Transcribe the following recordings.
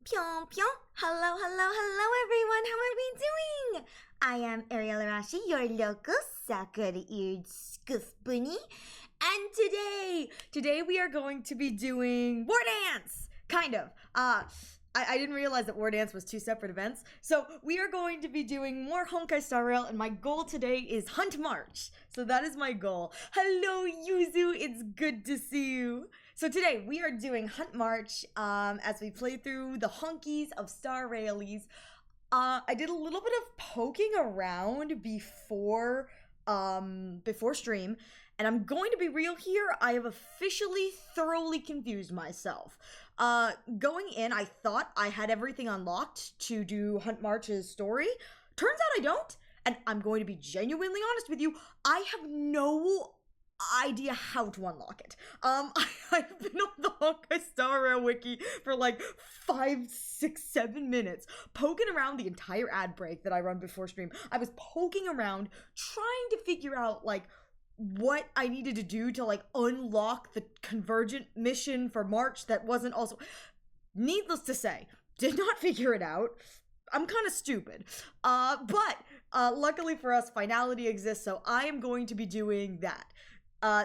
Pyong pyong. Hello, hello, hello everyone. How are we doing? I am Ariel Arashi, your local soccer-eared scoof bunny. And today we are going to be doing War Dance! Kind of. I didn't realize that War Dance was two separate events. So we are going to be doing more Honkai Star Rail, and my goal today is Hunt March. So that is my goal. Hello, Yuzu. It's good to see you. So today we are doing Hunt March as we play through the honkies of Star Railies. I did a little bit of poking around before stream, and I'm going to be real here. I have officially thoroughly confused myself. Going in, I thought I had everything unlocked to do Hunt March's story. Turns out I don't, and I'm going to be genuinely honest with you. I have no idea how to unlock it. I've been on the Honkai Star Rail wiki for like 5, 6, 7 minutes, poking around the entire ad break that I run before stream. I was poking around, trying to figure out like what I needed to do to like unlock the Convergent mission for March that wasn't also, needless to say, did not figure it out. I'm kind of stupid. But luckily for us, finality exists, so I am going to be doing that.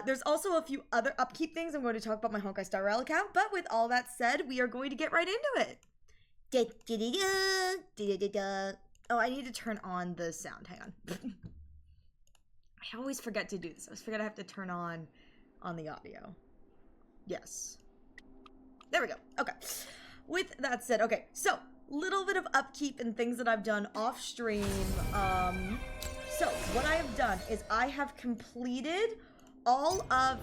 There's also a few other upkeep things I'm going to talk about my Honkai Star Rail account, but with all that said, we are going to get right into it. Oh, I need to turn on the sound. Hang on. I always forget to do this. I always forget I have to turn on the audio. Yes. There we go. Okay. With that said, okay, so little bit of upkeep and things that I've done off stream. So what I have done is I have completed all of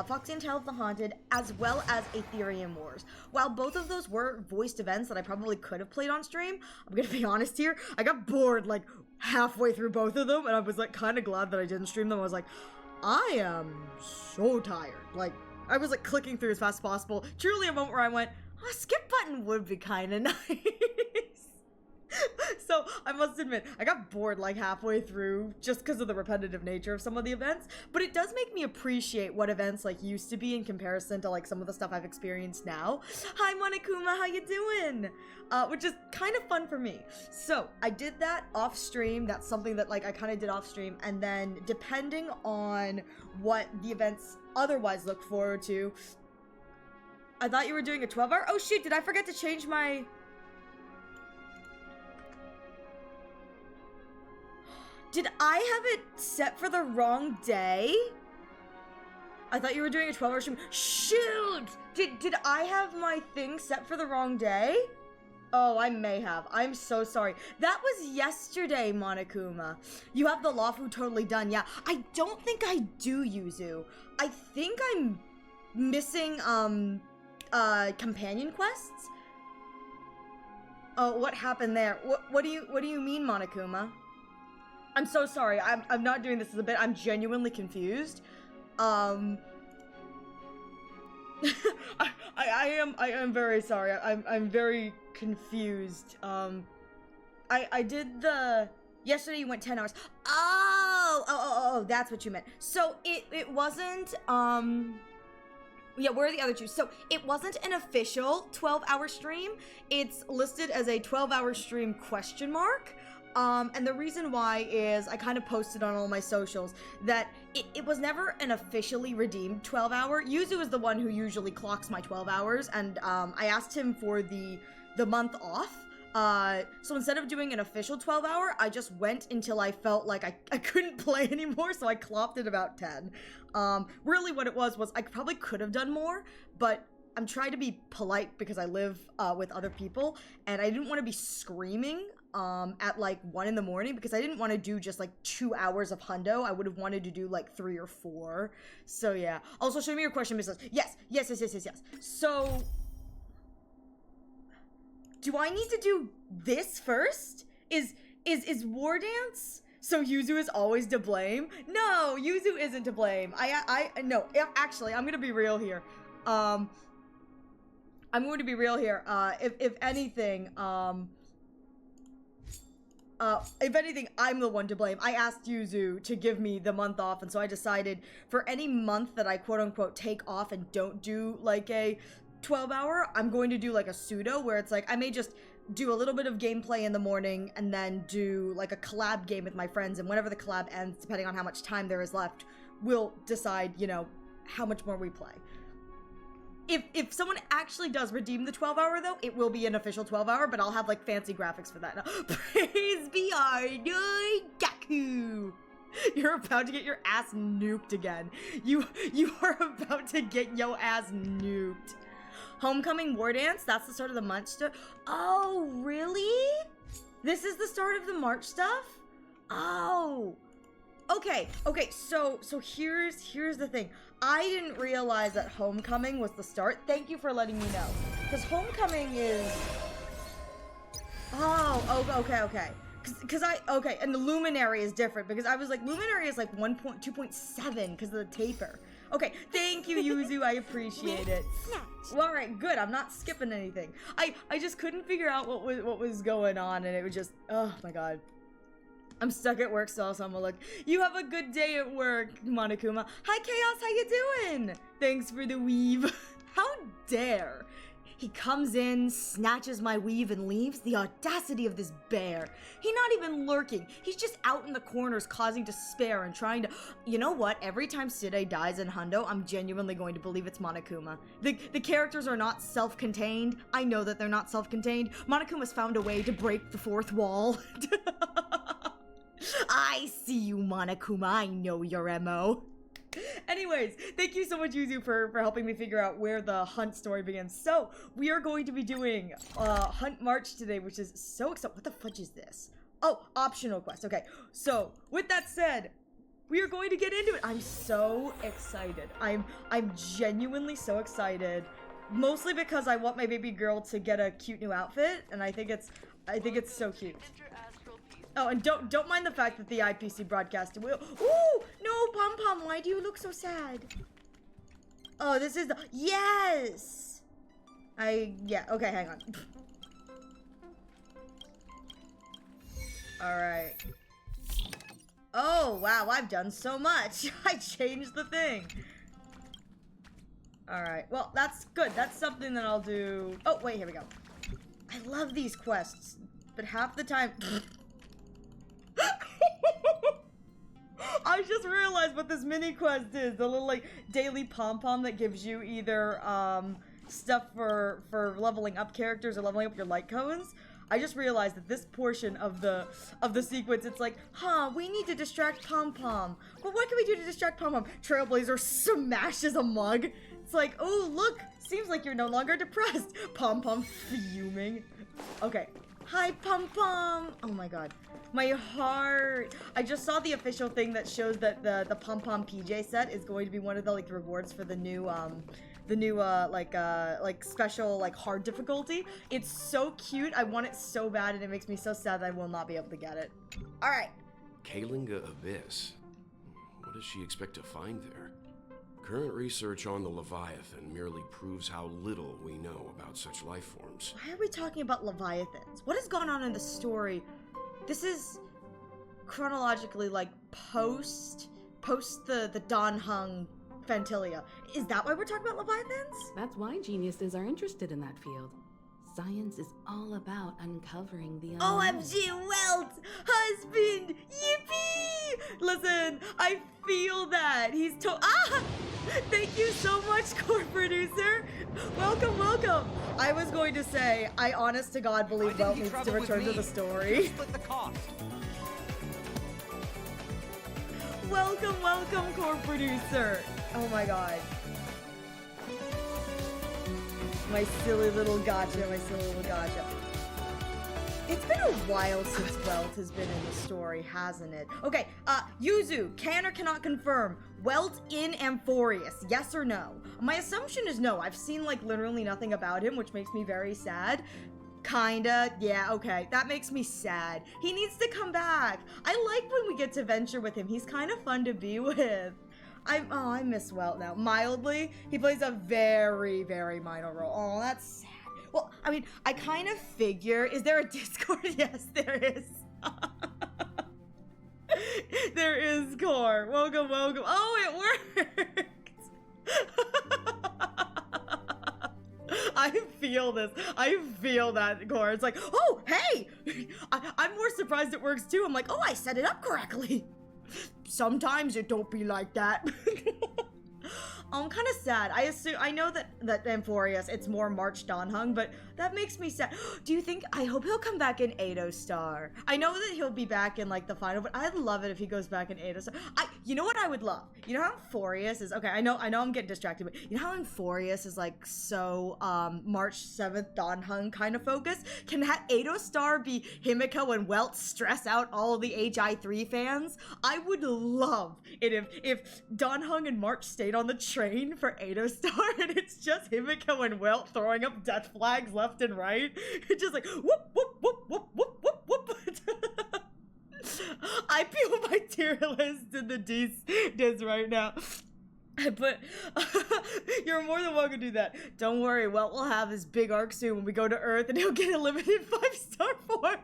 Foxy and Tale of the Haunted, as well as Aetherium Wars. While both of those were voiced events that I probably could have played on stream, I'm gonna be honest here, I got bored like halfway through both of them, and I was like kind of glad that I didn't stream them. I was like, I am so tired. Like, I was like clicking through as fast as possible. Truly a moment where I went, a skip button would be kind of nice. So I must admit, I got bored like halfway through just because of the repetitive nature of some of the events, but it does make me appreciate what events like used to be in comparison to like some of the stuff I've experienced now. Hi Monokuma, how you doing? Which is kind of fun for me. So I did that off stream. That's something that like I kind of did off stream, and then depending on what the events otherwise look forward to, I thought you were doing a 12-hour. Oh shoot, did I forget to change my... Did I have it set for the wrong day? I thought you were doing a 12-hour stream. Shoot! Did I have my thing set for the wrong day? Oh, I may have. I'm so sorry. That was yesterday, Monokuma. You have the Lawfu totally done. Yeah, I don't think I do, Yuzu. I think I'm missing, companion quests? Oh, what happened there? What do you mean, Monokuma? I'm so sorry. I'm not doing this as a bit. I'm genuinely confused. I am very sorry. I'm very confused. I did the... Yesterday you went 10 hours. Oh, that's what you meant. So it wasn't, yeah, where are the other two? So it wasn't an official 12-hour stream. It's listed as a 12-hour stream ? And the reason why is I kind of posted on all my socials that it was never an officially redeemed 12-hour. Yuzu is the one who usually clocks my 12 hours, and I asked him for the month off. So instead of doing an official 12-hour, I just went until I felt like I couldn't play anymore, so I clocked at about 10. Really what it was I probably could have done more, but I'm trying to be polite because I live with other people, and I didn't want to be screaming at like 1 in the morning because I didn't want to do just like 2 hours of hundo. I would have wanted to do like 3 or 4. So yeah. Also, show me your question, Mrs. Yes. So, do I need to do this first? Is War Dance? So Yuzu is always to blame? No, Yuzu isn't to blame. No, actually, I'm gonna be real here. I'm going to be real here. If anything, I'm the one to blame. I asked Yuzu to give me the month off, and so I decided for any month that I quote-unquote take off and don't do like a 12 hour, I'm going to do like a pseudo where it's like, I may just do a little bit of gameplay in the morning and then do like a collab game with my friends, and whenever the collab ends, depending on how much time there is left, we'll decide, you know, how much more we play. If someone actually does redeem the 12 hour though, it will be an official 12 hour, but I'll have like fancy graphics for that. Praise be Arnoy Gaku! You're about to get your ass nuked again. You are about to get yo ass nuked. Homecoming War Dance, that's the start of the March stuff. Oh, really? This is the start of the March stuff? Oh. Okay, so here's the thing. I didn't realize that Homecoming was the start. Thank you for letting me know. Because Homecoming is... Oh, okay. Okay, and the Luminary is different, because I was like, Luminary is like 2.7 because of the taper. Okay, thank you, Yuzu, I appreciate it. Well, alright, good, I'm not skipping anything. I just couldn't figure out what was going on, and it was just, oh my god. I'm stuck at work still, so I'm gonna look. You have a good day at work, Monokuma. Hi, Chaos, how you doing? Thanks for the weave. How dare. He comes in, snatches my weave, and leaves. The audacity of this bear. He's not even lurking. He's just out in the corners causing despair and trying to... You know what? Every time Side dies in Hundo, I'm genuinely going to believe it's Monokuma. The characters are not self-contained. I know that they're not self-contained. Monokuma's found a way to break the fourth wall. I see you, Monokuma. I know your MO. Anyways, thank you so much, Yuzu, for helping me figure out where the hunt story begins. So, we are going to be doing Hunt March today, which is so exciting. What the fudge is this? Oh, optional quest. Okay, so, with that said, we are going to get into it. I'm so excited. I'm genuinely so excited. Mostly because I want my baby girl to get a cute new outfit, and I think it's so cute. Oh, and don't mind the fact that the IPC broadcast will. Ooh, no, Pom Pom, why do you look so sad? Oh, this is the yes. Yeah. Okay, hang on. All right. Oh wow, I've done so much. I changed the thing. All right. Well, that's good. That's something that I'll do. Oh wait, here we go. I love these quests, but half the time. I just realized what this mini quest is. The little like daily pom-pom that gives you either stuff for leveling up characters or leveling up your light cones. I just realized that this portion of the sequence, it's like, we need to distract Pom-Pom. Well, what can we do to distract Pom-Pom? Trailblazer smashes a mug. It's like, oh, look, seems like you're no longer depressed. Pom-Pom fuming. Okay. Hi, Pom-Pom. Oh my god. My heart. I just saw the official thing that shows that the Pom-Pom PJ set is going to be one of the like rewards for the new like special like hard difficulty. It's so cute. I want it so bad, and it makes me so sad that I will not be able to get it. All right. Kalinga Abyss. What does she expect to find there? Current research on the Leviathan merely proves how little we know about such life forms. Why are we talking about Leviathans? What has gone on in the story? This is chronologically like post the Dan Heng Fantilia. Is that why we're talking about Leviathans? That's why geniuses are interested in that field. Science is all about uncovering the unknown. OMG, Welt! Husband! Yippee! Listen, I feel that. He's thank you so much, core producer. Welcome, welcome. I was going to say, I honest to God believe Welt needs to return to the story. Split the cost. Welcome, welcome, core producer. Oh my god. My silly little gotcha, my silly little gotcha. It's been a while since Welt has been in the story, hasn't it? Okay, Yuzu, can or cannot confirm, Welt in Amphorius, yes or no? My assumption is no. I've seen, like, literally nothing about him, which makes me very sad. Kinda, yeah, okay, that makes me sad. He needs to come back. I like when we get to venture with him. He's kind of fun to be with. I miss Welt now. Mildly, he plays a very, very minor role. Oh, that's sad. Well, I mean, I kind of figure, is there a Discord? Yes, there is. There is, core. Welcome, welcome. Oh, it worked. feel this. I feel that, Cora. It's like, oh, hey! I'm more surprised it works too. I'm like, oh, I set it up correctly. Sometimes it don't be like that. I'm kind of sad. I know that Amphorius, it's more March Donhung, but that makes me sad. Do you think, I hope he'll come back in Edo Star. I know that he'll be back in like the final, but I'd love it if he goes back in Edo Star. You know what I would love? You know how Amphorius is, okay, I know I'm getting distracted, but you know how Amphorius is like so March 7th Donhung kind of focus? Can Edo Star be Himiko and Welt stress out all the HI3 fans? I would love it if Donhung and March stayed on the train for Edo Star and it's just Himiko and Welt throwing up death flags left and right. It's just like whoop whoop whoop whoop whoop whoop whoop. I feel my tier list in the Ds right now. But you're more than welcome to do that. Don't worry, Welt will have his big arc soon when we go to Earth and he'll get a limited 5-star form.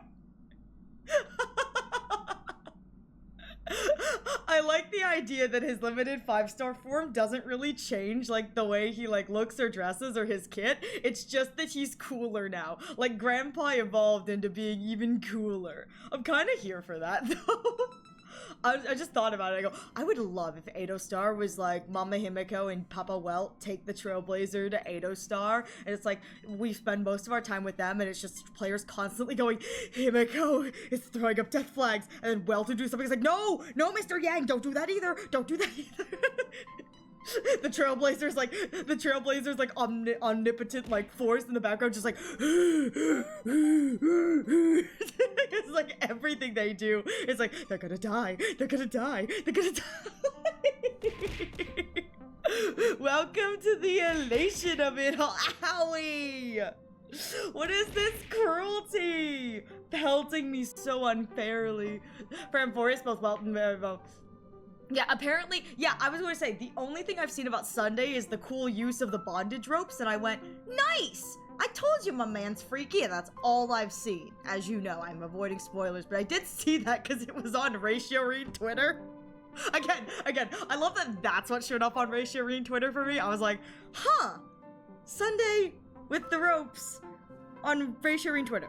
I like the idea that his limited 5-star form doesn't really change like the way he like looks or dresses or his kit. It's just that he's cooler now. Like Grandpa evolved into being even cooler. I'm kind of here for that though. I just thought about it. I go, I would love if Edo Star was like Mama Himiko and Papa Welt take the Trailblazer to Edo Star, and it's like we spend most of our time with them, and it's just players constantly going, Himiko is throwing up death flags, and then Welt would do something. It's like, no, Mr. Yang, don't do that either. Don't do that either. The Trailblazer's like omnipotent like force in the background, just like it's like everything they do is like they're gonna die. Welcome to the elation of it all. Owie! What is this cruelty? Pelting me so unfairly. For Amphorius, both Welt and Marivo. Yeah, apparently, yeah, I was going to say, the only thing I've seen about Sunday is the cool use of the bondage ropes, and I went, nice! I told you my man's freaky, and that's all I've seen. As you know, I'm avoiding spoilers, but I did see that because it was on Ratio Read Twitter. Again, I love that that's what showed up on Ratio Read Twitter for me. I was like, huh, Sunday with the ropes on Ratio Read Twitter.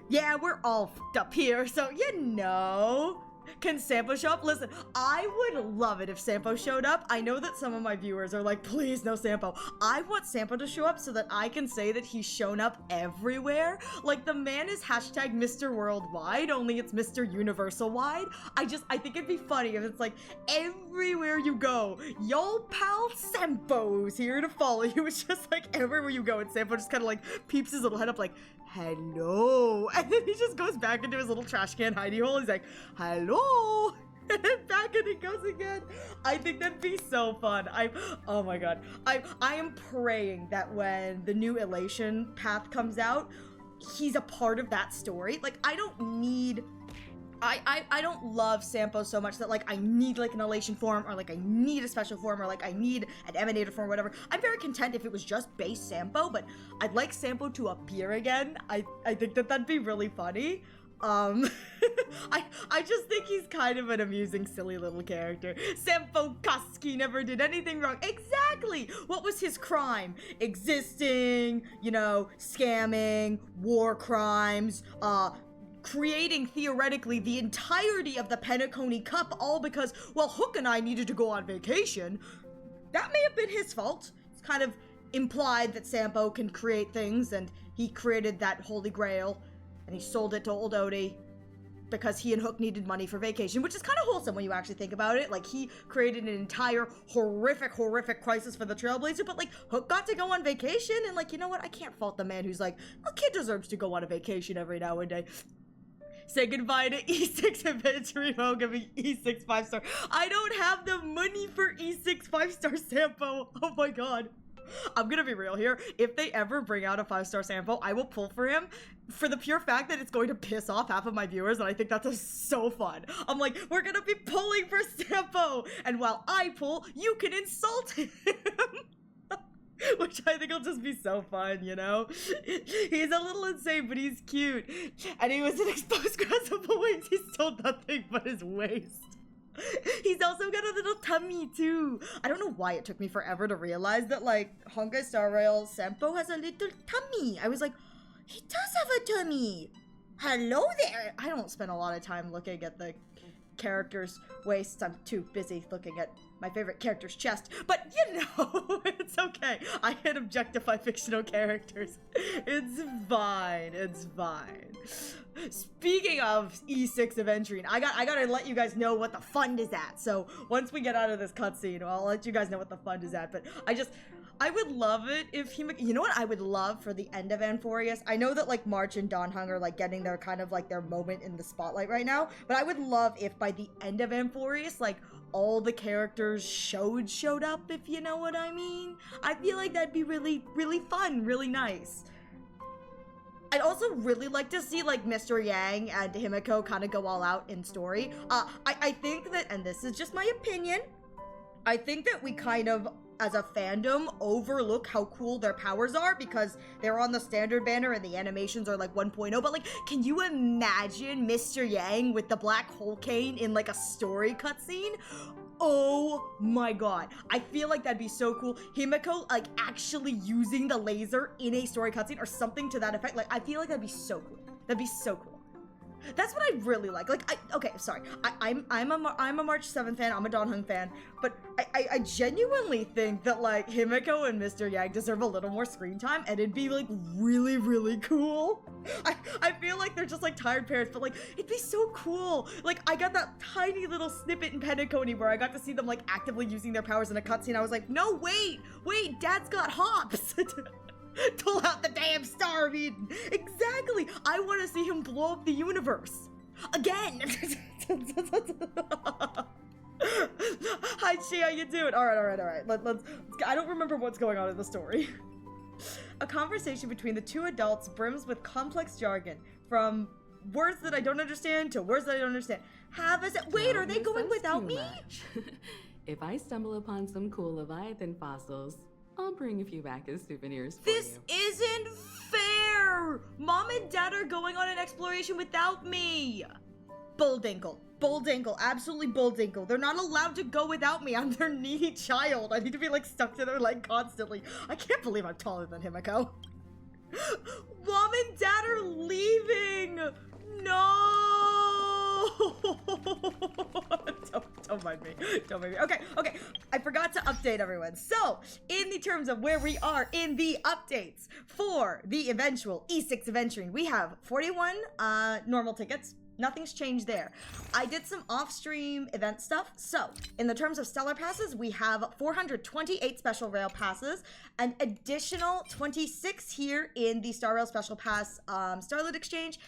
Yeah, we're all fucked up here, so you know. Can Sampo show up? Listen, I would love it if Sampo showed up. I know that some of my viewers are like, please, no Sampo. I want Sampo to show up so that I can say that he's shown up everywhere. Like, the man is hashtag Mr. Worldwide, only it's Mr. Universal Wide. I think it'd be funny if it's like, everywhere you go, yo pal Sampo's here to follow you. It's just like, everywhere you go, and Sampo just kind of like peeps his little head up like, hello, and then he just goes back into his little trash can hidey hole. He's like, hello, and then back and he goes again. I think that'd be so fun. Oh my god, I am praying that when the new Elation path comes out, he's a part of that story. Like, I don't love Sampo so much that like I need like an elation form, or like I need a special form, or like I need an emanator form, or whatever. I'm very content if it was just base Sampo, but I'd like Sampo to appear again. I think that'd be really funny. I just think he's kind of an amusing, silly little character. Sampo Koski never did anything wrong. Exactly! What was his crime? Existing, you know, scamming, war crimes, creating theoretically the entirety of the Penacony Cup, all because, well, Hook and I needed to go on vacation. That may have been his fault. It's kind of implied that Sampo can create things, and he created that Holy Grail, and he sold it to old Odie because he and Hook needed money for vacation, which is kind of wholesome when you actually think about it. Like, he created an entire horrific crisis for the Trailblazer, but like, Hook got to go on vacation, and like, you know what? I can't fault the man who's like, a kid deserves to go on a vacation every now and then. Say goodbye to E6 Adventure Home, give me E6 5-star. I don't have the money for E6 5-star Sampo. Oh my god. I'm gonna be real here. If they ever bring out a 5-star Sampo, I will pull for him for the pure fact that it's going to piss off half of my viewers, and I think that's so fun. I'm like, we're gonna be pulling for Sampo, and while I pull, you can insult him. Which I think will just be so fun, you know? He's a little insane, but he's cute. And he was an exposed grasshopper wings. He stole nothing but his waist. He's also got a little tummy too. I don't know why it took me forever to realize that like Honkai Star Rail Senpo has a little tummy. I was like, he does have a tummy. Hello there. I don't spend a lot of time looking at the character's waist. I'm too busy looking at my favorite character's chest. But you know, it's okay. I can objectify fictional characters. It's fine. It's fine. Speaking of E6 Aventurine, I gotta let you guys know what the fund is at. So once we get out of this cutscene, I'll let you guys know what the fund is at. But I would love it if you know what I would love for the end of Amphorius? I know that like March and Dawnhung are like getting their kind of like their moment in the spotlight right now, but I would love if by the end of Amphorius, like all the characters showed up, if you know what I mean. I feel like that'd be really, really fun, really nice. I'd also really like to see like Mr. Yang and Himiko kind of go all out in story. I think that, and this is just my opinion, I think that we kind of, as a fandom, overlook how cool their powers are because they're on the standard banner and the animations are like 1.0, but like, can you imagine Mr. Yang with the black hole cane in like a story cutscene? Oh my god. I feel like that'd be so cool. Himiko like actually using the laser in a story cutscene or something to that effect. Like, I feel like that'd be so cool. That'd be so cool. That's what I really like. Like, okay, sorry. I'm a March 7 fan. I'm a Dawnhung fan. But I genuinely think that, like, Himiko and Mr. Yang deserve a little more screen time, and it'd be, like, really, really cool. I feel like they're just, like, tired parents, but, like, it'd be so cool. Like, I got that tiny little snippet in Penacony where I got to see them, like, actively using their powers in a cutscene. I was like, no, wait, Dad's got hops. Pull out the damn Star of Eden. Exactly. I want to see him blow up the universe. Again. Hi, Chi, how you doing? All right. Let's. I don't remember what's going on in the story. A conversation between the two adults brims with complex jargon, from words that I don't understand to words that I don't understand. Wait, are they going without me? If I stumble upon some cool Leviathan fossils, I'll bring a few back as souvenirs for This you. isn't fair! Mom and Dad are going on an exploration without me! Bulldinkle, absolutely bulldinkle. They're not allowed to go without me. I'm their needy child. I need to be like stuck to their leg constantly. I can't believe I'm taller than Himiko. Mom and Dad are leaving! No! Don't mind me. Okay. I forgot to update everyone. So, in the terms of where we are in the updates for the eventual E6 Aventurine, we have 41 normal tickets. Nothing's changed there. I did some off-stream event stuff. So, in the terms of Stellar Passes, we have 428 Special Rail Passes, an additional 26 here in the Star Rail Special Pass Starlit Exchange,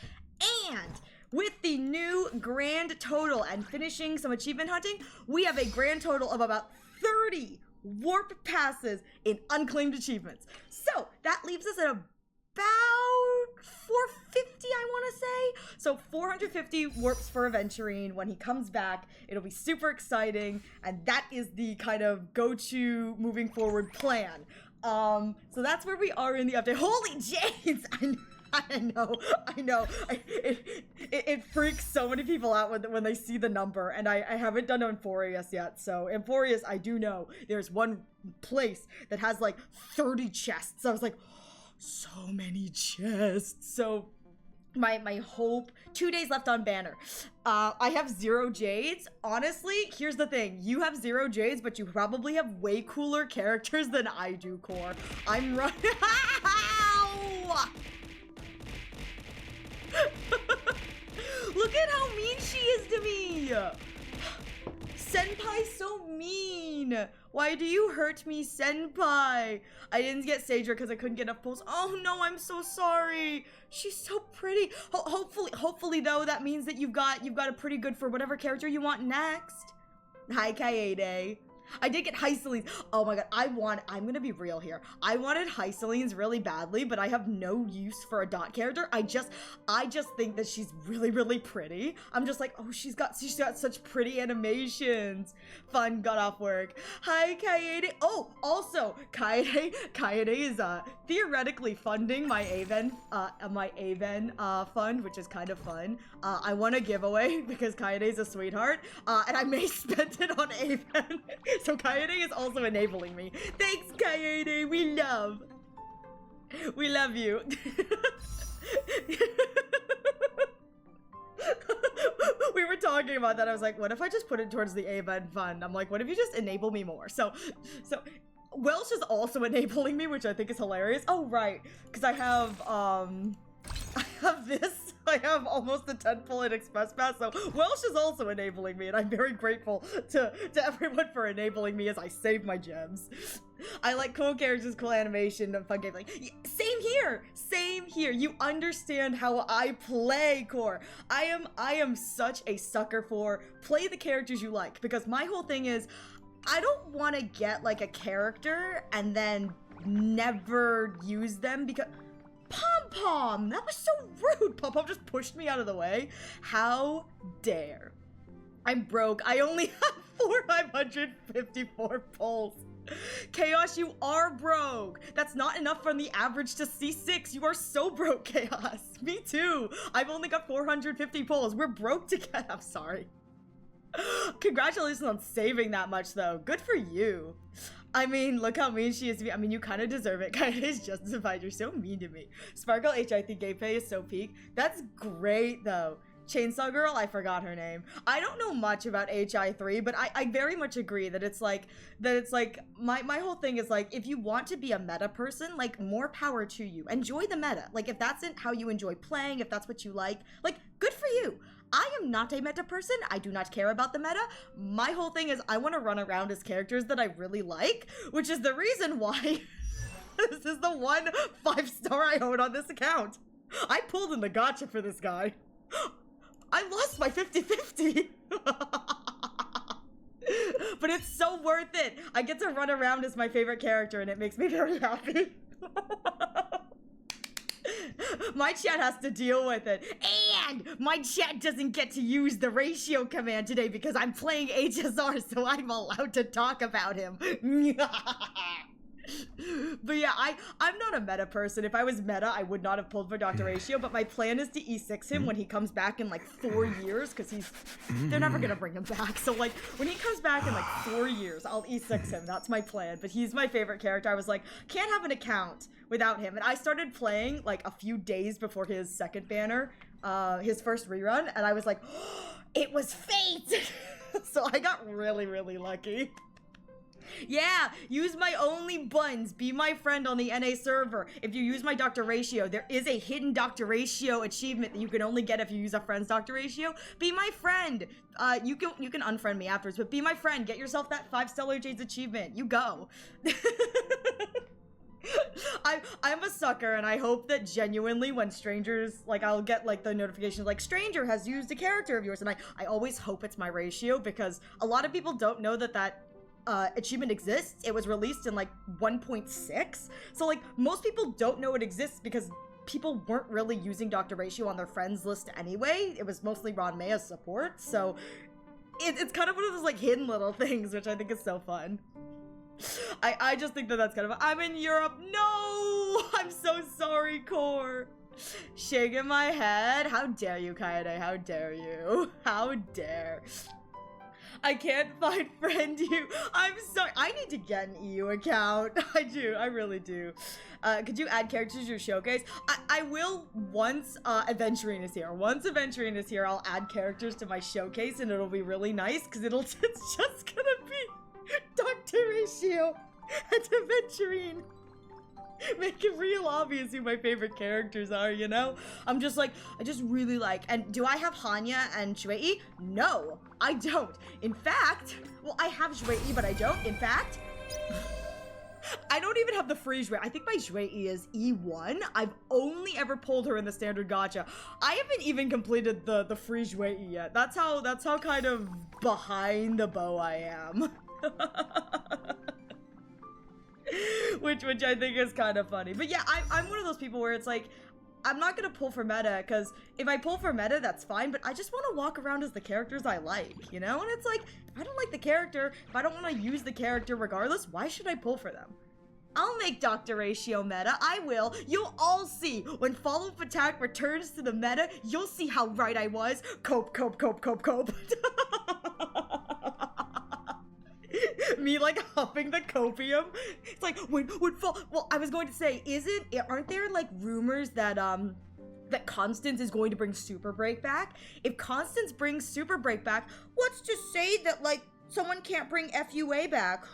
and with the new grand total and finishing some achievement hunting, we have a grand total of about 30 warp passes in unclaimed achievements. So that leaves us at about 450, I want to say. So 450 warps for Aventurine. When he comes back, it'll be super exciting, and that is the kind of go-to moving forward plan. So that's where we are in the update. Holy James! I know. It freaks so many people out when they see the number, and I haven't done Amphorius yet. So Amphorius, I do know there's one place that has like 30 chests. I was like, so many chests. So my hope, 2 days left on banner. I have 0 jades. Honestly, here's the thing. You have 0 jades, but you probably have way cooler characters than I do, Core. I'm running. Look at how mean she is to me! Senpai's so mean! Why do you hurt me, Senpai? I didn't get Sager because I couldn't get enough pulls. Oh no, I'm so sorry. She's so pretty. Hopefully though, that means that you've got a pretty good for whatever character you want next. Hi, Kaede. I did get Hycelines. Oh my god, I'm gonna be real here. I wanted Hycelines really badly, but I have no use for a dot character. I just think that she's really, really pretty. I'm just like, oh, she's got such pretty animations. Fun, got off work. Hi, Kaede. Oh, also, Kaede is theoretically funding my Aven fund, which is kind of fun. I want a giveaway because Kaede's a sweetheart, and I may spend it on Aven. So Kaede is also enabling me. Thanks, Kaede. We love you. We were talking about that. I was like, what if I just put it towards the Aven fund? I'm like, what if you just enable me more? So Welsh is also enabling me, which I think is hilarious. Oh, right. Because I have this. I have almost a 10 pull-in express pass, so Welsh is also enabling me, and I'm very grateful to everyone for enabling me as I save my gems. I like cool characters, cool animation, and fun gameplay. Same here. You understand how I play, Core. I am such a sucker for play the characters you like, because my whole thing is, I don't want to get like a character and then never use them because... Pom-Pom! That was so rude! Pom-Pom just pushed me out of the way. How dare. I'm broke. I only have 454 pulls. Chaos, you are broke. That's not enough from the average to C6. You are so broke, Chaos. Me too. I've only got 450 pulls. We're broke together. I'm sorry. Congratulations on saving that much, though. Good for you. I mean, look how mean she is to me. I mean, you kind of deserve it. Kind of justified. You're so mean to me. Sparkle HIT gameplay is so peak. That's great, though. Chainsaw Girl, I forgot her name. I don't know much about HI3, but I very much agree that it's like, my whole thing is like, if you want to be a meta person, like, more power to you. Enjoy the meta. Like, if that's how you enjoy playing, if that's what you like, good for you. I am not a meta person. I do not care about the meta. My whole thing is I want to run around as characters that I really like, which is the reason why this is the one 5-star I own on this account. I pulled in the gacha for this guy. I lost my 50-50. But it's so worth it. I get to run around as my favorite character and it makes me very happy. My chat has to deal with it. And my chat doesn't get to use the ratio command today because I'm playing HSR, so I'm allowed to talk about him. But yeah, I'm not a meta person. If I was meta, I would not have pulled for Dr. Ratio, but my plan is to E6 him when he comes back in like 4 years, because they're never gonna bring him back. So like, when he comes back in like 4 years, I'll E6 him. That's my plan, but he's my favorite character. I was like, can't have an account without him. And I started playing like a few days before his second banner, his first rerun, and I was like, oh, it was fate! So I got really, really lucky. Yeah, use my only buns. Be my friend on the NA server. If you use my Dr. Ratio, there is a hidden Dr. Ratio achievement that you can only get if you use a friend's Dr. Ratio. Be my friend. You can unfriend me afterwards, but be my friend. Get yourself that 5 Stellar Jades achievement. You go. I'm a sucker, and I hope that genuinely when strangers, like, I'll get like the notification like stranger has used a character of yours, and I always hope it's my ratio, because a lot of people don't know that achievement exists. It was released in like 1.6, so like most people don't know it exists because people weren't really using Dr. Ratio on their friends list anyway. It was mostly Ron Maya's support, so it's kind of one of those like hidden little things, which I think is so fun. I just think that's kind of, I'm in Europe. No, I'm so sorry, Core. Shaking my head. How dare you, Kaede? How dare you? How dare? I can't find friend you. I'm sorry. I need to get an EU account. I do. I really do. Could you add characters to your showcase? I will once Aventurine is here. Once Aventurine is here, I'll add characters to my showcase, and it'll be really nice because it's just gonna be Dr. Ratio and Aventurine. Make it real obvious who my favorite characters are, you know? I'm just like, I just really like, and do I have Hanya and Shuei? No, I don't. In fact, well, I have Shuei, but I don't. In fact, I don't even have the free Shuei. I think my Shuei is E1. I've only ever pulled her in the standard gacha. I haven't even completed the free Shuei yet. That's how kind of behind the bow I am. which I think is kind of funny. But yeah, I'm one of those people where it's like, I'm not gonna pull for meta, because if I pull for meta, that's fine, but I just want to walk around as the characters I like, you know? And it's like, if I don't like the character, if I don't want to use the character regardless, why should I pull for them? I'll make Dr. Ratio meta, I will. You'll all see. When follow-up attack returns to the meta, you'll see how right I was. Cope. Me like huffing the copium. It's like well, I was going to say, aren't there like rumors that that Constance is going to bring Super Break back? If Constance brings Super Break back, what's to say that like someone can't bring FUA back?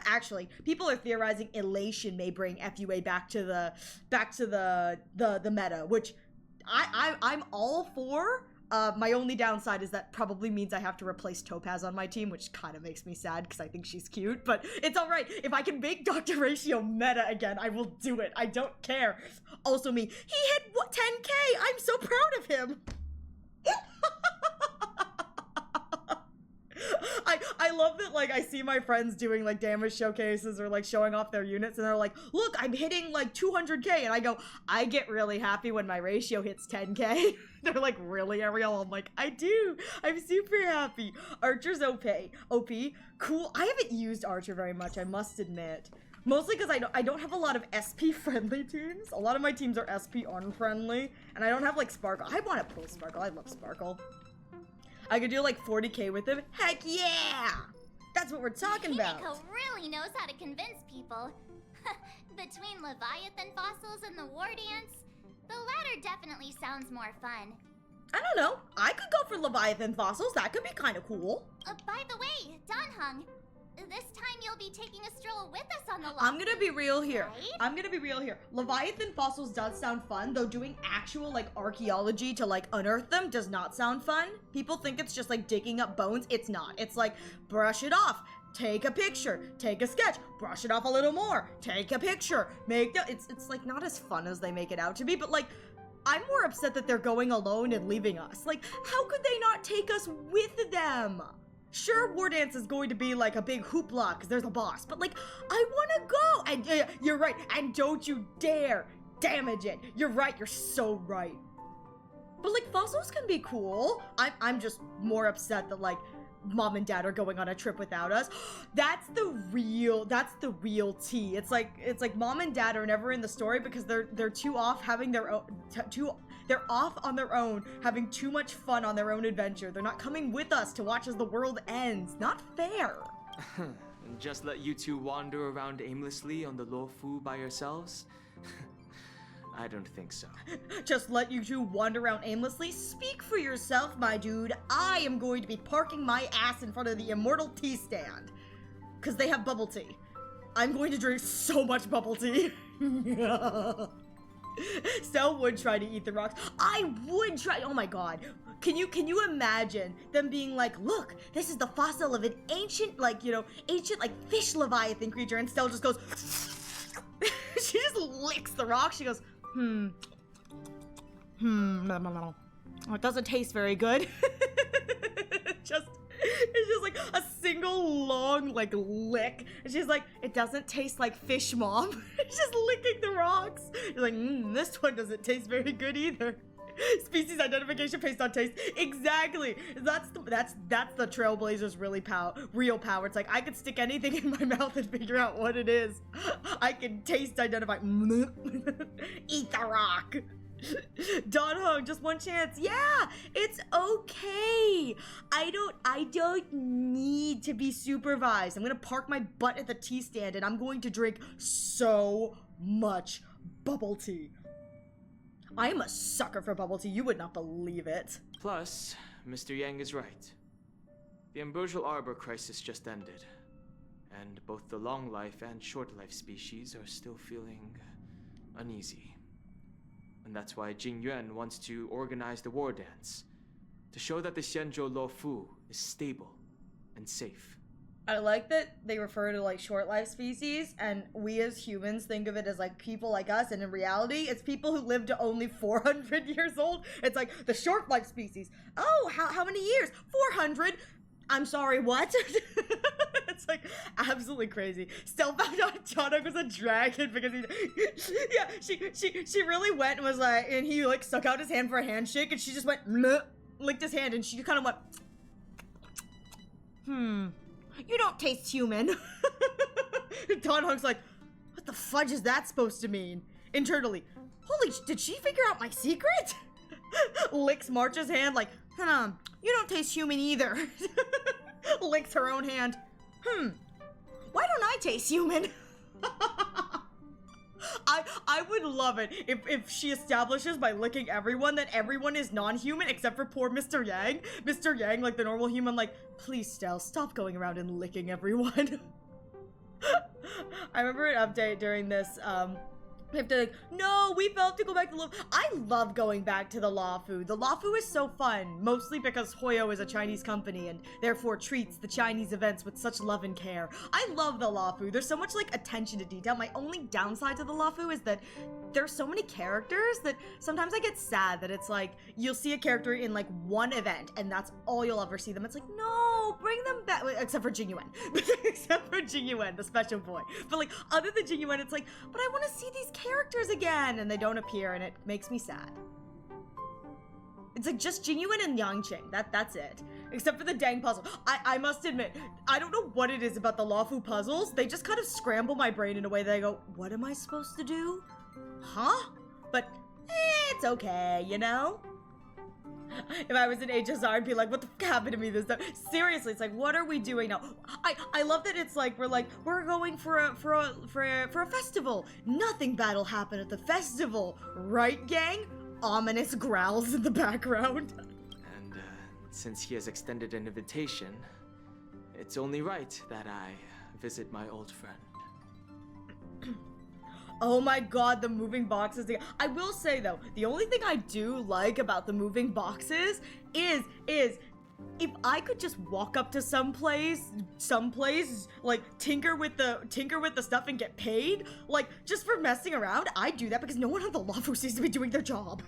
Actually, people are theorizing Elation may bring FUA back to the meta, which I'm all for. My only downside is that probably means I have to replace Topaz on my team, which kind of makes me sad because I think she's cute, but it's all right. If I can make Dr. Ratio meta again, I will do it. I don't care. Also me, he hit 10K. I'm so proud of him. I love that, like, I see my friends doing, like, damage showcases or, like, showing off their units, and they're like, look, I'm hitting, like, 200K, and I go, I get really happy when my ratio hits 10K. They're like, really, Ariel? I'm like, I do. I'm super happy. Archer's OP. Cool. I haven't used Archer very much, I must admit. Mostly because I don't have a lot of SP-friendly teams. A lot of my teams are SP-unfriendly, and I don't have, like, Sparkle. I want to pull Sparkle. I love Sparkle. I could do like 40K with him. Heck yeah! That's what we're talking about. Himiko really knows how to convince people. Between Leviathan fossils and the war dance, the latter definitely sounds more fun. I don't know. I could go for Leviathan fossils. That could be kind of cool. By the way, Danhung, this time you'll be taking a stroll with us on the lot. I'm gonna be real here. Right? I'm gonna be real here. Leviathan fossils does sound fun, though doing actual, like, archaeology to, like, unearth them does not sound fun. People think it's just, like, digging up bones. It's not. It's like, brush it off. Take a picture. Take a sketch. Brush it off a little more. Take a picture. It's, like, not as fun as they make it out to be, but, like, I'm more upset that they're going alone and leaving us. Like, how could they not take us with them? Sure, War Dance is going to be like a big hoopla because there's a boss, but like, I want to go. And you're right. And don't you dare damage it. You're right. You're so right. But like, fossils can be cool. I'm just more upset that like mom and dad are going on a trip without us. That's the real tea. It's like mom and dad are never in the story because they're too off having their own they're off on their own, having too much fun on their own adventure. They're not coming with us to watch as the world ends. Not fair. And just let you two wander around aimlessly on the Luofu by yourselves? I don't think so. Just let you two wander around aimlessly? Speak for yourself, my dude. I am going to be parking my ass in front of the Immortal Tea stand. Because they have bubble tea. I'm going to drink so much bubble tea. Sel would try to eat the rocks. I would try. Oh my god. Can you imagine them being like, look, this is the fossil of an ancient, like, you know, fish leviathan creature, and Sel just goes, she just licks the rock. She goes, no. Oh, it doesn't taste very good. It's just like a single long, like, lick. And she's like, it doesn't taste like fish, Mom. She's just licking the rocks. You're like, this one doesn't taste very good either. Species identification based on taste. Exactly. That's the Trailblazers' real power. It's like, I could stick anything in my mouth and figure out what it is. I can taste identify. Eat the rock. Danhung, just one chance. Yeah, it's okay. I don't need to be supervised. I'm gonna park my butt at the tea stand and I'm going to drink so much bubble tea. I am a sucker for bubble tea. You would not believe it. Plus, Mr. Yang is right. The Ambrosial Arbor crisis just ended, and both the long life and short life species are still feeling uneasy. And that's why Jing Yuan wants to organize the war dance, to show that the Xianzhou Luofu is stable and safe. I like that they refer to like short life species, and we as humans think of it as like people like us, and in reality, it's people who live to only 400 years old. It's like the short life species. Oh, how many years? 400. I'm sorry, what? It's like absolutely crazy. Still found out Johnok was a dragon because yeah, she really went and was like, and he like stuck out his hand for a handshake, and she just went licked his hand, and she kind of went, you don't taste human. Johnok's like, what the fudge is that supposed to mean? Internally, holy, did she figure out my secret? Licks March's hand like, you don't taste human either. Licks her own hand. Why don't I taste human? I would love it if she establishes by licking everyone that everyone is non-human except for poor Mr. Yang. Mr. Yang, like the normal human, like, please, Stell, stop going around and licking everyone. I remember an update during this, we have to like, no, we have to go back to Lafu. I love going back to the Lafu. The Lafu is so fun, mostly because Hoyo is a Chinese company and therefore treats the Chinese events with such love and care. I love the Lafu. There's so much like attention to detail. My only downside to the Lafu is that there's so many characters that sometimes I get sad that it's like, you'll see a character in like one event and that's all you'll ever see them. It's like, no, bring them back, except for Jingyuan. Except for Jingyuan, the special boy. But like, other than Jingyuan, it's like, but I want to see these characters again, and they don't appear, and it makes me sad. It's like just Jingyuan and Yangqing. That's it. Except for the dang puzzle. I must admit, I don't know what it is about the Lafu puzzles. They just kind of scramble my brain in a way that I go, what am I supposed to do? Huh? But it's okay, you know? If I was in HSR, I'd be like, what the f happened to me this time? Seriously, it's like, what are we doing now? I love that it's like, we're going for a festival. Nothing bad'll happen at the festival. Right, gang? Ominous growls in the background. And, since he has extended an invitation, it's only right that I visit my old friend. Oh my god, the moving boxes. I will say though, the only thing I do like about the moving boxes is if I could just walk up to someplace, like tinker with the stuff and get paid, like just for messing around, I do that because no one on the Lafu seems to be doing their job.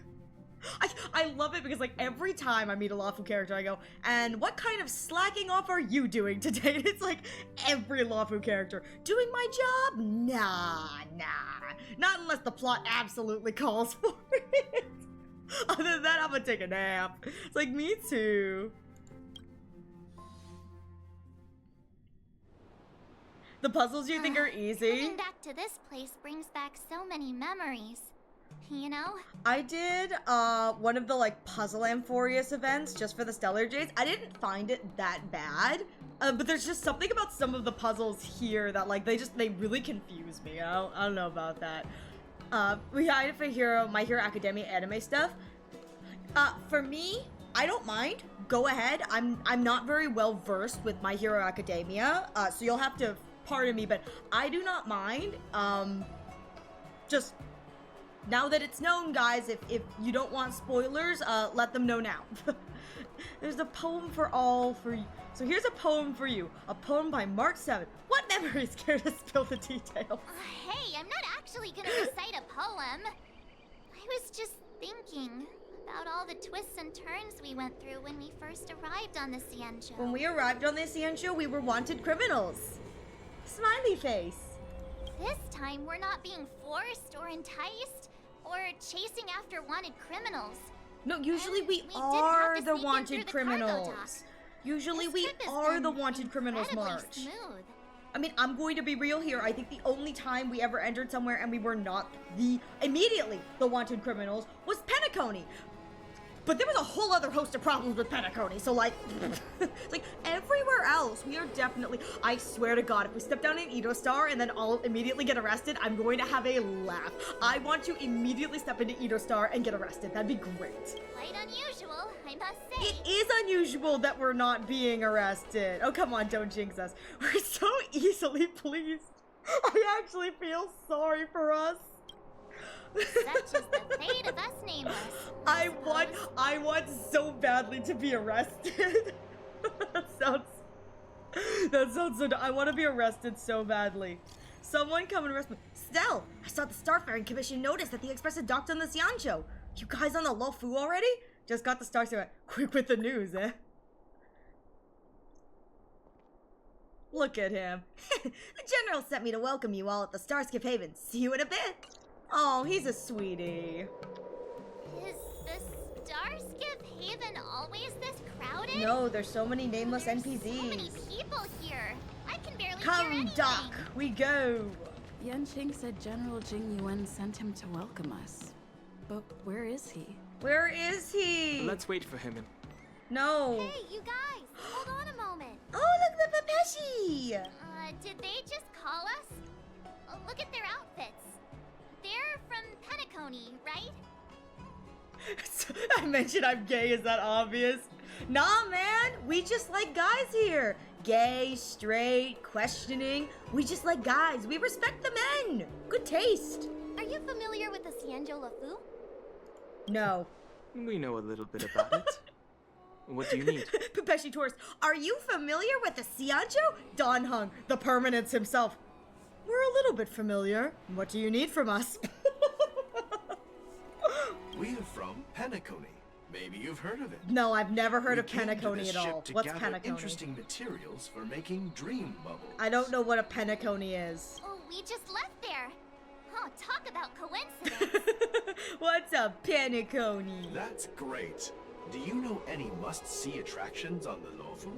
I love it because like every time I meet a Lafu character I go, and what kind of slacking off are you doing today? And it's like every Lafu character doing my job? Nah, not unless the plot absolutely calls for it. Other than that, I'm gonna take a nap. It's like, me too. The puzzles you think are easy? Coming back to this place brings back so many memories. You know? I did one of the like Puzzle Amphorius events just for the Stellar Jades. I didn't find it that bad, but there's just something about some of the puzzles here that like they really confuse me. I don't know about that. We had for My Hero Academia anime stuff. For me, I don't mind. Go ahead. I'm not very well versed with My Hero Academia, so you'll have to pardon me, but I do not mind. Just now that it's known, guys, if you don't want spoilers, let them know now. There's a poem for you. So here's a poem for you. A poem by March 7th. What memories care to spill the details? Hey, I'm not actually gonna recite a poem. I was just thinking about all the twists and turns we went through when we first arrived on the Xianzhou. When we arrived on the Xianzhou, we were wanted criminals. Smiley face. This time, we're not being forced or enticed or chasing after wanted criminals. No, usually we didn't are have to the sneak in wanted through the cargo criminals. dock. Usually This we trip has are the been wanted criminals, incredibly March. Smooth. I mean, I'm going to be real here. I think the only time we ever entered somewhere and we were not immediately the wanted criminals was Penacony. But there was a whole other host of problems with Penacony, so like, like everywhere else, we are definitely, I swear to God, if we step down in Edo Star and then I'll immediately get arrested, I'm going to have a laugh. I want to immediately step into Edo Star and get arrested. That'd be great. Quite unusual, I must say. It is unusual that we're not being arrested. Oh, come on, don't jinx us. We're so easily pleased. I actually feel sorry for us. Such is the fate of us nameless. I want so badly to be arrested. That sounds so dumb. I want to be arrested so badly. Someone come and arrest me. Stell, I saw the Starfaring Commission notice that the Express had docked on the Xianzhou. You guys on the Luofu already? Just got the Starfaring. Quick with the news, eh? Look at him. The General sent me to welcome you all at the Starskip Haven. See you in a bit. Oh, he's a sweetie. Is the Starskip Haven always this crowded? No, there's so many nameless There's NPCs. so many people here. I can barely hear Come, anything. Doc, we go. Yanqing said General Jing Yuan sent him to welcome us. But where is he? Where is he? Let's wait for him. No. Hey, you guys, hold on a moment. Oh, look, the Pepeshi. Did they just call us? Look at their outfits. They're from Penacony, right? I mentioned I'm gay, is that obvious? Nah, man, we just like guys here. Gay, straight, questioning. We just like guys. We respect the men. Good taste. Are you familiar with the Xianzhou Lafu? No. We know a little bit about it. What do you need? Pepeshi Tourist, are you familiar with the Xianzhou? Don Hung, the permanence himself. We're a little bit familiar. What do you need from us? We are from Penacony. Maybe you've heard of it. No, I've never heard We of came to Penacony this at ship all. to What's gather Penacony? interesting materials for making dream bubbles. I don't know what a Penacony is. Oh, we just left there. Oh, talk about coincidence. What's a Penacony? That's great. Do you know any must-see attractions on the Lofu?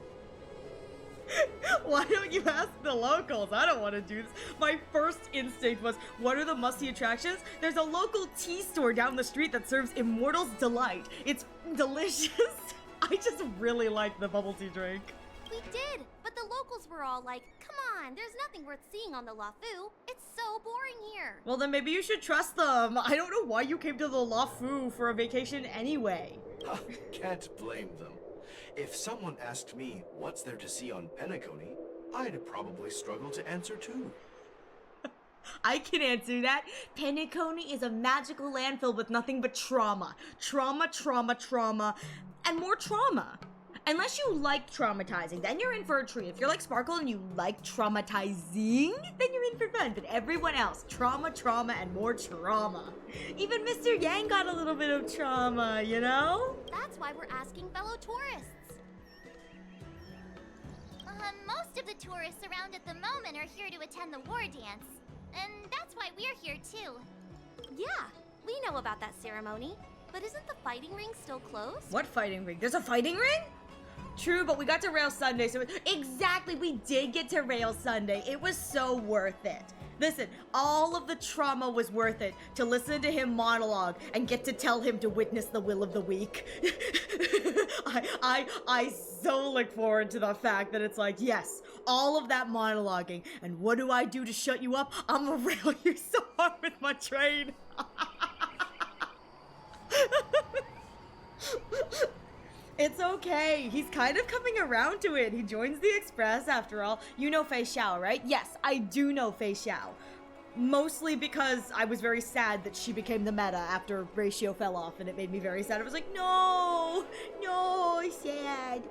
Why don't you ask the locals? I don't want to do this. My first instinct was, what are the must-see attractions? There's a local tea store down the street that serves Immortal's Delight. It's delicious. I just really like the bubble tea drink. We did, but the locals were all like, come on, there's nothing worth seeing on the Lafu. It's so boring here. Well, then maybe you should trust them. I don't know why you came to the Lafu for a vacation anyway. Can't blame them. If someone asked me what's there to see on Penacony, I'd probably struggle to answer too. I can answer that. Penacony is a magical land filled with nothing but trauma. Trauma, trauma, trauma, and more trauma. Unless you like traumatizing, then you're in for a treat. If you're like Sparkle and you like traumatizing, then you're in for fun. But everyone else, trauma, trauma, and more trauma. Even Mr. Yang got a little bit of trauma, you know? That's why we're asking fellow tourists. Most of the tourists around at the moment are here to attend the war dance. And that's why we're here too. Yeah, we know about that ceremony. But isn't the fighting ring still closed? What fighting ring? There's a fighting ring? True, but we got to Rail Sunday, so exactly, we did get to Rail Sunday. It was so worth it. Listen, all of the trauma was worth it to listen to him monologue and get to tell him to witness the will of the weak. I so look forward to the fact that it's like, yes, all of that monologuing, and what do I do to shut you up? I'm gonna rail you so hard with my train. It's okay. He's kind of coming around to it. He joins the Express after all. You know Fei Xiao, right? Yes, I do know Fei Xiao. Mostly because I was very sad that she became the meta after Ratio fell off, and it made me very sad. I was like, no, sad.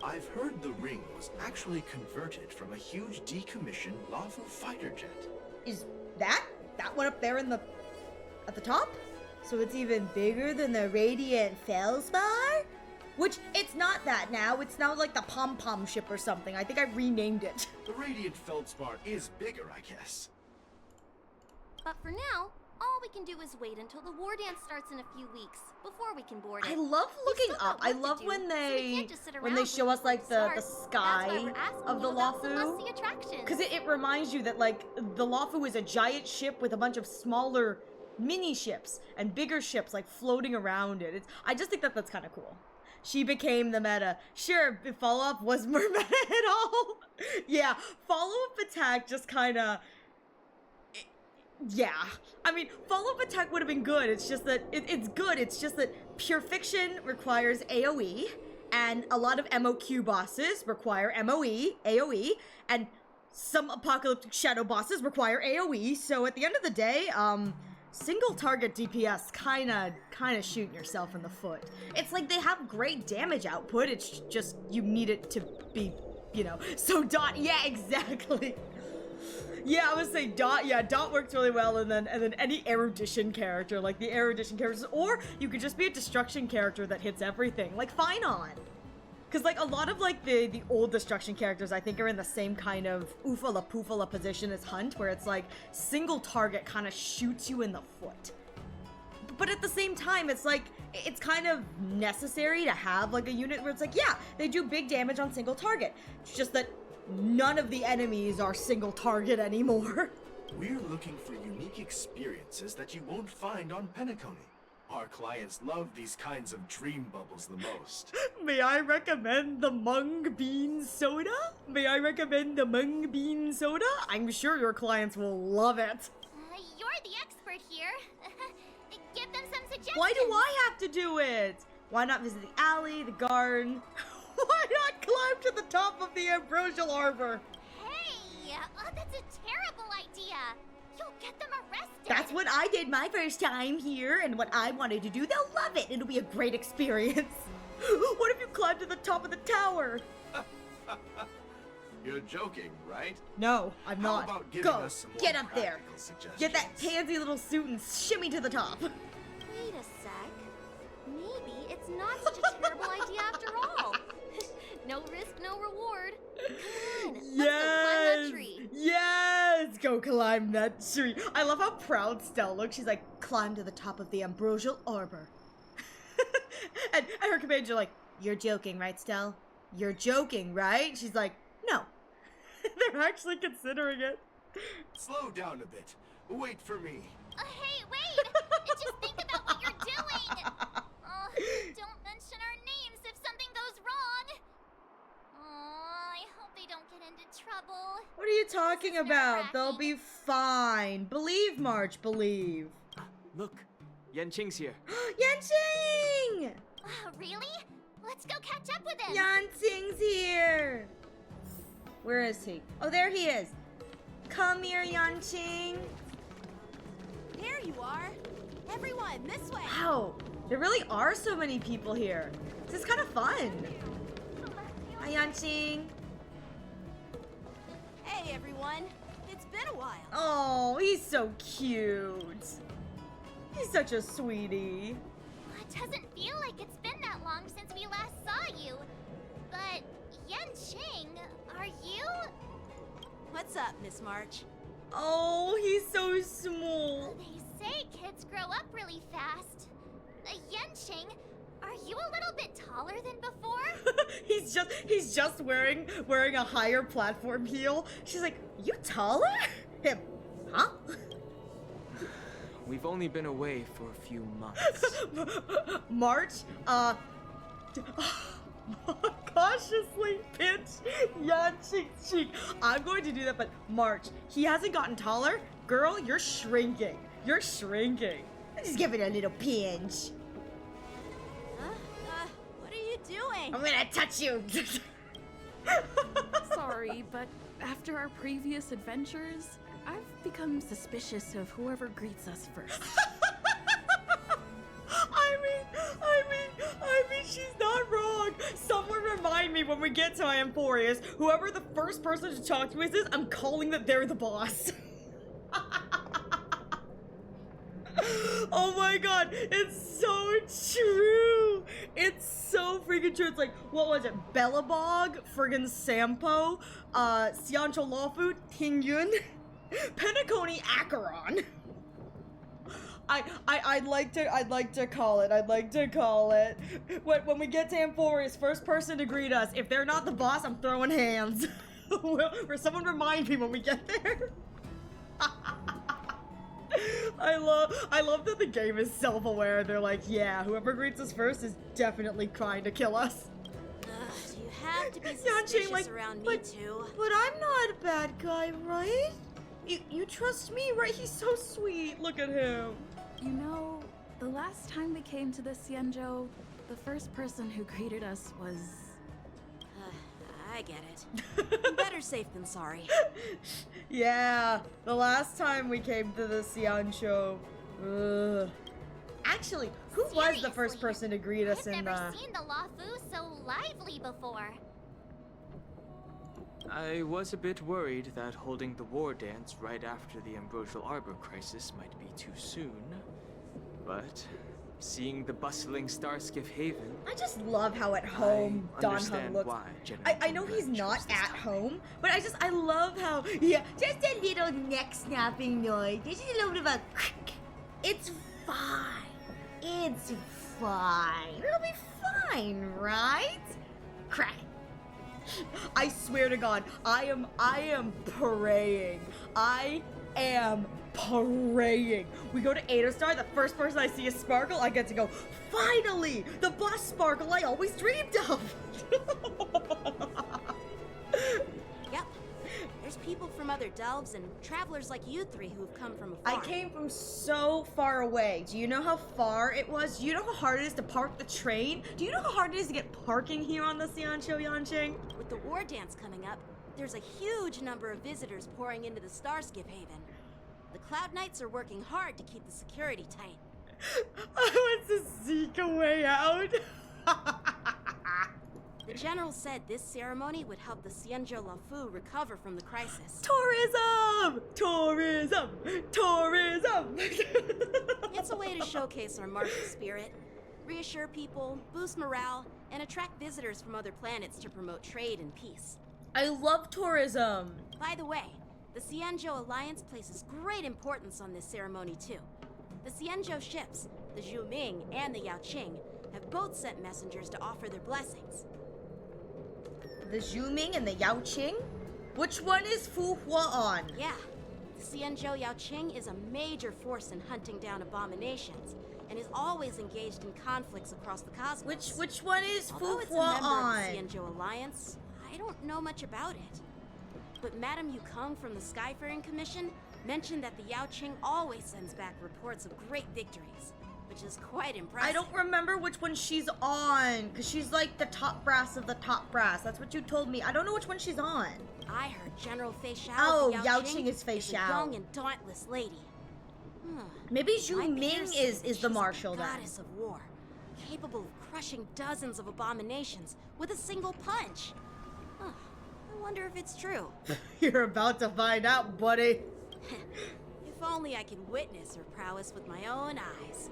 I've heard the ring was actually converted from a huge decommissioned Lafu fighter jet. Is that one up there at the top? So it's even bigger than the Radiant Felspar? Which, it's not that now. It's now like the pom-pom ship or something. I think I renamed it. The Radiant Feldspar is bigger, I guess. But for now, all we can do is wait until the war dance starts in a few weeks before we can board it. I love looking still got up. I work to love do, when so we they can't just sit when they around show waiting us for like it to the start. sky That's why we're asking of the you about some Lafu. must-see attractions. Because it reminds you that, like, the Lafu is a giant ship with a bunch of smaller mini ships and bigger ships, like, floating around it. I just think that that's kind of cool. She became the meta. Sure, follow-up was more meta at all. Yeah, follow-up attack just kind of... Yeah. I mean, follow-up attack would have been good. It's just that... It's good. It's just that Pure Fiction requires AoE, and a lot of MOQ bosses require AoE, and some Apocalyptic Shadow bosses require AoE, so at the end of the day, single target DPS kinda shooting yourself in the foot. It's like they have great damage output, it's just you need it to be, you know, so Dot, yeah, exactly. Yeah, I would say Dot, yeah, Dot works really well, and then any erudition character, like the erudition characters, or you could just be a destruction character that hits everything, like Finon. Because, like, a lot of, like, the old Destruction characters, I think, are in the same kind of oofala-poofala position as Hunt, where it's, like, single target kind of shoots you in the foot. But at the same time, it's, like, it's kind of necessary to have, like, a unit where it's, like, yeah, they do big damage on single target. It's just that none of the enemies are single target anymore. We're looking for unique experiences that you won't find on Penacony. Our clients love these kinds of dream bubbles the most. May I recommend the mung bean soda? May I recommend the mung bean soda? I'm sure your clients will love it. You're the expert here. Give them some suggestions. Why do I have to do it? Why not visit the alley, the garden? Why not climb to the top of the ambrosial arbor? Hey, that's a terrible idea. You'll get them arrested. That's what I did my first time here, and what I wanted to do. They'll love it. It'll be a great experience. What if you climb to the top of the tower? You're joking, right? No, I'm How not. about giving Go, us some more get up there. practical suggestions? Get that pansy little suit and shimmy to the top. Wait a sec. Maybe it's not such a terrible idea after all. No risk, no reward. Come on, let's go climb that tree. Yes! Go climb that tree. I love how proud Stell looks. She's like, climb to the top of the ambrosial arbor. and her companions are like, you're joking, right, Stell? You're joking, right? She's like, no. They're actually considering it. Slow down a bit. Wait for me. Hey, wait! Just think about what you're doing! Don't mention our names if something goes wrong! I hope they don't get into trouble. What are you talking This is about? They'll nerve-wracking. be fine. Believe, March, believe. Look, Yanqing's here. Yanqing! Really? Let's go catch up with him! Yanqing's here! Where is he? Oh, there he is. Come here, Yanqing. There you are. Everyone, this way. Wow, there really are so many people here. This is kind of fun. Hi, Yanqing. Hey, everyone. It's been a while. Oh, he's so cute. He's such a sweetie. It doesn't feel like it's been that long since we last saw you. But, Yanqing, are you? What's up, Miss March? Oh, he's so small. They say kids grow up really fast. Yanqing, are you a little bit taller than before? he's just wearing a higher platform heel. She's like, you taller? Him, huh? We've only been away for a few months. March, cautiously pinch Yanqing's cheek. I'm going to do that, but March, he hasn't gotten taller. Girl, you're shrinking. You're shrinking. Just give it a little pinch. What are you doing? I'm gonna touch you. Sorry, but after our previous adventures, I've become suspicious of whoever greets us first. I mean, she's not wrong. Someone remind me when we get to Amphorius, whoever the first person to talk to us is, I'm calling that they're the boss. Oh my god, it's so true. It's so freaking true. It's like, what was it? Bellabog, friggin' Sampo, Xiancho Lawfu, Tingyun, Penacony Acheron. I'd like to call it. When we get to Amphorius, first person to greet us. If they're not the boss, I'm throwing hands. Or someone remind me when we get there. I love that the game is self-aware. They're like, yeah, whoever greets us first is definitely trying to kill us. You have to be Yanqing, suspicious like, around me too. But I'm not a bad guy, right? You trust me, right? He's so sweet. Look at him. You know, the last time we came to the Xianzhou, the first person who greeted us was... I get it. Better safe than sorry. Yeah, the last time we came to the Xianzhou. Actually, who was the first Seriously, person to greet us I've in never seen the Lafu so lively before. I was a bit worried that holding the war dance right after the Ambrosial Arbor crisis might be too soon. But seeing the bustling Starskiff Haven, I just love how at home I Don Hun understand looks. why General I know he's Kincaid not chose this at topic. home, but I love how, yeah, just a little neck snapping noise. This is a little bit of a it's fine. It's fine. It'll be fine, right? Crack. I swear to God, I am praying. I am praying. We go to Adostar, the first person I see is Sparkle, I get to go, finally, the boss Sparkle I always dreamed of. Yep. There's people from other delves and travelers like you three who've come from I afar. came from so far away. Do you know how far it was? Do you know how hard it is to park the train? Do you know how hard it is to get parking here on the Xianqiu Yanqing? With the war dance coming up, there's a huge number of visitors pouring into the Starskiff Haven. The Cloud Knights are working hard to keep the security tight. I want to seek a way out. The general said this ceremony would help the Xianzhou Lafu recover from the crisis. Tourism! Tourism! Tourism! It's a way to showcase our martial spirit, reassure people, boost morale, and attract visitors from other planets to promote trade and peace. I love tourism. By the way, the Xianzhou Alliance places great importance on this ceremony too. The Xianzhou ships, the Zhu Ming and the Yao Qing, have both sent messengers to offer their blessings. The Zhu Ming and the Yao Qing? Which one is Fu Hua on? Yeah, the Xianzhou Yao Qing is a major force in hunting down abominations, and is always engaged in conflicts across the cosmos. Which one is Fu Although it's a Hua member on? of the Xianzhou Alliance, I don't know much about it. But Madame Yukong from the Skyfaring Commission mentioned that the Yao Qing always sends back reports of great victories, which is quite impressive. I don't remember which one she's on, because she's like the top brass of the top brass. That's what you told me. I don't know which one she's on. I heard General Fei Xiao Oh, of the Yao Qing is Fei a Xiao. young and dauntless lady. Maybe My Zhu peers Ming say is she's the a marshal then. goddess of war, capable of crushing dozens of abominations with a single punch. Huh. I wonder if it's true. You're about to find out, buddy. If only I could witness her prowess with my own eyes.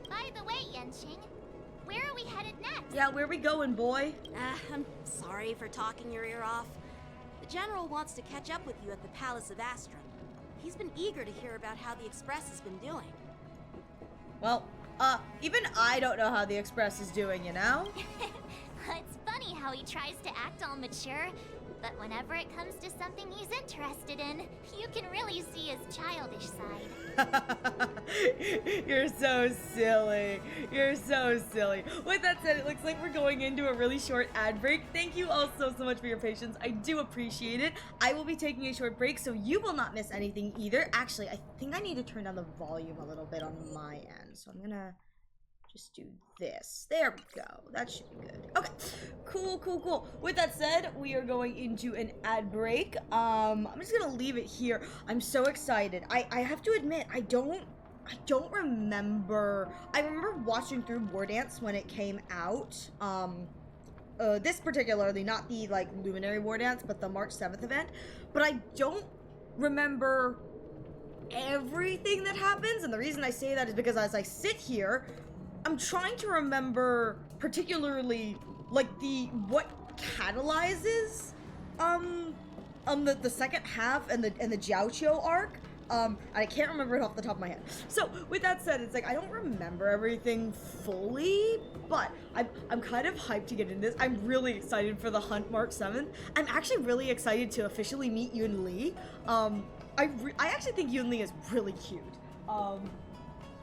By the way, Yanqing, where are we headed next? Yeah, where we going, boy? I'm sorry for talking your ear off. The General wants to catch up with you at the Palace of Astrum. He's been eager to hear about how the Express has been doing. Well, even I don't know how the Express is doing, you know? It's funny how he tries to act all mature, but whenever it comes to something he's interested in, you can really see his childish side. You're so silly. You're so silly. With that said, it looks like we're going into a really short ad break. Thank you all so much for your patience. I do appreciate it. I will be taking a short break, so you will not miss anything either. Actually, I think I need to turn down the volume a little bit on my end, so I'm gonna just do this. There we go. That should be good. Okay. Cool. With that said, we are going into an ad break. I'm just gonna leave it here. I'm so excited. I have to admit, I don't remember. I remember watching through War Dance when it came out. This particularly, not the like Luminary War Dance, but the March 7th event. But I don't remember everything that happens, and the reason I say that is because as I sit here, I'm trying to remember particularly like what catalyzes the second half and the Jiaoqiu arc. And I can't remember it off the top of my head. So with that said, it's like I don't remember everything fully, but I'm kind of hyped to get into this. I'm really excited for the hunt March 7th. I'm actually really excited to officially meet Yun Li. I actually think Yun Li is really cute.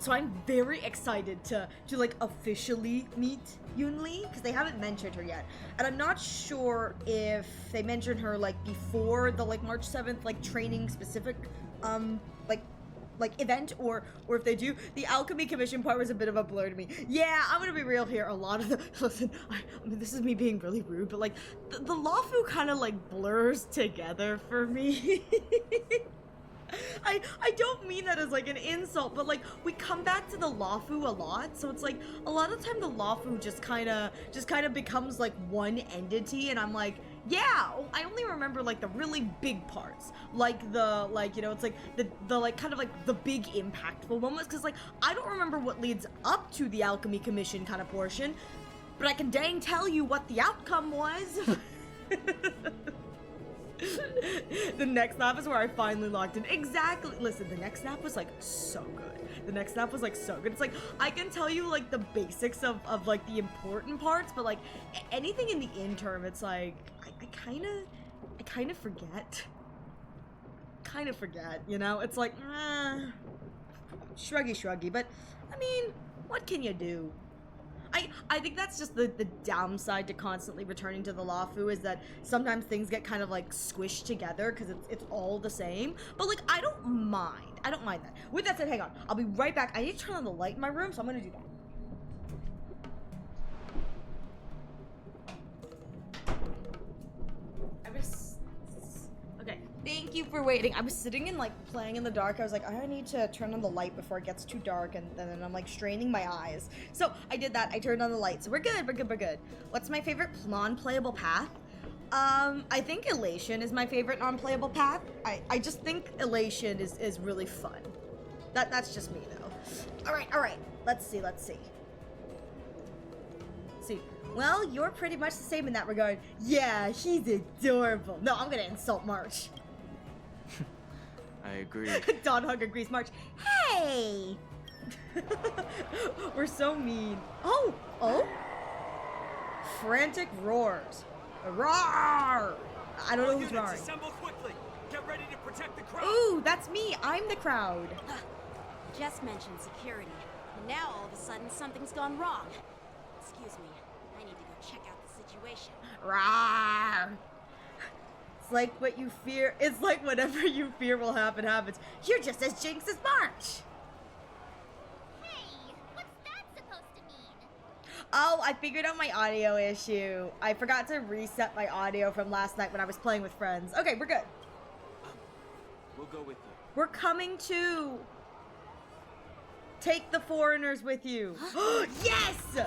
So I'm very excited to like officially meet Yun Li, because they haven't mentioned her yet. And I'm not sure if they mentioned her like before the like March 7th like training specific like event, or if they do. The Alchemy Commission part was a bit of a blur to me. Yeah, I'm gonna be real here. A lot of the listen, I mean this is me being really rude, but like the Lafu kind of like blurs together for me. I don't mean that as like an insult, but like we come back to the Lafu a lot, so it's like a lot of time the Lafu just kind of becomes like one entity, and I'm like, Yeah, I only remember like the really big parts, like it's like the like kind of like the big impactful moments, because like I don't remember what leads up to the Alchemy Commission kind of portion, but I can dang tell you what the outcome was. The next snap is where I finally locked in. Exactly. Listen, the next snap was like so good. The next snap was like so good. It's like I can tell you like the basics of like the important parts, but like anything in the interim, it's like I kind of forget. Kind of forget, you know? It's like shruggy, but I mean, what can you do? I think that's just the downside to constantly returning to the Lafu, is that sometimes things get kind of like squished together because it's all the same. But like I don't mind that. With that said, hang on, I'll be right back. I need to turn on the light in my room, so I'm gonna do that. Okay, thank you for waiting. I was sitting and like playing in the dark. I was like, I need to turn on the light before it gets too dark, and then I'm like straining my eyes. So I did that. I turned on the light. So we're good. What's my favorite non-playable path? I think Elation is my favorite non-playable path. I just think Elation is really fun. That's just me though. All right. Let's see. See. Well, you're pretty much the same in that regard. Yeah, he's adorable. No, I'm gonna insult March. I agree. Don Hug agrees. March. Hey! We're so mean. Oh! Frantic roars. Roar! I don't know who's roaring. Assemble quickly. Get ready to protect the crowd. Ooh, that's me. I'm the crowd. Just mentioned security, and now all of a sudden something's gone wrong. Excuse me, I need to go check out the situation. Roar! It's like what you fear. It's like whatever you fear will happen happens. You're just as jinxed as March. Hey, what's that supposed to mean? Oh, I figured out my audio issue. I forgot to reset my audio from last night when I was playing with friends. Okay, we're good. We'll go with you. We're coming too. Take the foreigners with you. Yes!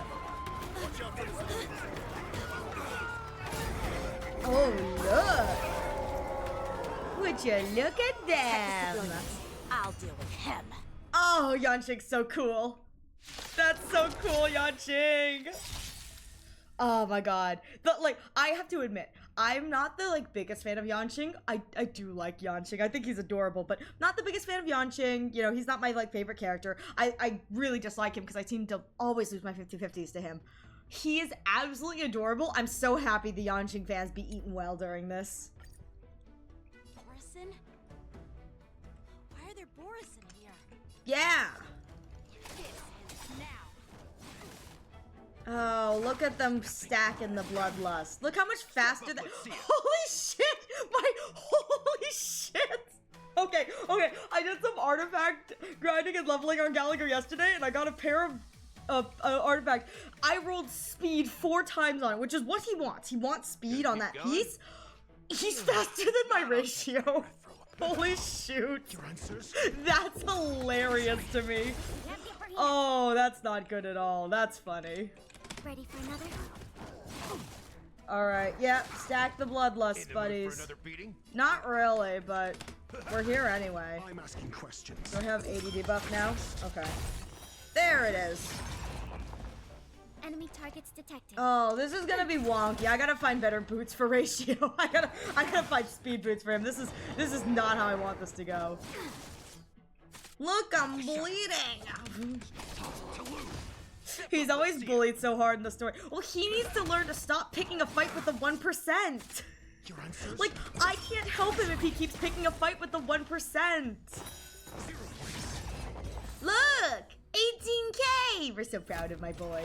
Oh, look. Would you look at them? I'll deal with him. Oh, Yanqing's so cool. That's so cool, Yanqing. Oh my god. But like, I have to admit, I'm not the like biggest fan of Yanqing. I do like Yanqing. I think he's adorable, but not the biggest fan of Yanqing. You know, he's not my like favorite character. I really dislike him because I seem to always lose my 50-50s to him. He is absolutely adorable. I'm so happy the Yanqing fans be eaten well during this. Borison? Why are there Borison here? Yeah. This ends now. Oh, look at them stacking the bloodlust. Look how much faster that. Holy shit! Holy shit! Okay. I did some artifact grinding and leveling on Gallagher yesterday, and I got a pair of artifact. I rolled speed 4 times on it, which is what he wants. He wants speed on that piece. He's faster than my ratio. Holy shoot. That's hilarious to me. Oh, that's not good at all. That's funny. Ready for another? Alright, yeah, stack the bloodlust, buddies. Not really, but we're here anyway. I'm asking questions. Do I have 80 debuff now? Okay. There it is. Enemy targets detected. Oh, this is gonna be wonky. I gotta find better boots for ratio. I gotta find speed boots for him. This is not how I want this to go. Look, I'm bleeding. He's always bullied so hard in the story. Well, he needs to learn to stop picking a fight with the 1%. Like, I can't help him if he keeps picking a fight with the 1%. Look! 18K! We're so proud of my boy.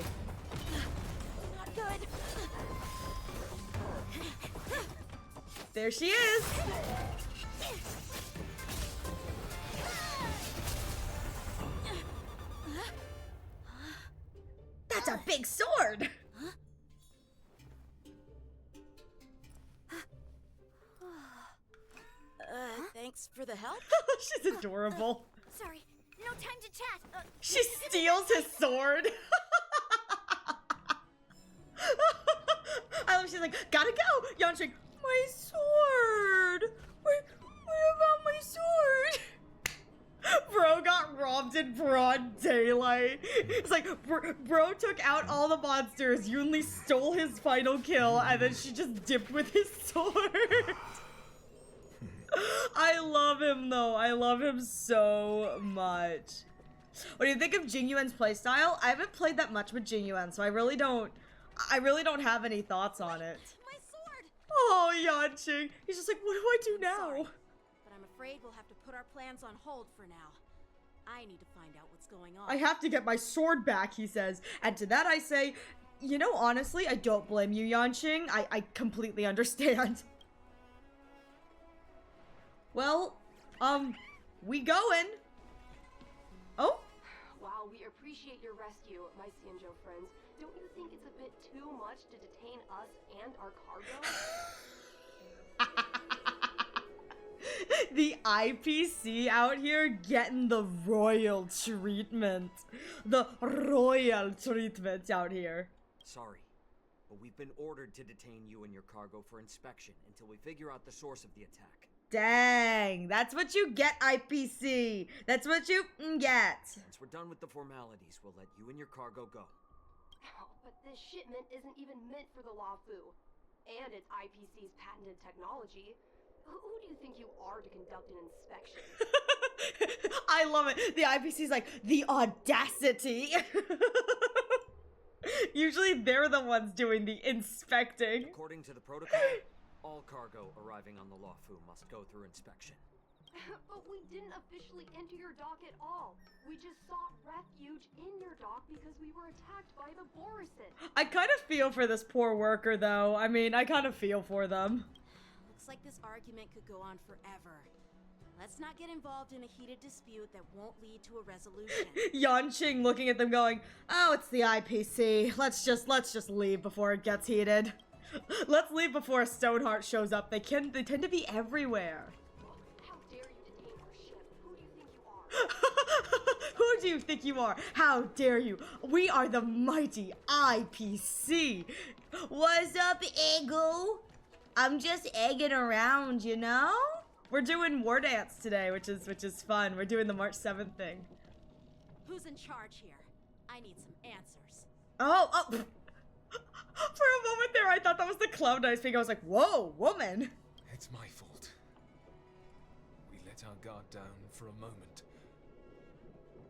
Not good. There she is! That's a big sword! Thanks for the help. She's adorable. Sorry, no time to chat. She steals his sword. I love she's like, gotta go! Yanqing, My sword! What about my sword? Bro got robbed in broad daylight. It's like, bro took out all the monsters, Yunli stole his final kill, and then she just dipped with his sword. I love him though. I love him so much. What do you think of Jingyuan's playstyle? I haven't played that much with Jingyuan, so I really don't have any thoughts on it. My sword! Oh, Yanqing. He's just like, what do I do now? Sorry, but I'm afraid we'll have to put our plans on hold for now. I need to find out what's going on. I have to get my sword back, he says. And to that I say, you know, honestly, I don't blame you, Yanqing. I completely understand. Well, we going. Oh? While we appreciate your rescue, my Xianzhou friends, don't you think it's a bit too much to detain us and our cargo? The IPC out here getting the royal treatment. The royal treatment out here. Sorry, but we've been ordered to detain you and your cargo for inspection until we figure out the source of the attack. Dang, that's what you get, IPC. That's what you get. Once we're done with the formalities, we'll let you and your cargo go. Oh, but this shipment isn't even meant for the Luofu. And it's IPC's patented technology. Who do you think you are to conduct an inspection? I love it. The IPC's like, the audacity. Usually they're the ones doing the inspecting. According to the protocol, all cargo arriving on the Luofu must go through inspection. But we didn't officially enter your dock at all. We just sought refuge in your dock because we were attacked by the Borisin. I kind of feel for this poor worker, though. I mean, I kind of feel for them. Looks like this argument could go on forever. Let's not get involved in a heated dispute that won't lead to a resolution. Yanqing looking at them going, oh, it's the IPC. Let's just leave before it gets heated. Let's leave before Stoneheart shows up. They tend to be everywhere. How dare you detain our ship? Who do you think you are? Who do you think you are? How dare you? We are the mighty IPC. What's up, Ego? I'm just egging around, you know? We're doing War Dance today, which is fun. We're doing the March 7th thing. Who's in charge here? I need some answers. Oh. For a moment there, I thought that was the Cloud Knight speaking. I was like, whoa, woman. It's my fault. We let our guard down for a moment.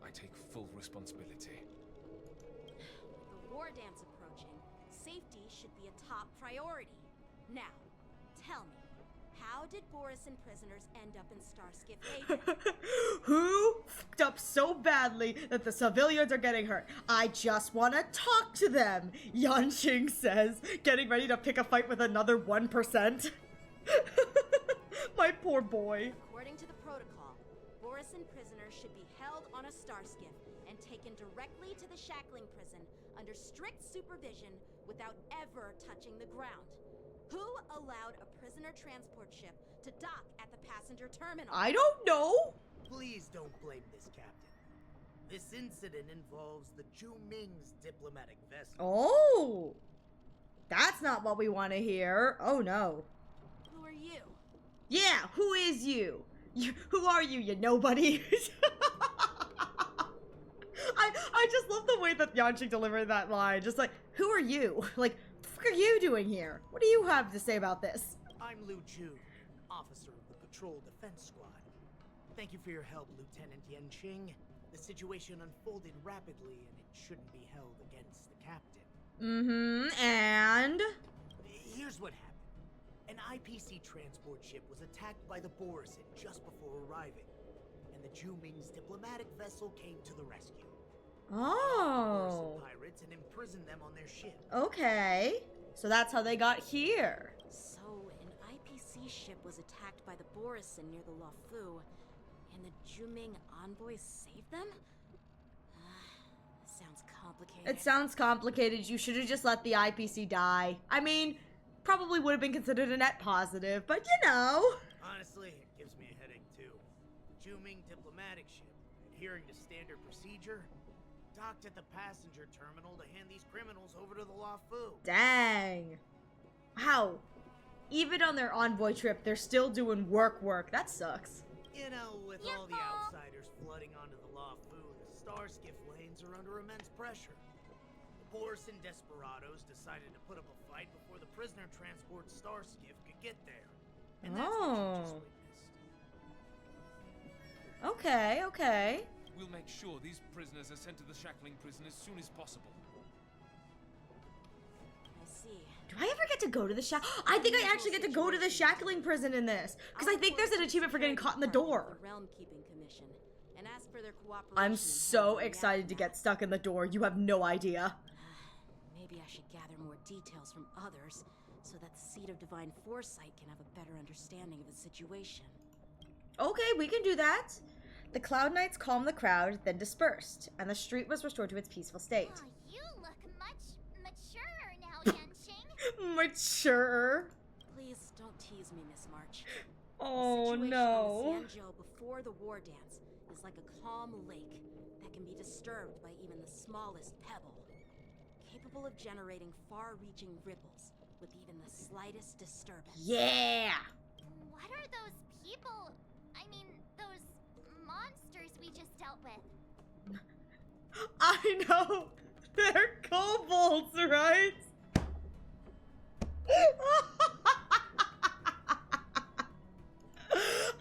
I take full responsibility. With the war dance approaching, safety should be a top priority. Now, tell me, how did Borisin prisoners end up in Starskiff Haven? Who fucked up so badly that the civilians are getting hurt? I just want to talk to them, Yanqing says, getting ready to pick a fight with another 1%. My poor boy. According to the protocol, Borisin prisoners should be held on a Starskiff and taken directly to the shackling prison under strict supervision without ever touching the ground. Who allowed a prisoner transport ship to dock at the passenger terminal? I don't know. Please don't blame this, Captain. This incident involves the Zhu Ming's diplomatic vessel. Oh, that's not what we want to hear. Oh no. Who are you? Yeah, who is you? Who are you, you nobody? I just love the way that Yanqing delivered that line. Just like, who are you? Like, what are you doing here? What do you have to say about this? I'm Liu Chu, officer of the Patrol Defense Squad. Thank you for your help, Lieutenant Yanqing. The situation unfolded rapidly, and it shouldn't be held against the captain. And? Here's what happened. An IPC transport ship was attacked by the Borisin just before arriving, and the Zhu Ming's diplomatic vessel came to the rescue. Oh. The pirates and imprisoned them on their ship. Okay. So that's how they got here. So, an IPC ship was attacked by the Borisin near the Luofu, and the Zhu Ming envoys saved them? Sounds complicated. It sounds complicated. You should have just let the IPC die. I mean, probably would have been considered a net positive, but you know. Honestly, it gives me a headache too. The Zhu Ming diplomatic ship, adhering to standard procedure, docked at the passenger terminal to hand these criminals over to the Luofu. Dang. Wow. Even on their envoy trip, they're still doing work. That sucks. You know, with all the outsiders flooding onto the Lafu, the star skiff lanes are under immense pressure. The Borison desperados decided to put up a fight before the prisoner transport star skiff could get there. And that's what you just witnessed. Okay. We'll make sure these prisoners are sent to the shackling prison as soon as possible. I see. Do I ever get to go to the I think I actually get to go to the shackling prison in this. Because I think there's an achievement for getting caught in the door. Realm Keeping Commission and ask for their cooperation. I'm so excited to get stuck in the door. You have no idea. Maybe I should gather more details from others so that the Seed of Divine Foresight can have a better understanding of the situation. Okay, we can do that. The Cloud Knights calmed the crowd, then dispersed, and the street was restored to its peaceful state. Oh, you look much maturer now, Yanqing. Mature. Please don't tease me, Miss March. Oh, the situation no. on the Sanjo before the war dance is like a calm lake that can be disturbed by even the smallest pebble, capable of generating far-reaching ripples with even the slightest disturbance. Yeah. What are those people? I mean, those monsters we just dealt with. I know. They're kobolds, right?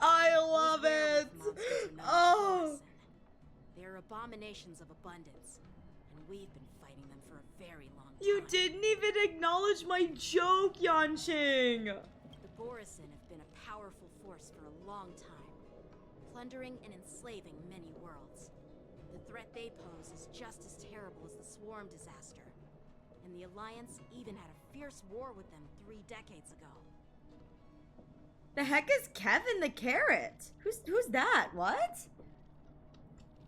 I love it. Oh. They're abominations of abundance, and we've been fighting them for a very long time. You didn't even acknowledge my joke, Yanqing. The Borison have been a powerful force for a long time, plundering and enslaving many worlds. The threat they pose is just as terrible as the Swarm disaster, and the Alliance even had a fierce war with them 3 decades ago. The heck is Kevin the Carrot? Who's that? What?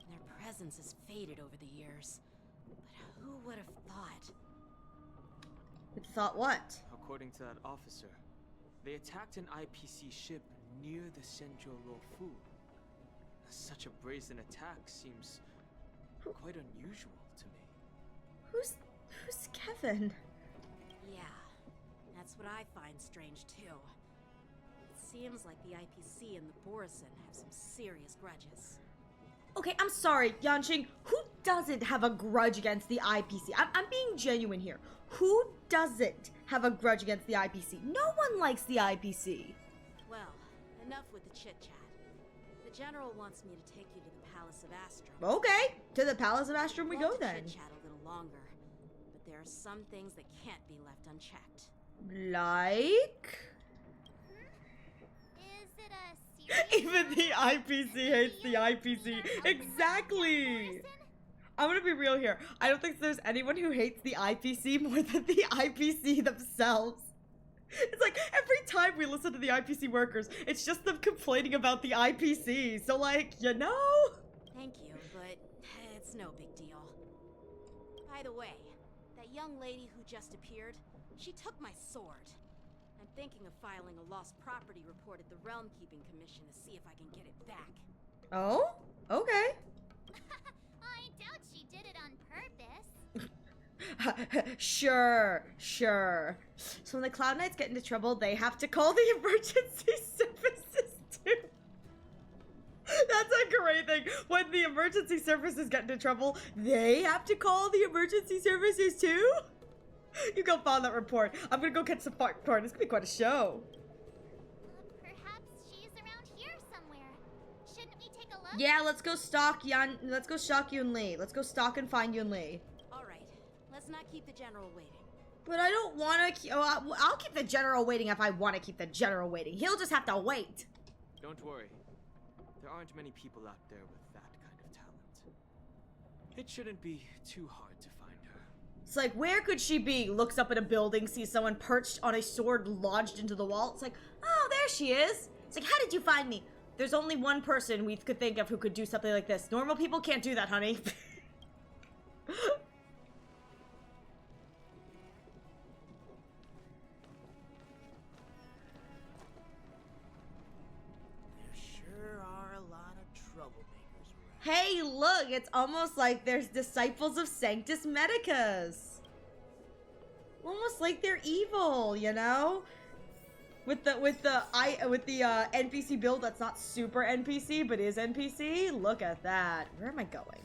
Their presence has faded over the years, but who would have thought? Thought what? According to that officer, they attacked an IPC ship near the Senjo Lofu. Such a brazen attack seems quite unusual to me. Who's Kevin? Yeah, that's what I find strange too. It seems like the IPC and the Borison have some serious grudges. Okay, I'm sorry, Yanqing. Who doesn't have a grudge against the IPC? I'm being genuine here. Who doesn't have a grudge against the IPC? No one likes the IPC. Well, enough with the chit-chat. The General wants me to take you to the Palace of Astrum. Okay, to the Palace of Astrum we go then. Chit-chat a little longer, but there are some things that can't be left unchecked. Like? Is it a serious Even the IPC hates the IPC. Exactly. I'm gonna be real here. I don't think there's anyone who hates the IPC more than the IPC themselves. It's like every time we listen to the IPC workers, it's just them complaining about the IPC. So like, you know? Thank you, but it's no big deal. By the way, that young lady who just appeared, she took my sword. I'm thinking of filing a lost property report at the Realm Keeping Commission to see if I can get it back. Oh? Okay. I doubt she did it on purpose. Sure. So when the Cloud Knights get into trouble, they have to call the emergency services too. That's a great thing. When the emergency services get into trouble, they have to call the emergency services too? You go file that report. I'm gonna go catch some popcorn. It's gonna be quite a show. Perhaps she's around here somewhere. Shouldn't we take a look? Yeah, let's go stalk Yun Li. Let's go stalk and find Yun Li. Alright, let's not keep the General waiting. But I don't want to. I'll keep the General waiting if I want to keep the General waiting. He'll just have to wait. Don't worry. There aren't many people out there with that kind of talent. It shouldn't be too hard to find her. It's like, where could she be? Looks up at a building, sees someone perched on a sword lodged into the wall. It's like, oh, there she is. It's like, how did you find me? There's only one person we could think of who could do something like this. Normal people can't do that, honey. Hey, look, it's almost like there's disciples of Sanctus Medicus. Almost like they're evil, you know? with the NPC build that's not super NPC but is NPC. Look at that. Where am I going?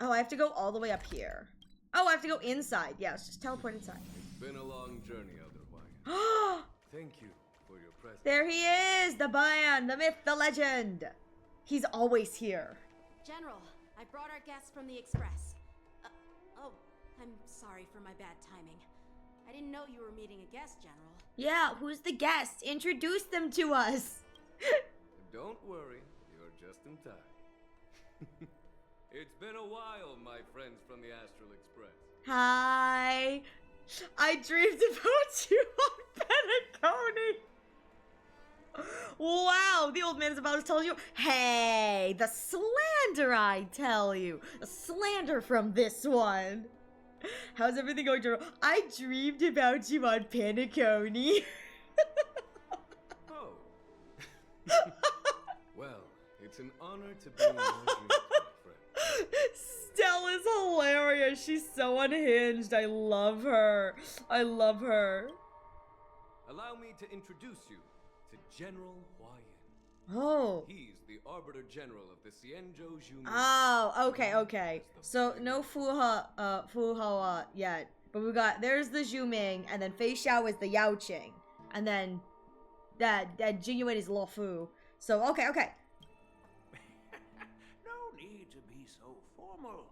Oh, I have to go all the way up here. Oh, I have to go inside. Yeah, let's just teleport inside. It's been a long journey, otherwise. Thank you for your presence. There he is, the man, the myth, the legend. He's always here. General, I brought our guests from the Express. Oh, I'm sorry for my bad timing. I didn't know you were meeting a guest, General. Yeah, who's the guest? Introduce them to us. Don't worry, you're just in time. It's been a while, my friends from the Astral Express. Hi. I dreamed about you on Penacony. Wow, the old man is about to tell you. Hey, the slander, I tell you. The slander from this one. How's everything going, General? I dreamed about you on Penacony. Oh. Well, it's an honor to be in your dreams, my friend. Stella's hilarious. She's so unhinged. I love her. I love her. Allow me to introduce you to General Huayan. Oh. He's the Arbiter General of the Xianzhou Zhu. Oh, okay, okay. So no Fuhua yet. But we got, there's the Zhu Ming, and then Fei Xiao is the Yao Qing. And then that Jinyuan is Lo Fu. So, okay. No need to be so formal.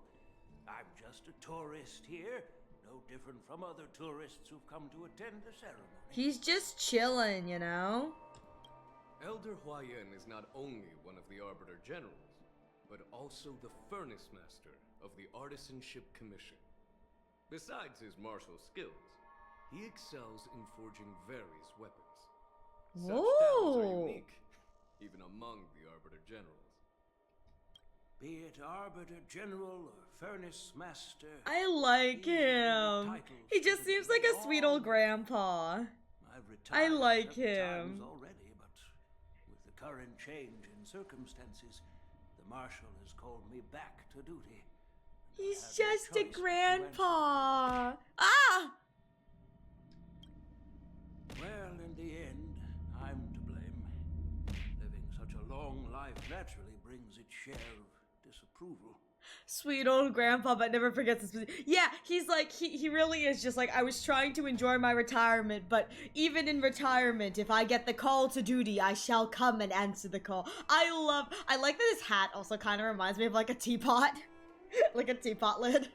I'm just a tourist here. No different from other tourists who've come to attend the ceremony. He's just chilling, you know? Elder Huayan is not only one of the Arbiter Generals, but also the Furnace Master of the Artisanship Commission. Besides his martial skills, he excels in forging various weapons. Such talents are unique, even among the Arbiter Generals. Be it Arbiter General or Furnace Master. I like him. He just seems like a sweet old grandpa. I like him. Already, but with the current change in circumstances, the Marshal has called me back to duty. He's just a grandpa. Ah! Well, in the end, I'm to blame. Living such a long life naturally brings its share of disapproval. Sweet old grandpa, but never forgets his position. Yeah, he's like, he really is just like, I was trying to enjoy my retirement, but even in retirement, if I get the call to duty, I shall come and answer the call. I like that his hat also kind of reminds me of like a teapot. Like a teapot lid.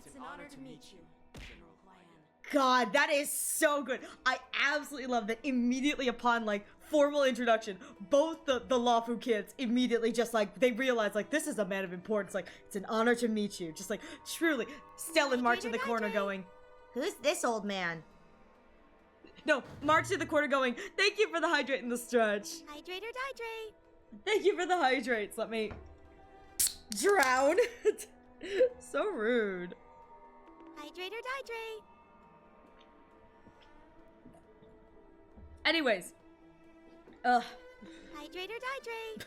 It's an honor to meet you, General Huayan. God, that is so good. I absolutely love that immediately upon like formal introduction, both the Lawfu kids immediately just like, they realize like, this is a man of importance. Like, it's an honor to meet you. Just like, truly. Stellan march in the corner going, who's this old man? No, march to the corner going, thank you for the hydrate and the stretch. Hydrate or dihydrate? Thank you for the hydrates. Let me drown. So rude. Hydrate or dihydrate? Anyways. Ugh. Hydrate or dihydrate?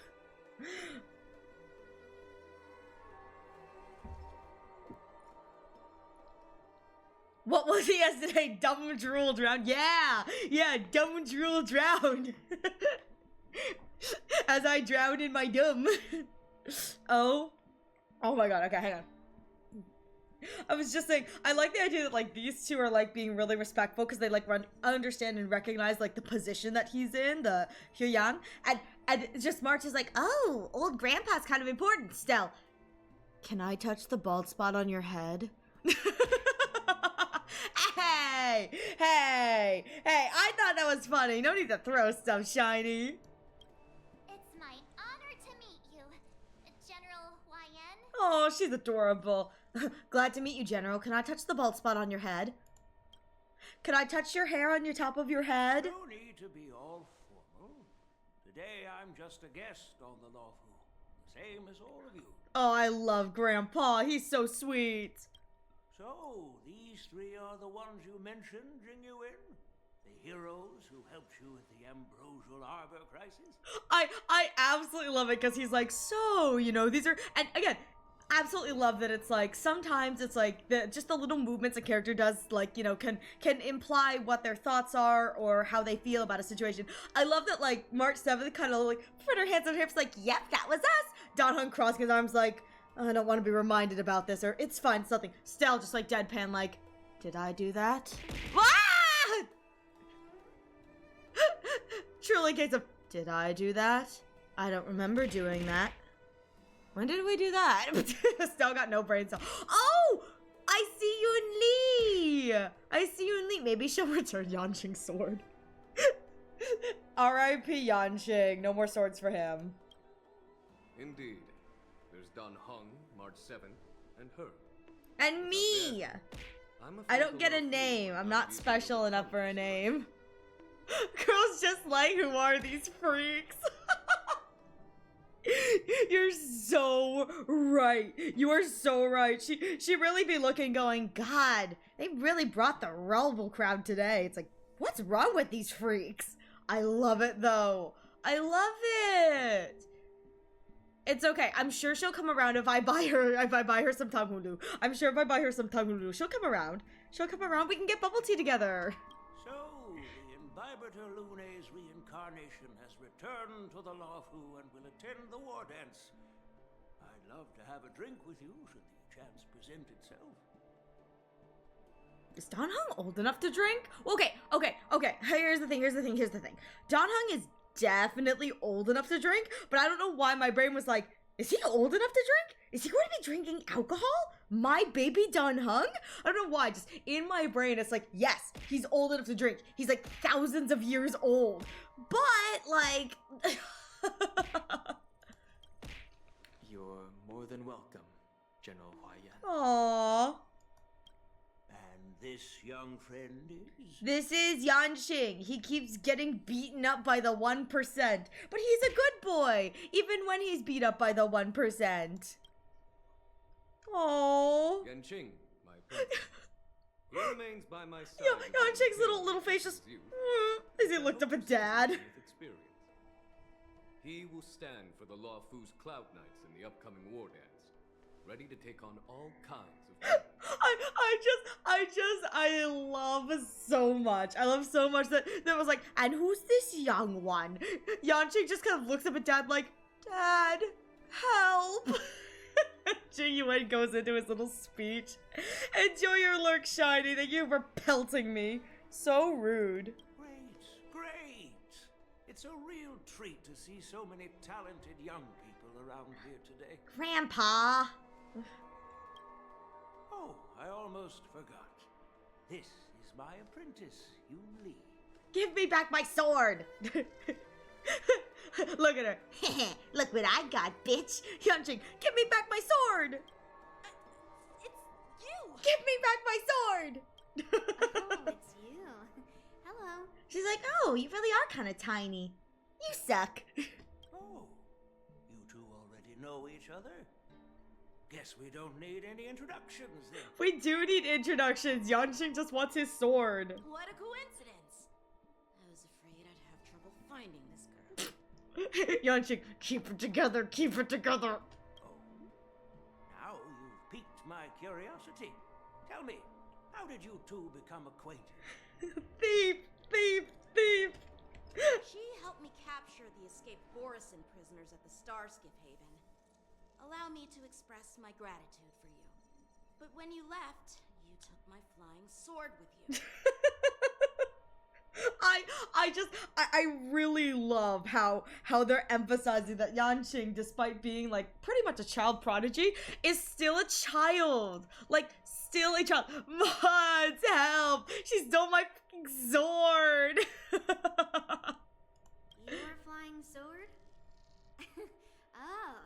What was he yesterday? Dumb drool drowned. Yeah, dumb drool drowned. As I drowned in my dumb. Oh my god, okay, hang on. I was just saying, I like the idea that like these two are like being really respectful because they like understand and recognize like the position that he's in, the Huyan, and just March is like, oh, old grandpa's kind of important. Stell, can I touch the bald spot on your head? Hey, I thought that was funny. No need to throw stuff shiny. It's my honor to meet you, General Huayan. Oh, she's adorable. Glad to meet you, General. Can I touch the bald spot on your head? Can I touch your hair on your top of your head? No need to be all formal. Today I'm just a guest on the Lawfu, the same as all of you. Oh, I love Grandpa. He's so sweet. So, these three are the ones you mentioned, Jinyuan? The heroes who helped you with the Ambrosial Arbor crisis? I absolutely love it because he's like, so, you know, these are, and again, absolutely love that it's like sometimes it's like just the little movements a character does, like, you know, can imply what their thoughts are or how they feel about a situation. I love that, like, March 7th kind of like put her hands on her hips like, yep, that was us. Dan Heng crossing his arms like, I don't want to be reminded about this, or it's fine, it's nothing. Stell just like deadpan like, did I do that? Ah! Truly a case of, did I do that? I don't remember doing that. When did we do that? Still got no brain cell. Oh! I see you in Lee! I see you in Lee. Maybe she'll return Yanqing's sword. R.I.P. Yanqing. No more swords for him. Indeed. There's Dan Heng, March 7th, and her. And me! I don't get a name. I'm not special enough for a name. Girls just like, who are these freaks? You're so right. You are so right. She really be looking going, God, they really brought the Rumble crowd today. It's like, what's wrong with these freaks? I love it though. I love it. It's okay. I'm sure she'll come around if I buy her some Tanghulu. I'm sure if I buy her some Tanghulu, she'll come around. She'll come around. We can get bubble tea together. So, the Imbibitor Lune's reincarnation has returned to the Lawfu and will attend the war dance. I'd love to have a drink with you should the chance present itself. Is Dan Heng old enough to drink? Okay. Here's the thing. Dan Heng is definitely old enough to drink, but I don't know why my brain was like, is he old enough to drink? Is he going to be drinking alcohol? My baby Dan Heng? I don't know why, just in my brain it's like, yes, he's old enough to drink. He's like thousands of years old. But like You're more than welcome, General Huaiyan. Aww. And this young friend is? This is Yanqing. He keeps getting beaten up by the 1%. But he's a good boy, even when he's beat up by the 1%. Aww. Yanqing, my prince. He remains by my side. Yanqing's little face just as he looked up at Dad. He will stand for the Lawfu's Cloud Knights in the upcoming war dance, ready to take on all kinds of I love so much. I love so much that was like, and who's this young one? Yanqing just kind of looks up at Dad like, Dad, help. Jinyuan goes into his little speech. Enjoy your lurk, Shiny. Thank you for pelting me. So rude. Great. It's a real treat to see so many talented young people around here today. Grandpa. Oh, I almost forgot. This is my apprentice, Yoon Lee. Give me back my sword. Look at her. Look what I got, bitch. Yanqing, give me back my sword. It's you. Give me back my sword. Oh, it's you. Hello. She's like, oh, you really are kind of tiny. You suck. Oh, you two already know each other? Guess we don't need any introductions then. We do need introductions. Yanqing just wants his sword. What a coincidence. I was afraid I'd have trouble finding this girl. Yanqing, keep it together, keep it together. Oh, now you've piqued my curiosity. Tell me, how did you two become acquainted? Thief. She helped me capture the escaped Borisin prisoners at the Starskiff Haven. Allow me to express my gratitude for you. But when you left, you took my flying sword with you. I really love how they're emphasizing that Yanqing, despite being like pretty much a child prodigy, is still a child. Like, still a child. Mods, help! She stole my fucking sword! Your flying sword? Oh,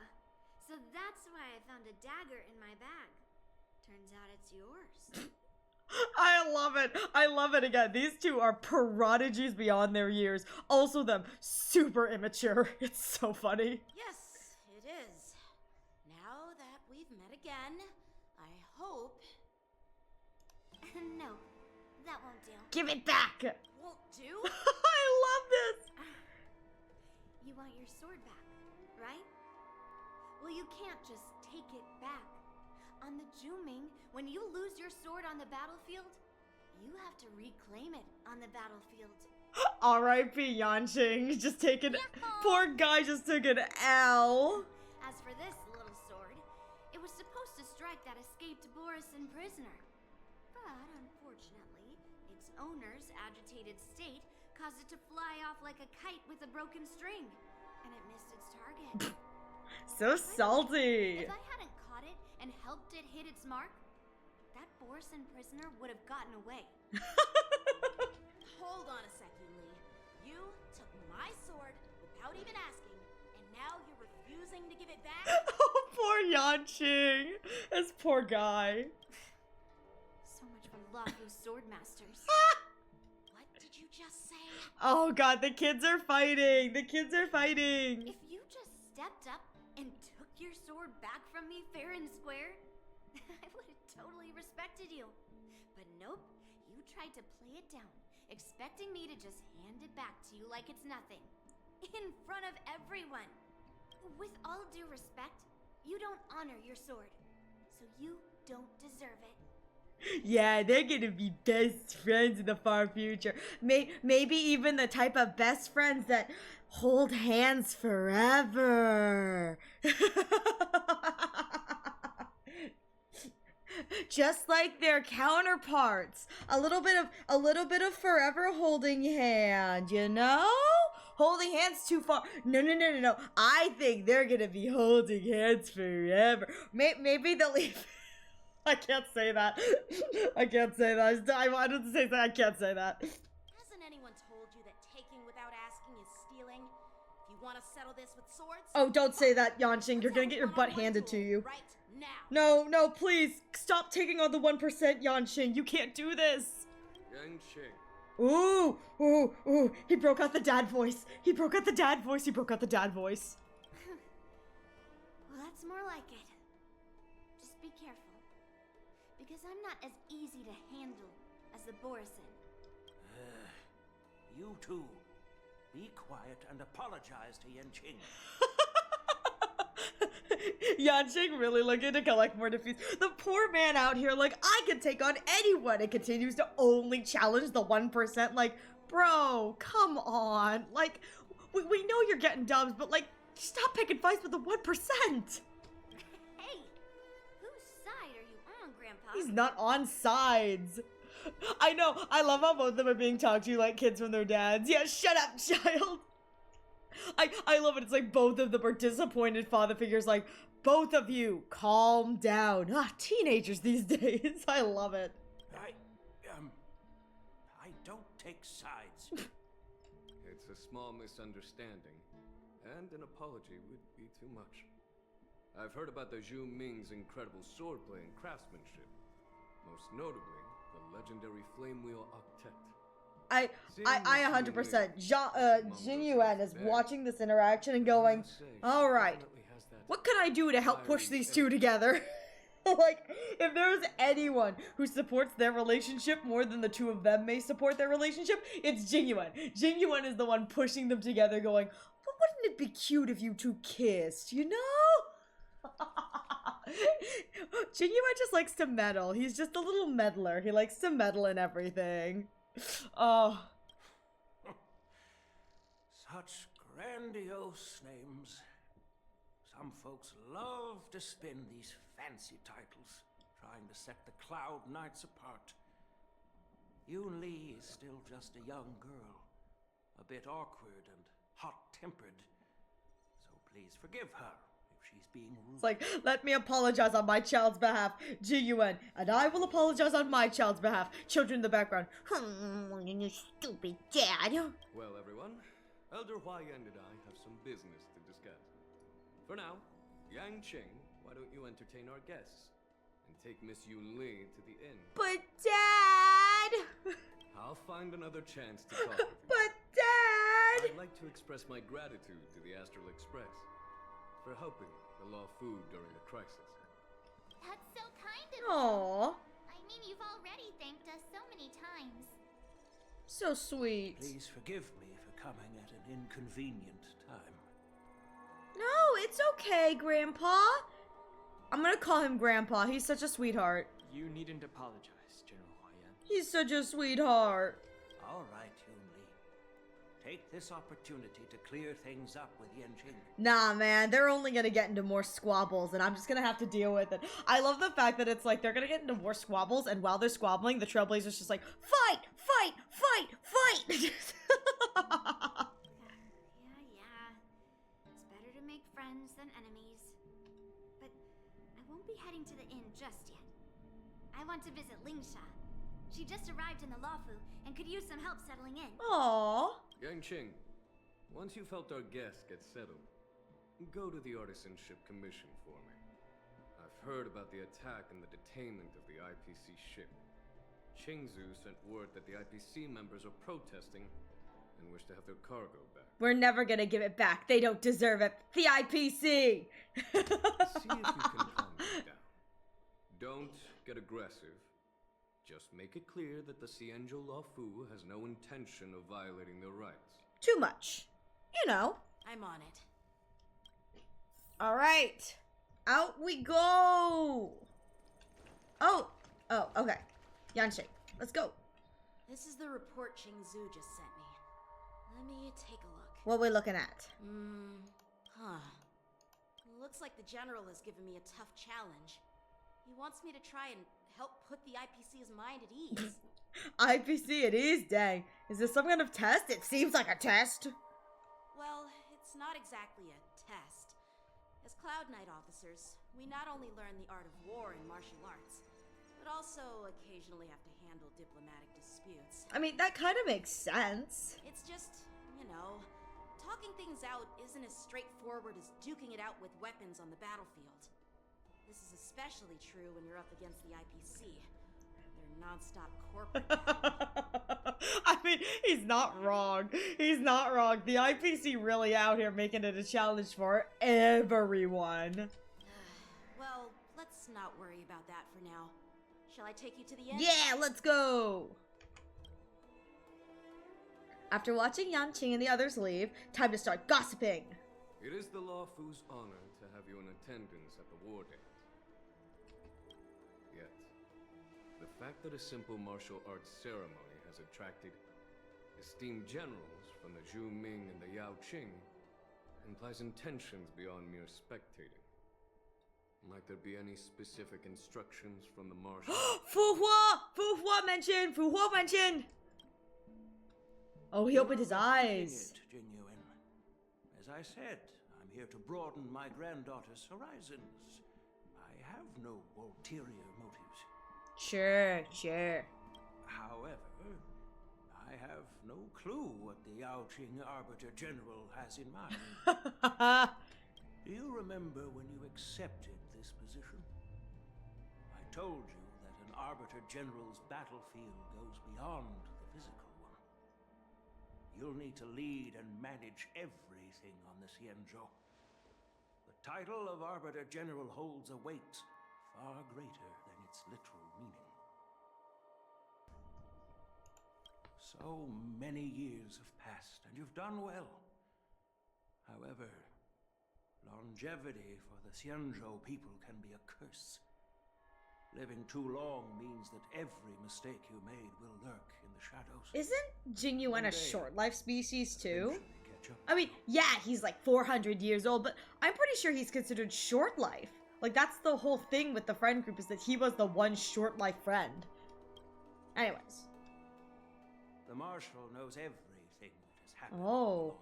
so that's why I found a dagger in my bag. Turns out it's yours. I love it again. These two are prodigies beyond their years. Also them super immature. It's so funny. Yes, it is. Now that we've met again, I hope... No, that won't do. Give it back! Won't do? I love this! You want your sword back, right? Well, you can't just take it back. On the Juming, when you lose your sword on the battlefield, you have to reclaim it on the battlefield. R.I.P. Yanqing, just taking. Poor guy just took an L. As for this little sword, it was supposed to strike that escaped Borisin prisoner. But unfortunately, its owner's agitated state caused it to fly off like a kite with a broken string, and it missed its target. So salty. If I hadn't caught it and helped it hit its mark, that Borisin prisoner would have gotten away. Hold on a sec, Yuli. You took my sword without even asking, and now you're refusing to give it back? Oh, poor Yanqing. This poor guy. So much for Lafu sword masters. What did you just say? Oh god, the kids are fighting. The kids are fighting. If you just stepped up and took your sword back from me fair and square, I would have totally respected you. But nope, you tried to play it down, expecting me to just hand it back to you like it's nothing. In front of everyone. With all due respect, you don't honor your sword, so you don't deserve it. Yeah, they're gonna be best friends in the far future. Maybe even the type of best friends that hold hands forever. Just like their counterparts. A little bit of forever holding hand, you know? Holding hands too far. No. I think they're gonna be holding hands forever. Maybe they'll leave. I can't say that. I can't say that. I wanted to say that. I can't say that. Hasn't anyone told you that taking without asking is stealing? If you want to settle this with swords... Oh, don't say that, Yanqing. You're gonna get your butt handed to you. Right now. No, please. Stop taking on the 1%, Yanqing. You can't do this. Yanqing. Ooh. He broke out the dad voice. Well, that's more like it. Just be careful. Because I'm not as easy to handle as the Borisin. You two, be quiet and apologize to Yanqing. Yanqing really looking to collect more defeats. The poor man out here, like, I can take on anyone, and continues to only challenge the 1%. Like, bro, come on. Like, we know you're getting dubs, but, like, stop picking fights with the 1%. Hey, whose side are you on, Grandpa? He's not on sides. I know. I love how both of them are being talked to like kids from their dads. Yeah, shut up, child. I love it. It's like both of them are disappointed father figures. Like, both of you, calm down. Teenagers these days. I love it. I don't take sides. It's a small misunderstanding, and an apology would be too much. I've heard about the Zhu Ming's incredible swordplay and craftsmanship. Most notably, the legendary Flame Wheel Octet. I 100%. Jin Yuan is watching this interaction and going, all right, what can I do to help push these two together? Like, if there's anyone who supports their relationship more than the two of them may support their relationship, it's Jin Yuan. Jin Yuan is the one pushing them together going, but wouldn't it be cute if you two kissed, you know? Jin Yuan just likes to meddle. He's just a little meddler. He likes to meddle in everything. Oh. Such grandiose names. Some folks love to spin these fancy titles, trying to set the Cloud Knights apart. Yun Li is still just a young girl, a bit awkward and hot-tempered. So please forgive her if she's being rude. It's like, let me apologize on my child's behalf, Jin Yuan, and I will apologize on my child's behalf. Children in the background. You stupid dad. Well, everyone, Elder Huayan and I have some business to discuss. For now, Yanqing, why don't you entertain our guests and take Miss Yun Li to the inn? But Dad! I'll find another chance to talk with you. But Dad! I'd like to express my gratitude to the Astral Express for helping the Law Fu during the crisis. That's so kind of you. Aww. I mean, you've already thanked us so many times. So sweet. Please forgive me for coming at an inconvenient time. No, it's okay, Grandpa. I'm gonna call him Grandpa. He's such a sweetheart. You needn't apologize, General Huayan. He's such a sweetheart. All right, Yunli. Take this opportunity to clear things up with Yanqing. Nah, man, they're only gonna get into more squabbles, and I'm just gonna have to deal with it. I love the fact that it's like they're gonna get into more squabbles, and while they're squabbling, the Trailblazers just like, fight, fight, fight, fight! Yeah. It's better to make friends than enemies. But I won't be heading to the inn just yet. I want to visit Lingsha. She just arrived in the Luofu and could use some help settling in. Aww. Yangqing, once you've helped our guests get settled, go to the Artisanship Commission for me. I've heard about the attack and the detainment of the IPC ship. Qingzu sent word that the IPC members are protesting and wish to have their cargo back. We're never gonna give it back. They don't deserve it. The IPC! See if you can calm them down. Don't get aggressive. Just make it clear that the Xianzhou Luofu has no intention of violating their rights. Too much. You know. I'm on it. Alright. Out we go! Oh, okay. Yanqing, let's go. This is the report Qingzu just sent me. Let me take a look. What we looking at? Looks like the general has given me a tough challenge. He wants me to try and help put the IPC's mind at ease. IPC it is, dang. Is this some kind of test? It seems like a test. Well, it's not exactly a test. As Cloud Knight officers, we not only learn the art of war and martial arts, but also occasionally have to handle diplomatic disputes. I mean, that kind of makes sense. It's just, you know, talking things out isn't as straightforward as duking it out with weapons on the battlefield. This is especially true when you're up against the IPC. They're non-stop corporate. I mean, he's not wrong. He's not wrong. The IPC really out here making it a challenge for everyone. Well, let's not worry about that for now. Shall I take you to the end? Yeah, let's go! After watching Yanqing and the others leave, time to start gossiping. It is the Luofu's honor to have you in attendance at the war dance. Yet, the fact that a simple martial arts ceremony has attracted esteemed generals from the Zhu Ming and the Yao Qing implies intentions beyond mere spectating. Might there be any specific instructions from the marshal? Fu Hua mentioned! Oh, he opened his eyes. Genuine. As I said, I'm here to broaden my granddaughter's horizons. I have no ulterior motives. Sure. However, I have no clue what the Yaoqing Arbiter General has in mind. Do you remember when you accepted this position? I told you that an Arbiter General's battlefield goes beyond the physical one. You'll need to lead and manage everything on the Xianzhou. The title of Arbiter General holds a weight far greater than its literal meaning. So many years have passed, and you've done well. However, longevity for the Xianzhou people can be a curse. Living too long means that every mistake you made will lurk in the shadows. Isn't Jingyuan a short life species too? I mean, yeah, he's like 400 years old, but I'm pretty sure he's considered short life. Like, that's the whole thing with the friend group, is that he was the one short life friend. Anyways. The Marshal knows everything that has happened. Oh.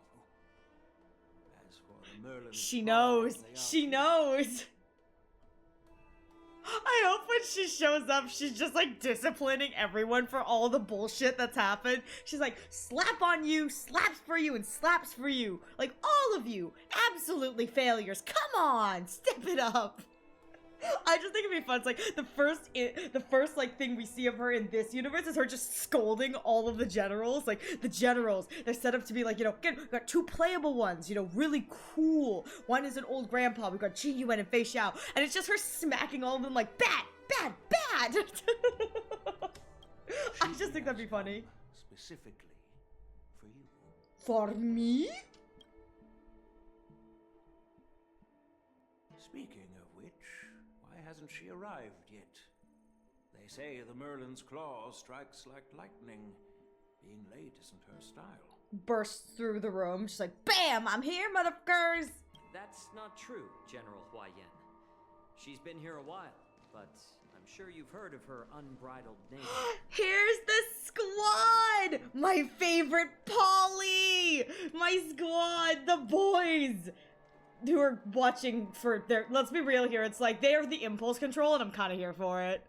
As for the Merlin, She knows. I hope when she shows up, she's just like disciplining everyone for all the bullshit that's happened. She's like, slap on you, slaps for you, and slaps for you. Like, all of you, absolutely failures. Come on, step it up. I just think it'd be fun. It's like the first like thing we see of her in this universe is her just scolding all of the generals. Like, the generals, they're set up to be like, you know, again, we got two playable ones, you know, really cool. One is an old grandpa. We got Qin Yuan and Fei Xiao, and it's just her smacking all of them like, bad. I just think that'd be funny. Specifically for you. For me? hasn't she arrived yet? They say the Merlin's claw strikes like lightning. Being late isn't her style. Bursts through the room. She's like, bam, I'm here, motherfuckers. That's not true, General Hua Yen. She's been here a while, but I'm sure you've heard of her unbridled nature. Here's the squad! My favorite Polly! My squad, the boys! Who are watching for their... Let's be real here, it's like they are the impulse control and I'm kind of here for it.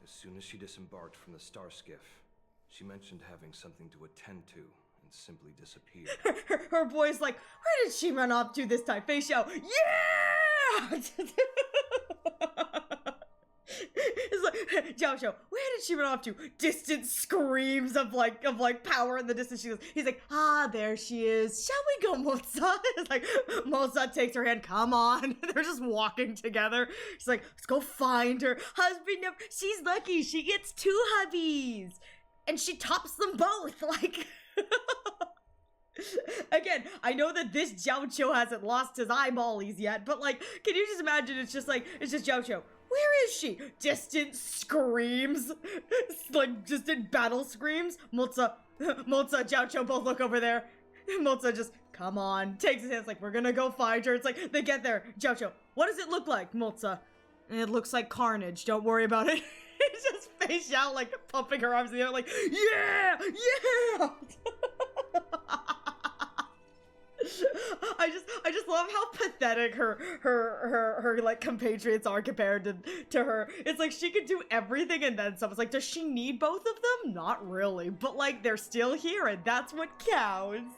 As soon as she disembarked from the star skiff, she mentioned having something to attend to and simply disappeared. Her boy's like, where did she run off to this time? Face show, yeah! It's like, Jiao Shou, where did she run off to? Distant screams of like power in the distance. He's like, ah, there she is. Shall we go, Moza? It's like, Moza takes her hand, come on. They're just walking together. She's like, let's go find her. Husband, she's lucky. She gets 2 hubbies. And she tops them both. Like, again, I know that this Jiao Shou hasn't lost his eyeballies yet, but like, can you just imagine it's just Jiao Shou. Where is she? Distant screams. Like, distant battle screams. Moza, Jiao Shou both look over there. Moza just, come on. Takes his hands like, we're gonna go find her. It's like, they get there. Jiao Shou, what does it look like, Moza? It looks like carnage. Don't worry about it. He's just face out, like, pumping her arms in the air, like, yeah! Yeah! I just love how pathetic her like compatriots are compared to her. It's like she could do everything and then some. It's like, does she need both of them? Not really, but like they're still here and that's what counts.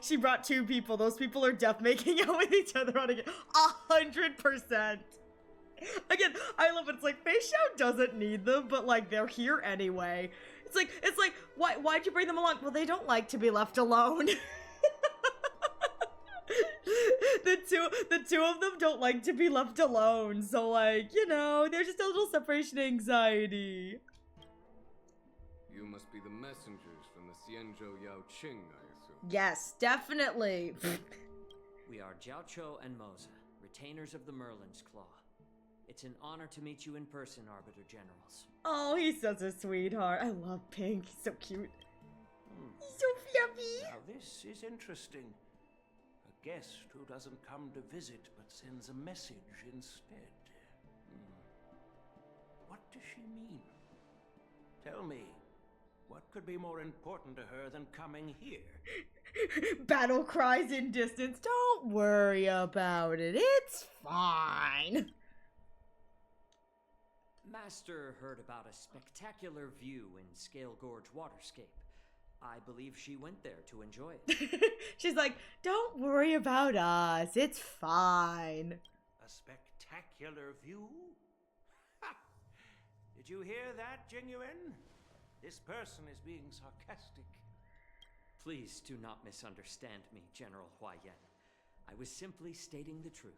She brought 2 people. Those people are deaf making out with each other on again. 100%. Again, I love it. It's like Fei Xiao doesn't need them, but like they're here anyway. It's like why'd you bring them along? Well, they don't like to be left alone. The two of them don't like to be left alone, so like, you know, there's just a little separation anxiety. You must be the messengers from the Xianzhou Yao Qing, I assume. Yes, definitely. We are Jiao Shou and Moza, retainers of the Merlin's Claw. It's an honor to meet you in person, Arbiter Generals. Oh, he's such a sweetheart. I love Pink. He's so cute. He's so fluffy. Now this is interesting. A guest who doesn't come to visit but sends a message instead. What does she mean? Tell me, what could be more important to her than coming here? Battle cries in distance. Don't worry about it. It's fine. Master heard about a spectacular view in Scale Gorge Waterscape. I believe she went there to enjoy it. She's like, don't worry about us. It's fine. A spectacular view? Ha! Did you hear that, Jingyuan? This person is being sarcastic. Please do not misunderstand me, General Hua Yen. I was simply stating the truth.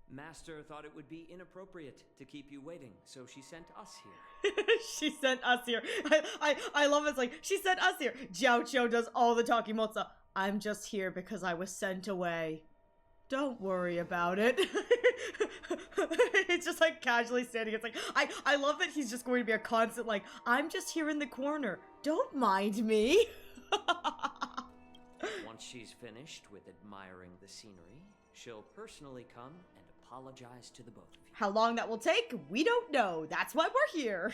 Master thought it would be inappropriate to keep you waiting, so she sent us here. She sent us here. I love it. It's like, she sent us here. Jiao Shou does all the talking. Moza, I'm just here because I was sent away. Don't worry about it. It's just like casually standing. It's like, I love that he's just going to be a constant like, I'm just here in the corner. Don't mind me. Once she's finished with admiring the scenery, she'll personally come and apologize to the both of you. How long that will take, we don't know. That's why we're here.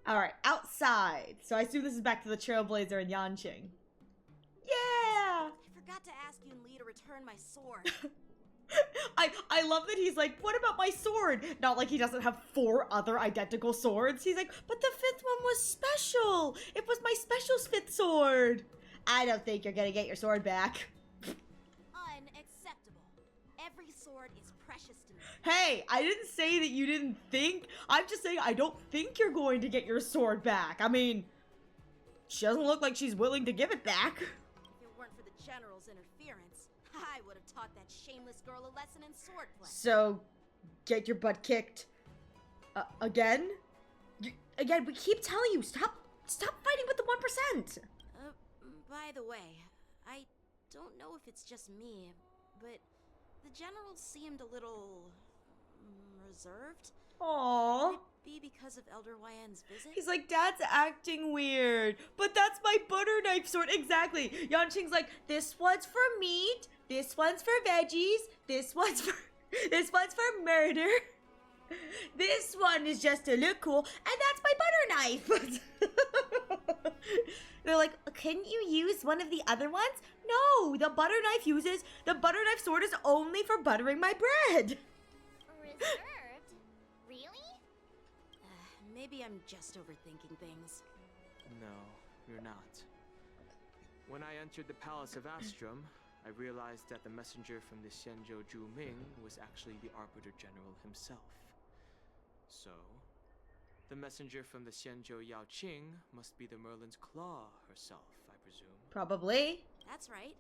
Alright, outside. So I assume this is back to the Trailblazer in Yanqing. Yeah! I forgot to ask Yun Li to return my sword. I love that he's like, what about my sword? Not like he doesn't have 4 other identical swords. He's like, but the 5th one was special. It was my special 5th sword. I don't think you're gonna get your sword back. Unacceptable. Every sword is precious to me. Hey, I didn't say that you didn't think. I'm just saying I don't think you're going to get your sword back. I mean, she doesn't look like she's willing to give it back. If it weren't for the general's interference, I would have taught that shameless girl a lesson in swordplay. So, get your butt kicked. Again? Again, we keep telling you, stop fighting with the 1%. By the way, I don't know if it's just me, but the general seemed a little reserved. Aww. Could it be because of Elder Huayan's visit? He's like, Dad's acting weird. But that's my butter knife sword. Exactly. Yanqing's like, this one's for meat. This one's for veggies. This one's for murder. This one is just to look cool. And that's my butter knife. They're like, couldn't you use one of the other ones? No, the butter knife sword is only for buttering my bread. Reserved? Really? Maybe I'm just overthinking things. No, you're not. When I entered the Palace of Astrum, I realized that the messenger from the Xianzhou Zhu Ming was actually the Arbiter General himself. So, the messenger from the Xianzhou Yao Qing must be the Merlin's Claw herself, I presume. Probably. That's right.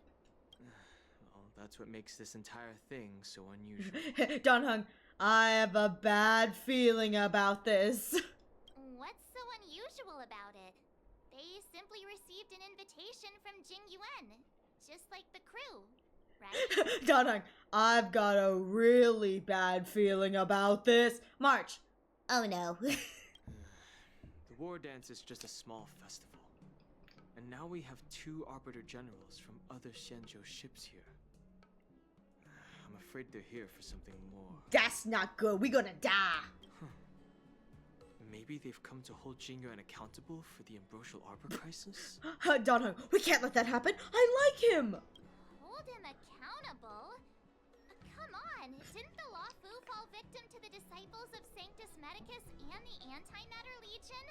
Well, that's what makes this entire thing so unusual. Don Hung, I have a bad feeling about this. What's so unusual about it? They simply received an invitation from Jing Yuan, just like the crew, right? Don Hung, I've got a really bad feeling about this. March. Oh no. The war dance is just a small festival. And now we have 2 Arbiter Generals from other Xianzhou ships here. I'm afraid they're here for something more. That's not good. We're gonna die. Maybe they've come to hold Jing Yuan accountable for the Ambrosial Arbor crisis? Don Hung, we can't let that happen. I like him. Hold him accountable? Come on, didn't the Luofu fall victim to the disciples of Sanctus Medicus and the Antimatter Legion?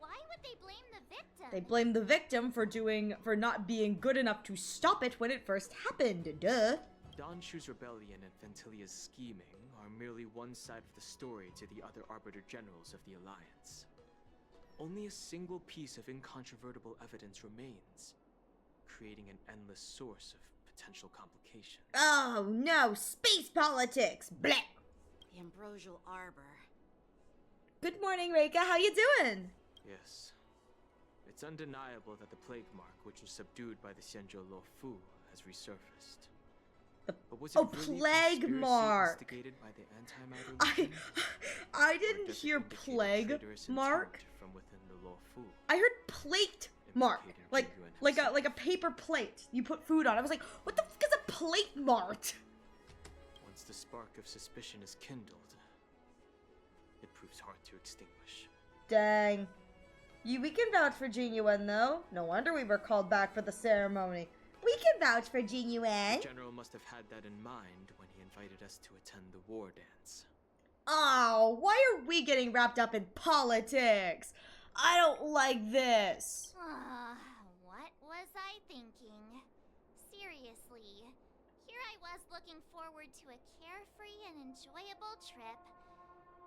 Why would they blame the victim? They blame the victim for not being good enough to stop it when it first happened. Duh. Don Shu's rebellion and Ventilia's scheming are merely one side of the story to the other Arbiter Generals of the Alliance. Only a single piece of incontrovertible evidence remains, creating an endless source of potential complications. Oh no, space politics. Blech. The Ambrosial Arbor. Good morning, Reika. How you doing? Yes. It's undeniable that the plague mark, which was subdued by the Xianzhou Luofu, has resurfaced. But was it really plague mark instigated by the Antimatter Legion? I didn't hear plague mark. From within the Luofu. I heard plate mark, like a paper plate you put food on. I was like, what the fuck is a plate mark? Once the spark of suspicion is kindled, it proves hard to extinguish. Dang. We can vouch for Jing Yuan, though. No wonder we were called back for the ceremony. We can vouch for Jing Yuan. The general must have had that in mind when he invited us to attend the war dance. Oh, why are we getting wrapped up in politics? I don't like this. What was I thinking? Seriously, here I was looking forward to a carefree and enjoyable trip.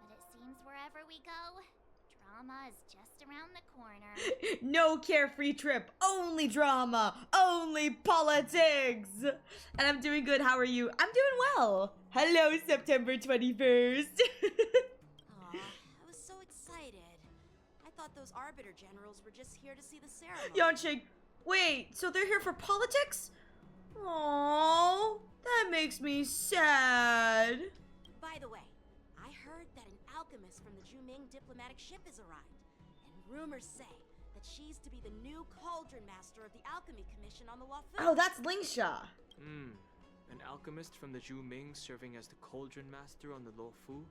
But it seems wherever we go, drama is just around the corner. No carefree trip, only drama, only politics. And I'm doing good. How are you? I'm doing well. Hello, September 21st. Aw, I was so excited. I thought those Arbiter Generals were just here to see the ceremony. Yanqing, wait, so they're here for politics? Aww, that makes me sad. By the way, I heard that an alchemist from the Zhuming diplomatic ship has arrived, and rumors say that she's to be the new cauldron master of the Alchemy Commission on the Luofu. Oh, that's Lingsha. An alchemist from the Zhuming serving as the cauldron master on the Luofu?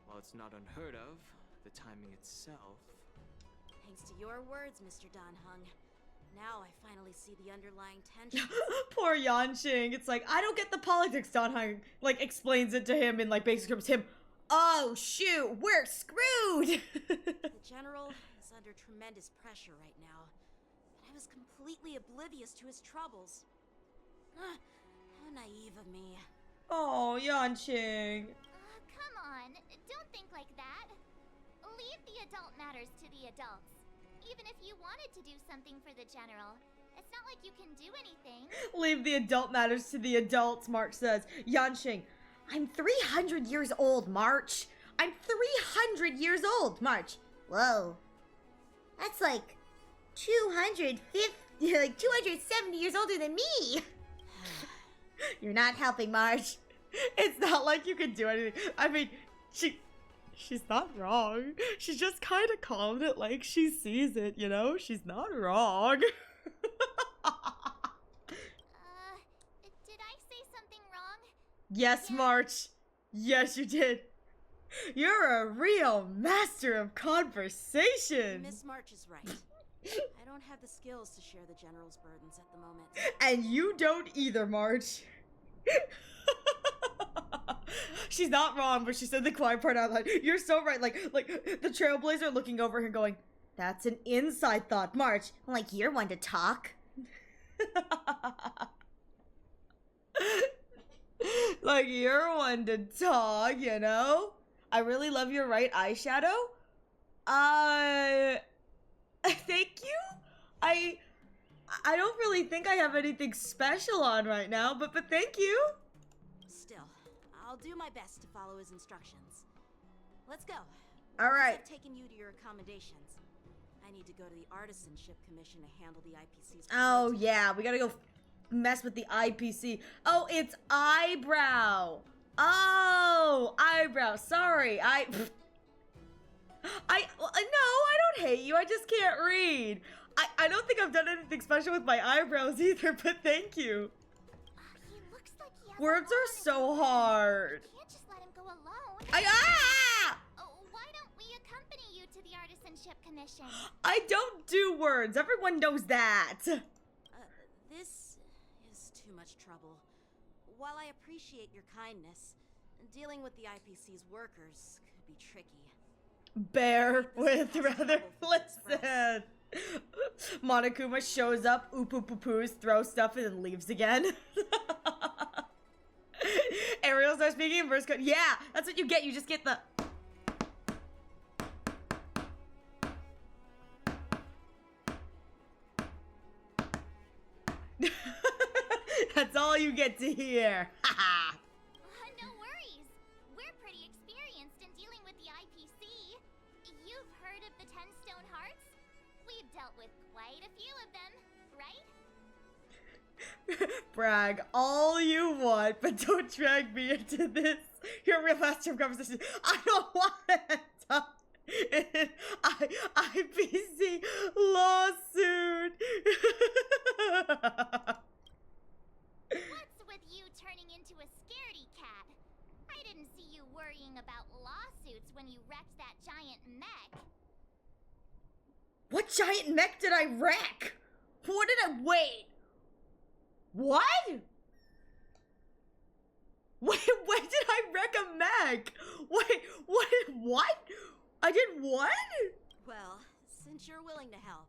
While it's not unheard of, the timing itself... Thanks to your words, Mr. Dan Hung. Now I finally see the underlying tension. Poor Yanqing. It's like, I don't get the politics. Dan Hung, like, explains it to him in, like, basic terms. Him, oh, shoot, we're screwed. The general is under tremendous pressure right now, but I was completely oblivious to his troubles. How naive of me. Oh, Yanqing. Come on, don't think like that. Leave the adult matters to the adults. Even if you wanted to do something for the general, it's not like you can do anything. Leave the adult matters to the adults, Mark says. Yanqing, I'm 300 years old, March. I'm 300 years old, March. Whoa. That's like 270 years older than me. You're not helping, Marge. It's not like you can do anything. I mean, she's not wrong. She just kind of called it like she sees it, you know? She's not wrong. Did I say something wrong? Yes, March. Yes, you did. You're a real master of conversation. Miss March is right. I don't have the skills to share the General's burdens at the moment. And you don't either, March. She's not wrong, but she said the quiet part out loud. You're so right. Like the Trailblazer looking over her going, that's an inside thought, March. Like you're one to talk. Like you're one to talk, you know? I really love your right eyeshadow. Thank you. I don't really think I have anything special on right now, but thank you. Still, I'll do my best to follow his instructions. Let's go. All right. I've taken you to your accommodations. I need to go to the Artisanship Commission to handle the IPC's. Oh yeah, we gotta go mess with the IPC. Oh, it's eyebrow. Oh, eyebrow. Sorry, no, I don't hate you. I just can't read. I don't think I've done anything special with my eyebrows either, but thank you. He looks like he has Words are so hard. You can't just let him go alone. Why don't we accompany you to the Artisanship Commission? I don't do words. Everyone knows that. This is too much trouble. While I appreciate your kindness, dealing with the IPC's workers could be tricky. Bear with rather. Listen. Monokuma shows up, oop-oop-poo-poos, throws stuff, and then leaves again. Ariel starts speaking in verse code. Yeah, that's what you get. You just get the... That's all you get to hear. No worries. We're pretty experienced in dealing with the IPC. You've heard of the 10 Stone Hearts? We've dealt with quite a few of them, right? Brag all you want, but don't drag me into this. You're a real master of conversation. I don't want to talk in IPC lawsuit. What's with you turning into a scaredy cat? I didn't see you worrying about lawsuits when you wrecked that giant mech. What giant mech did I wreck? What did I... Wait. What? Wait, when did I wreck a mech? Wait, what? I did what? Well, since you're willing to help.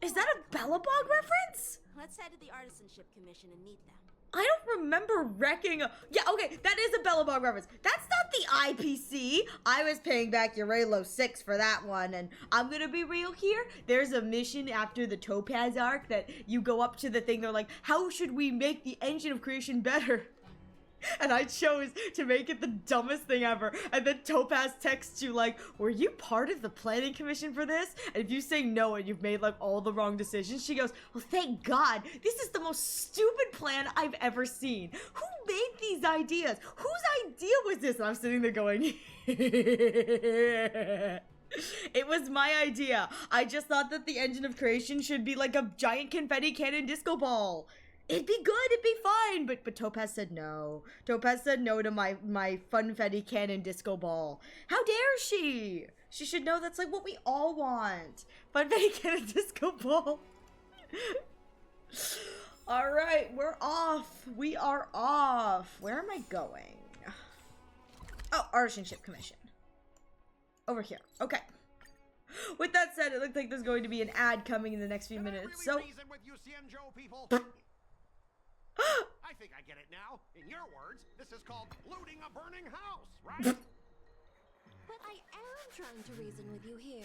Is that a Bellabog reference? Let's head to the Artisanship Commission and meet them. I don't remember wrecking a... Yeah, okay, that is a Bellabog reference. That's not the IPC. I was paying back Urelo 6 for that one, and I'm gonna be real here. There's a mission after the Topaz arc that you go up to the thing, they're like, how should we make the engine of creation better? And I chose to make it the dumbest thing ever. And then Topaz texts you like, were you part of the planning commission for this? And if you say no and you've made like all the wrong decisions, she goes, well, thank God. This is the most stupid plan I've ever seen. Who made these ideas? Whose idea was this? And I'm sitting there going, it was my idea. I just thought that the engine of creation should be like a giant confetti cannon disco ball. It'd be good, it'd be fine, but Topaz said no. Topaz said no to my funfetti cannon disco ball. How dare she? She should know that's like what we all want. Funfetti cannon disco ball. Alright, we're off. We are off. Where am I going? Oh, Artisanship Commission. Over here. Okay. With that said, it looks like there's going to be an ad coming in the next few minutes, so... I think I get it now. In your words, this is called looting a burning house, right? But I am trying to reason with you here.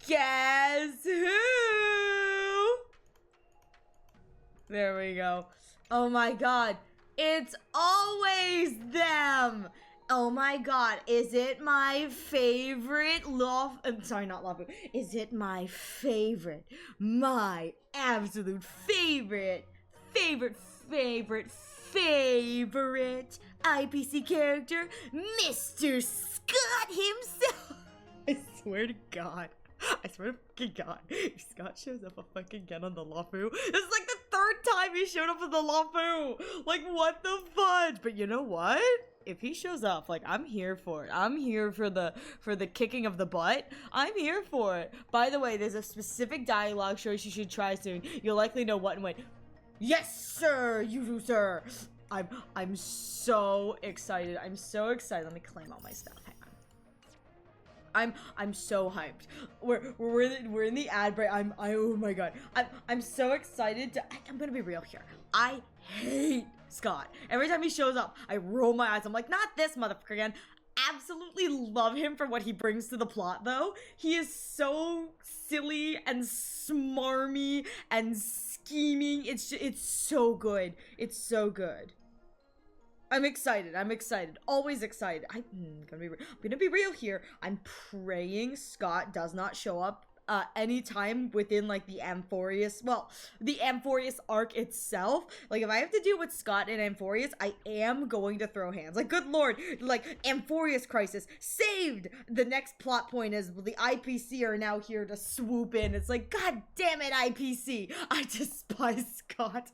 Guess who? There we go. Oh my god. It's always them. Oh my god, is it my favorite I'm sorry, not Law Fu. Is it my favorite, my absolute favorite IPC character, Mr. Scott himself? I swear to God. I swear to fucking God, if Scott shows up again on the LaFu, this is like the third time he showed up on the LaFu. Like, what the fudge? But you know what? If he shows up, like, I'm here for it. I'm here for the kicking of the butt. I'm here for it. By the way, there's a specific dialogue choice you should try soon. You'll likely know what and when. Yes, sir, you do, sir. I'm so excited. I'm so excited. Let me claim all my stuff. I'm so hyped. We're in the ad break. Oh my god. I'm so excited to. I'm gonna be real here. I hate Scott. Every time he shows up, I roll my eyes. I'm like, not this motherfucker again. Absolutely love him for what he brings to the plot, though. He is so silly and smarmy and scheming. It's so good. It's so good. I'm excited. Always excited. I'm gonna be real here. I'm praying Scott does not show up anytime within like the Amphorius, the Amphorius arc itself. Like, if I have to deal with Scott and Amphorius, I am going to throw hands. Like, good lord, like, Amphorius crisis saved. The next plot point is the IPC are now here to swoop in. It's like, god damn it, IPC. I despise Scott.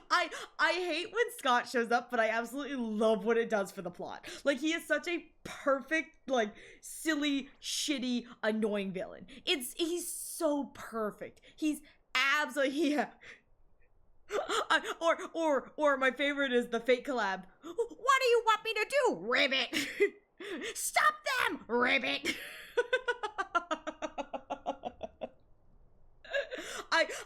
I hate when Scott shows up, but I absolutely love what it does for the plot. Like, he is such a perfect, like, silly, shitty, annoying villain. He's so perfect. He's absolutely, yeah. Or my favorite is the Fate collab. What do you want me to do, Ribbit? Stop them, Ribbit.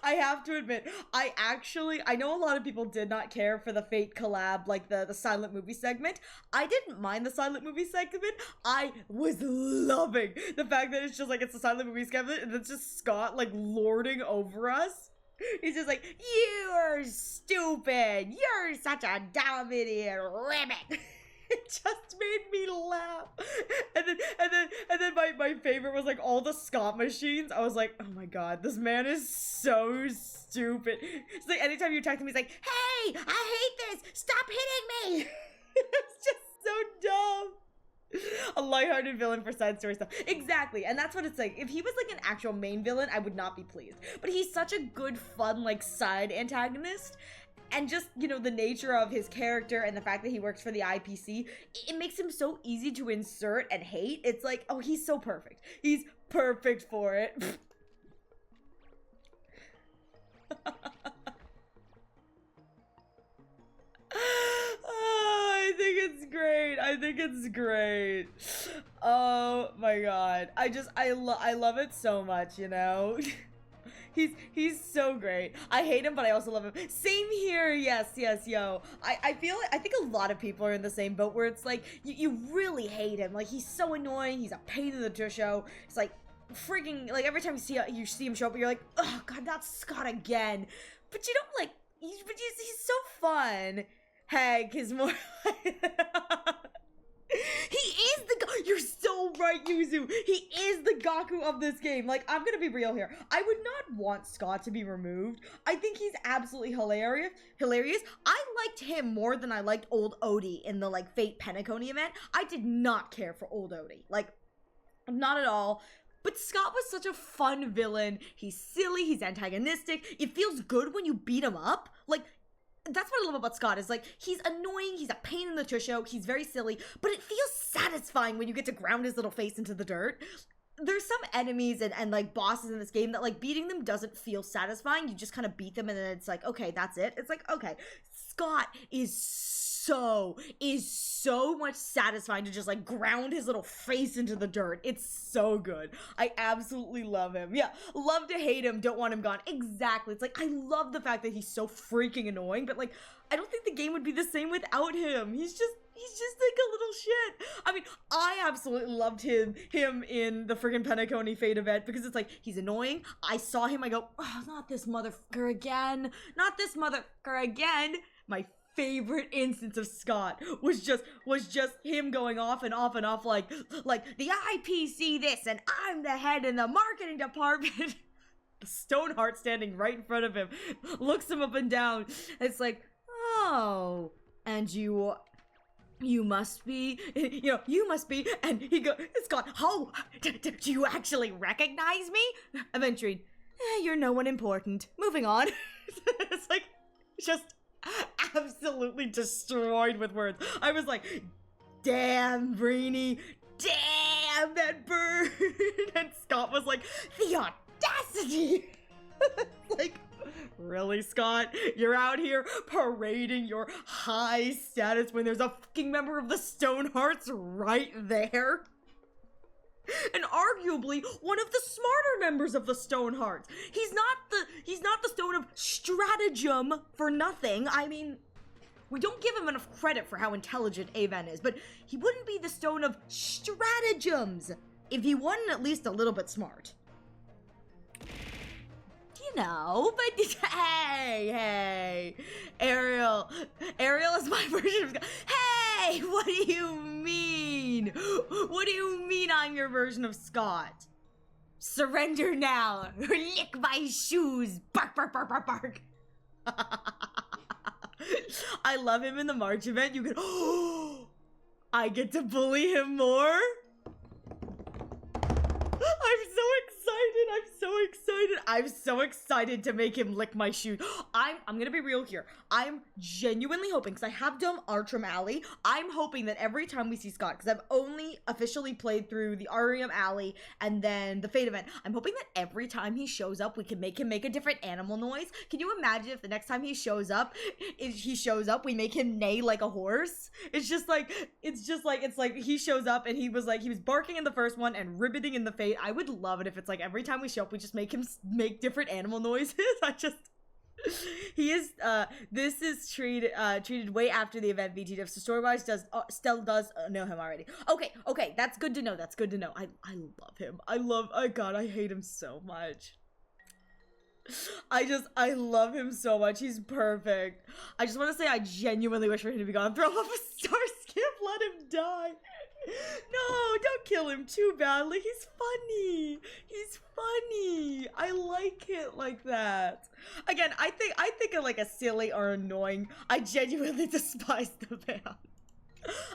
I have to admit, I know a lot of people did not care for the Fate collab, like the silent movie segment. I didn't mind the silent movie segment. I was loving the fact that it's just like, it's a silent movie segment and it's just Scott like lording over us. He's just like, you're stupid. You're such a dumb idiot, Ribbit. It just made me laugh. And then my favorite was like all the Scott machines. I was like, oh my god, this man is so stupid. It's like anytime you text him, he's like, hey, I hate this. Stop hitting me. It's just so dumb. A lighthearted villain for side story stuff. Exactly, and that's what it's like. If he was like an actual main villain, I would not be pleased. But he's such a good, fun, like, side antagonist. And just, you know, the nature of his character and the fact that he works for the IPC, it makes him so easy to insert and hate. It's like, oh, he's so perfect. He's perfect for it. Oh, I think it's great. Oh my god. I love it so much, you know? He's so great. I hate him, but I also love him. Same here. Yes, yo. I think a lot of people are in the same boat where it's like, you really hate him. Like, he's so annoying. He's a pain in the show. It's like, freaking, like, every time you see him show up, you're like, oh god, that's Scott again. But you don't like, he's so fun. Heck, he's more he is you're so right, Yuzu. He is the Gaku of this game. Like, I'm gonna be real here. I would not want Scott to be removed. I think he's absolutely hilarious. I liked him more than I liked old Odie in the, like, Fate Penacony event. I did not care for old Odie. Like, not at all. But Scott was such a fun villain. He's silly, he's antagonistic. It feels good when you beat him up. Like, that's what I love about Scott, is like, he's annoying, he's a pain in the tusho, he's very silly, but it feels satisfying when you get to ground his little face into the dirt. There's some enemies and like bosses in this game that, like, beating them doesn't feel satisfying. You just kind of beat them and then it's like, okay, that's it. It's like, okay, Scott is so much satisfying to just, like, ground his little face into the dirt. It's so good. I absolutely love him. Yeah, love to hate him, don't want him gone. Exactly. It's like, I love the fact that he's so freaking annoying, but, like, I don't think the game would be the same without him. He's just like a little shit. I mean, I absolutely loved him in the freaking Penacony Fate event, because it's like, he's annoying. I saw him, I go, oh, not this motherfucker again. My favorite instance of Scott was just him going off and off and off like the IPC this and I'm the head in the marketing department. The Stoneheart standing right in front of him looks him up and down. It's like, oh, and you must be, you must be, and he goes, Scott, oh, do you actually recognize me? Aventurine, you're no one important. Moving on. It's like, just absolutely destroyed with words. I was like, damn, Brainy, damn, that bird. And Scott was like, the audacity. Like, really, Scott? You're out here parading your high status when there's a fucking member of the Stonehearts right there? And arguably one of the smarter members of the Stonehearts. He's not the Stone of Stratagem for nothing. I mean, we don't give him enough credit for how intelligent Aven is, but he wouldn't be the Stone of Stratagems if he wasn't at least a little bit smart. You know, but hey, Ariel is my version of Scott. Hey, what do you mean? What do you mean I'm your version of Scott? Surrender now, or lick my shoes. Bark, bark, bark, bark, bark. I love him in the March event. You can, I get to bully him more. I'm so excited to make him lick my shoes. I'm gonna be real here. I'm genuinely hoping, because I have done Artrum Alley, I'm hoping that every time we see Scott, because I've only officially played through the Arium Alley and then the Fate event, I'm hoping that every time he shows up, we can make him make a different animal noise. Can you imagine if the next time he shows up, we make him neigh like a horse? It's like he shows up and he was barking in the first one and ribbiting in the Fate. I would love it if it's like every time we show up, we just make him make different animal noises. This is treated way after the event VTF, so story-wise Stell does know him already. Okay, that's good to know, I love him. I hate him so much. I love him so much. He's perfect. I just want to say I genuinely wish for him to be gone. Throw off a star skip, let him die. No, don't kill him too badly. He's funny. I like it like that. Again, I think of like a silly or annoying. I genuinely despise the man.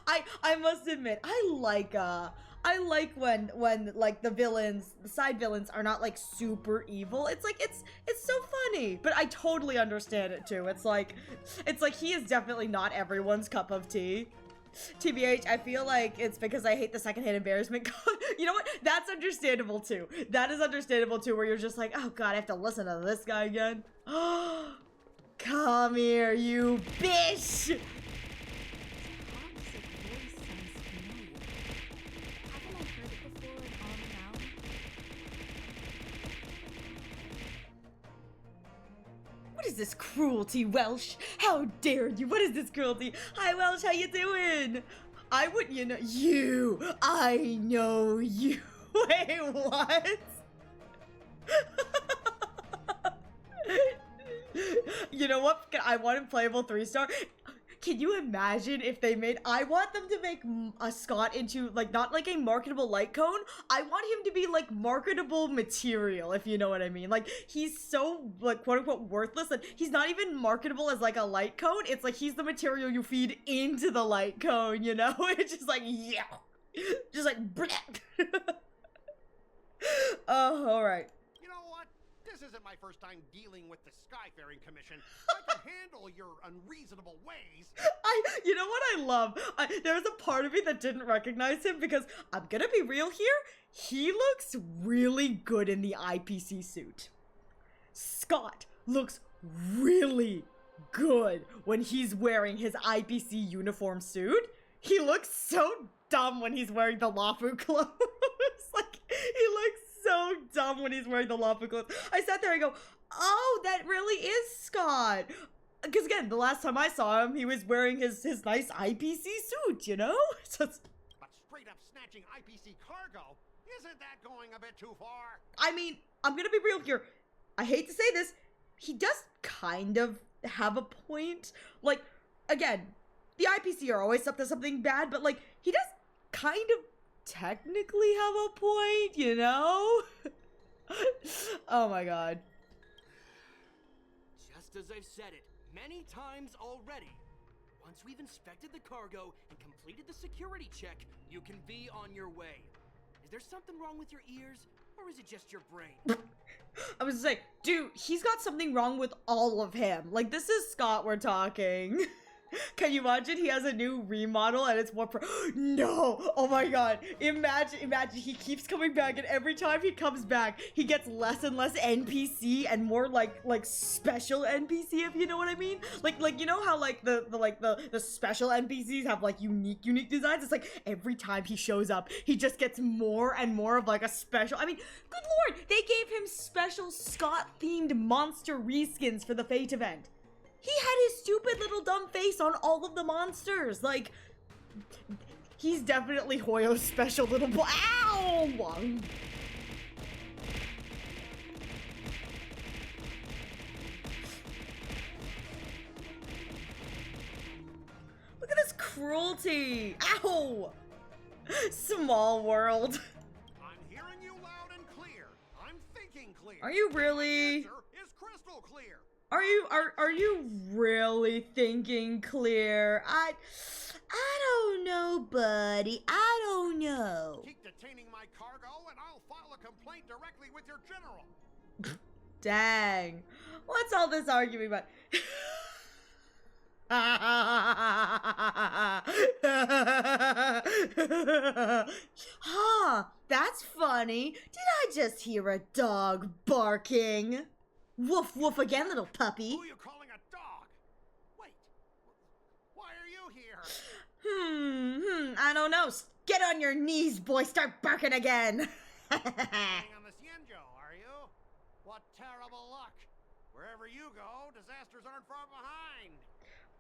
I must admit, I like when like the side villains are not like super evil. It's like it's so funny, but I totally understand it too. It's like he is definitely not everyone's cup of tea. TBH, I feel like it's because I hate the secondhand embarrassment. You know what? That's understandable too. That is understandable too, where you're just like, oh god, I have to listen to this guy again. Come here, you bitch! What is this cruelty, Welsh? How dare you? What is this cruelty? Hi, Welsh, how you doing? I know you. Wait, what? You know what? I want him playable 3-star. Can you imagine if they made, I want them to make a Scott into, like, not like a marketable light cone. I want him to be, like, marketable material, if you know what I mean. Like, he's so, like, quote-unquote worthless that he's not even marketable as, like, a light cone. It's like he's the material you feed into the light cone, you know? It's just like, yeah. Just like, bleh. Oh, alright. You know what? This isn't my first time dealing with the Skyfaring Commission. I can handle your unreasonable ways. You know what I love? There was a part of me that didn't recognize him because I'm gonna be real here. He looks really good in the IPC suit. Scott looks really good when he's wearing his IPC uniform suit. He looks so dumb when he's wearing the Lafu clothes. Like, he looks so dumb when he's wearing the Lafu clothes. I sat there and go, oh, that really is Scott. Because again, the last time I saw him, he was wearing his nice IPC suit, you know? But straight up snatching IPC cargo, isn't that going a bit too far? I mean, I'm gonna be real here. I hate to say this, he does kind of have a point. Like, again, the IPC are always up to something bad, but like, he does kind of technically have a point, you know? Oh my god. Just as I've said it many times already, once we've inspected the cargo and completed the security check, you can be on your way. Is there something wrong with your ears, or is it just your brain? I was like, dude, he's got something wrong with all of him. Like, this is Scott we're talking. Can you imagine he has a new remodel and it's more no! Oh my god. Imagine he keeps coming back, and every time he comes back, he gets less and less NPC and more like special NPC, if you know what I mean? Like you know how like the special NPCs have like unique designs? It's like every time he shows up, he just gets more and more of like a special. I mean, good lord, they gave him special Scott themed monster reskins for the Fate event. He had his stupid little dumb face on all of the monsters. Like, he's definitely Hoyo's special little boy. Ow! Look at this cruelty. Ow! Small world. I'm hearing you loud and clear. I'm thinking clear. Are you really? The answer is crystal clear. Are you really thinking clear? I don't know, buddy. I don't know. Keep detaining my cargo and I'll file a complaint directly with your general. Dang. What's all this arguing about? Huh, that's funny. Did I just hear a dog barking? Woof woof again, little puppy. Who are you calling a dog? Wait, why are you here? I don't know. Get on your knees, boy. Start barking again. Hang on the Cienjo, are you? What terrible luck. Wherever you go, disasters aren't far behind.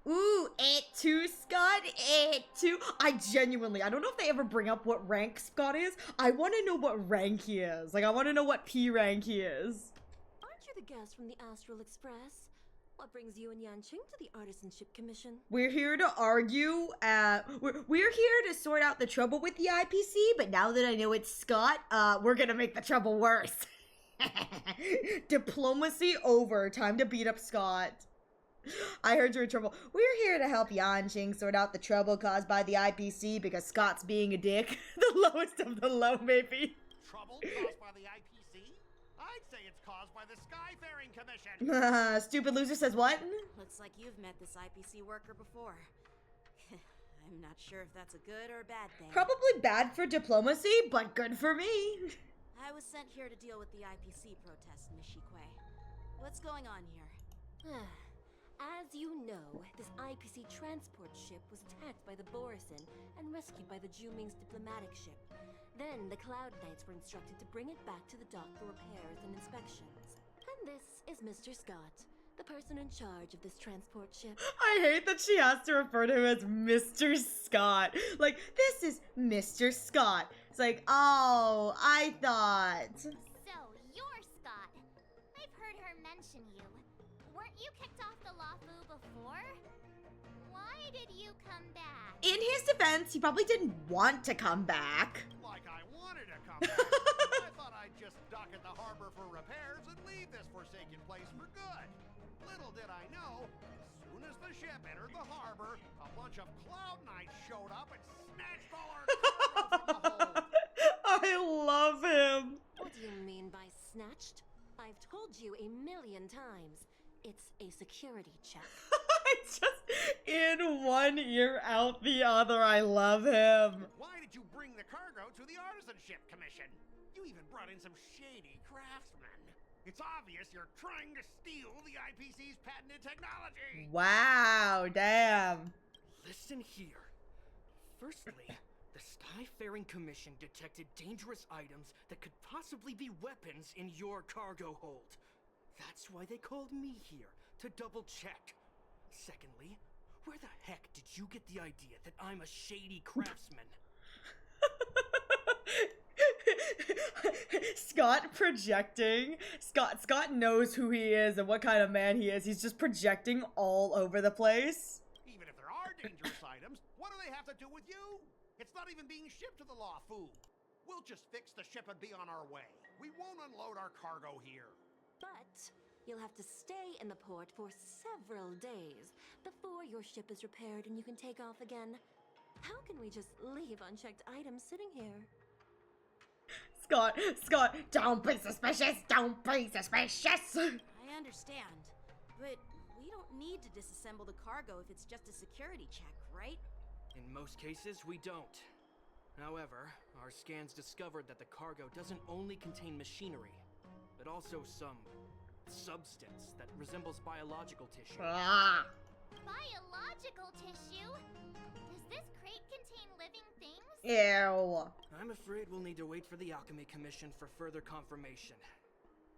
Ooh, it too, Scott. It too. I don't know if they ever bring up what rank Scott is. I want to know what rank he is. Like, I want to know what P rank he is. The guest from the Astral Express. What brings you and Yanqing to the Artisanship Commission? We're here to argue. We're here to sort out the trouble with the IPC, but now that I know it's Scott, we're gonna make the trouble worse. Diplomacy over. Time to beat up Scott. I heard you're in trouble. We're here to help Yanqing sort out the trouble caused by the IPC because Scott's being a dick. The lowest of the low, maybe. Trouble caused by the IPC? I'd say it's caused by the Skyfaring Commission. Stupid loser says what? Looks like you've met this IPC worker before. I'm not sure if that's a good or a bad thing. Probably bad for diplomacy, but good for me. I was sent here to deal with the IPC protest, Nishikwe. What's going on here? As you know, this IPC transport ship was attacked by the Borisin and rescued by the Juming's diplomatic ship. Then the Cloud Knights were instructed to bring it back to the dock for repairs and inspections. And this is Mr. Scott, the person in charge of this transport ship. I hate that she has to refer to him as Mr. Scott. Like, this is Mr. Scott. It's like, oh, I thought. So, you're Scott. I've heard her mention you. Weren't you kicked off the Lafu before? Why did you come back? In his defense, he probably didn't want to come back. Like I wanted to come back. I thought I'd just dock at the harbor for repairs and leave this forsaken place for good. Little did I know, as soon as the ship entered the harbor, a bunch of Cloud Knights showed up and snatched all our cargo from the hold. I love him. What do you mean by snatched? I've told you 1,000,000 times. It's a security check. It's just in one ear, out the other. I love him. Why did you bring the cargo to the Artisanship Commission? You even brought in some shady craftsmen. It's obvious you're trying to steal the IPC's patented technology. Wow, damn. Listen here. Firstly, the Skyfaring Commission detected dangerous items that could possibly be weapons in your cargo hold. That's why they called me here, to double check. Secondly, where the heck did you get the idea that I'm a shady craftsman? Scott projecting. Scott knows who he is and what kind of man he is. He's just projecting all over the place. Even if there dangerous items, what do they have to do with you? It's not even being shipped to the Lawfu. We'll just fix the ship and be on our way. We won't unload our cargo here. But you'll have to stay in the port for several days before your ship is repaired and you can take off again. How can we just leave unchecked items sitting here? Scott, don't be suspicious, don't be suspicious. I understand, but we don't need to disassemble the cargo if it's just a security check, right? In most cases, we don't. However, our scans discovered that the cargo doesn't only contain machinery, but also some substance that resembles biological tissue. Ah. Biological tissue? Does this crate contain living things? Ew. I'm afraid we'll need to wait for the Alchemy Commission for further confirmation.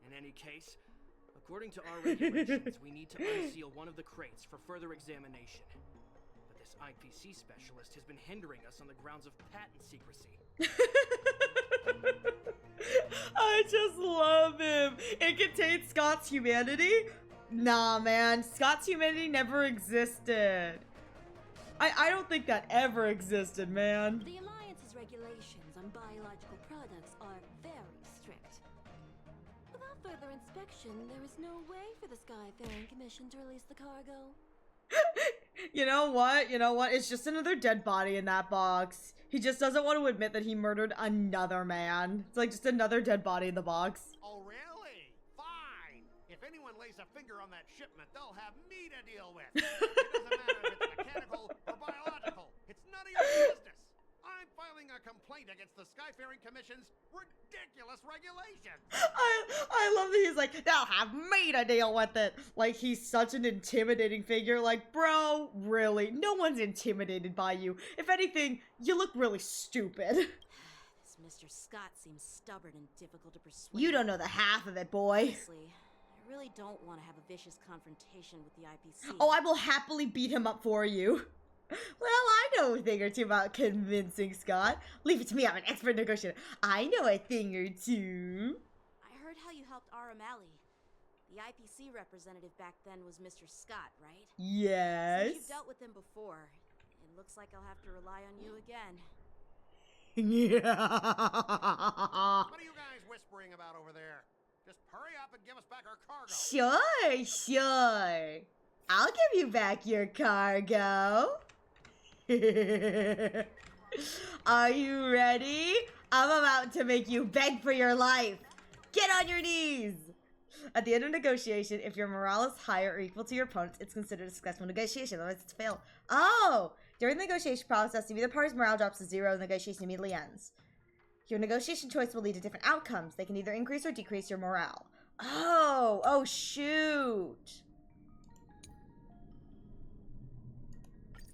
In any case, according to our regulations, we need to unseal one of the crates for further examination. But this IPC specialist has been hindering us on the grounds of patent secrecy. I just love him. It contains Scott's humanity? Nah, man. Scott's humanity never existed. I don't think that ever existed, man. The Alliance's regulations on biological products are very strict. Without further inspection, there is no way for the Skyfaring Commission to release the cargo. You know what? It's just another dead body in that box. He just doesn't want to admit that he murdered another man. It's like just another dead body in the box. Oh, really? Fine. If anyone lays a finger on that shipment, they'll have me to deal with. It doesn't matter if it's mechanical or biological. It's none of your business. I'm filing a complaint against the Skyfaring Commission's ridiculous regulations. I love that he's like, they'll have me to deal with it. Like, he's such an intimidating figure. Like, bro, really? No one's intimidated by you. If anything, you look really stupid. This Mr. Scott seems stubborn and difficult to persuade. You don't know the half of it, boy. Honestly, I really don't want to have a vicious confrontation with the IPC. Oh, I will happily beat him up for you. Well, I know a thing or two about convincing Scott. Leave it to me, I'm an expert negotiator. I know a thing or two. I heard how you helped Aramali. The IPC representative back then was Mr. Scott, right? Yes. Since you've dealt with him before, it looks like I'll have to rely on you again. Yeah. What are you guys whispering about over there? Just hurry up and give us back our cargo. Sure. I'll give you back your cargo. Are you ready? I'm about to make you beg for your life. Get on your knees. At the end of negotiation, if your morale is higher or equal to your opponent's, it's considered a successful negotiation. Otherwise, it's failed. Oh! During the negotiation process, if either party's morale drops to 0, the negotiation immediately ends. Your negotiation choice will lead to different outcomes. They can either increase or decrease your morale. Oh, shoot.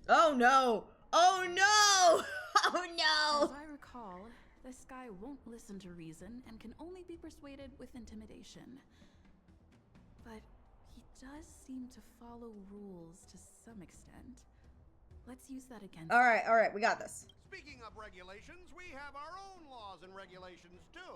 Oh no! Oh no! Oh no! As I recall, this guy won't listen to reason and can only be persuaded with intimidation. But he does seem to follow rules to some extent. Let's use that against him. Alright, we got this. Speaking of regulations, we have our own laws and regulations too.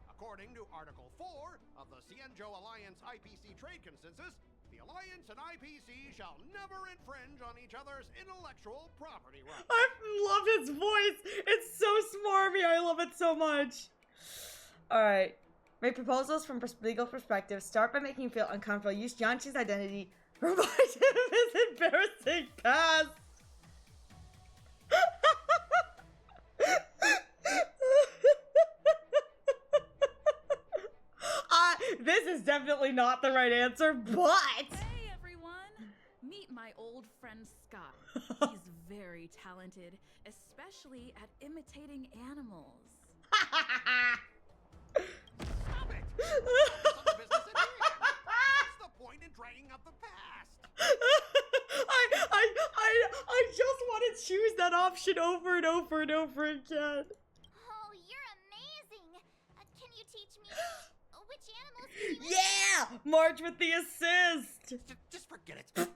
According to Article 4 of the Cienjo Alliance IPC Trade Consensus, the Alliance and IPC shall never infringe on each other's intellectual property rights. I love his voice. It's so smarmy. I love it so much. Alright. Make proposals from legal perspective. Start by making you feel uncomfortable. Use Yanchi's identity. Remind him of his embarrassing past. This is definitely not the right answer, but... Hey everyone! Meet my old friend Scott. He's very talented, especially at imitating animals. Stop it! Some business at hand. What's the point in dragging up the past? I just want to choose that option over and over and over again. Oh, you're amazing! Can you teach me which animals can you Yeah! Marge with the assist! Just forget it.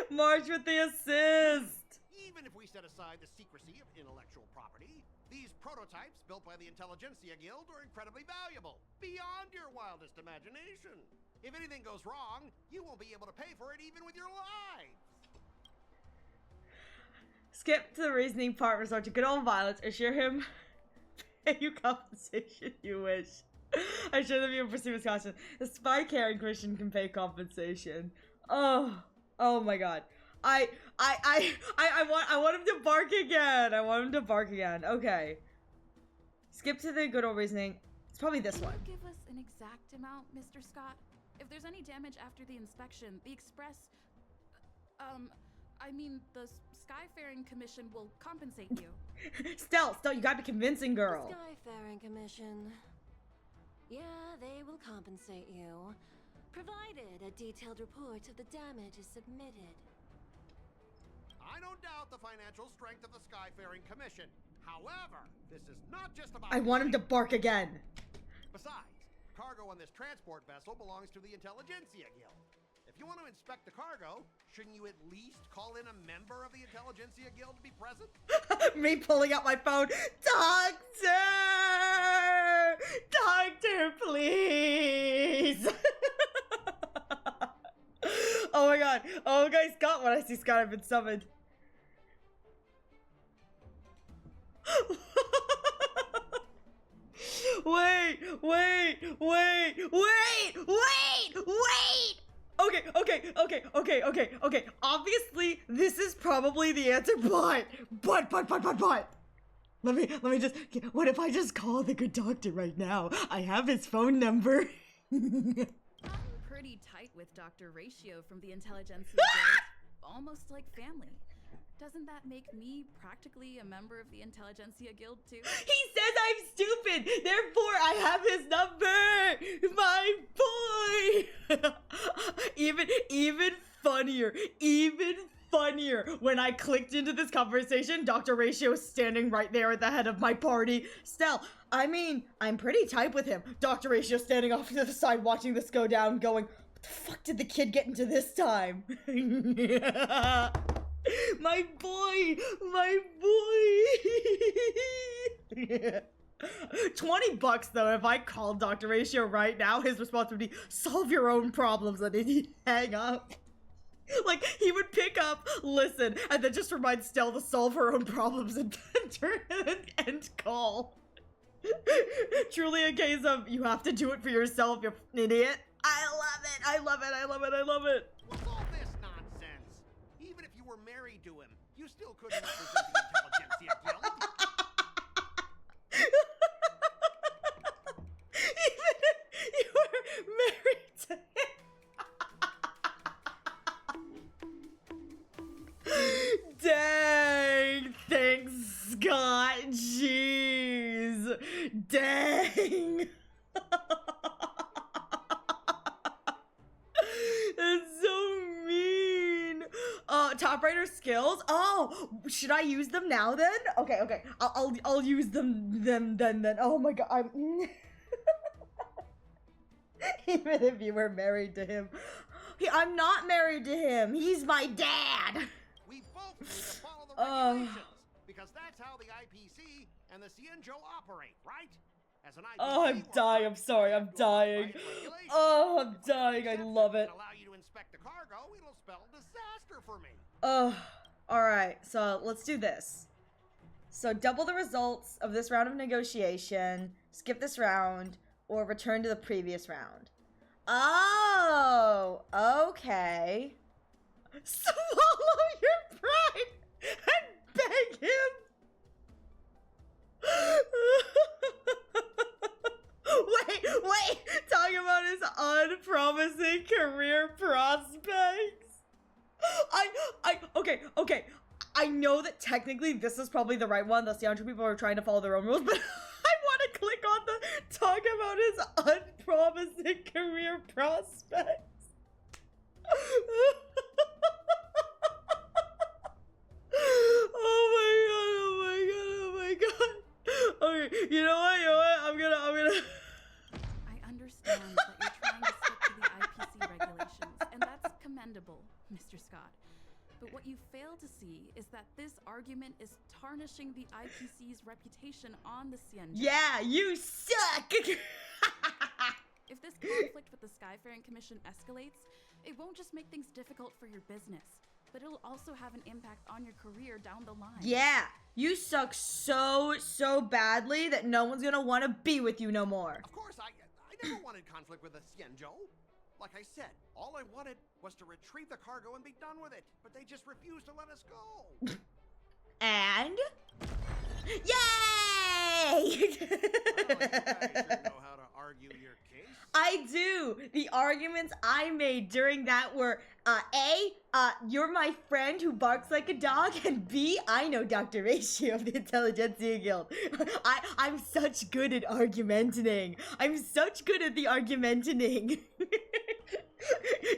Marge with the assist! Even if we set aside the secrecy of intellectual property, these prototypes built by the Intelligentsia Guild are incredibly valuable, beyond your wildest imagination. If anything goes wrong, you won't be able to pay for it even with your lives. Skip to the reasoning part, resort to good old violence, assure him pay you compensation you wish. Assure them you will pursue Wisconsin. The spy carrying Christian can pay compensation. Oh my god. I want him to bark again. I want him to bark again. Okay. Skip to the good old reasoning. It's probably this one. Can you give us an exact amount, Mr. Scott? If there's any damage after the inspection, the Express... I mean, the Skyfaring Commission will compensate you. Stell, you gotta be convincing, girl. The Skyfaring Commission. Yeah, they will compensate you, provided a detailed report of the damage is submitted. I don't doubt the financial strength of the Skyfaring Commission. However, this is not just about... I want him to bark again. Besides, cargo on this transport vessel belongs to the Intelligentsia Guild. If you want to inspect the cargo, shouldn't you at least call in a member of the Intelligentsia Guild to be present? Me pulling out my phone. Doctor, please. Oh my god. Oh, guys, Scott, when I see Scott, I've been summoned. Wait. Okay. Obviously, this is probably the answer, but. Let me just. What if I just call the good doctor right now? I have his phone number. I'm pretty tight with Dr. Ratio from the Intelligentsia Guild. Almost like family. Doesn't that make me practically a member of the Intelligentsia Guild too? He says I'm stupid, therefore I have his number! My boy! even funnier, when I clicked into this conversation, Dr. Ratio is standing right there at the head of my party. Stell, I mean, I'm pretty tight with him. Dr. Ratio standing off to the side watching this go down, going, what the fuck did the kid get into this time? My boy! 20 bucks though, if I called Dr. Ratio right now, his response would be, solve your own problems, and then he'd hang up. Like, he would pick up, listen, and then just remind Stell to solve her own problems and turn an end call. Truly a case of, you have to do it for yourself, you idiot. I love it. What's all this nonsense? Even if you were married to him, you still couldn't represent the Intelligentsia Guild. Even if you were married to him. Dang, thanks, Scott. Jeez. Dang. That's so mean. Top writer skills. Oh, should I use them now then? Okay. I'll use them then. Oh my god. Even if you were married to him. I'm not married to him. He's my dad. We both need to follow the regulations, because that's how the IPC and the Cienjo operate, right? As an IPC, oh, I'm dying. I'm sorry. I'm dying. Oh, I'm dying. I love it. Allow you to inspect the cargo, it'll spell disaster for me. Alright, so let's do this. So double the results of this round of negotiation, skip this round, or return to the previous round. Oh, okay. Swallow your pride and beg him. Wait, talking about his unpromising career prospects. Okay. I know that technically this is probably the right one. The Seattle people are trying to follow their own rules, but I want to click on the talk about his unpromising career prospects. Oh my god. Okay, you know what? I'm gonna. I understand that you're trying to stick to the IPC regulations, and that's commendable, Mr. Scott. But what you fail to see is that this argument is tarnishing the IPC's reputation on the Cienjo. Yeah, you suck! If this conflict with the Skyfaring Commission escalates, it won't just make things difficult for your business. but it'll also have an impact on your career down the line. Yeah, you suck so badly that no one's gonna want to be with you no more. Of course, I never wanted conflict with the Xianzhou. Like I said, all I wanted was to retrieve the cargo and be done with it, but they just refused to let us go. And yay! Well, you guys sure know how to argue your case. I do. The arguments I made during that were A, you're my friend who barks like a dog, and B, I know Dr. Ratio of the Intelligentsia Guild. I'm such good at argumentating. I'm such good at the argumentating.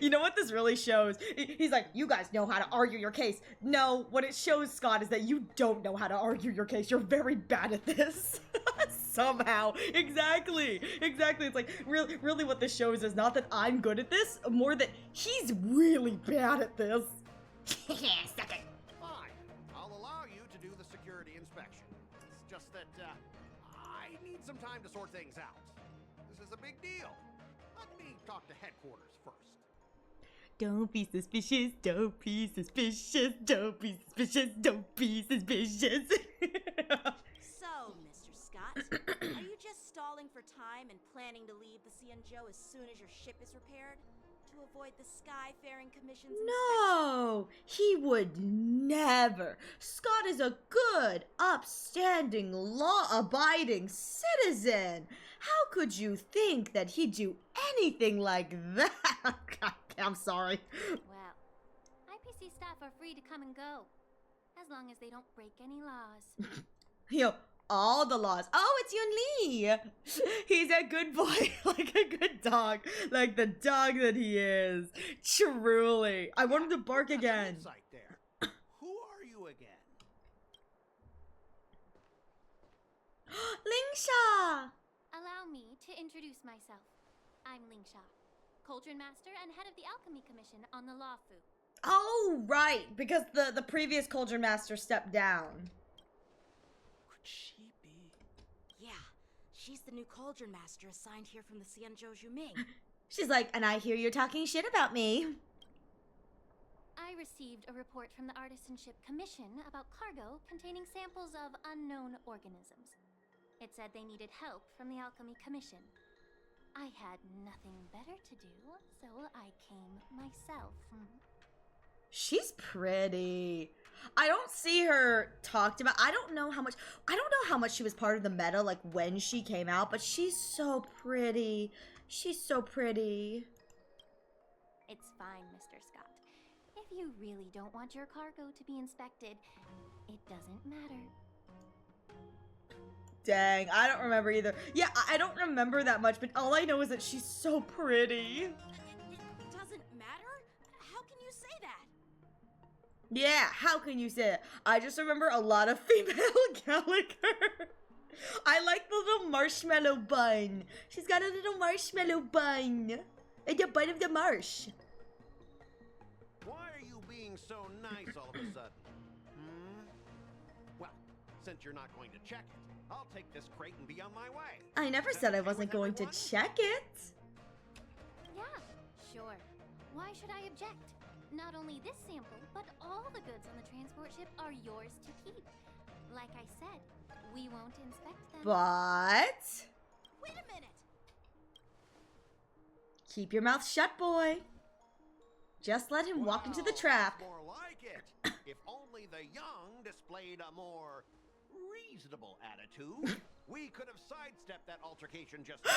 You know what this really shows? He's like, you guys know how to argue your case. No, what it shows, Scott, is that you don't know how to argue your case. You're very bad at this. Somehow. Exactly. It's like, really what this shows is not that I'm good at this, more that he's really bad at this. Suck it. Fine. I'll allow you to do the security inspection. It's just that, I need some time to sort things out. This is a big deal. Let me talk to headquarters first. Don't be suspicious, don't be suspicious, don't be suspicious, don't be suspicious. So, Mr. Scott, are you just stalling for time and planning to leave the Xianzhou as soon as your ship is repaired? To avoid the Skyfaring Commission's No, he would never. Scott is a good, upstanding, law-abiding citizen. How could you think that he'd do anything like that? I'm sorry. Well, IPC staff are free to come and go, as long as they don't break any laws. Yo, all the laws. Oh, it's Yun Li. He's a good boy, like a good dog, like the dog that he is. Truly. I want him to bark again. Insight there. Who are you again? Lingsha! Allow me to introduce myself. I'm Lingsha, Cauldron Master and head of the Alchemy Commission on the Lawfu. Oh, right, because the previous Cauldron Master stepped down. Could she be? Yeah, she's the new Cauldron Master assigned here from the Xianzhou Juming. She's like, and I hear you're talking shit about me. I received a report from the Artisanship Commission about cargo containing samples of unknown organisms. It said they needed help from the Alchemy Commission. I had nothing better to do, so I came myself. She's pretty. I don't see her talked about. I don't know how much she was part of the meta, like when she came out, but she's so pretty. She's so pretty. It's fine, Mr. Scott. If you really don't want your cargo to be inspected, it doesn't matter. Dang, I don't remember either. Yeah, I don't remember that much, but all I know is that she's so pretty. It doesn't matter? How can you say that? Yeah, how can you say it? I just remember a lot of female Gallagher. I like the little marshmallow bun. She's got a little marshmallow bun. And the bun of the marsh. Why are you being so nice all of a sudden? Well, since you're not going to check it, I'll take this crate and be on my way. I never said I wasn't going to check it. Yeah, sure. Why should I object? Not only this sample, but all the goods on the transport ship are yours to keep. Like I said, we won't inspect them. But wait a minute. Keep your mouth shut, boy. Just let him walk into the trap. More like it. If only the young displayed a more reasonable attitude, we could have sidestepped that altercation just now.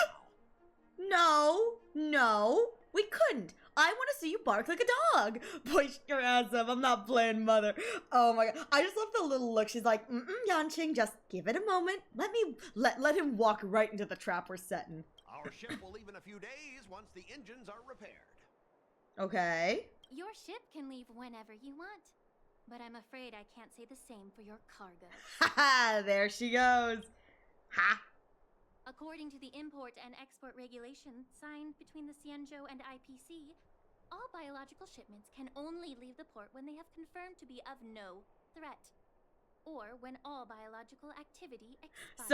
No, we couldn't. I want to see you bark like a dog. Boy, shut your ass up. I'm not playing mother. Oh my god. I just love the little look. She's like, Yanqing, just give it a moment. Let him walk right into the trap we're setting. Our ship will leave in a few days once the engines are repaired. Okay. Your ship can leave whenever you want. But I'm afraid I can't say the same for your cargo. Haha, there she goes. Ha! According to the import and export regulations signed between the Xianzhou and IPC, all biological shipments can only leave the port when they have confirmed to be of no threat, or when all biological activity expires.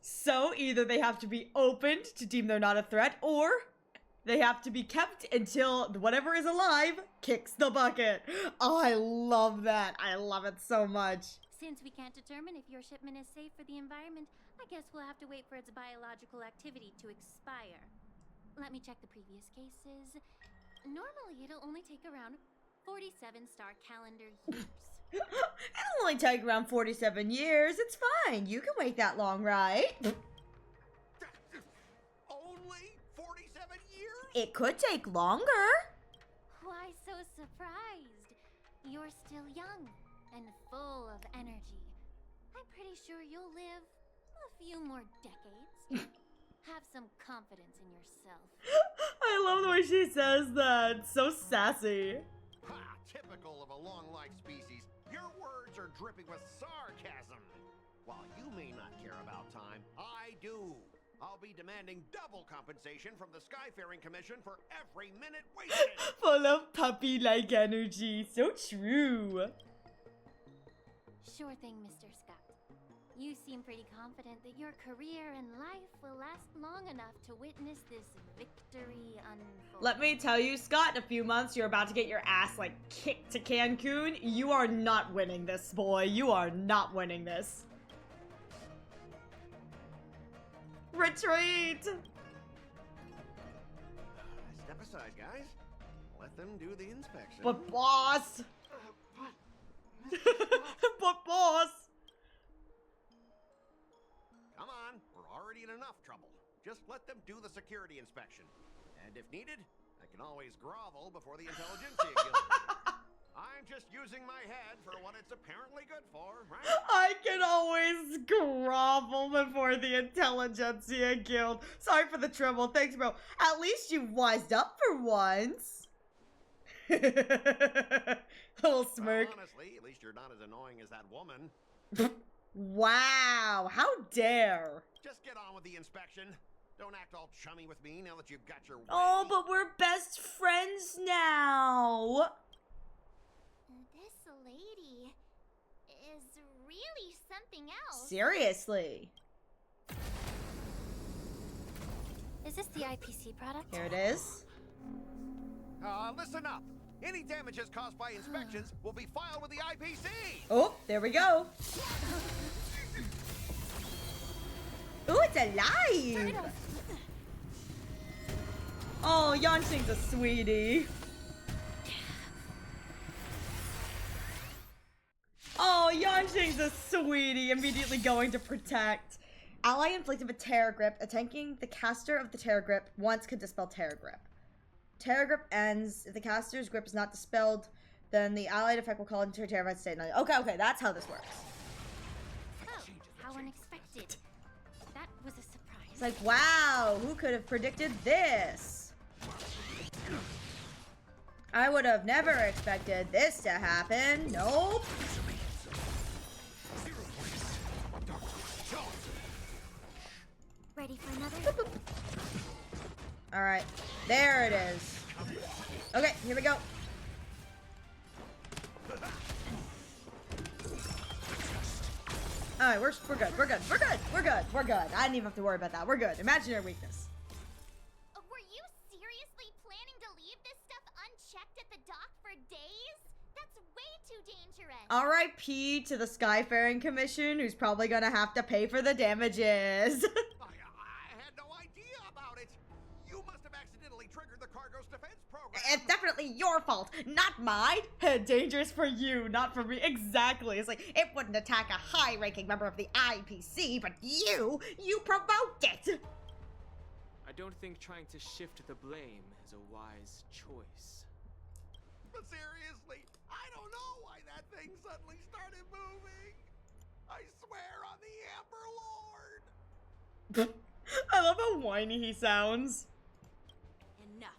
So either they have to be opened to deem they're not a threat, or They have to be kept until whatever is alive kicks the bucket. Oh, I love that. I love it so much. Since we can't determine if your shipment is safe for the environment, I guess we'll have to wait for its biological activity to expire. Let me check the previous cases. Normally, it'll only take around 47 star calendar years. It'll only take around 47 years. It's fine. You can wait that long, right? Only 47 years? It could take longer. Why so surprised? You're still young and full of energy. I'm pretty sure you'll live a few more decades. Have some confidence in yourself. I love the way she says that. So sassy. Ha! Typical of a long-life species. Your words are dripping with sarcasm. While you may not care about time, I do. I'll be demanding double compensation from the Skyfaring Commission for every minute wasted. Full of puppy-like energy. So true. Sure thing, Mr. Scott. You seem pretty confident that your career and life will last long enough to witness this victory unfold. Let me tell you, Scott, in a few months, you're about to get your ass, like, kicked to Cancun. You are not winning this, boy. You are not winning this. Retreat! Step aside, guys. Let them do the inspection. But boss! But boss! Come on, we're already in enough trouble. Just let them do the security inspection. And if needed, I can always grovel before the Intelligentsia Guild. I'm just using my head for what it's apparently good for, right? I can always grovel before the Intelligentsia Guild. Sorry for the trouble. Thanks, bro. At least you wised up for once. Little smirk. Well, honestly, at least you're not as annoying as that woman. Wow, how dare. Just get on with the inspection. Don't act all chummy with me now that you've got your way. Oh, but we're best friends now. This lady is really something else. Seriously. Is this the IPC product? Here it is. Listen up. Any damages caused by inspections will be filed with the IPC. Oh, there we go. Ooh, it's alive. Oh, Yanxing's a sweetie. Oh, Yanxing's a sweetie. Immediately going to protect. Ally inflicted with Terror Grip. Attacking the caster of the Terror Grip once could dispel Terror Grip. Terror Grip ends. If the caster's grip is not dispelled, then the allied effect will call into a terrified state. Okay, that's how this works. Oh, how unexpected. That was a surprise. It's like, wow, who could have predicted this? I would have never expected this to happen. Nope. Ready for another? Alright, there it is. Okay, here we go. Alright, we're good. We're good. I didn't even have to worry about that. We're good. Imaginary weakness. Were you seriously planning to leave this stuff unchecked at the dock for days? That's way too dangerous. R.I.P. to the Skyfaring Commission, who's probably gonna have to pay for the damages. I had no idea about it. You must have accidentally triggered the cargo's defense program. It's definitely your fault, not mine. Dangerous for you, not for me. Exactly. It's like, it wouldn't attack a high-ranking member of the IPC, but you provoked it. I don't think trying to shift the blame is a wise choice. But seriously, I don't know why that thing suddenly started moving. I swear on the Amber Lord. I love how whiny he sounds. Enough.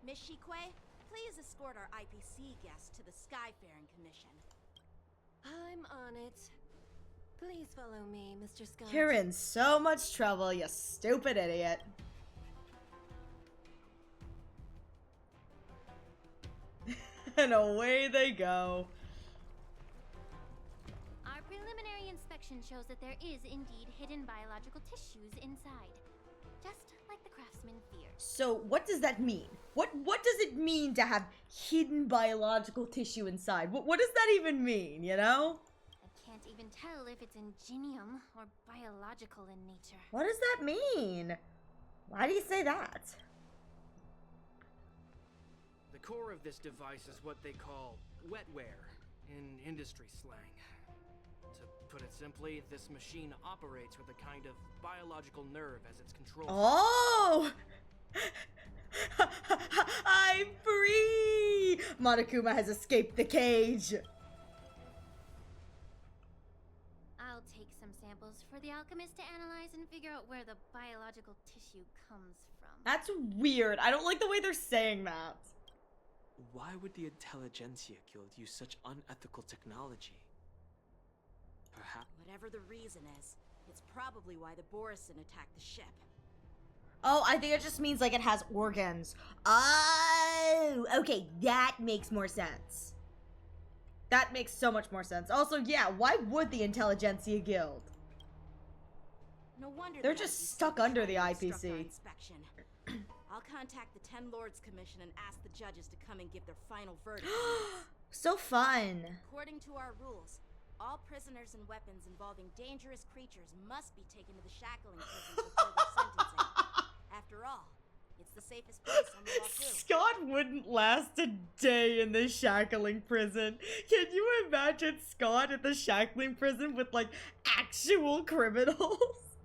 Miss Shikwe, please escort our IPC guests to the Skyfaring Commission. I'm on it. Please follow me, Mr. Scott. You're in so much trouble, you stupid idiot. And away they go. Our preliminary inspection shows that there is indeed hidden biological tissues inside. Just like the craftsman feared. So what does that mean? What does it mean to have hidden biological tissue inside? What does that even mean, you know? I can't even tell if it's ingenium or biological in nature. What does that mean? Why do you say that? The core of this device is what they call wetware in industry slang. To put it simply, this machine operates with a kind of biological nerve as its control. Oh! I'm free! Monokuma has escaped the cage. I'll take some samples for the alchemist to analyze and figure out where the biological tissue comes from. That's weird. I don't like the way they're saying that. Why would the Intelligentsia Guild use such unethical technology? Perhaps. Whatever the reason is, it's probably why the Borison attacked the ship. Oh, I think it just means like it has organs. Oh, okay, that makes more sense. That makes so much more sense. Also, yeah, why would the Intelligentsia Guild? No wonder they're just stuck under the IPC. I'll contact the 10 Lords Commission and ask the judges to come and give their final verdict. So fun. According to our rules, all prisoners and weapons involving dangerous creatures must be taken to the shackling prison for further sentencing. After all, it's the safest place on the Lafoo. Scott wouldn't last a day in the shackling prison. Can you imagine Scott at the shackling prison with like actual criminals?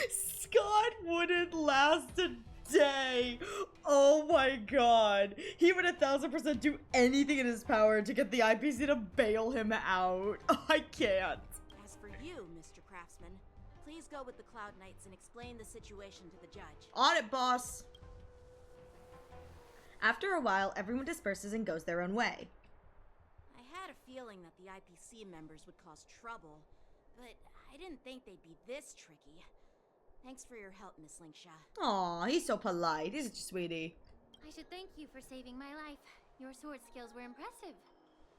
Scott wouldn't last a day. Oh my god. He would 1000% do anything in his power to get the IPC to bail him out. I can't. As for you, Mr. Craftsman, please go with the Cloud Knights and explain the situation to the judge. On it, boss. After a while, everyone disperses and goes their own way. I had a feeling that the IPC members would cause trouble, but I didn't think they'd be this tricky. Thanks for your help, Miss Linksha. Aw, he's so polite. He's such a sweetie. I should thank you for saving my life. Your sword skills were impressive.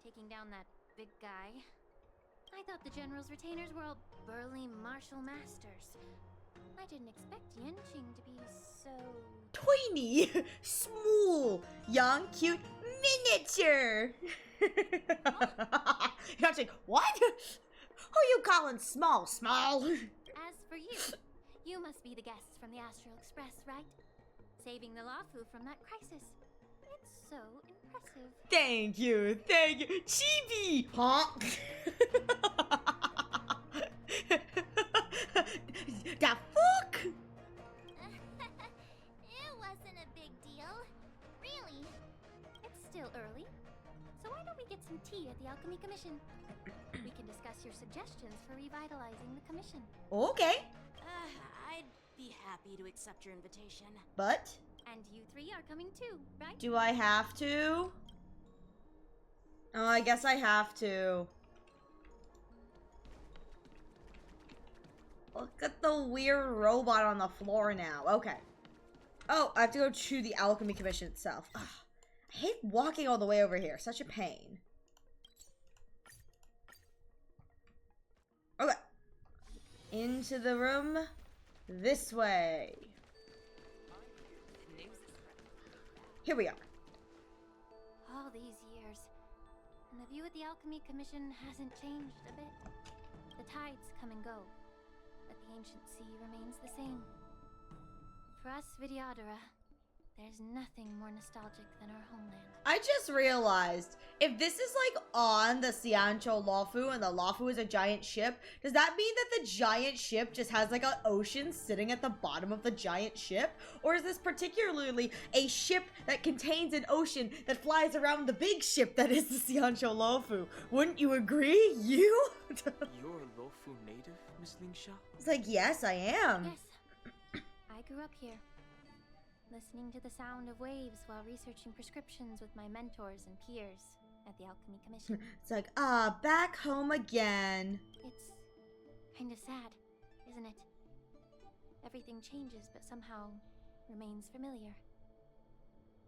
Taking down that big guy. I thought the General's retainers were all burly martial masters. I didn't expect Yenching to be so... Tiny, small, young, cute, miniature. You're saying, what? Who are you calling small? As for you, you must be the guests from the Astral Express, right? Saving the Lafoo from that crisis. It's so impressive. Thank you. Chibi! Huh? The fuck? It wasn't a big deal. Really. It's still early. So why don't we get some tea at the Alchemy Commission? We can discuss your suggestions for revitalizing the commission. Okay. I'd be happy to accept your invitation. But? And you three are coming too, right? Do I have to? Oh, I guess I have to. Look at the weird robot on the floor now. Okay. Oh, I have to go to the Alchemy Commission itself. Ugh, I hate walking all the way over here. Such a pain. Okay. Into the room. This way. Here we are. All these years, and the view at the Alchemy Commission hasn't changed a bit. The tides come and go, but the ancient sea remains the same. For us Vidyadhara, there's nothing more nostalgic than our homeland. I just realized, if this is like on the Xianzhou Lafoo and the Lafoo is a giant ship, does that mean that the giant ship just has like an ocean sitting at the bottom of the giant ship? Or is this particularly a ship that contains an ocean that flies around the big ship that is the Xianzhou Lafoo? Wouldn't you agree? You? You're a Lafoo native, Miss Linksha? It's like, yes, I am. Yes. I grew up here, listening to the sound of waves while researching prescriptions with my mentors and peers at the Alchemy Commission. It's like, back home again. It's kind of sad, isn't it? Everything changes but somehow remains familiar.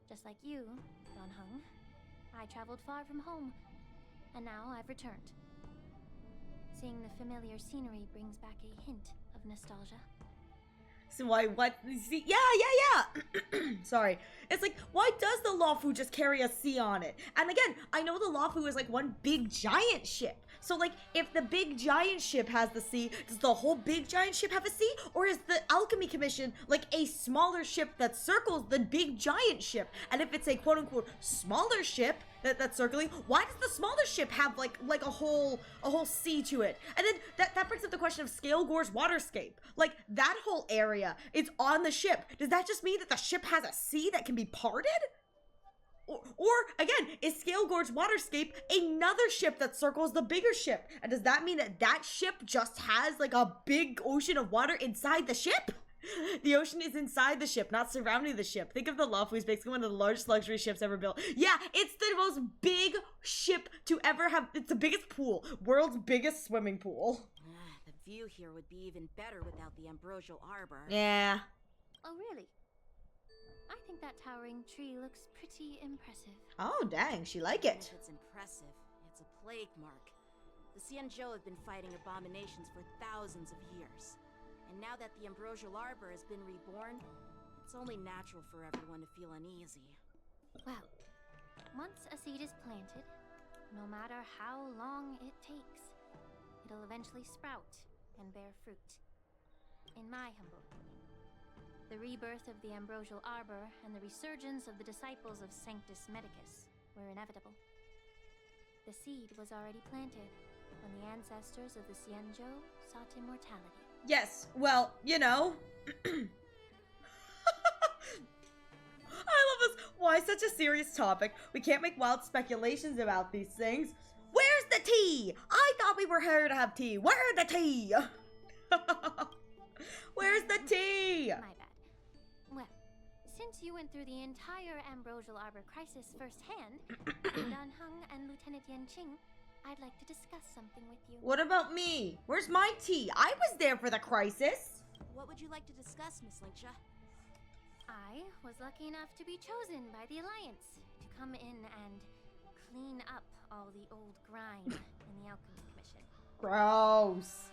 Just like you, Don Hung, I traveled far from home, and now I've returned. Seeing the familiar scenery brings back a hint of nostalgia. So why, what, see, yeah. Sorry. It's like, why does the Lawfu just carry a C on it? And again, I know the Lawfu is like one big giant ship. So like, if the big giant ship has the C, does the whole big giant ship have a C? Or is the Alchemy Commission like a smaller ship that circles the big giant ship? And if it's a quote unquote smaller ship that's circling, why does the smaller ship have like a whole C to it? And then that brings up the question of Scale Gore's waterscape. Like that whole area is on the ship. Does that just mean that the ship has a C that can be parted? Or again, is Scale Gorge Waterscape another ship that circles the bigger ship? And does that mean that that ship just has like a big ocean of water inside the ship? The ocean is inside the ship, not surrounding the ship. Think of the Lawfu as basically one of the largest luxury ships ever built. Yeah, it's the most big ship to ever have. It's the biggest pool. World's biggest swimming pool. The view here would be even better without the ambrosial arbor. Yeah. Oh, really? I think that towering tree looks pretty impressive. Oh, dang, she like it. If it's impressive, it's a plague mark. The Xianzhou have been fighting abominations for thousands of years. And now that the ambrosial arbor has been reborn, it's only natural for everyone to feel uneasy. Well, once a seed is planted, no matter how long it takes, it'll eventually sprout and bear fruit. In my humble opinion, the rebirth of the ambrosial arbor and the resurgence of the disciples of Sanctus Medicus were inevitable. The seed was already planted when the ancestors of the Xianzhou sought immortality. Yes, well, you know. I love this. Why such a serious topic? We can't make wild speculations about these things. Where's the tea? I thought we were here to have tea. Where's the tea? Where's the tea? My bad. Well, since you went through the entire ambrosial arbor crisis firsthand, Dan Heng and Lieutenant Yan Qing, I'd like to discuss something with you. What about me? Where's my tea? I was there for the crisis. What would you like to discuss, Miss Lingsha? I was lucky enough to be chosen by the Alliance to come in and clean up all the old grime in the Alchemy Commission. Gross.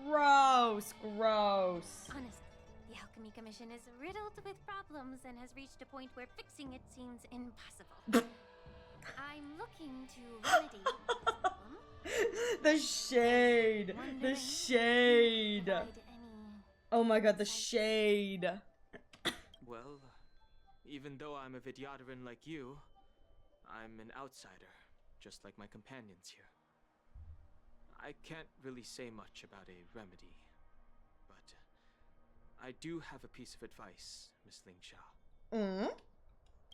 Gross. Gross. Honestly, the Alchemy Commission is riddled with problems and has reached a point where fixing it seems impossible. I'm looking to remedy the problem. The shade. The shade. Oh my god, the shade. Well, even though I'm a Vidyadharan like you, I'm an outsider, just like my companions here. I can't really say much about a remedy, but I do have a piece of advice, Miss Lingsha.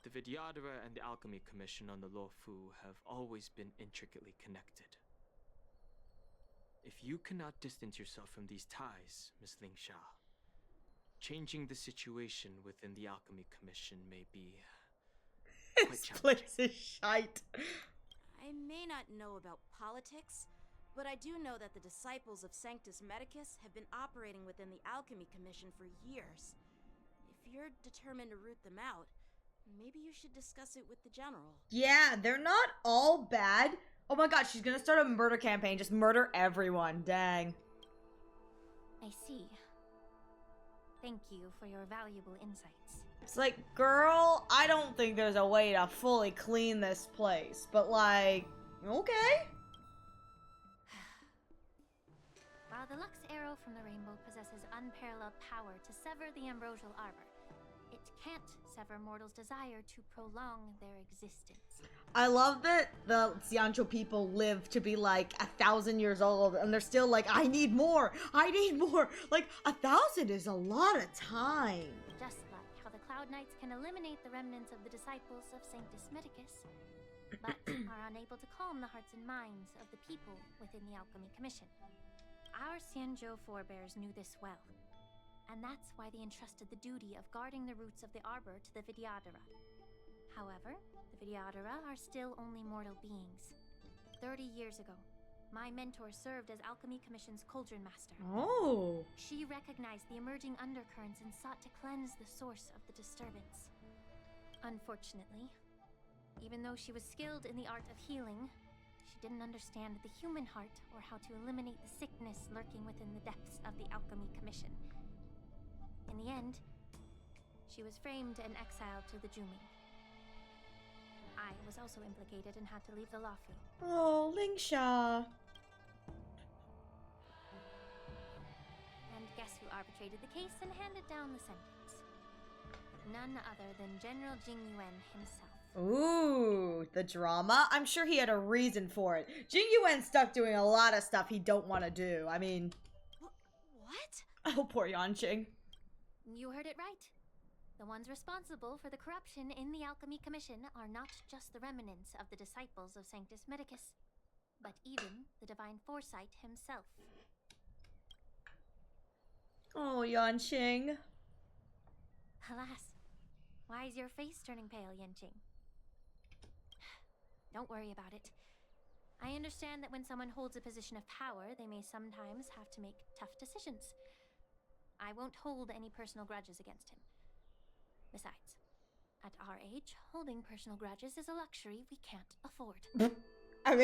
The Vidyadhara and the Alchemy Commission on the Lawfu have always been intricately connected. If you cannot distance yourself from these ties, Miss Lingsha, changing the situation within the Alchemy Commission may be quite This place is shite. I may not know about politics, but I do know that the disciples of Sanctus Medicus have been operating within the Alchemy Commission for years. If you're determined to root them out, maybe you should discuss it with the General. Yeah, they're not all bad. Oh my god, she's gonna start a murder campaign. Just murder everyone. Dang. I see. Thank you for your valuable insights. It's like, girl, I don't think there's a way to fully clean this place. But like, okay. While the Lux Arrow from the Rainbow possesses unparalleled power to sever the ambrosial arbor, it can't sever mortals' desire to prolong their existence. I love that the Xianzhou people live to be like 1,000 years old and they're still like, I need more. I need more. Like 1,000 is a lot of time. Just like how the Cloud Knights can eliminate the remnants of the disciples of Sanctus Medicus, but are unable to calm the hearts and minds of the people within the Alchemy Commission. Our Xianzhou forebears knew this well, and that's why they entrusted the duty of guarding the roots of the arbor to the Vidyadhara. However, the Vidyadhara are still only mortal beings. 30 years ago, my mentor served as Alchemy Commission's Cauldron Master. Oh. She recognized the emerging undercurrents and sought to cleanse the source of the disturbance. Unfortunately, even though she was skilled in the art of healing, she didn't understand the human heart or how to eliminate the sickness lurking within the depths of the Alchemy Commission. In the end, she was framed and exiled to the Juming. I was also implicated and had to leave the Lafu. Oh, Lingsha. And guess who arbitrated the case and handed down the sentence? None other than General Jing Yuan himself. Ooh, the drama? I'm sure he had a reason for it. Jing Yuan's stuck doing a lot of stuff he don't want to do. I mean... What? Oh, poor Yanqing. You heard it right. The ones responsible for the corruption in the Alchemy Commission are not just the remnants of the disciples of Sanctus Medicus, but even the Divine Foresight himself. Oh, Yanqing. Alas, why is your face turning pale, Yanqing? Don't worry about it. I understand that when someone holds a position of power, they may sometimes have to make tough decisions. I won't hold any personal grudges against him. Besides, at our age, holding personal grudges is a luxury we can't afford. I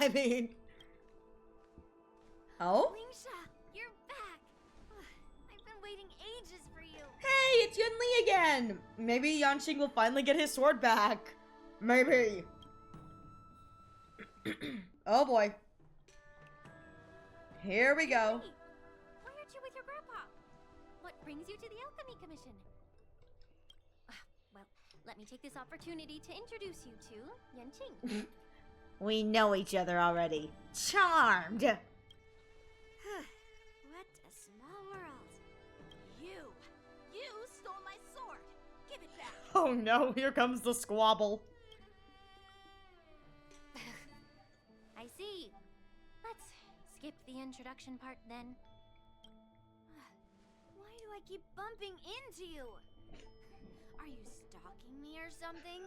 mean... Oh? Lingsha, you're back! I've been waiting ages for you! Hey, it's Yun Li again! Maybe Yanqing will finally get his sword back. Maybe. Oh boy. Here we go. Hey, why aren't you with your grandpa? What brings you to the Alchemy Commission? Well, let me take this opportunity to introduce you to Yanqing. We know each other already. Charmed! What a small world. You stole my sword. Give it back. Oh no, here comes the squabble. I see. Let's skip the introduction part then. Why do I keep bumping into you? Are you stalking me or something?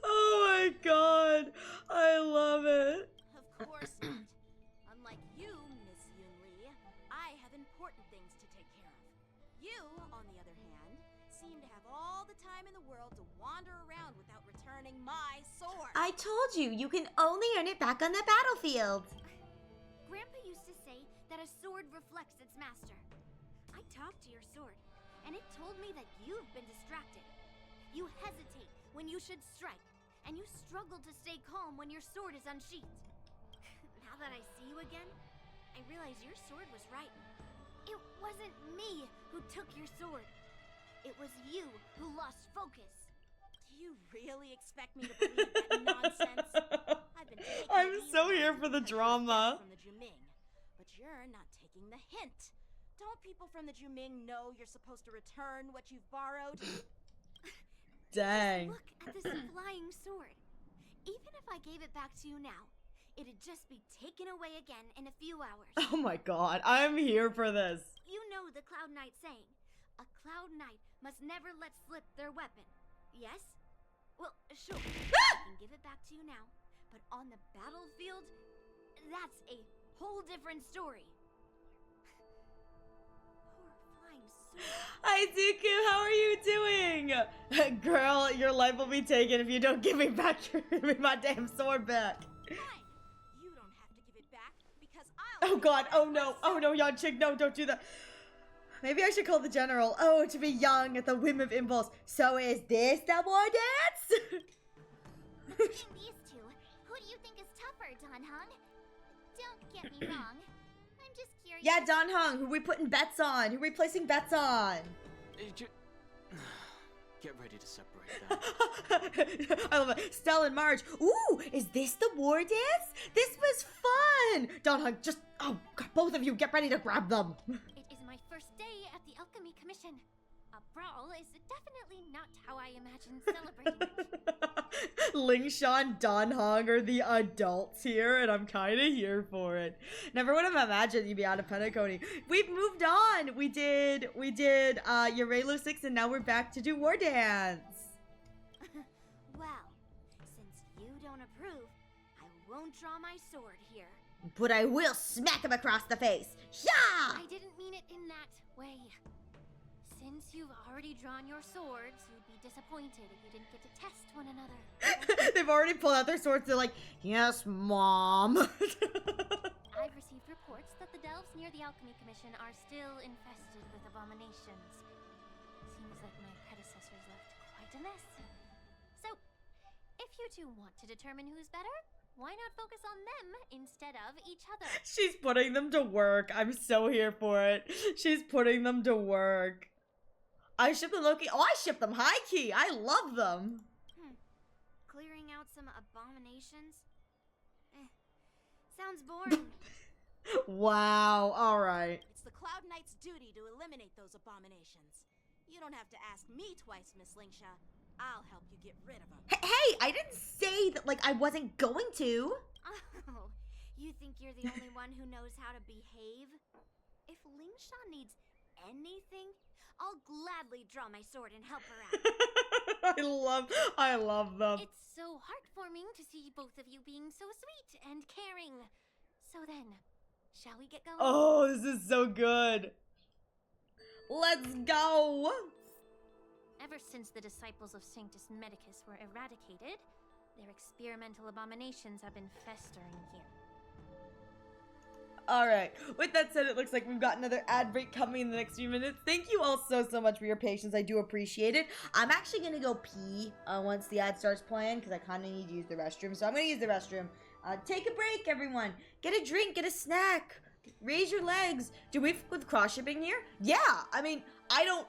Oh my god, I love it. Of course not. Unlike you, Miss Yun Li, I have important things to take care of. You, on the other hand, seem to have all the time in the world to wander around without returning my sword. I told you, you can only earn it back on the battlefield. Grandpa used to say that a sword reflects its master. I talked to your sword, and it told me that you've been distracted. You hesitate when you should strike, and you struggle to stay calm when your sword is unsheathed. Now that I see you again, I realize your sword was right. It wasn't me who took your sword. It was you who lost focus. Do you really expect me to believe that nonsense? I've been taking I'm these so here lessons for the because you're a guest drama. from the Juming, but you're not taking the hint. Don't people from the Juming know you're supposed to return what you've borrowed? Dang. Look at this flying sword. Even if I gave it back to you now, it'd just be taken away again in a few hours. Oh my god, I'm here for this. You know the Cloud Knight saying, a Cloud Knight must never let slip their weapon. Yes? Well, sure. I can give it back to you now, but on the battlefield, that's a whole different story. Poor flying sword. Hi, Dooku, how are you doing? Girl, your life will be taken if you don't give me back my damn sword back. Fine. You don't have to give it back because I'll. Oh god, oh no, Yanqing, no, don't do that. Maybe I should call the general. Oh, to be young at the whim of impulse. So is this the war dance? Between these two, who do you think is tougher, Don Hung? Don't get me wrong. I'm just curious. Yeah, Don Hung, who we putting bets on? Who we placing bets on? Get ready to separate them. I love it. Stella and Marge. Ooh, is this the war dance? This was fun. Don Hung, just, oh god, both of you get ready to grab them. It is my first day at the Alchemy Commission. A brawl is definitely not how I imagined celebrating it. Lingsha and Don Hong are the adults here, and I'm kind of here for it. Never would have imagined you'd be out of Penacony. We've moved on. We did Urelu 6, and now we're back to do War Dance. Well, since you don't approve, I won't draw my sword here. But I will smack him across the face. Yeah! I didn't mean it in that way. Since you've already drawn your swords, you'd be disappointed if you didn't get to test one another. They've already pulled out their swords. They're like, yes, Mom. I've received reports that the delves near the Alchemy Commission are still infested with abominations. Seems like my predecessors left quite a mess. So, if you two want to determine who's better, why not focus on them instead of each other? She's putting them to work. I'm so here for it. She's putting them to work. I ship them low-key. Oh, I ship them high-key. I love them. Clearing out some abominations? Sounds boring. Wow. All right. It's the Cloud Knight's duty to eliminate those abominations. You don't have to ask me twice, Miss Lingsha. I'll help you get rid of them. Hey, I didn't say that, like, I wasn't going to. Oh, you think you're the only one who knows how to behave? If Lingsha needs anything, I'll gladly draw my sword and help her out. I love them. It's so heartwarming to see both of you being so sweet and caring. So then, shall we get going? Oh, this is so good. Let's go. Ever since the disciples of Sanctus Medicus were eradicated, their experimental abominations have been festering here. Alright, with that said, it looks like we've got another ad break coming in the next few minutes. Thank you all so much for your patience. I do appreciate it. I'm actually going to go pee once the ad starts playing because I kind of need to use the restroom. So I'm going to use the restroom. Take a break, everyone. Get a drink, get a snack. Raise your legs. Do we with cross shipping here? Yeah, I mean, I don't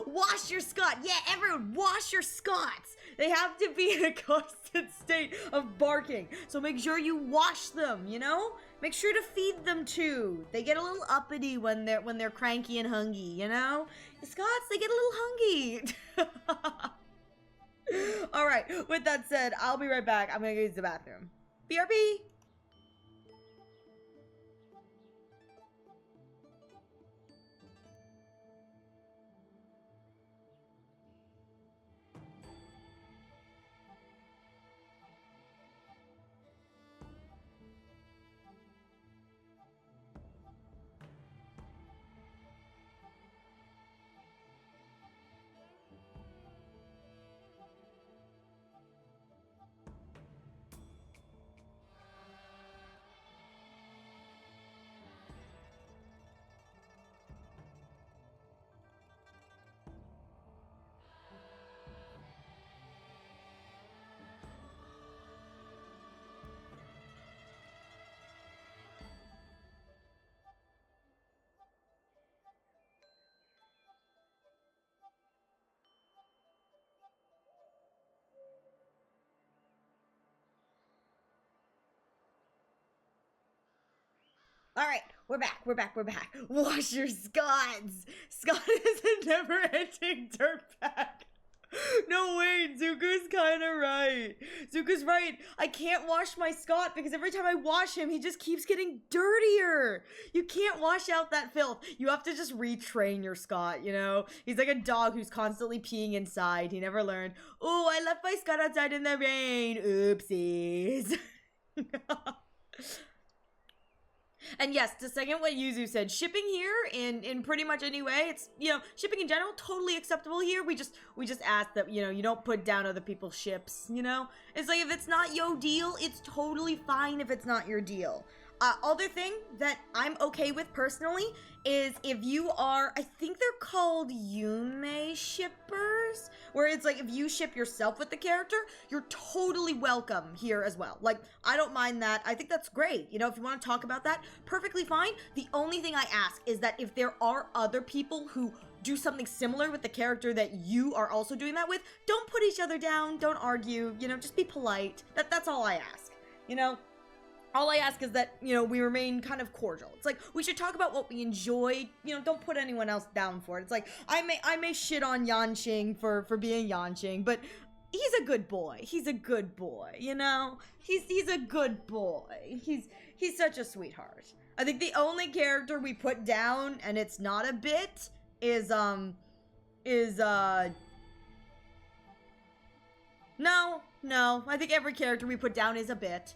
wash your Scott. Yeah, everyone wash your Scots. They have to be in a constant state of barking. So make sure you wash them, you know? Make sure to feed them too. They get a little uppity when they're cranky and hungry, you know? The Scots, they get a little hungry. All right, with that said, I'll be right back. I'm going to go use the bathroom. BRB. All right, we're back. Wash your Scots. Scott is a never-ending dirtbag. No, wait, Zuko's kind of right. Zuko's right. I can't wash my Scott because every time I wash him, he just keeps getting dirtier. You can't wash out that filth. You have to just retrain your Scott, you know? He's like a dog who's constantly peeing inside. He never learned. Oh, I left my Scott outside in the rain. Oopsies. And yes, to second what Yuzu said, shipping here in pretty much any way, it's, you know, shipping in general, totally acceptable here. We just ask that, you know, you don't put down other people's ships, you know? It's like, if it's not your deal, it's totally fine if it's not your deal. Other thing that I'm okay with personally is if you are, I think they're called Yume shippers, where it's like if you ship yourself with the character, you're totally welcome here as well. Like, I don't mind that. I think that's great. You know, if you want to talk about that, perfectly fine. The only thing I ask is that if there are other people who do something similar with the character that you are also doing that with, don't put each other down, don't argue, you know, just be polite. That's all I ask, you know? All I ask is that, you know, we remain kind of cordial. It's like, we should talk about what we enjoy. You know, don't put anyone else down for it. It's like, I may shit on Yanqing for being Yanqing, but he's a good boy. He's a good boy, you know? He's a good boy. He's such a sweetheart. I think the only character we put down, and it's not a bit, is no, I think every character we put down is a bit.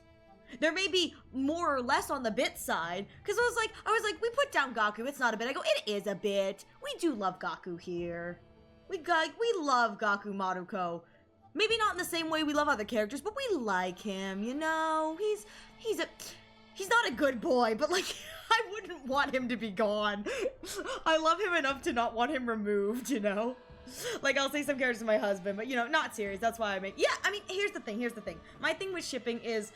There may be more or less on the bit side, because I was like, we put down Gaku, it's not a bit. I go, it is a bit. We do love Gaku here. We love Gaku Maruko. Maybe not in the same way we love other characters, but we like him, you know? he's not a good boy, but like, I wouldn't want him to be gone. I love him enough to not want him removed, you know? Like, I'll say some characters to my husband, but, you know, not serious. That's why I make... Yeah, I mean, here's the thing. My thing with shipping is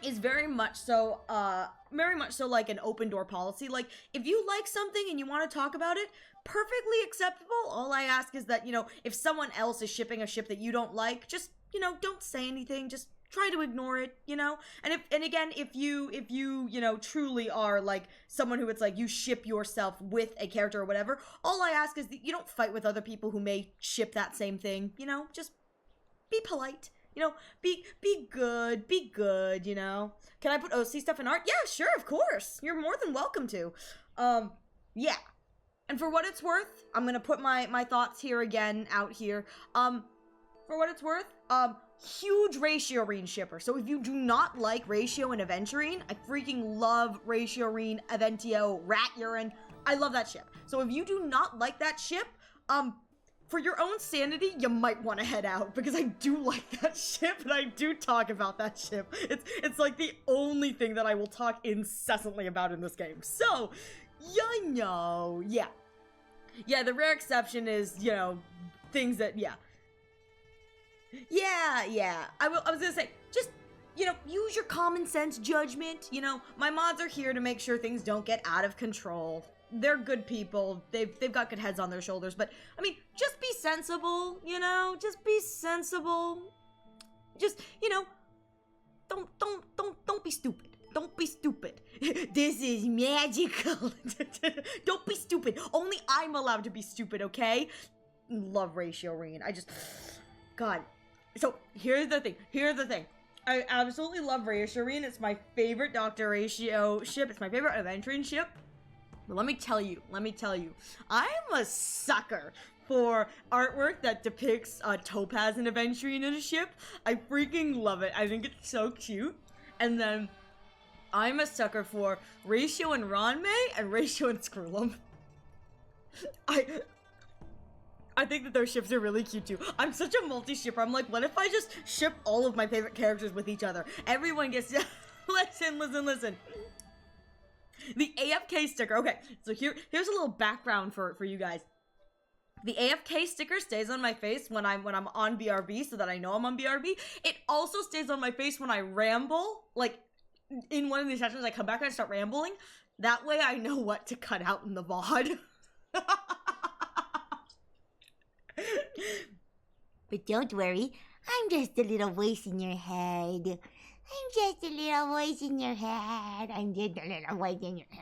very much so like an open door policy. Like, if you like something and you want to talk about it, perfectly acceptable. All I ask is that, you know, if someone else is shipping a ship that you don't like, just, you know, don't say anything. Just try to ignore it, you know? And again, if you, you know, truly are, like, someone who it's like, you ship yourself with a character or whatever, all I ask is that you don't fight with other people who may ship that same thing, you know? Just be polite, you know? Be good, you know? Can I put OC stuff in art? Yeah, sure, of course. You're more than welcome to. Yeah. And for what it's worth, I'm gonna put my thoughts here again, out here. For what it's worth, huge Ratio-Reen shipper. So if you do not like Ratio and Aventurine, I freaking love Ratio-Reen, Aventio, Rat Urine. I love that ship. So if you do not like that ship, for your own sanity, you might want to head out, because I do like that ship, and I do talk about that ship. It's like the only thing that I will talk incessantly about in this game. So, you know, yeah. Yeah, the rare exception is, you know, things that, yeah. Yeah. I was gonna say, just, you know, use your common sense judgment. You know, my mods are here to make sure things don't get out of control. They're good people. They've got good heads on their shoulders. But, I mean, just be sensible, you know? Just be sensible. Just, you know, don't be stupid. Don't be stupid. This is magical. Don't be stupid. Only I'm allowed to be stupid, okay? Love Ratio-Reen. God. So, here's the thing. I absolutely love Ratio-Reen. It's my favorite Dr. Ratio ship. It's my favorite Aventurine ship. But let me tell you, I'm a sucker for artwork that depicts Topaz and Aventurine in a ship. I freaking love it. I think it's so cute. And then, I'm a sucker for Ratio and Ranmei and Ratio and Skrulum. I think that those ships are really cute too. I'm such a multi-shipper. I'm like, what if I just ship all of my favorite characters with each other? Everyone gets to... Listen. The AFK sticker. Okay, so here's a little background for you guys. The AFK sticker stays on my face when I'm on BRB, so that I know I'm on BRB. It also stays on my face when I ramble. Like, in one of these sessions, I come back and I start rambling. That way I know what to cut out in the VOD. But don't worry, I'm just a little voice in your head. I'm just a little voice in your head. I'm just a little voice in your head.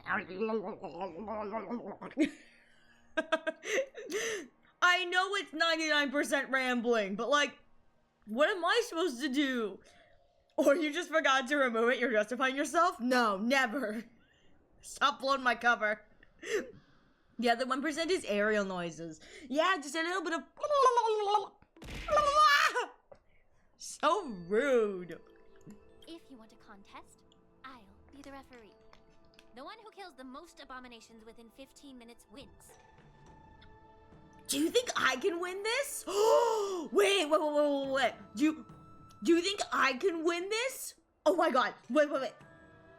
I know it's 99% rambling, but like, what am I supposed to do? Or you just forgot to remove it, you're justifying yourself? No, never. Stop blowing my cover. Yeah, the 1% is aerial noises. Yeah, just a little bit of... So rude. If you want a contest, I'll be the referee. The one who kills the most abominations within 15 minutes wins. Do you think I can win this? Wait. Do you think I can win this? Oh my god. Wait.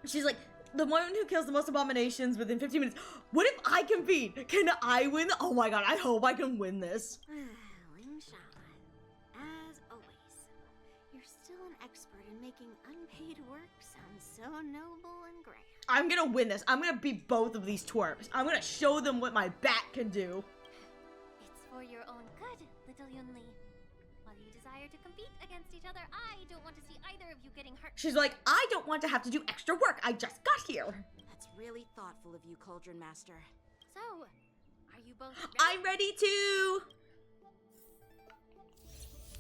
She's like, the one who kills the most abominations within 15 minutes. What if I compete? Can I win? Oh my god, I hope I can win this. Lingsha, as always, you're still an expert in making unpaid work sound so noble and grand. I'm gonna win this. I'm gonna beat both of these twerps. I'm gonna show them what my bat can do. It's for your own good, little Yunli. While you desire to compete against each other, I don't want to see either of you getting hurt. She's like, I don't want to have to do extra work. I just got here. That's really thoughtful of you, Cauldron Master. So, are you both ready? I'm ready to...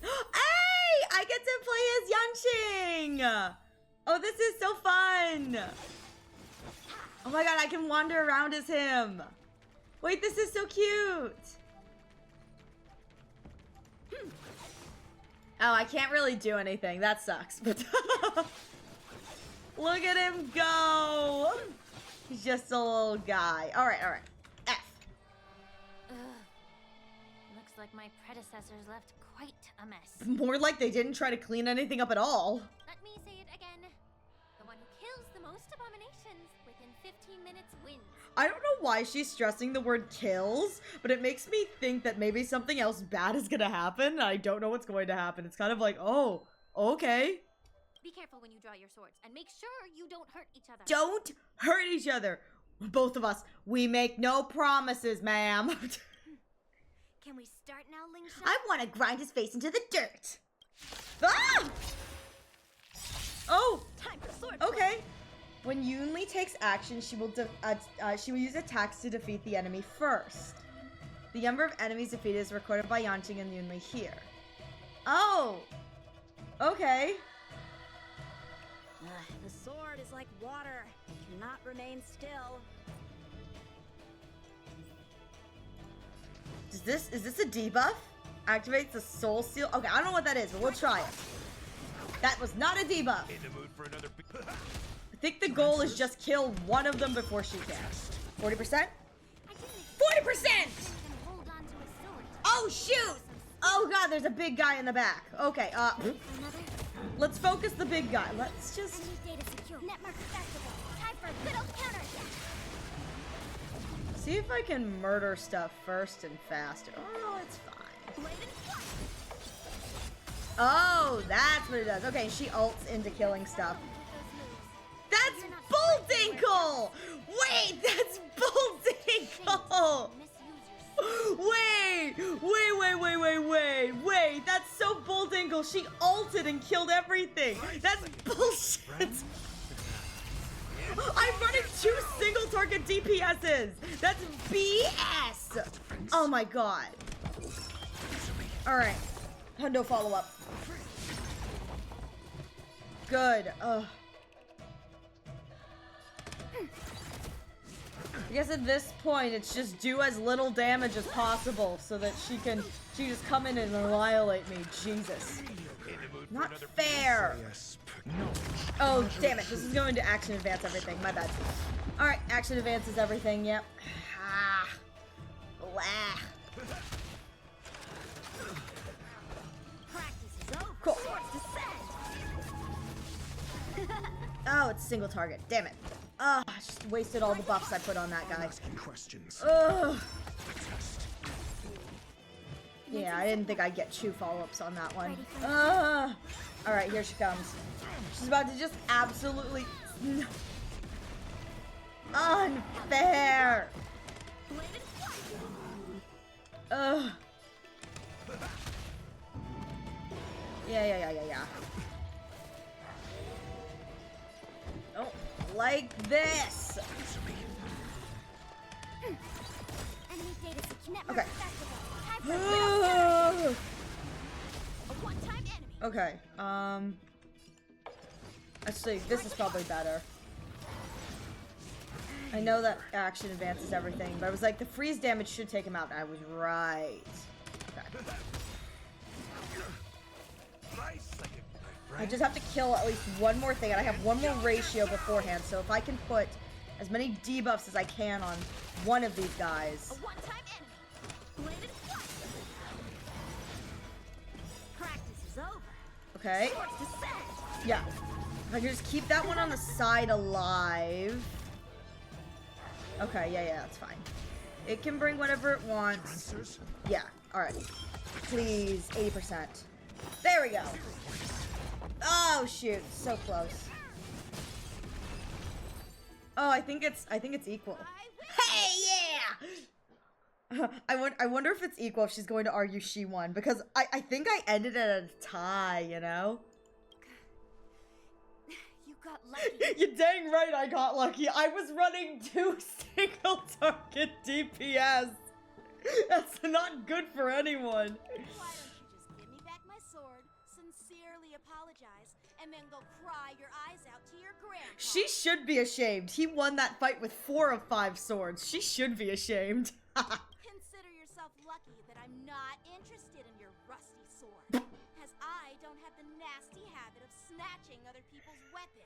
Hey! I get to play as Yanqing! Oh, this is so fun! Oh my god, I can wander around as him! Wait, this is so cute! Oh, I can't really do anything. That sucks. But look at him go! He's just a little guy. Alright. F. Looks like my predecessors left quite a mess. More like they didn't try to clean anything up at all. Let me say it again. The one who kills the most abominations within 15 minutes wins. I don't know why she's stressing the word kills, but it makes me think that maybe something else bad is gonna happen. I don't know what's going to happen. It's kind of like, oh, okay. Be careful when you draw your swords, and make sure you don't hurt each other. Don't hurt each other. Both of us, we make no promises, ma'am. Can we start now, Lingsha? I want to grind his face into the dirt. Ah! Oh, Time for sword okay. When Yunli takes action, she will use attacks to defeat the enemy first. The number of enemies defeated is recorded by Yanqing and Yunli here. Oh, okay. The sword is like water. It cannot remain still. Is this a debuff? Activates the soul seal. Okay, I don't know what that is, but we'll try it. That was not a debuff. In the mood for another I think the goal is just kill one of them before she can. 40%? 40%! Oh, shoot! Oh, God, there's a big guy in the back. Okay, let's focus the big guy. Let's just... see if I can murder stuff first and faster. Oh, it's fine. Oh, that's what it does. Okay, she ults into killing stuff. That's Bulldinkle! Wait, that's Bulldinkle! Wait, that's so Bulldinkle. She ulted and killed everything. That's bullshit. I'm running 2 single target DPSs. That's BS. Oh my god. Alright. Hundo follow up. Good. I guess at this point it's just do as little damage as possible so that she just come in and annihilate me. Jesus. Not fair. Oh, damn it. This is going to action advance everything. My bad. Alright, action advances everything. Yep. Ah. Blah. Cool. Oh, it's single target. Damn it. I just wasted all the buffs I put on that guy. Ugh. Yeah, I didn't think I'd get 2 follow-ups on that one. Alright, here she comes. She's about to just absolutely... unfair! Ugh. Yeah. Oh, like this! Okay. Okay, actually, this is probably better. I know that action advances everything, but I was like, the freeze damage should take him out, and I was right. Okay. I just have to kill at least one more thing, and I have one more ratio beforehand, so if I can put as many debuffs as I can on one of these guys. Okay. Yeah. If I can just keep that one on the side alive. Okay, yeah, that's fine. It can bring whatever it wants. Yeah, alright. Please, 80%. There we go. Oh shoot, so close. Oh, I think it's equal. Hey, yeah! I wonder if it's equal if she's going to argue she won, because I think I ended it at a tie, you know? You got lucky. You're dang right I got lucky. I was running 2 single target DPS. That's not good for anyone. Why don't you just give me back my sword, sincerely apologize, and then go cry your eyes out to your grandpa? She should be ashamed. He won that fight with 4 of 5 swords. She should be ashamed. Consider yourself lucky that I'm not interested in your rusty sword, as I don't have the nasty habit of snatching other people's weapons.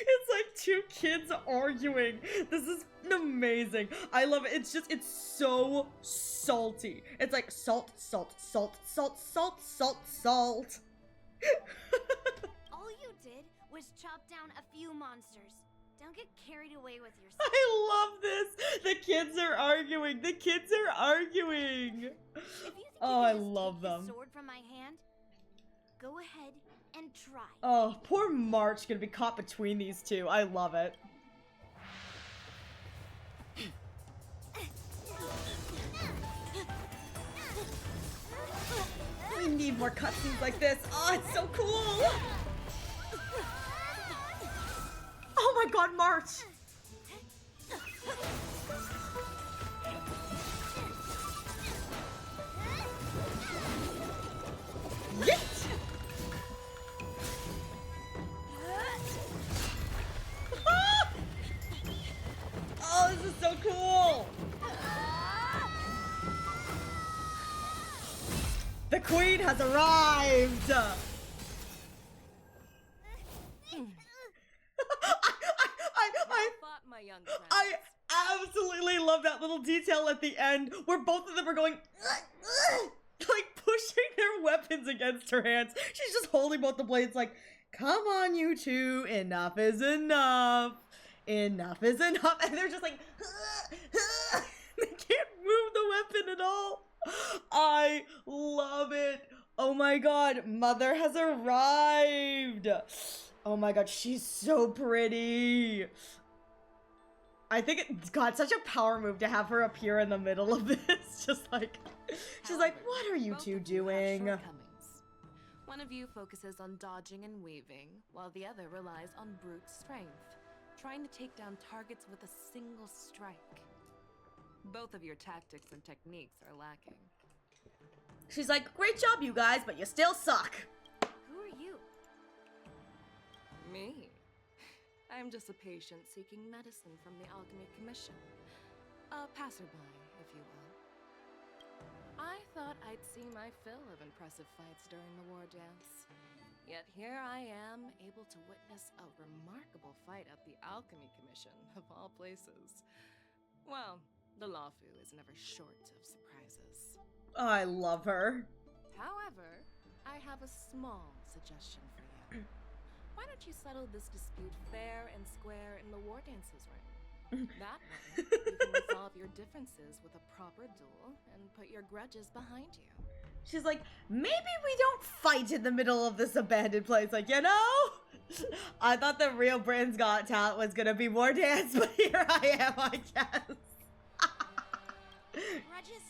It's like 2 kids arguing. This is amazing. I love it. It's so salty. It's like salt. All you did was chop down a few monsters. Don't get carried away with yourself. I love this. The kids are arguing. The kids are arguing. Oh, I love them. Sword from my hand. Go ahead and try. Oh, poor March gonna be caught between these two. I love it. We need more cutscenes like this. Oh, it's so cool. Oh my god, March. Yeet! Oh, this is so cool! The queen has arrived! I absolutely love that little detail at the end where both of them are going like pushing their weapons against her hands. She's just holding both the blades like, come on you two, enough is enough. Enough is enough. And they're just like, they can't move the weapon at all. I love it. Oh my god, Mother has arrived. Oh my god, she's so pretty. I think it's got such a power move to have her appear in the middle of this. Just like, she's like, what are you two doing? One of you focuses on dodging and weaving, while the other relies on brute strength, trying to take down targets with a single strike. Both of your tactics and techniques are lacking. She's like, great job, you guys, but you still suck. Who are you? Me? I'm just a patient seeking medicine from the Alchemy Commission. A passerby, if you will. I thought I'd see my fill of impressive fights during the war dance. Yet here I am, able to witness a remarkable fight at the Alchemy Commission, of all places. Well, the Lawfu is never short of surprises. Oh, I love her. However, I have a small suggestion for you. Why don't you settle this dispute fair and square in the war dances ring? That way, you can resolve your differences with a proper duel and put your grudges behind you. She's like, maybe we don't fight in the middle of this abandoned place. Like, you know? I thought the real Britain's Got Talent was gonna be war dance, but here I am, I guess. Grudges?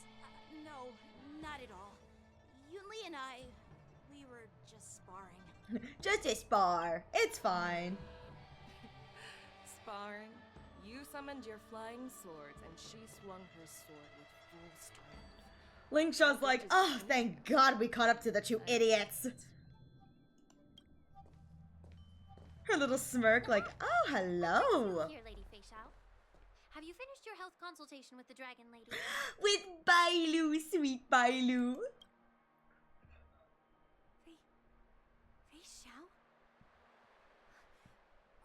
No, not at all. Yunli and I, we were just sparring. Just a spar. It's fine. Sparring? You summoned your flying swords, and she swung her sword with full strength. Lingshaw's like, oh, thank God we caught up to the two idiots. Her little smirk like, oh, hello. Here, Lady Feishao. Have you finished your health consultation with the dragon lady? With Bailu, sweet Bailu. Feishao?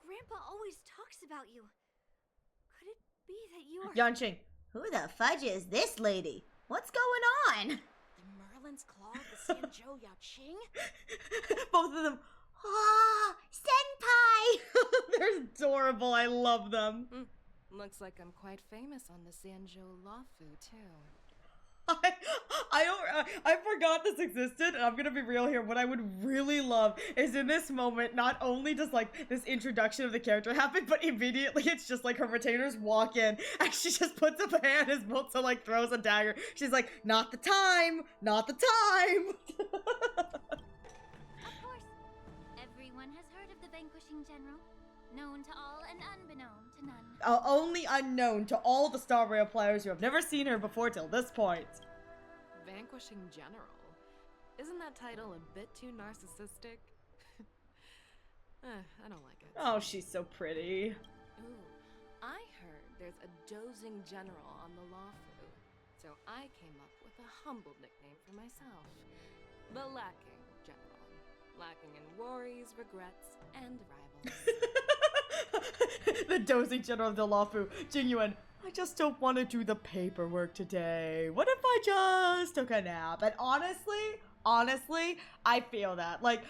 Grandpa always talks about you. Could it be that you are... Yanqing, who the fudge is this lady? What's going on? The Merlin's Claw, the Sanzhou Yaoqing? Both of them. Ah, senpai! They're adorable. I love them. Looks like I'm quite famous on the Sanzhou Lawfu, too. I forgot this existed, and I'm gonna be real here. What I would really love is in this moment, not only does like this introduction of the character happen, but immediately it's just like her retainers walk in and she just puts up a hand as Multa like throws a dagger. She's like, not the time, not the time. Of course. Everyone has heard of the Vanquishing General. Known to all and unbeknown to none. Only unknown to all the Star Rail players who have never seen her before till this point. Vanquishing General? Isn't that title a bit too narcissistic? I don't like it. Oh, she's so pretty. Ooh, I heard there's a dozing general on the Lawfu, so I came up with a humble nickname for myself. The Lacking General. Lacking in worries, regrets, and rivals. The dozing general of the Lawfu. Genuine. I just don't want to do the paperwork today. What if I just took a nap? And honestly, I feel that. Like,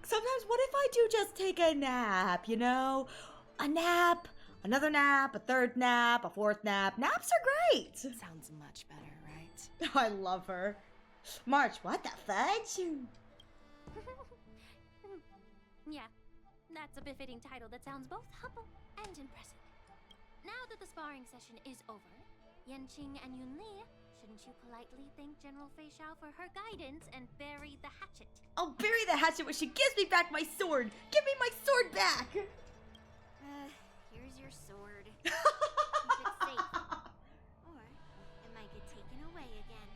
sometimes what if I do just take a nap, you know? A nap, another nap, a third nap, a fourth nap. Naps are great. Sounds much better, right? I love her. March, what the fudge? Yeah, that's a befitting title that sounds both humble and impressive. Now that the sparring session is over, Yanqing and Yunli, shouldn't you politely thank General Fei Xiao for her guidance and bury the hatchet? I'll bury the hatchet when she gives me back my sword. Give me my sword back. Here's your sword. Keep it safe. Or it might get taken away again.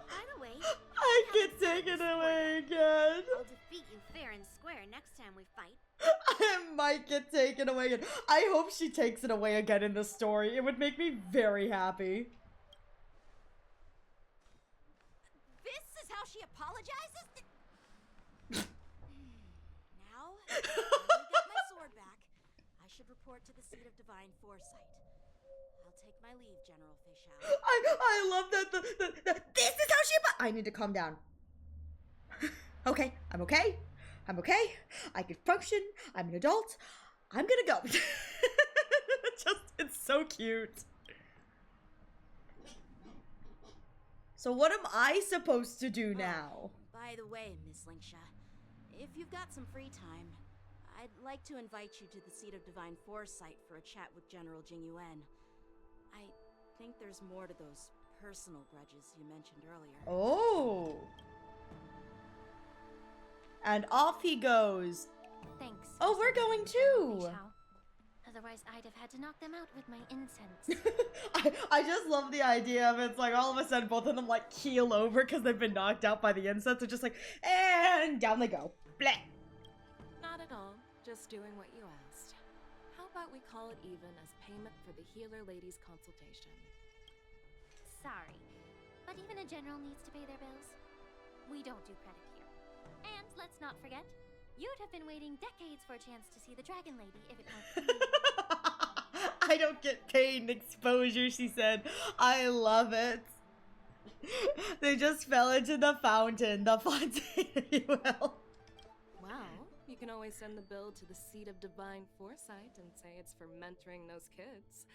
By the way, I get taken away again. I'll defeat you fair and square next time we fight. I might get taken away again. I hope she takes it away again in the story. It would make me very happy. This is how she apologizes? Now, when I get my sword back, I should report to the seat of divine foresight. I'll take my leave, General Fei Xiao. I love that this is how she I need to calm down. Okay, I'm okay. I'm okay. I can function. I'm an adult. I'm gonna go. It's so cute. So what am I supposed to do now? By the way, Miss Linksha, if you've got some free time, I'd like to invite you to the seat of divine foresight for a chat with General Jing Yuan. I think there's more to those personal grudges you mentioned earlier. Oh. And off he goes. Thanks. Oh, we're going too. Otherwise, I'd have had to knock them out with my incense. I just love the idea of it's like all of a sudden both of them like keel over because they've been knocked out by the incense. They're just like, and down they go. Bleh. Not at all. Just doing what you asked. How about we call it even as payment for the healer lady's consultation? Sorry, but even a general needs to pay their bills. We don't do credit here. And let's not forget, you'd have been waiting decades for a chance to see the Dragon Lady if it weren't for me. I don't get paid exposure, she said. I love it. They just fell into the fountain, if you will. Well, you can always send the bill to the seat of divine foresight and say it's for mentoring those kids.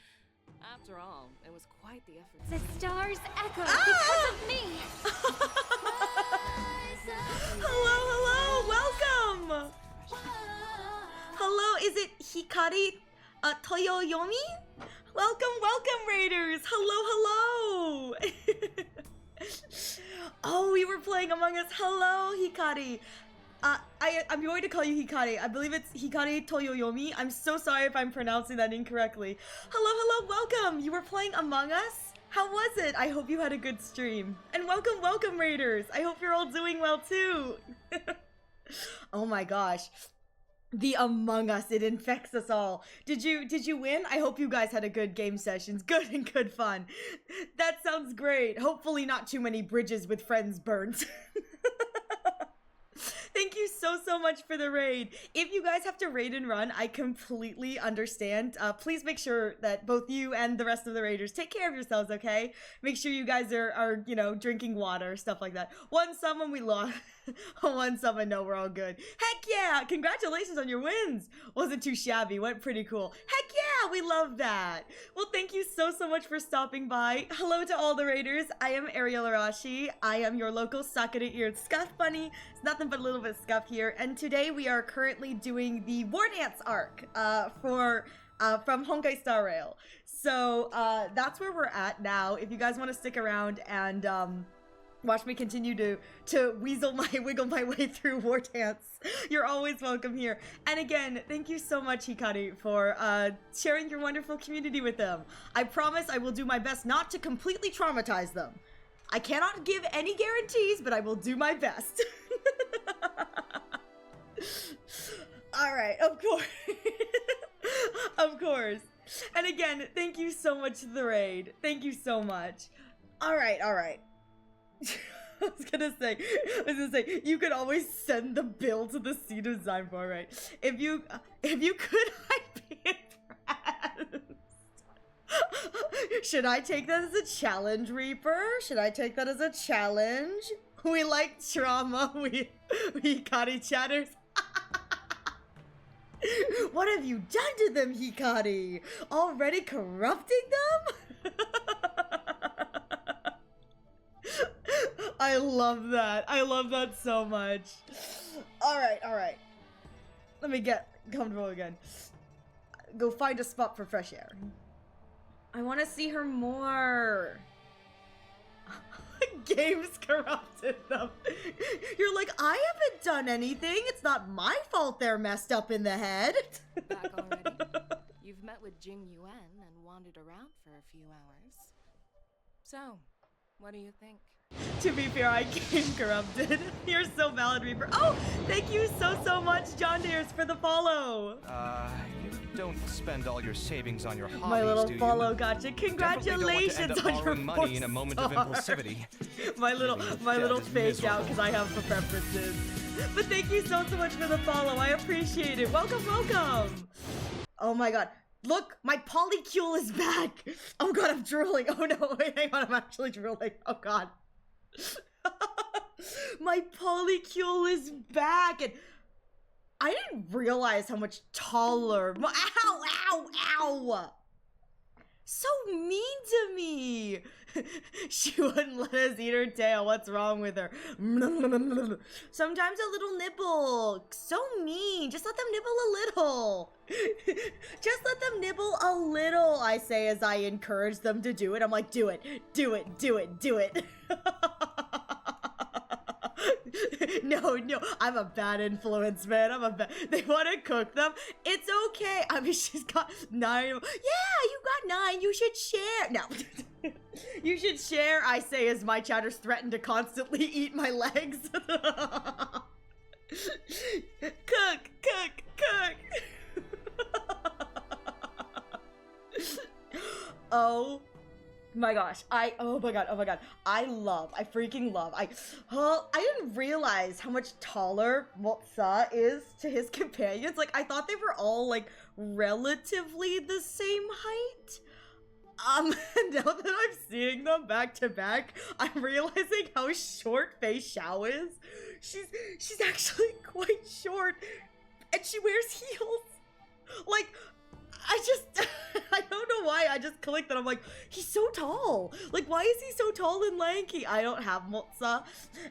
After all, it was quite the effort. The stars echo because of me. Hello, welcome. Hello, is it Hikari Toyoyomi? Welcome, Raiders. Hello. Oh, we were playing Among Us. Hello, Hikari. I'm going to call you Hikari. I believe it's Hikari Toyoyomi. I'm so sorry if I'm pronouncing that incorrectly. Hello, welcome. You were playing Among Us? How was it? I hope you had a good stream. And welcome, Raiders. I hope you're all doing well too. Oh my gosh. The Among Us, it infects us all. Did you win? I hope you guys had a good game sessions. Good and good fun. That sounds great. Hopefully not too many bridges with friends burnt. Thank you so much for the raid. If you guys have to raid and run, I completely understand. Please make sure that both you and the rest of the raiders take care of yourselves, okay? Make sure you guys are you know, drinking water, stuff like that. One summon we lost. One summon, no, we're all good. Heck yeah! Congratulations on your wins! Wasn't too shabby, went pretty cool. Heck yeah! We love that! Well, thank you so much for stopping by. Hello to all the raiders. I am Ariel Arashi. I am your local Sakura-eared Scuff Bunny. It's nothing but a little bit of scuff here. And today we are currently doing the War Dance arc from Honkai Star Rail. So that's where we're at now. If you guys want to stick around and watch me continue to wiggle my way through War Dance, you're always welcome here. And again, thank you so much, Hikari, for sharing your wonderful community with them. I promise I will do my best not to completely traumatize them. I cannot give any guarantees, but I will do my best. Alright, of course. Of course. And again, thank you so much for the raid. Thank you so much. Alright. I was gonna say, you could always send the bill to the seat of design for, right? If you could, I'd be impressed. Should I take that as a challenge, Reaper? Should I take that as a challenge? We like trauma. We Hikari chatters. What have you done to them, Hikari? Already corrupting them? I love that. I love that so much. Alright. Let me get comfortable again. Go find a spot for fresh air. I want to see her more. Games corrupted them. You're like, I haven't done anything. It's not my fault they're messed up in the head. Back already? You've met with Jing Yuan and wandered around for a few hours. So, what do you think? To be fair, I game corrupted. You're so valid, Reaper. Oh, thank you so much, John Deers, for the follow. You don't spend all your savings on your hobbies, My little do you? follow, gotcha. Congratulations Definitely don't want to end up on your borrowing money in a moment of star. impulsivity. my little is fake out miserable. because I have for preferences. But thank you so much for the follow. I appreciate it. Welcome. Oh my god. Look, my polycule is back. Oh god, I'm drooling. Oh no, wait, hang on, I'm actually drooling. Oh god. My polycule is back, and I didn't realize how much taller. Ow! So mean to me. She wouldn't let us eat her tail. What's wrong with her? Sometimes a little nibble. So mean. Just let them nibble a little. Just let them nibble a little, I say as I encourage them to do it. I'm like, do it. No, I'm a bad influence, man. They want to cook them. It's okay. I mean, she's got 9. Yeah, you got 9. You should share. No. You should share, I say, as my chatters threaten to constantly eat my legs. Cook. Oh my gosh. Oh my god. I freaking love. I didn't realize how much taller Motsa is to his companions. Like, I thought they were all, like, relatively the same height. Now that I'm seeing them back to back, I'm realizing how short Fei Xiao is. She's actually quite short, and she wears heels. Like, I don't know why, I just clicked and I'm like, he's so tall. Like, why is he so tall and lanky? I don't have Motsa.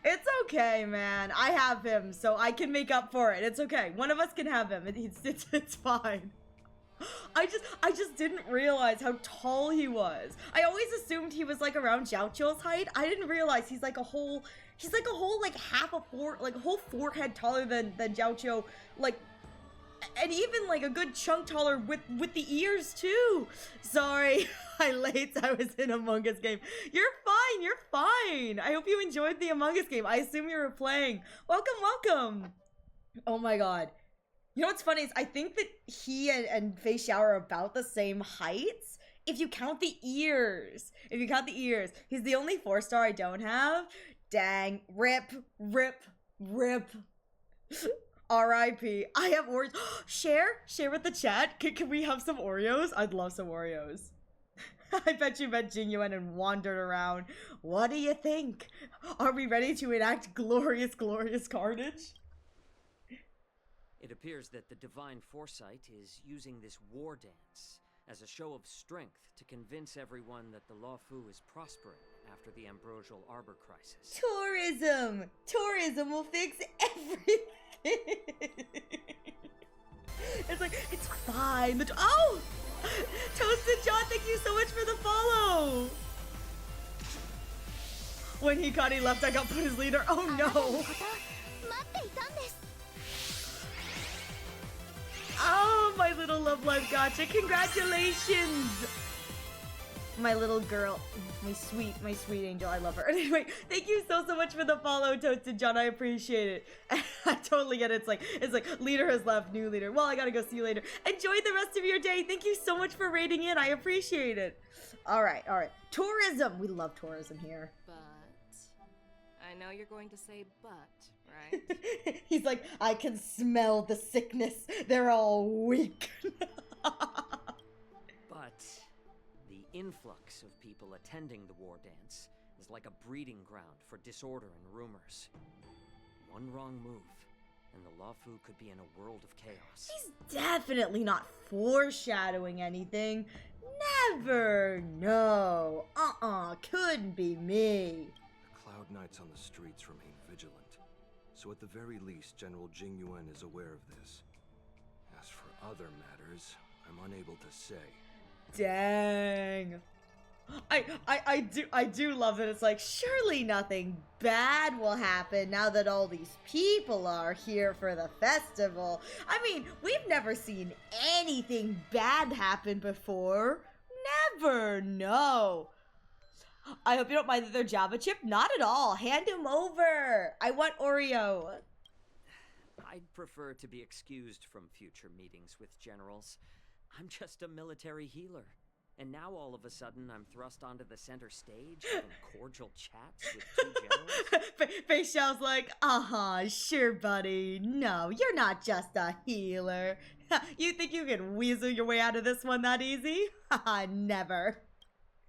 It's okay, man. I have him, so I can make up for it. It's okay. One of us can have him. It's fine. I just didn't realize how tall he was. I always assumed he was like around Jiaoqiu's height. I didn't realize he's like a whole like half a whole forehead taller than Jiaoqiu, like, and even like a good chunk taller with the ears too. Sorry, I was in Among Us game. You're fine. I hope you enjoyed the Among Us game. I assume you were playing. Welcome. Oh my god. You know what's funny is I think that he and Fei Xiao are about the same heights. If you count the ears. He's the only 4-star I don't have. Dang. Rip. R.I.P. I have Oreos. Share with the chat. Can we have some Oreos? I'd love some Oreos. I bet you met Jing Yuan and wandered around. What do you think? Are we ready to enact glorious carnage? It appears that the Divine Foresight is using this war dance as a show of strength to convince everyone that the Luofu is prospering after the Ambrosial Arbor crisis. Tourism will fix everything. It's like, it's fine. Oh! Toasted John, thank you so much for the follow. When Hikari left, I got put as leader. Oh no. Oh, my little love life gotcha. Congratulations. My little girl. My sweet angel. I love her. Anyway, thank you so much for the follow, Toasted John. I appreciate it. I totally get it. It's like leader has left, new leader. Well, I gotta go see you later. Enjoy the rest of your day. Thank you so much for raiding in. I appreciate it. All right. Tourism. We love tourism here. But I know you're going to say but, right? He's like, I can smell the sickness. They're all weak. But the influx of people attending the war dance is like a breeding ground for disorder and rumors. One wrong move, and the Luofu could be in a world of chaos. He's definitely not foreshadowing anything. Never. No. Couldn't be me. The Cloud Knights on the streets remain vigilant. So at the very least, General Jing Yuan is aware of this. As for other matters, I'm unable to say. Dang. I do love that it's like, surely nothing bad will happen now that all these people are here for the festival. I mean, we've never seen anything bad happen before. Never, no. I hope you don't mind that they're Java Chip. Not at all. Hand him over. I want Oreo. I'd prefer to be excused from future meetings with generals. I'm just a military healer. And now all of a sudden I'm thrust onto the center stage having cordial chats with two generals? Fei Xiao's like, sure buddy. No, you're not just a healer. You think you can weasel your way out of this one that easy? Haha, never.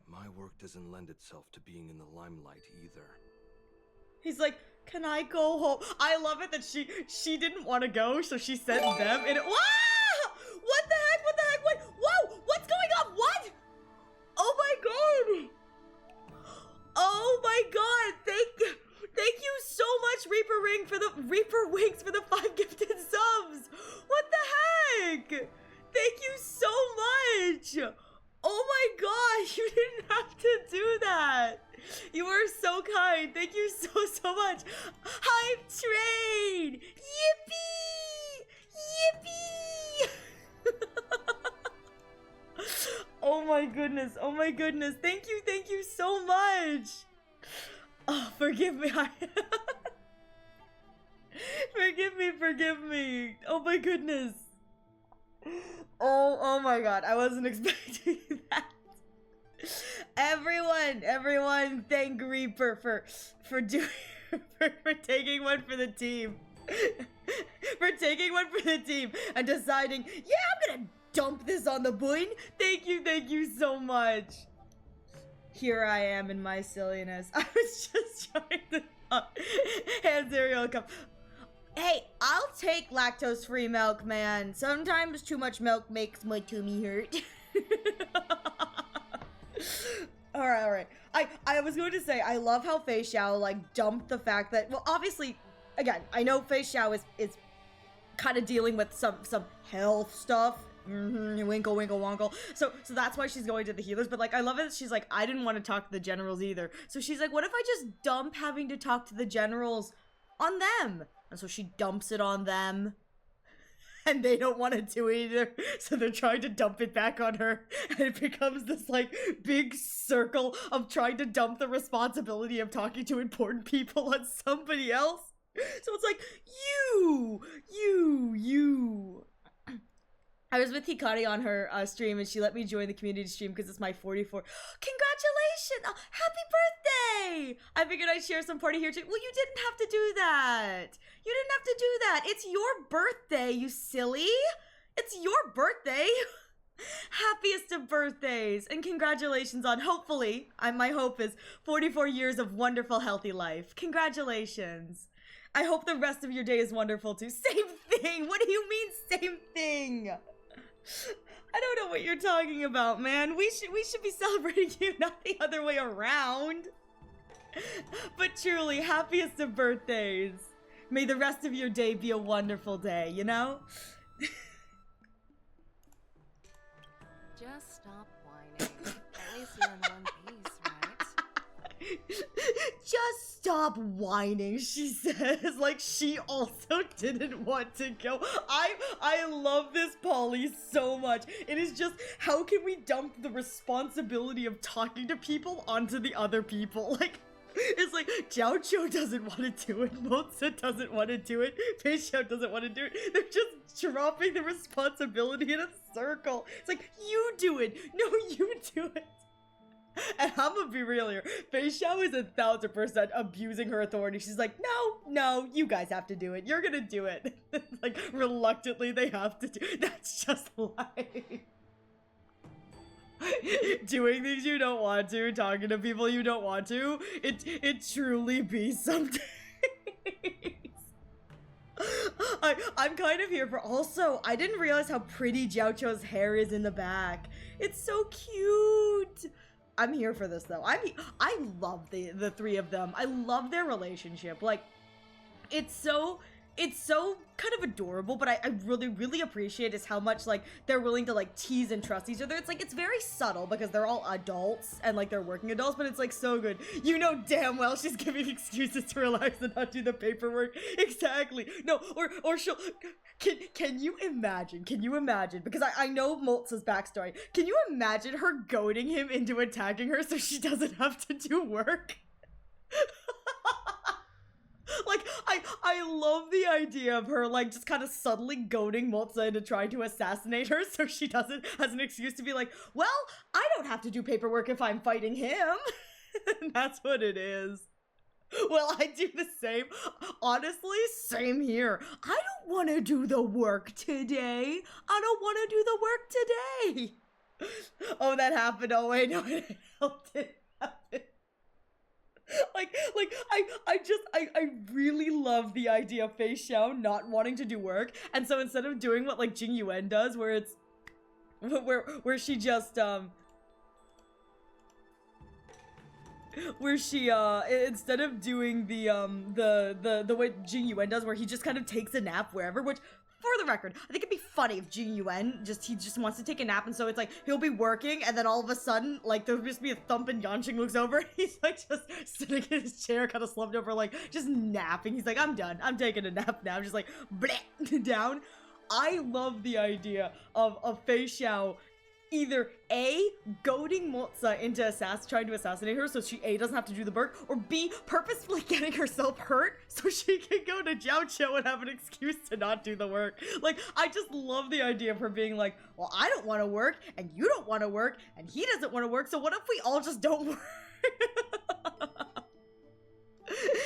My work doesn't lend itself to being in the limelight either. He's like, can I go home? I love it that she didn't want to go, so she sent them in. Wow! What the heck? What the heck? What? Whoa! What's going on? What? Oh my god! Oh my god! Thank you so much, Reaper Wings for the 5 gifted subs. What the heck? Thank you so much. Oh my god! You didn't have to do that. You were so kind. Thank you so much. Hype train! Yippee! Yippee! Oh my goodness. Oh my goodness. Thank you so much. Oh, forgive me. Forgive me. Oh my goodness. Oh my god. I wasn't expecting that. Everyone, thank Reaper for taking one for the team. For taking one for the team and deciding, yeah, I'm gonna dump this on the boy. Thank you so much. Here I am in my silliness. I was just trying to hand cereal a cup. Hey, I'll take lactose-free milk, man. Sometimes too much milk makes my tummy hurt. Alright. I was going to say, I love how Fei Xiao, like, dumped the fact that, well, obviously, again, I know Fei Xiao is kind of dealing with some health stuff. Winkle, winkle, wonkle. So that's why she's going to the healers. But, like, I love it that she's like, I didn't want to talk to the generals either. So she's like, what if I just dump having to talk to the generals on them? And so she dumps it on them. And they don't want to do it either, so they're trying to dump it back on her, and it becomes this, like, big circle of trying to dump the responsibility of talking to important people on somebody else. So it's like, you. I was with Hikari on her stream, and she let me join the community stream because it's my 44. Congratulations! Oh, happy birthday! I figured I'd share some party here too. Well, you didn't have to do that. You didn't have to do that. It's your birthday, you silly. It's your birthday. Happiest of birthdays. And congratulations on, hopefully, my hope is 44 years of wonderful, healthy life. Congratulations. I hope the rest of your day is wonderful too. Same thing. What do you mean same thing? I don't know what you're talking about, man. We should be celebrating you, not the other way around. But truly, happiest of birthdays. May the rest of your day be a wonderful day, you know? Just stop whining. At least you're in one piece, right? Just stop whining, she says. Like she also didn't want to go. I love this Polly so much. It is just, how can we dump the responsibility of talking to people onto the other people? Like, it's like, Jiao Qiu doesn't want to do it, Moza doesn't want to do it, Fei Xiao doesn't want to do it. They're just dropping the responsibility in a circle. It's like, you do it. No, you do it. And I'm gonna be real here. Fei Xiao is 1000% abusing her authority. She's like, no, you guys have to do it. You're gonna do it. Like, reluctantly, they have to do it. That's just life. Doing things you don't want to, talking to people you don't want to, it truly be some days. I'm kind of here for. Also, I didn't realize how pretty Jiaoqiu's hair is in the back. It's so cute. I'm here for this though. I love the three of them. I love their relationship. Like, it's so kind of adorable, but I really appreciate is how much like they're willing to like tease and trust each other. It's like, it's very subtle because they're all adults and like they're working adults, but it's like so good. You know damn well she's giving excuses to relax and not do the paperwork. Exactly. No, or she'll, can you imagine, because I know Moltza's backstory. Can you imagine her goading him into attacking her so she doesn't have to do work? Like, I love the idea of her, like, just kind of subtly goading Moltza into trying to assassinate her so she has an excuse to be like, well, I don't have to do paperwork if I'm fighting him. And that's what it is. Well, I do the same. Honestly, same here. I don't want to do the work today. I don't want to do the work today. Oh, that happened. Oh, wait, no, it didn't happen. I really love the idea of Fei Xiao not wanting to do work, and so instead of doing what like Jing Yuan does, where it's where she just instead of doing the way Jing Yuan does, where he just kind of takes a nap wherever, which, for the record, I think it'd be funny if Jing Yuan he just wants to take a nap, and so it's like he'll be working, and then all of a sudden, like, there'll just be a thump, and Yanqing looks over, and he's like just sitting in his chair, kind of slumped over, like just napping. He's like, I'm done. I'm taking a nap now. I'm just like bleh, down. I love the idea of Fei Xiao either A, goading Moltza into trying to assassinate her so she A, doesn't have to do the work, or B, purposefully getting herself hurt so she can go to Jiaoqiu and have an excuse to not do the work. Like, I just love the idea of her being like, well, I don't want to work, and you don't want to work, and he doesn't want to work, so what if we all just don't work?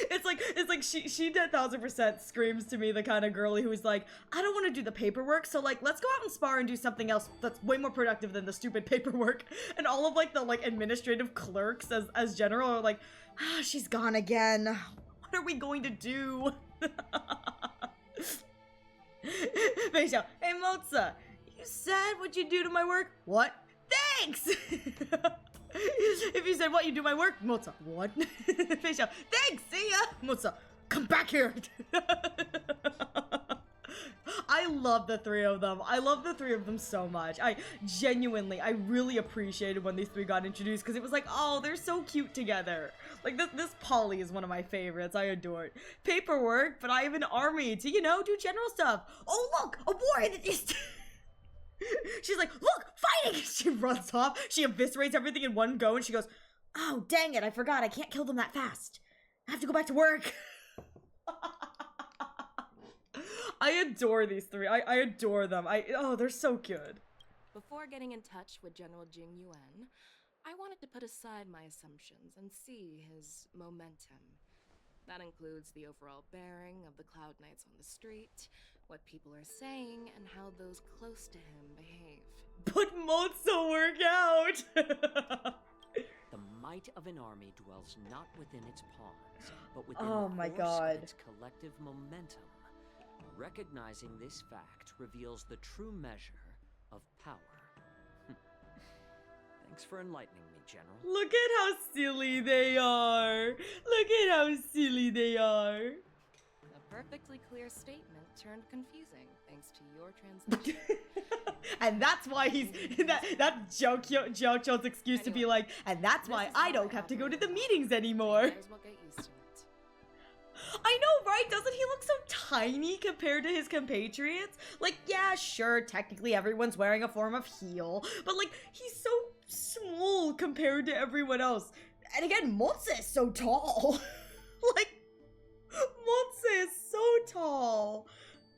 It's like she 10,000% screams to me the kind of girly who's like, I don't want to do the paperwork, so like, let's go out and spar and do something else that's way more productive than the stupid paperwork. And all of like the like administrative clerks as general are like, ah, she's gone again. What are we going to do? Fei Xiao, hey Moltza, you said what you do to my work? What? Thanks! If you said what, you do my work? Moltza, what? Fei Xiao, thanks, see ya! Moltza, come back here! I love the three of them. I love the three of them so much. I really appreciated when these three got introduced, because it was like, oh, they're so cute together. Like, this Polly is one of my favorites. I adore it. Paperwork, but I have an army to, you know, do general stuff. Oh, look, a war in the distance! She's like, look, fighting! She runs off. She eviscerates everything in one go, and she goes, oh, dang it, I forgot. I can't kill them that fast. I have to go back to work. I adore these three. I adore them. Oh, they're so good. Before getting in touch with General Jing Yuan, I wanted to put aside my assumptions and see his momentum. That includes the overall bearing of the Cloud Knights on the street, what people are saying, and how those close to him behave. But Moltza work out! The might of an army dwells not within its pawns, but within oh the my force God. of its collective momentum. Recognizing this fact reveals the true measure of power. Thanks for enlightening me, General. Look at how silly they are. Look at how silly they are. A perfectly clear statement turned confusing thanks to your translation. And that's why he's that's Jiaoqiu's excuse to be like, and that's why I don't have to go to the meetings anymore. Might as well get used to it. I know, right? Doesn't he look so tiny compared to his compatriots? Like, yeah, sure, technically everyone's wearing a form of heel, but like, he's so small compared to everyone else. And again, Moltza is so tall. Like, Moltza is so tall.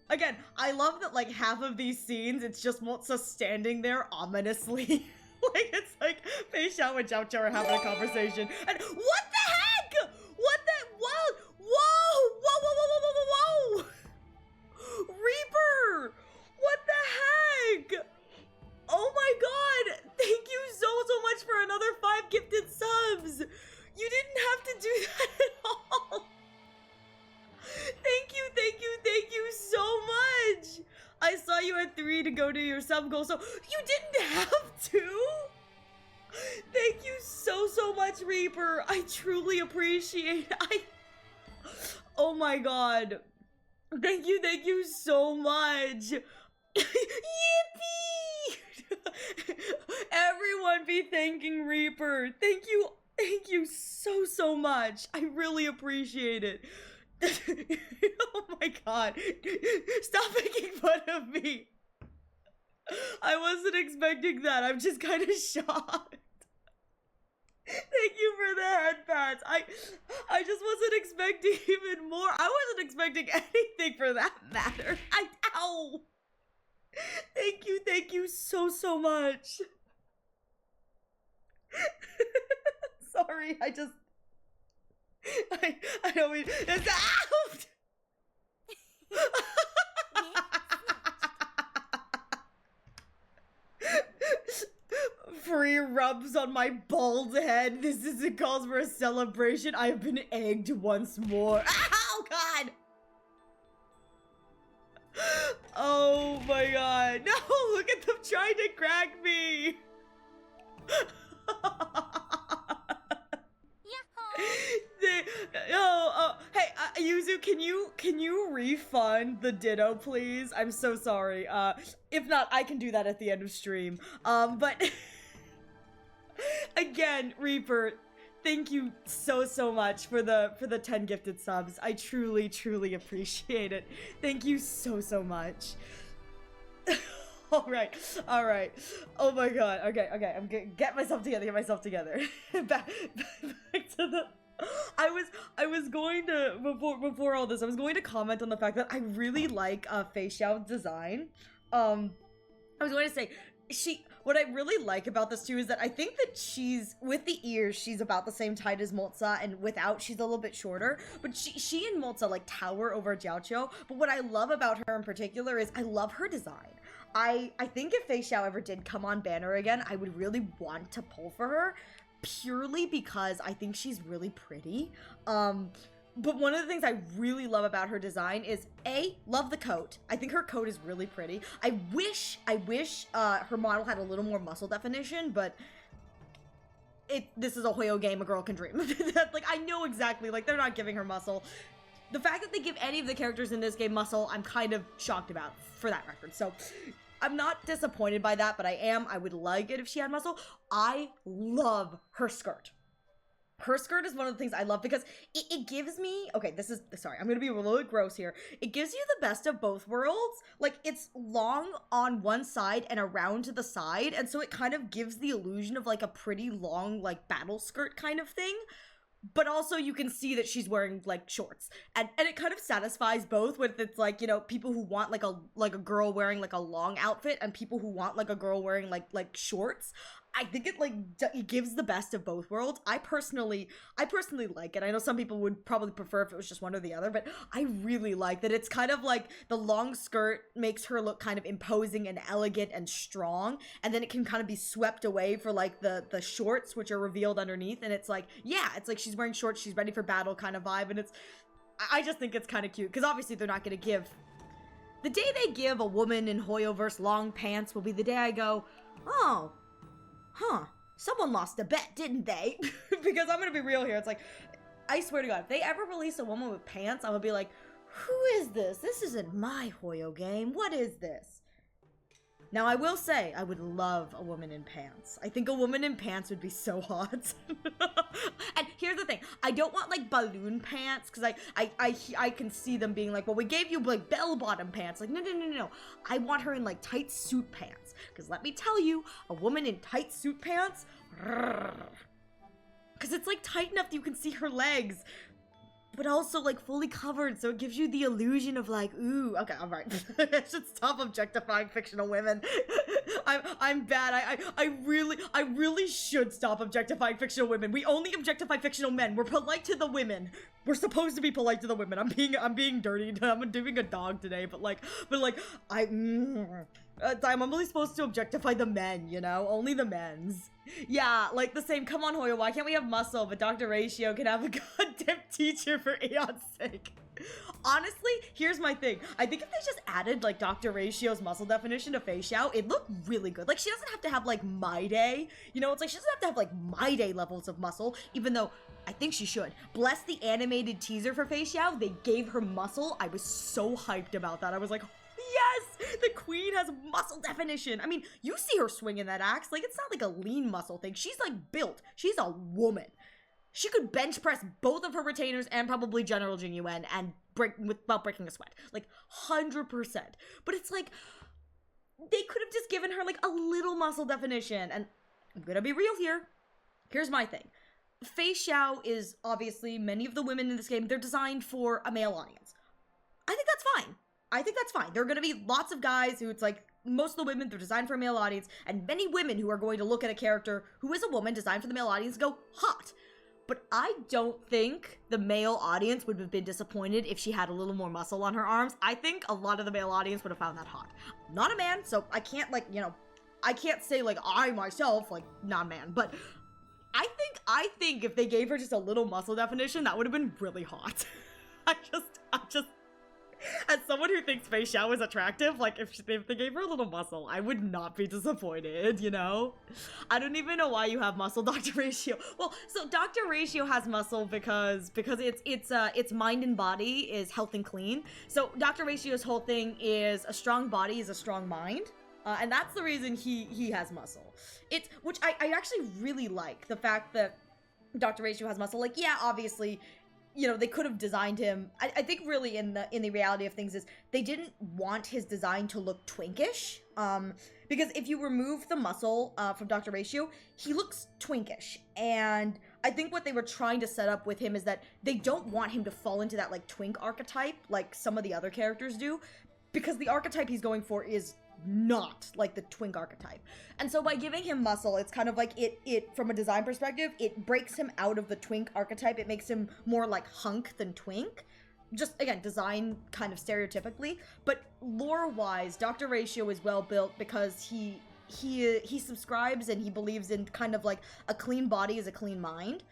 Again, I love that like half of these scenes, it's just Moltza standing there ominously. Like, it's like Fei Xiao and Jiaoqiu are having a conversation. And what the heck? What the? Whoa! Whoa! Whoa! Whoa! Whoa! Whoa! Whoa! Whoa! Reaper! What the heck? Oh my God! Thank you so me to go to your sub goal, so you didn't have to. Thank you so much, Reaper. I truly appreciate it. Oh my god. Thank you so much. Yippee! Everyone be thanking Reaper. Thank you so much. I really appreciate it. Oh my god. Stop making fun of me. I wasn't expecting that. I'm just kind of shocked. Thank you for the head pats. I just wasn't expecting even more. I wasn't expecting anything for that matter. Ow. Thank you so much. Sorry, I don't mean it's out. Free rubs on my bald head. This isn't cause for a celebration. I've been egged once more. Oh god. Oh my god. No, look at them trying to crack me. Hey, Yuzu, can you refund the ditto, please? I'm so sorry. If not, I can do that at the end of stream. But again, Reaper, thank you so much for the 10 gifted subs. I truly appreciate it. Thank you so much. All right. Oh my god. Okay. I'm gonna get myself together. back to the. I was going to before all this. I was going to comment on the fact that I really like Fei Xiao's design. I was going to say what I really like about this too is that I think that she's, with the ears, she's about the same height as Motza, and without, she's a little bit shorter. But she and Motza like tower over Jiaoqiu. But what I love about her in particular is I love her design. I think if Fei Xiao ever did come on banner again, I would really want to pull for her, purely because I think she's really pretty. But one of the things I really love about her design is love the coat. I think her coat is really pretty. I wish her model had a little more muscle definition, but this is a Hoyo game, a girl can dream. Like, I know exactly, like, they're not giving her muscle. The fact that they give any of the characters in this game muscle, I'm kind of shocked about, for that record. So I'm not disappointed by that, but I would like it if she had muscle. I love her skirt. Her skirt is one of the things I love because it gives me, okay, sorry, I'm gonna be a little bit gross here. It gives you the best of both worlds. Like, it's long on one side and around to the side, and so it kind of gives the illusion of like a pretty long, like, battle skirt kind of thing. But also you can see that she's wearing like shorts, and it kind of satisfies both, with it's like, you know, people who want like a girl wearing like a long outfit and people who want like a girl wearing like shorts. I think it gives the best of both worlds. I personally like it. I know some people would probably prefer if it was just one or the other, but I really like that it's kind of like the long skirt makes her look kind of imposing and elegant and strong, and then it can kind of be swept away for like the shorts, which are revealed underneath, and it's like, yeah, it's like she's wearing shorts, she's ready for battle kind of vibe, and I just think it's kind of cute, because obviously they're not going to give, the day they give a woman in Hoyoverse long pants will be the day I go, oh, huh, someone lost a bet, didn't they? Because I'm gonna be real here, it's like, I swear to God, if they ever release a woman with pants, I'm gonna be like, who is this? This isn't my Hoyo game. What is this? Now, I will say, I would love a woman in pants. I think a woman in pants would be so hot. And here's the thing, I don't want like balloon pants, because I can see them being like, well, we gave you like bell-bottom pants. Like, no. I want her in like tight suit pants. Because let me tell you, a woman in tight suit pants, because it's like tight enough that you can see her legs, but also like fully covered, so it gives you the illusion of like, ooh, okay, all right. I should stop objectifying fictional women. I'm bad. I really should stop objectifying fictional women. We only objectify fictional men. We're polite to the women. We're supposed to be polite to the women. I'm being dirty. I'm doing a dog today, but I'm only supposed to objectify the men, you know? Only the men's. Yeah, like the same, come on, Hoyo, why can't we have muscle, but Dr. Ratio can have a goddamn teacher for Aeon's sake? Honestly, here's my thing. I think if they just added like Dr. Ratio's muscle definition to Fei Xiao, it'd look really good. Like she doesn't have to have like My Day. You know, it's like she doesn't have to have like My Day levels of muscle, even though I think she should. Bless the animated teaser for Fei Xiao. They gave her muscle. I was so hyped about that. I was like, yes, the queen has muscle definition. I mean, you see her swinging that axe. Like, it's not like a lean muscle thing. She's like built. She's a woman. She could bench press both of her retainers and probably General Jing Yuan and break without breaking a sweat. Like, 100%. But it's like, they could have just given her like a little muscle definition. And I'm gonna be real here. Here's my thing. Fei Xiao is obviously, many of the women in this game, they're designed for a male audience. I think that's fine. I think that's fine. There are going to be lots of guys who it's like, most of the women, they're designed for a male audience, and many women who are going to look at a character who is a woman designed for the male audience and go, hot. But I don't think the male audience would have been disappointed if she had a little more muscle on her arms. I think a lot of the male audience would have found that hot. I'm not a man, so I can't like, you know, I can't say like I myself, like, not a man, but I think if they gave her just a little muscle definition, that would have been really hot. I just, as someone who thinks Fei Xiao is attractive, like, if they gave her a little muscle, I would not be disappointed, you know? I don't even know why you have muscle, Dr. Ratio. Well, so Dr. Ratio has muscle because its mind and body is health and clean. So Dr. Ratio's whole thing is a strong body is a strong mind. And that's the reason he has muscle. Which I actually really like, the fact that Dr. Ratio has muscle. Like, yeah, obviously, you know, they could have designed him. I think really in the reality of things is they didn't want his design to look twinkish. Because if you remove the muscle from Dr. Ratio, he looks twinkish. And I think what they were trying to set up with him is that they don't want him to fall into that like twink archetype like some of the other characters do. Because the archetype he's going for is not like the twink archetype. And so by giving him muscle, it's kind of like it from a design perspective, it breaks him out of the twink archetype. It makes him more like hunk than twink. Just again, design kind of stereotypically, but lore-wise, Dr. Ratio is well built because he subscribes and he believes in kind of like a clean body is a clean mind.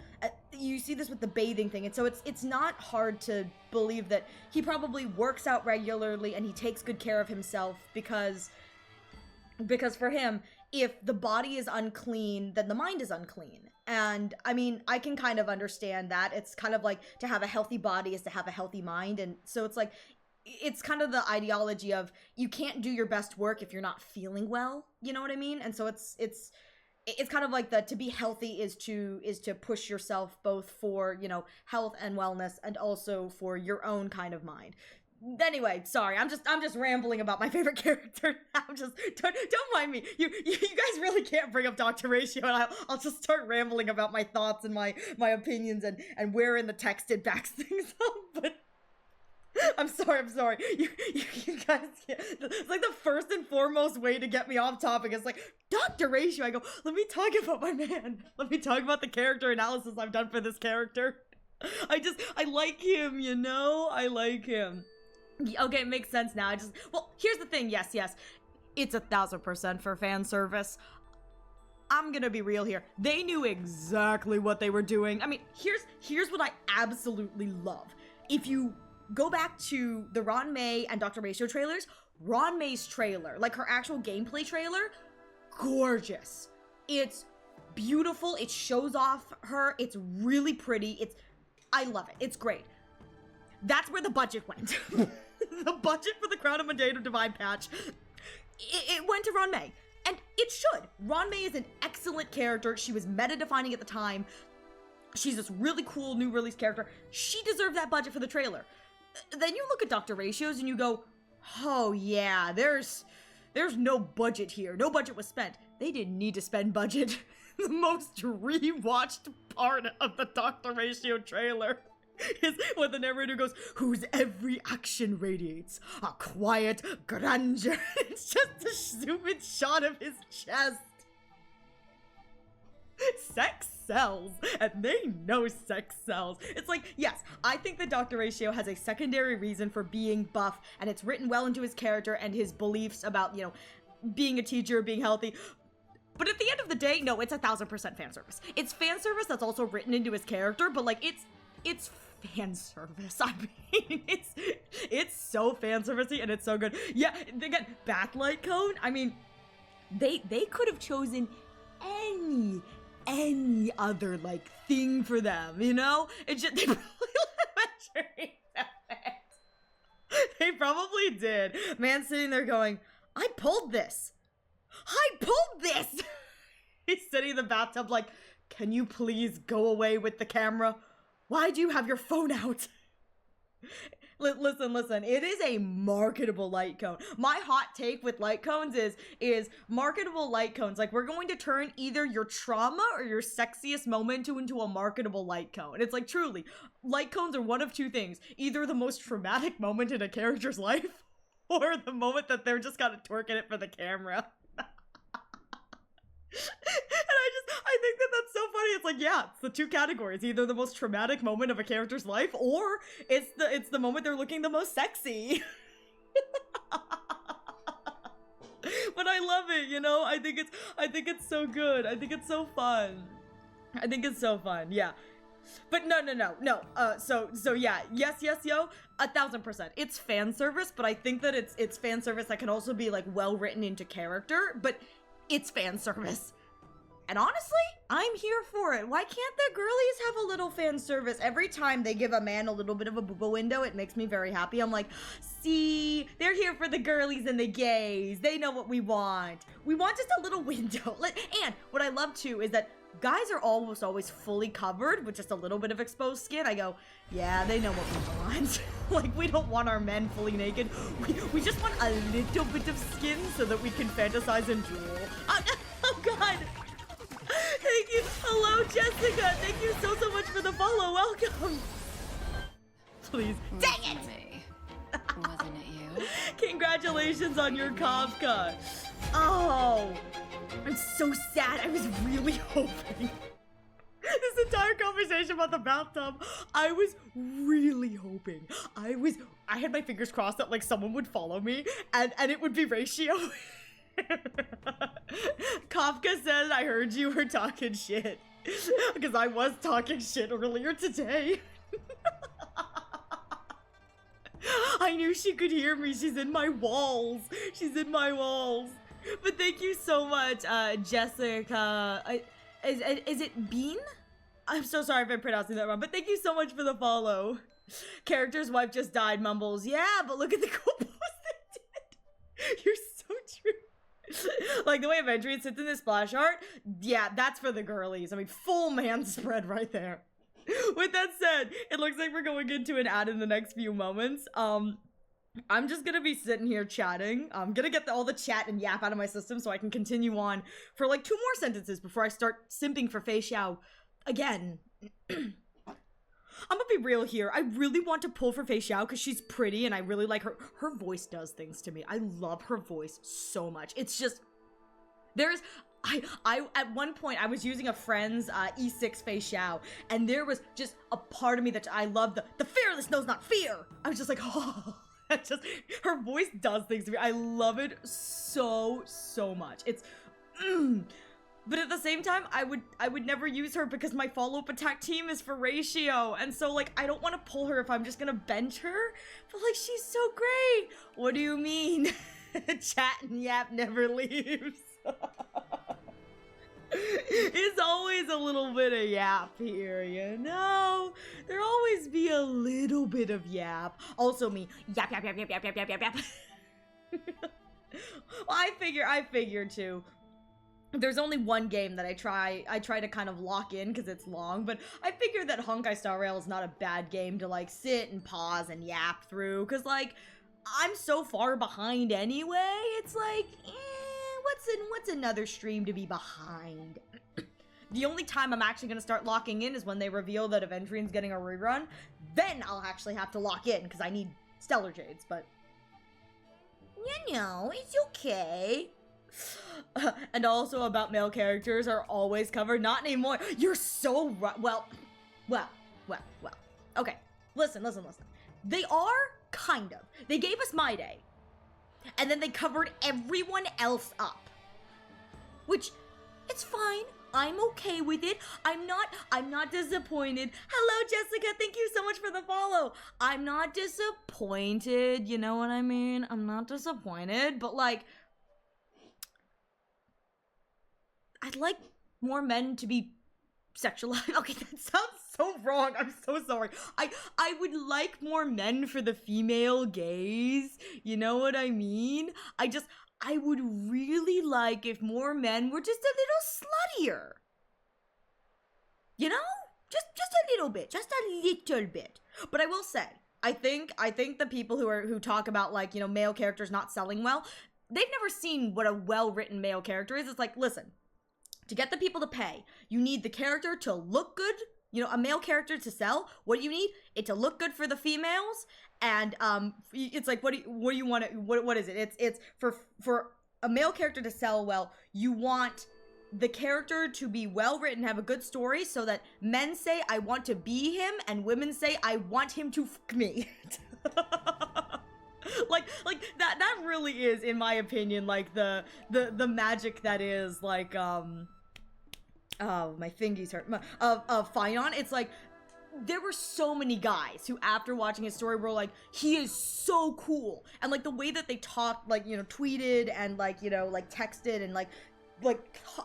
You see this with the bathing thing, and so it's not hard to believe that he probably works out regularly and he takes good care of himself because for him, if the body is unclean, then the mind is unclean. And I mean, I can kind of understand that. It's kind of like to have a healthy body is to have a healthy mind, and so it's like it's kind of the ideology of you can't do your best work if you're not feeling well, you know what I mean? And so it's kind of like to be healthy is to push yourself both for, you know, health and wellness and also for your own kind of mind. Anyway, sorry, I'm just rambling about my favorite character. Don't mind me. You guys really can't bring up Dr. Ratio, and I'll just start rambling about my thoughts and my opinions and where in the text it backs things up. But I'm sorry. You guys can't. It's like the first and foremost way to get me off topic is like, Dr. Ratio. I go, let me talk about my man. Let me talk about the character analysis I've done for this character. I like him, you know? I like him. Okay, it makes sense now. Well, here's the thing. Yes. It's 1000% for fan service. I'm gonna be real here. They knew exactly what they were doing. I mean, here's what I absolutely love. If you go back to the Ron Mei and Dr. Ratio trailers, Ron Mei's trailer, like her actual gameplay trailer, gorgeous. It's beautiful. It shows off her. It's really pretty. I love it. It's great. That's where the budget went. The budget for the Crown of Mandate Divine patch, it went to Ron Mei. And it should. Ron Mei is an excellent character. She was meta-defining at the time. She's this really cool new release character. She deserved that budget for the trailer. Then you look at Dr. Ratios and you go, oh yeah, there's no budget here. No budget was spent. They didn't need to spend budget. The most rewatched part of the Dr. Ratio trailer is when the narrator goes, whose every action radiates a quiet grandeur. It's just a stupid shot of his chest. Sex sells, and they know sex sells. It's like, yes, I think that Dr. Ratio has a secondary reason for being buff, and it's written well into his character and his beliefs about, you know, being a teacher, being healthy. But at the end of the day, no, it's 1000% fan service. It's fan service that's also written into his character, but like, it's fan service. I mean, so fan servicey and it's so good. Yeah, again, backlight cone. I mean, they could have chosen any other like thing for them, you know? It's just they probably let Venturing do it. They probably did. Man sitting there going, I pulled this. He's sitting in the bathtub like, can you please go away with the camera? Why do you have your phone out? Listen, it is a marketable light cone. My hot take with light cones is marketable light cones. Like, we're going to turn either your trauma or your sexiest moment into a marketable light cone. It's like, truly, light cones are one of two things. Either the most traumatic moment in a character's life, or the moment that they're just kind of twerking it for the camera. And I think that that's so funny. It's like, yeah, it's the two categories. Either the most traumatic moment of a character's life, or it's the moment they're looking the most sexy. But I love it, you know? I think it's so good. I think it's so fun. Yeah. But no. So yeah, yes, yo, 1000%. It's fan service, but I think that it's fan service that can also be like well written into character, but it's fan service. And honestly, I'm here for it. Why can't the girlies have a little fan service? Every time they give a man a little bit of a booba window, it makes me very happy. I'm like, see, they're here for the girlies and the gays. They know what we want. We want just a little window. And what I love too is that guys are almost always fully covered with just a little bit of exposed skin. I go, yeah, they know what we want. Like, we don't want our men fully naked. We just want a little bit of skin so that we can fantasize and drool. Oh God. Thank you. Hello, Jessica. Thank you so much for the follow. Welcome. Please. Dang it. Wasn't it you? Congratulations on your Kafka. Oh, I'm so sad. I was really hoping. This entire conversation about the bathtub, I was really hoping. I had my fingers crossed that like someone would follow me and it would be Ratio. Kafka said I heard you were talking shit. Because I was talking shit earlier today. I knew she could hear me. She's in my walls. But thank you so much, Jessica. Is it Bean? I'm so sorry if I'm pronouncing that wrong, but thank you so much for the follow. Character's wife just died, mumbles. Yeah, but look at the cool post they did. You're so true. Like the way Avengers sits in this splash art, yeah, that's for the girlies. I mean, full man spread right there. With that said, it looks like we're going into an ad in the next few moments. I'm just gonna be sitting here chatting. I'm gonna get all the chat and yap out of my system so I can continue on for like 2 more sentences before I start simping for Fei Xiao again. I'm gonna be real here. I really want to pull for Fei Xiao because she's pretty and I really like her. Her voice does things to me. I love her voice so much. It's just, I at one point I was using a friend's E6 Fei Xiao and there was just a part of me that I love the fearless knows not fear. I was just like, oh, just, her voice does things to me. I love it so much. It's, But at the same time, I would never use her because my follow-up attack team is for Ratio. And so, like, I don't want to pull her if I'm just gonna bench her. But, like, she's so great. What do you mean? Chat and yap never leaves. It's always a little bit of yap here, you know? There'll always be a little bit of yap. Also me, yap. Well, I figure too. There's only one game that I try to kind of lock in because it's long, but I figure that Honkai Star Rail is not a bad game to like sit and pause and yap through because like I'm so far behind anyway. It's like, what's another stream to be behind? The only time I'm actually gonna start locking in is when they reveal that Avengerian's getting a rerun. Then I'll actually have to lock in because I need Stellar Jades, but you know, it's okay. And also about male characters are always covered. Not anymore. You're so right. Well. Okay, listen. They are kind of. They gave us My Day. And then they covered everyone else up. Which, it's fine. I'm okay with it. I'm not disappointed. Hello, Jessica. Thank you so much for the follow. I'm not disappointed. You know what I mean? I'm not disappointed, but like, I'd like more men to be sexualized. Okay, that sounds so wrong. I'm so sorry. I would like more men for the female gaze. You know what I mean? I would really like if more men were just a little sluttier. You know? Just a little bit. Just a little bit. But I will say, I think the people who talk about, like, you know, male characters not selling well, they've never seen what a well-written male character is. It's like, listen, to get the people to pay, you need the character to look good. You know, a male character to sell, what do you need? It to look good for the females, and it's like, what do you want to, what is it? It's for a male character to sell well, you want the character to be well written, have a good story, so that men say, I want to be him, and women say, I want him to fuck me. like that really is, in my opinion, like the magic that is, like, oh, my fingies hurt. Of Fion. It's like, there were so many guys who, after watching his story, were like, he is so cool. And, like, the way that they talked, like, you know, tweeted and, like, you know, like, texted and, like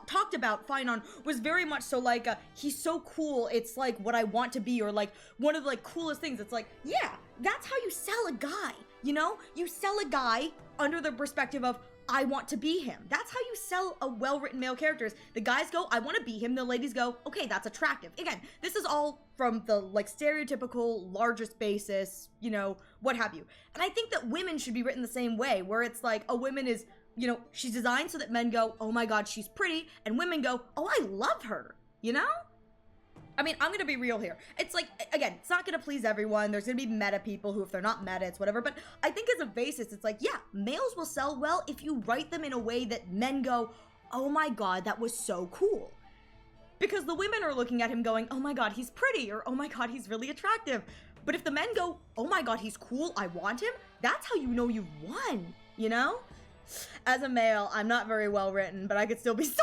talked about Fion was very much so, like, he's so cool, it's, like, what I want to be, or, like, one of the, like, coolest things. It's like, yeah, that's how you sell a guy, you know? You sell a guy under the perspective of, I want to be him. That's how you sell a well-written male character. The guys go, I want to be him. The ladies go, okay, that's attractive. Again, this is all from the, like, stereotypical, largest basis, you know, what have you. And I think that women should be written the same way, where it's like, a woman is, you know, she's designed so that men go, oh my god, she's pretty, and women go, oh, I love her, you know? I mean, I'm gonna be real here. It's like, again, it's not gonna please everyone. There's gonna be meta people who, if they're not meta, it's whatever. But I think as a basis, it's like, yeah, males will sell well if you write them in a way that men go, oh my god, that was so cool. Because the women are looking at him going, oh my god, he's pretty, or oh my god, he's really attractive. But if the men go, oh my god, he's cool, I want him, that's how you know you've won, you know? As a male, I'm not very well written, but I could still be sold.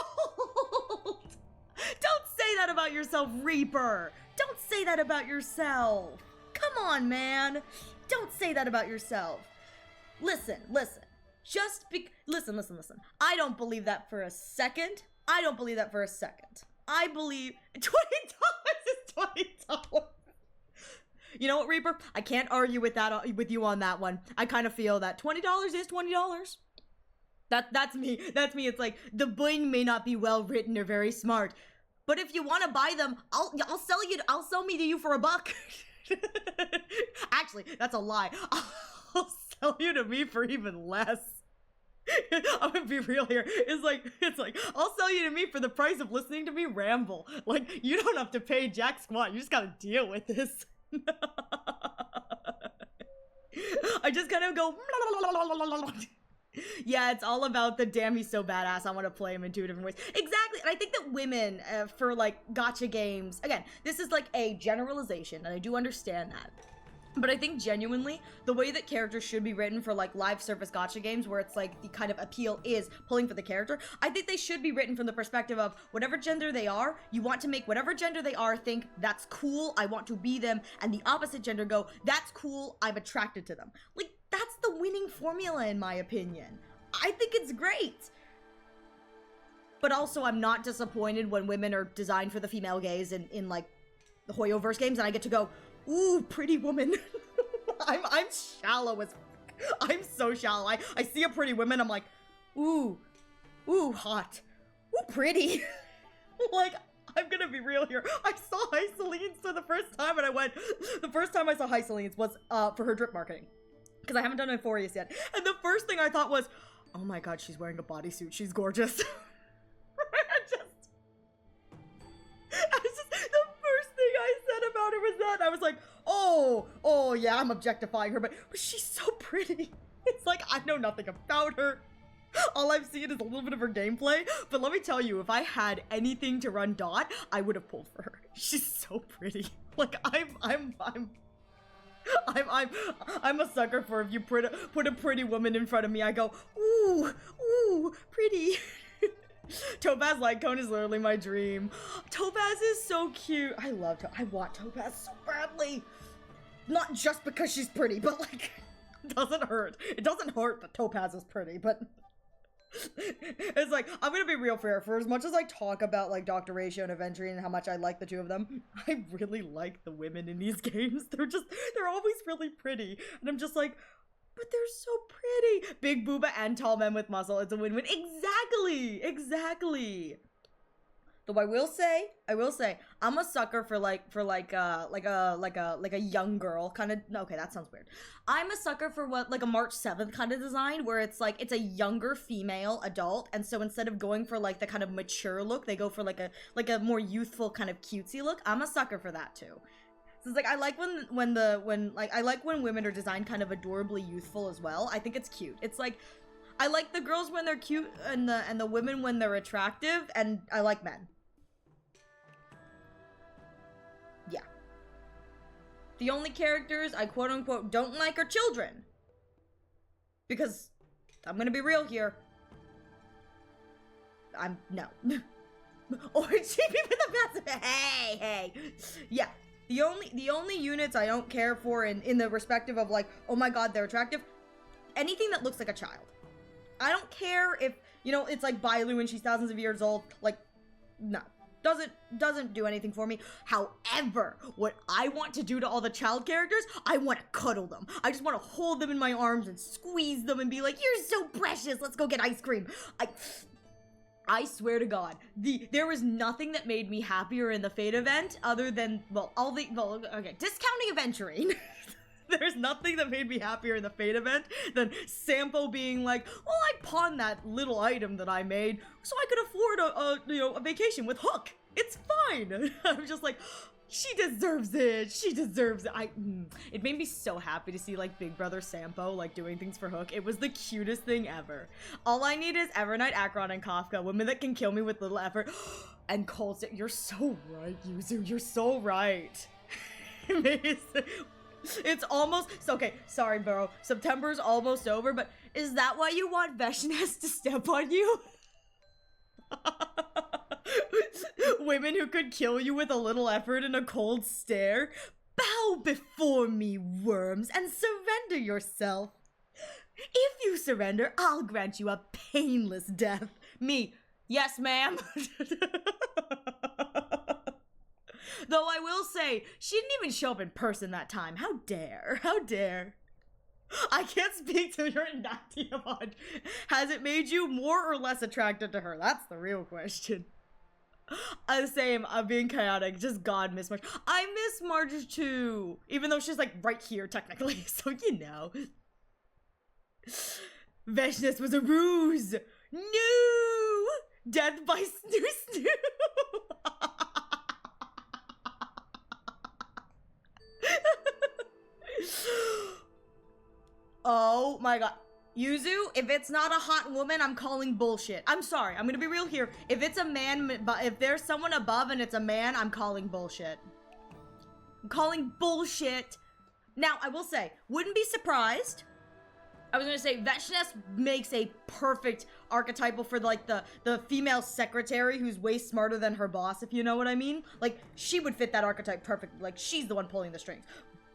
Don't say that about yourself, Reaper. Don't say that about yourself. Come on, man. Don't say that about yourself. Listen. Listen. I don't believe that for a second. I believe $20 is $20. You know what, Reaper? I can't argue with you on that one. I kind of feel that $20 is $20. That's me. It's like, the bling may not be well written or very smart, but if you want to buy them, I'll sell me to you for $1. Actually, that's a lie. I'll sell you to me for even less. I'm gonna be real here. It's like I'll sell you to me for the price of listening to me ramble. Like, you don't have to pay jack squat. You just gotta deal with this. I just kind of go. Yeah, it's all about the damn, he's so badass, I want to play him in 2 different ways. Exactly, and I think that women, for, like, gacha games, again, this is, like, a generalization, and I do understand that. But I think genuinely, the way that characters should be written for, like, live service gacha games, where it's, like, the kind of appeal is pulling for the character, I think they should be written from the perspective of whatever gender they are, you want to make whatever gender they are think, that's cool, I want to be them, and the opposite gender go, that's cool, I'm attracted to them. Like, that's the winning formula, in my opinion. I think it's great. But also, I'm not disappointed when women are designed for the female gaze in like, the Hoyoverse games, and I get to go, ooh, pretty woman. I'm shallow as fuck. I'm so shallow. I see a pretty woman, I'm like, ooh, hot. Ooh, pretty. Like, I'm gonna be real here. I saw Hycelines for the first time, and I went, the first time I saw Hycelines was for her drip marketing. Because I haven't done Euphorius yet. And the first thing I thought was, oh my god, she's wearing a bodysuit. She's gorgeous. The first thing I said about her was that. I was like, oh yeah, I'm objectifying her, but she's so pretty. It's like, I know nothing about her. All I've seen is a little bit of her gameplay. But let me tell you, if I had anything to run Dot, I would have pulled for her. She's so pretty. Like, I'm a sucker for, if you put a pretty woman in front of me, I go, ooh, pretty. Topaz Lightcone is literally my dream. Topaz is so cute. I love I want Topaz so badly. Not just because she's pretty, but like, it doesn't hurt. It doesn't hurt that Topaz is pretty, but it's like, I'm gonna be real fair. For as much as I talk about like Dr. Ratio and Aventry and how much I like the two of them, I really like the women in these games. They're always really pretty. And I'm just like, but they're so pretty. Big booba and tall men with muscle. It's a win-win. Exactly. Though I will say, I'm a sucker for a young girl kind of. Okay, that sounds weird. I'm a sucker for what like a March 7th kind of design, where it's like it's a younger female adult, and so instead of going for like the kind of mature look, they go for like a more youthful kind of cutesy look. I'm a sucker for that too. So it's like I like when women are designed kind of adorably youthful as well. I think it's cute. It's like I like the girls when they're cute and the women when they're attractive, and I like men. Yeah. The only characters I quote unquote don't like are children. Because I'm gonna be real here. No. Or cheap people the best. Hey. Yeah. The only units I don't care for in the respective of like, oh my god, they're attractive. Anything that looks like a child. I don't care if, you know, it's like Bailu and she's thousands of years old. Like, no. Doesn't do anything for me. However, what I want to do to all the child characters, I want to cuddle them. I just want to hold them in my arms and squeeze them and be like, you're so precious. Let's go get ice cream. I swear to God, there was nothing that made me happier in the Fate event other than, discounting Aventurine. There's nothing that made me happier in the Fate event than Sampo being like, well, I pawned that little item that I made so I could afford a vacation with Hook. It's fine. I'm just like, she deserves it. She deserves it. It made me so happy to see like Big Brother Sampo like doing things for Hook. It was the cutest thing ever. All I need is Evernight, Akron, and Kafka, women that can kill me with little effort. And Cold, you're so right, Yuzu. You're so right. It's almost, okay, sorry, bro. September's almost over, but is that why you want Veshness to step on you? Women who could kill you with a little effort and a cold stare? Bow before me, worms, and surrender yourself. If you surrender, I'll grant you a painless death. Me, yes, ma'am. Though I will say, she didn't even show up in person that time. How dare? How dare? I can't speak to your Natiamon. Has it made you more or less attracted to her? That's the real question. Same, I'm being chaotic. Just God miss Marge. I miss Marge too. Even though she's like right here technically. So you know. Veshness was a ruse. No! Death by Snoo. Oh my god. Yuzu, if it's not a hot woman, I'm calling bullshit. I'm sorry, I'm gonna be real here. If it's a man, if there's someone above and it's a man, I'm calling bullshit. I'm calling bullshit. Now, I will say, wouldn't be surprised. I was gonna say, Veshness makes a perfect archetypal for like the female secretary who's way smarter than her boss, if you know what I mean. Like, she would fit that archetype perfectly. Like, she's the one pulling the strings.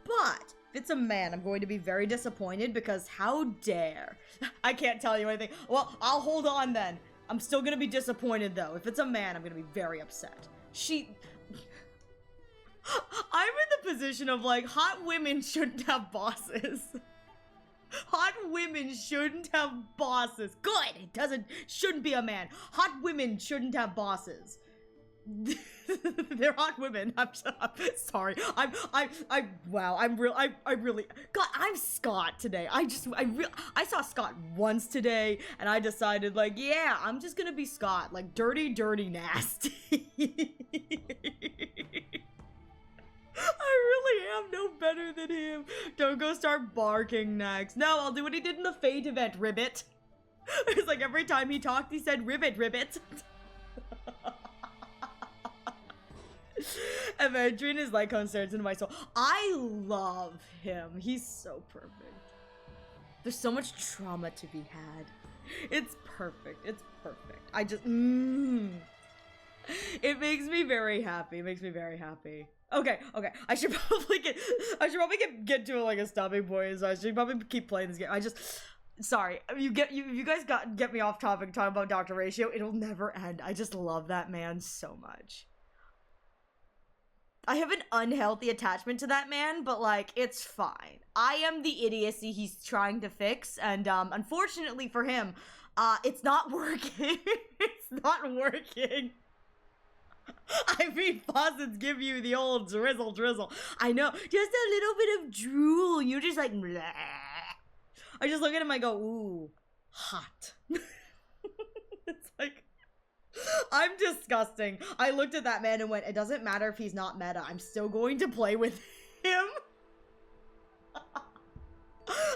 But if it's a man, I'm going to be very disappointed because how dare. I can't tell you anything. Well, I'll hold on then. I'm still gonna be disappointed though. If it's a man, I'm gonna be very upset. I'm in the position of like, hot women shouldn't have bosses. Hot women shouldn't have bosses. Good! Shouldn't be a man. Hot women shouldn't have bosses. They're hot women. I'm sorry. Wow. I really. God, I'm Scott today. I saw Scott once today, and I decided, like, yeah, I'm just gonna be Scott. Like, dirty, nasty. I really am no better than him. Don't go start barking next. No, I'll do what he did in the Fate event, Ribbit. It's like every time he talked, he said, Ribbit. Aventrin is like concerns into my soul. I love him. He's so perfect. There's so much trauma to be had. It's perfect. It's perfect. I just, It makes me very happy. It makes me very happy. Okay, okay. I should probably get to like a stopping point. So I should probably keep playing this game. Sorry. You guys get me off topic talking about Dr. Ratio. It'll never end. I just love that man so much. I have an unhealthy attachment to that man, but like, it's fine. I am the idiocy he's trying to fix, and unfortunately for him, it's not working. It's not working. I mean, faucets give you the old drizzle. I know, just a little bit of drool. You're just like, bleh. I just look at him, I go, ooh, hot. It's like, I'm disgusting. I looked at that man and went, it doesn't matter if he's not meta. I'm still going to play with him.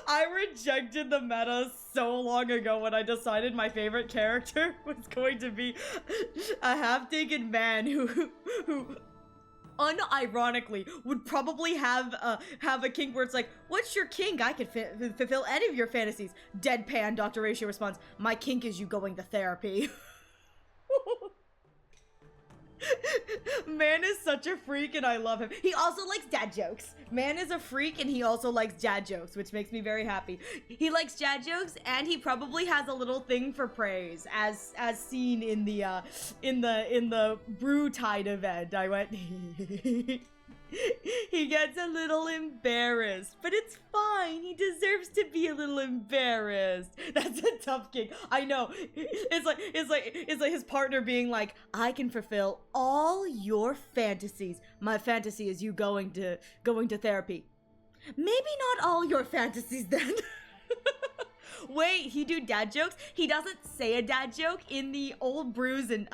I rejected the meta so long ago when I decided my favorite character was going to be a half-taken man who unironically would probably have a kink where it's like, what's your kink? I could fulfill any of your fantasies. Deadpan Dr. Ratio responds, my kink is you going to therapy. Man is such a freak and I love him. He also likes dad jokes. Man is a freak and he also likes dad jokes, which makes me very happy. He likes dad jokes and he probably has a little thing for praise, as seen in the Brew Tide event. I went he gets a little embarrassed, but it's fine. He deserves to be a little embarrassed. That's a tough gig. I know. It's like his partner being like, I can fulfill all your fantasies. My fantasy is you going to therapy. Maybe not all your fantasies then. Wait, he do dad jokes? He doesn't say a dad joke in the old brews and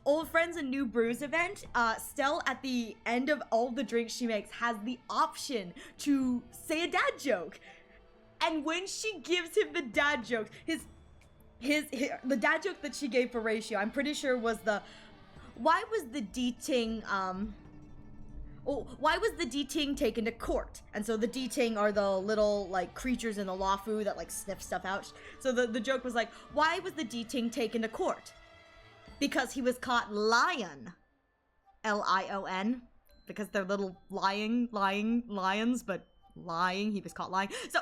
old friends and new brews event. Stell at the end of all the drinks she makes has the option to say a dad joke. And when she gives him the dad joke, the dad joke that she gave for Ratio, I'm pretty sure was why was the D-Ting taken to court? And so the D-Ting are the little like creatures in the Lafu that like sniff stuff out. So the joke was like, why was the D-Ting taken to court? Because he was caught lying. L-I-O-N. Because they're little lying lions, but lying. He was caught lying. So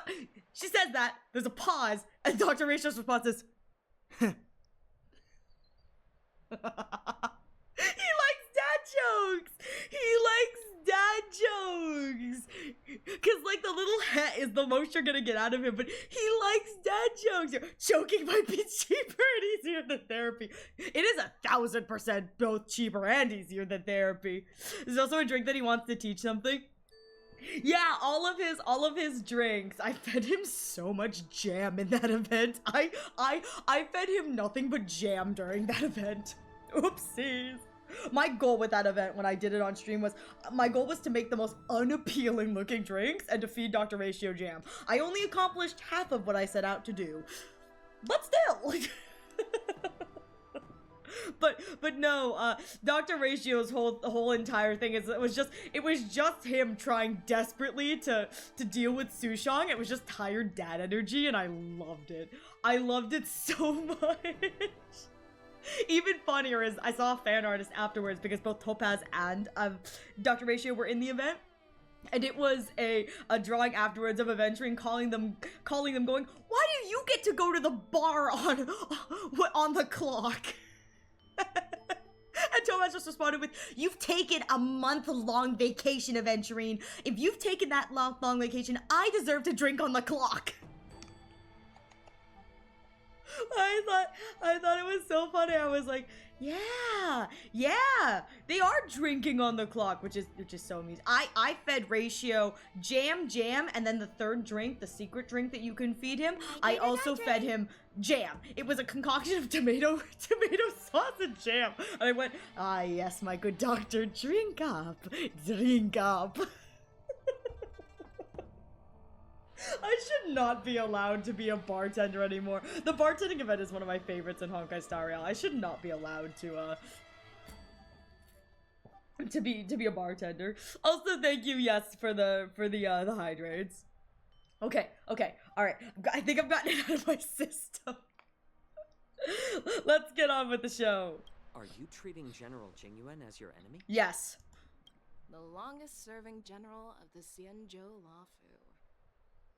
she says that. There's a pause, and Dr. Ratio's response is, He likes dad jokes. He likes dad jokes. Cause like the little het is the most you're gonna get out of him, but he likes dad jokes. Choking might be cheaper and easier than therapy. It is 1000% both cheaper and easier than therapy. There's also a drink that he wants to teach something. Yeah, all of his drinks. I fed him so much jam in that event. I fed him nothing but jam during that event. Oopsies. My goal with that event when I did it on stream was, my goal was to make the most unappealing looking drinks and to feed Dr. Ratio jam. I only accomplished half of what I set out to do. But still. But no, Dr. Ratio's whole entire thing is it was just him trying desperately to deal with Sushong. It was just tired dad energy and I loved it. I loved it so much. Even funnier is I saw a fan artist afterwards because both Topaz and Dr. Ratio were in the event. And it was a drawing afterwards of Adventuring calling them going, why do you get to go to the bar on the clock? And Topaz just responded with, you've taken a month-long vacation, Aventurine. If you've taken that long vacation, I deserve to drink on the clock. I thought it was so funny. I was like, yeah, they are drinking on the clock, which is so amusing. I fed Ratio jam, and then the third drink, the secret drink that you can feed him, I also fed him jam. It was a concoction of tomato sauce and jam. And I went, ah, yes, my good doctor, drink up. I should not be allowed to be a bartender anymore. The bartending event is one of my favorites in Honkai Star Rail. I should not be allowed to be a bartender. Also, thank you, yes, for the hydrates. Okay. Alright, I think I've gotten it out of my system. Let's get on with the show. Are you treating General Jingyuan as your enemy? Yes. The longest-serving general of the Xianzhou Lafu.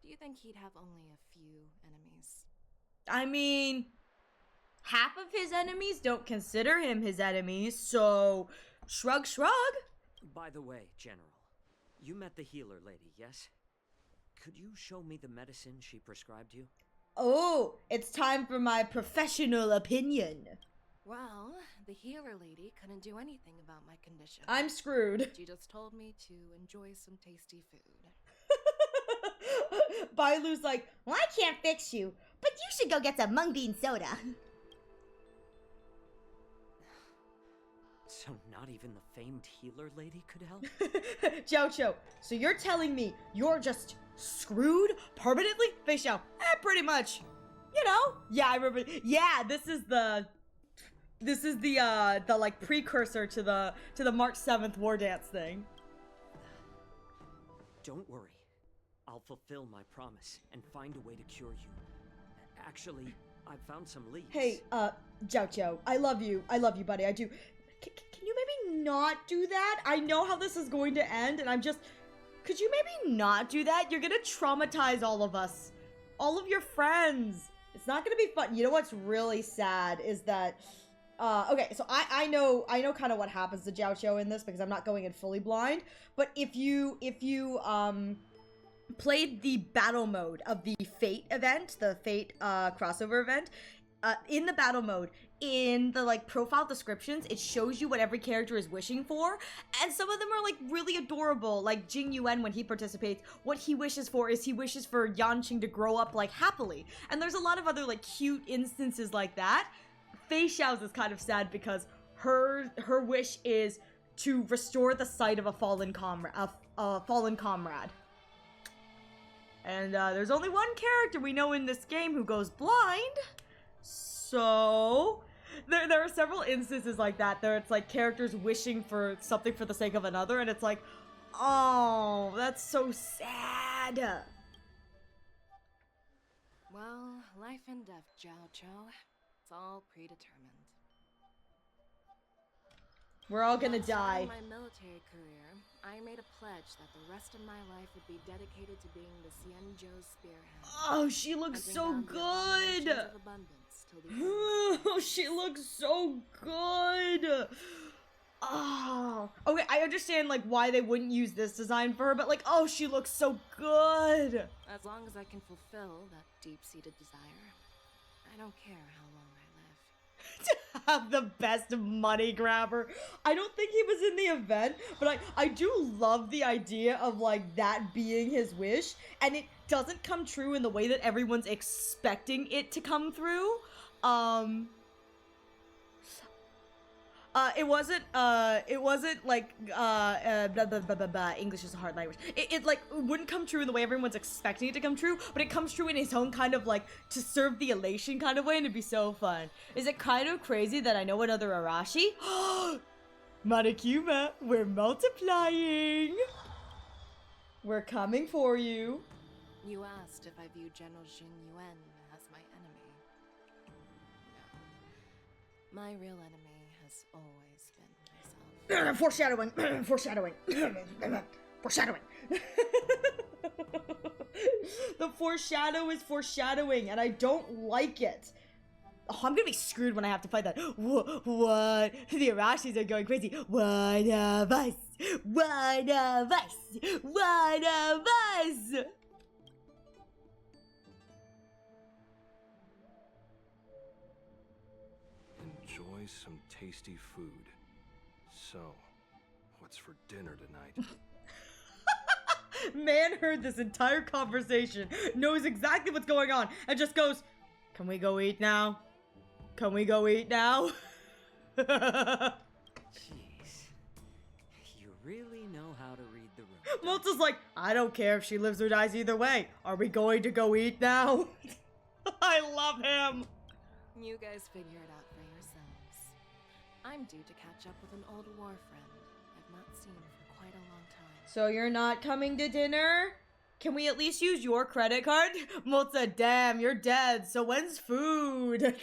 Do you think he'd have only a few enemies? I mean, half of his enemies don't consider him his enemies, so shrug, shrug. By the way, General, you met the healer lady, yes? Could you show me the medicine she prescribed you? Oh, it's time for my professional opinion. Well, the healer lady couldn't do anything about my condition. I'm screwed. She just told me to enjoy some tasty food. Bailu's like, Well, I can't fix you, but you should go get some mung bean soda. So not even the famed healer lady could help? Jiao, so you're telling me you're just screwed permanently? Fei Xiao, pretty much. You know? Yeah, I remember. Yeah, this is the like precursor to the March 7th war dance thing. Don't worry. I'll fulfill my promise and find a way to cure you. Actually, I found some leads. Hey, Jiao, I love you, buddy, I do. Can you maybe not do that? I know how this is going to end, and I'm just... Could you maybe not do that? You're gonna traumatize all of us. All of your friends. It's not gonna be fun. You know what's really sad is that... okay, so I know kind of what happens to Jiao in this because I'm not going in fully blind. But if you played the battle mode of the Fate event, the Fate crossover event, in the battle mode, in the like profile descriptions, it shows you what every character is wishing for, and some of them are like really adorable. Like Jingyuan, when he participates, what he wishes for is he wishes for Yanqing to grow up like happily, and there's a lot of other like cute instances like that. Fei Xiao's is kind of sad because her wish is to restore the sight of a fallen comrade, and there's only one character we know in this game who goes blind. So there are several instances like that. There it's like characters wishing for something for the sake of another, and it's like, oh, that's so sad. Well, life and death, Jiao. It's all predetermined. We're all gonna die. In my military career, I made a pledge that the rest of my life would be dedicated to being the Xianzhou spearhead. Oh, she looks so good. Oh, she looks so good. Oh, okay, I understand like why they wouldn't use this design for her, but like, oh, she looks so good. As long as I can fulfill that deep-seated desire, I don't care how long I live. To have the best money grabber. I don't think he was in the event, but I do love the idea of like that being his wish, and it doesn't come true in the way that everyone's expecting it to come through. It wasn't like, English is a hard language. It like wouldn't come true in the way everyone's expecting it to come true, but it comes true in his own kind of like to serve the elation kind of way, and it'd be so fun. Is it kind of crazy that I know another Arashi? Manikuma, we're multiplying. We're coming for you. You asked if I view General Jingyuan as my enemy. No. My real enemy has always been myself. Foreshadowing. Foreshadowing. Foreshadowing. The foreshadow is foreshadowing, and I don't like it. Oh, I'm gonna be screwed when I have to fight that. What? The Arashis are going crazy. One of us. One of us. One of us. Enjoy some tasty food. So, what's for dinner tonight? Man heard this entire conversation, knows exactly what's going on, and just goes, "Can we go eat now? Can we go eat now?" Jeez. You really know how to read the room. Malta's like, "I don't care if she lives or dies either way. Are we going to go eat now?" I love him. You guys figure it out for yourselves. I'm due to catch up with an old war friend I've not seen for quite a long time. So you're not coming to dinner? can we at least use your credit card? Moza, damn, you're dead, so when's food?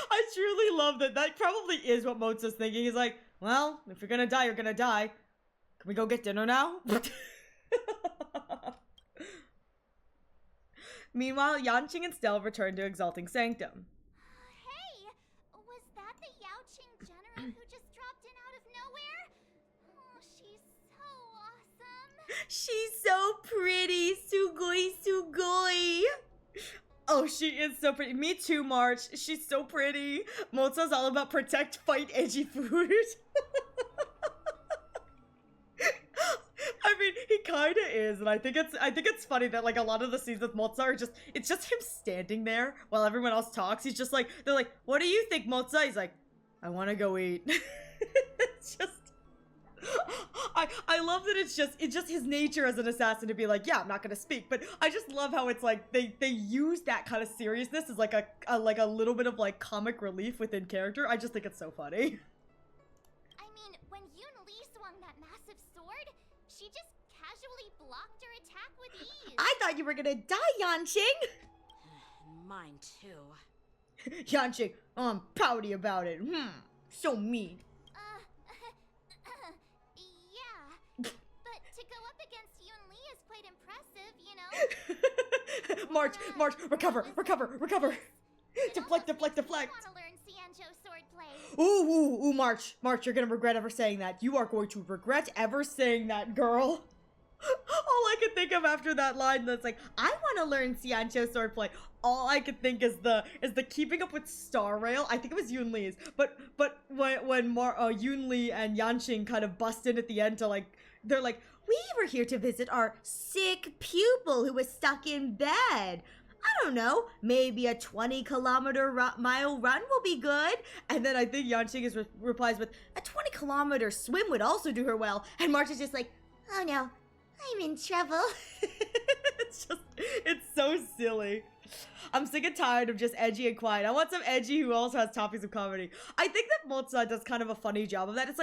I truly love that. That probably is what Moza's thinking. He's like, well, if you're gonna die, you're gonna die. Can we go get dinner now? Meanwhile, Yanqing and Stell return to Exalting Sanctum. Hey! Was that the Yaoqing general who just dropped in out of nowhere? Oh, she's so awesome. She's so pretty. Sugoi, sugoi. Oh, she is so pretty. Me too, March. She's so pretty. Moza's all about protect, fight, edgy food. I mean, he kinda is, and I think it's funny that like a lot of the scenes with Moza are it's just him standing there while everyone else talks. He's just like, they're like, what do you think, Moza? He's like, I wanna go eat. It's just I love that it's just his nature as an assassin to be like, yeah, I'm not gonna speak, but I just love how it's like they use that kind of seriousness as like a little bit of like comic relief within character. I just think it's so funny. I mean, when Yoon Lee swung that massive sword, she just casually blocked her attack with ease. I thought you were gonna die, Yanqing! Mine too. Yanqing, oh, I'm pouty about it. So mean. Yeah. But to go up against Yoon Lee is quite impressive, you know? March, recover. Deflect. I want to learn Xianzhou swordplay. Ooh, March, you're gonna regret ever saying that. You are going to regret ever saying that, girl. All I could think of after that line that's like, I want to learn Xianzhou swordplay. All I could think is the keeping up with Star Rail. I think it was Yoon Lee's, but when Yoon Lee and Yanqing kind of bust in at the end to like, they're like, we were here to visit our sick pupil who was stuck in bed. I don't know, maybe a 20-kilometer-mile run will be good. And then I think Yanqing replies with, a 20-kilometer swim would also do her well. And March is just like, Oh no, I'm in trouble. It's so silly. I'm sick and tired of just edgy and quiet. I want some edgy who also has topics of comedy. I think that Moza does kind of a funny job of that. It's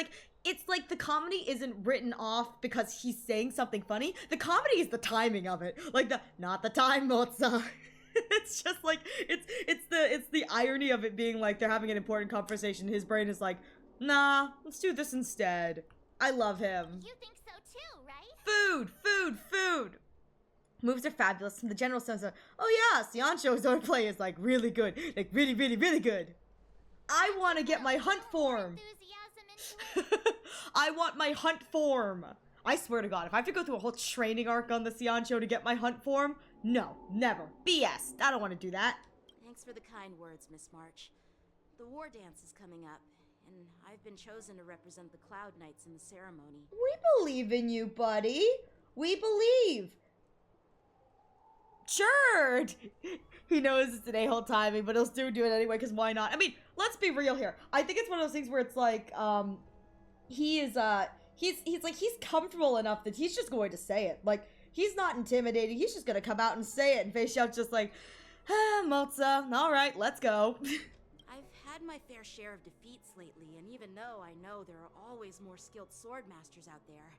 like the comedy isn't written off because he's saying something funny. The comedy is the timing of it. Like not the time, Moza. It's just like, it's the irony of it being like they're having an important conversation. His brain is like, nah, let's do this instead. I love him. You think so too, right? Food. Moves are fabulous. The general says, oh yeah, Xianzhou's swordplay is like really good. Like really good. I want to get my hunt form. I want my hunt form. I swear to God, if I have to go through a whole training arc on the Xianzhou to get my hunt form, no, never. BS. I don't want to do that. Thanks for the kind words, Miss March. The war dance is coming up, and I've been chosen to represent the Cloud Knights in the ceremony. We believe in you, buddy. We believe. Sure. He knows it's an a-hole timing, but he'll still do it anyway, because why not? I mean, let's be real here. I think it's one of those things where it's like, he's comfortable enough that he's just going to say it. Like, he's not intimidating. He's just going to come out and say it. And Fei Xiao's just like, Moza, all right, let's go. I've had my fair share of defeats lately, and even though I know there are always more skilled sword masters out there,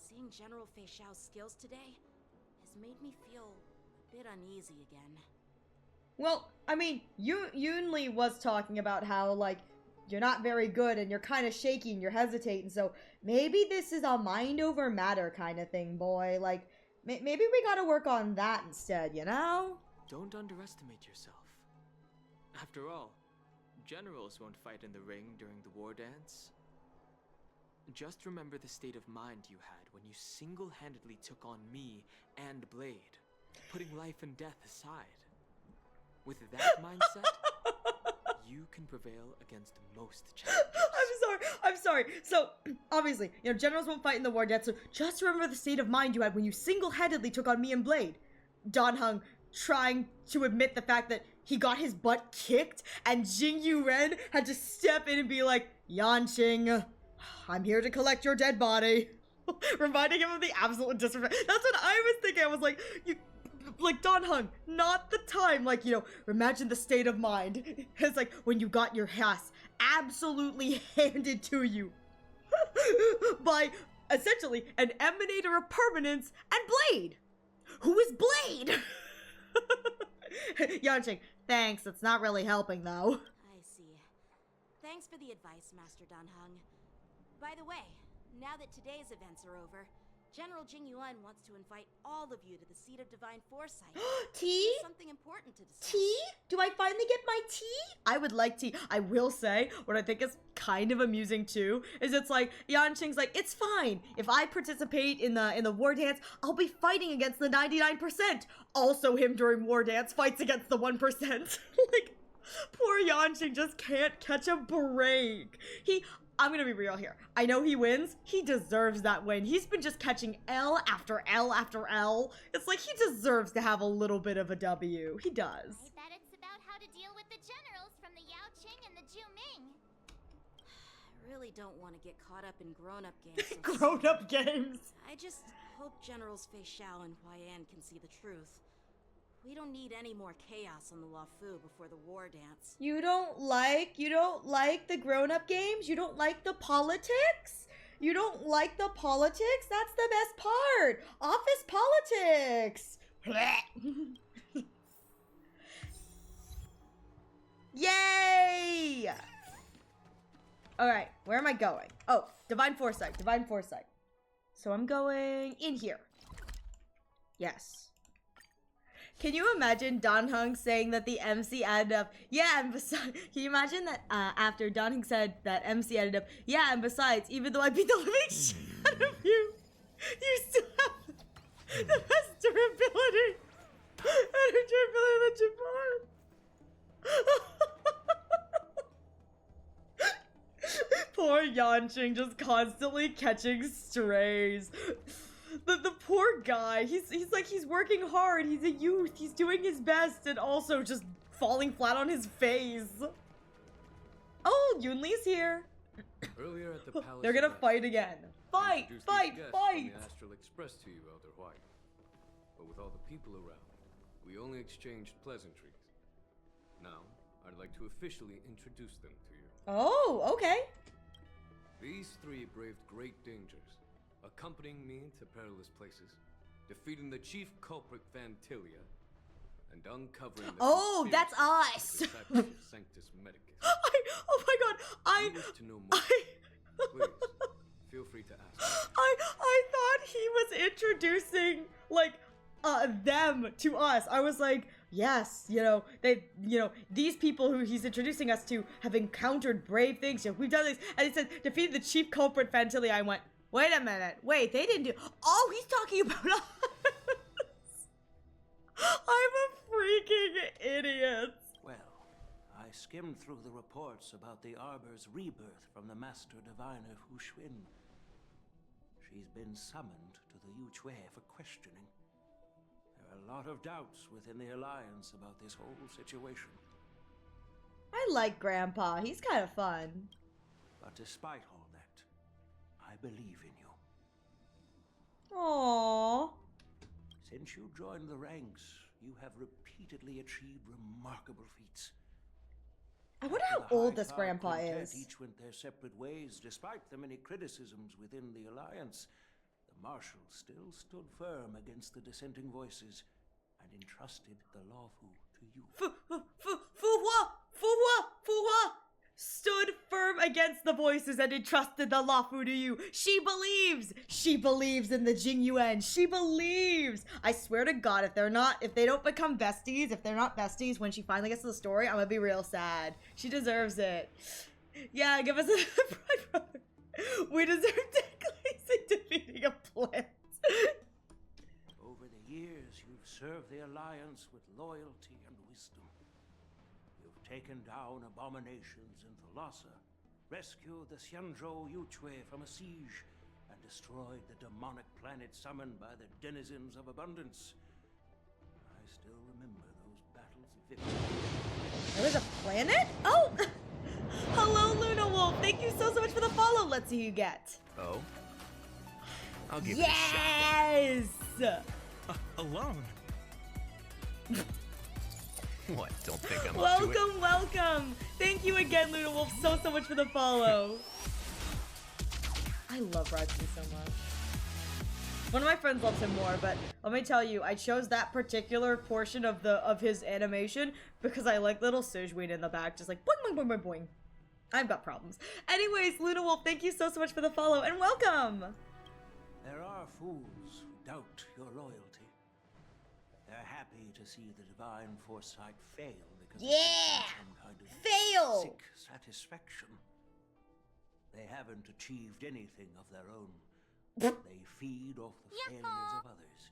seeing General Fei Xiao's skills today has made me feel a bit uneasy again. Well, I mean, Yoon Lee was talking about how, like, you're not very good and you're kind of shaky and you're hesitating, so maybe this is a mind over matter kind of thing, boy. Like, maybe we gotta work on that instead, you know? Don't underestimate yourself. After all, generals won't fight in the ring during the war dance. Just remember the state of mind you had when you single-handedly took on me and Blade, putting life and death aside. With that mindset, you can prevail against most challenges. I'm sorry. So, obviously, generals won't fight in the war dance, so just remember the state of mind you had when you single-handedly took on me and Blade. Dan Heng trying to admit the fact that he got his butt kicked, and Jing Yuren had to step in and be like, Yanqing, I'm here to collect your dead body. Reminding him of the absolute disrespect. That's what I was thinking. I was like, like, Dan Heng, not the time. Like, imagine the state of mind. It's like when you got your ass absolutely handed to you. by essentially an emanator of permanence and Blade. Who is Blade? Yanqing, thanks. It's not really helping though. I see. Thanks for the advice, Master Danheng. By the way, now that today's events are over, General Jing Yuan wants to invite all of you to the Seat of Divine Foresight. Tea? Something important to discuss. Tea? Do I finally get my tea? I would like tea. I will say, what I think is kind of amusing too, is it's like, Yanqing's like, it's fine. If I participate in the war dance, I'll be fighting against the 99%. Also him during war dance fights against the 1%. Like, poor Yanqing just can't catch a break. I'm gonna be real here. I know he wins. He deserves that win. He's been just catching L after L after L. It's like he deserves to have a little bit of a W. He does. I bet it's about how to deal with the generals from the Yao Qing and the Zhu Ming. I really don't want to get caught up in grown-up games. So Grown-up games. I just hope Generals Fei Xiao and Huaiyan can see the truth. We don't need any more chaos on the Luofu before the war dance. You don't like the grown-up games? You don't like the politics? You don't like the politics? That's the best part. Office politics. Yay! All right, where am I going? Oh, Divine Foresight, Divine Foresight. So I'm going in here. Yes. Can you imagine Danheng saying that the MC added up, yeah, and besides, can you imagine that after Danheng said that MC added up, yeah, and besides, even though I beat the living shit out of you, you still have the best durability and durability that you bought. Poor Yanqing just constantly catching strays. The poor guy, he's working hard, he's a youth, he's doing his best, and also just falling flat on his face. Oh, Yunli's here. Earlier at the palace, They're gonna fight again. Fight, fight, fight! The Astral Express to you, Elder White. But with all the people around, we only exchanged pleasantries. Now, I'd like to officially introduce them to you. Oh, okay. These three braved great dangers, accompanying me to perilous places, defeating the chief culprit Vantilia, and uncovering the oh, that's us! Sanctus Medicus. Oh my god, I wish to know more. Please, feel free to ask. I thought he was introducing, like, them to us. I was like, yes, these people who he's introducing us to have encountered brave things. We've done this. And he said, defeated the chief culprit Vantilia. I went, wait a minute. Wait, they didn't do... Oh, he's talking about us. I'm a freaking idiot. Well, I skimmed through the reports about the Arbor's rebirth from the Master Diviner Fu Xuan. She's been summoned to the Yu Chui for questioning. There are a lot of doubts within the Alliance about this whole situation. I like Grandpa. He's kind of fun. But despite all that, I believe in you. Aww. Since you joined the ranks, you have repeatedly achieved remarkable feats. I wonder how old this Grandpa is. Each went their separate ways, despite the many criticisms within the Alliance. The Marshal still stood firm against the dissenting voices and entrusted the Luofu to you. Fu Hua stood firm against the voices and entrusted the Luofu to you. She believes in the Jing Yuan. She believes. I swear to God, if they're not besties when she finally gets to the story, I'm gonna be real sad. She deserves it. Yeah, give us a pride, brother. We deserve Declace in defeating a plant. Over the years, you've served the Alliance with loyalty and wisdom. You've taken down abominations in Thalassa, rescued the Xianzhou Yu Chui from a siege, and destroyed the demonic planet summoned by the denizens of abundance. I still remember those battles vividly. There was a planet? Oh! Hello, Luna Wolf. Thank you so much for the follow. Let's see who you get. Oh? I'll give it a shot. Yes! Alone? What? Don't think I'm up to it. Welcome. Thank you again, Luna Wolf, so much for the follow. I love Rajin so much. One of my friends loves him more, but let me tell you, I chose that particular portion of his animation because I like little Sujween in the back, just like boing, boing, boing, boing, boing. I've got problems. Anyways, Luna Wolf, thank you so much for the follow, and welcome! There are fools who doubt your loyalty. They're happy to see the divine foresight fail because it gives them some kind of Fail! sick satisfaction. They haven't achieved anything of their own. They feed off the failures of others.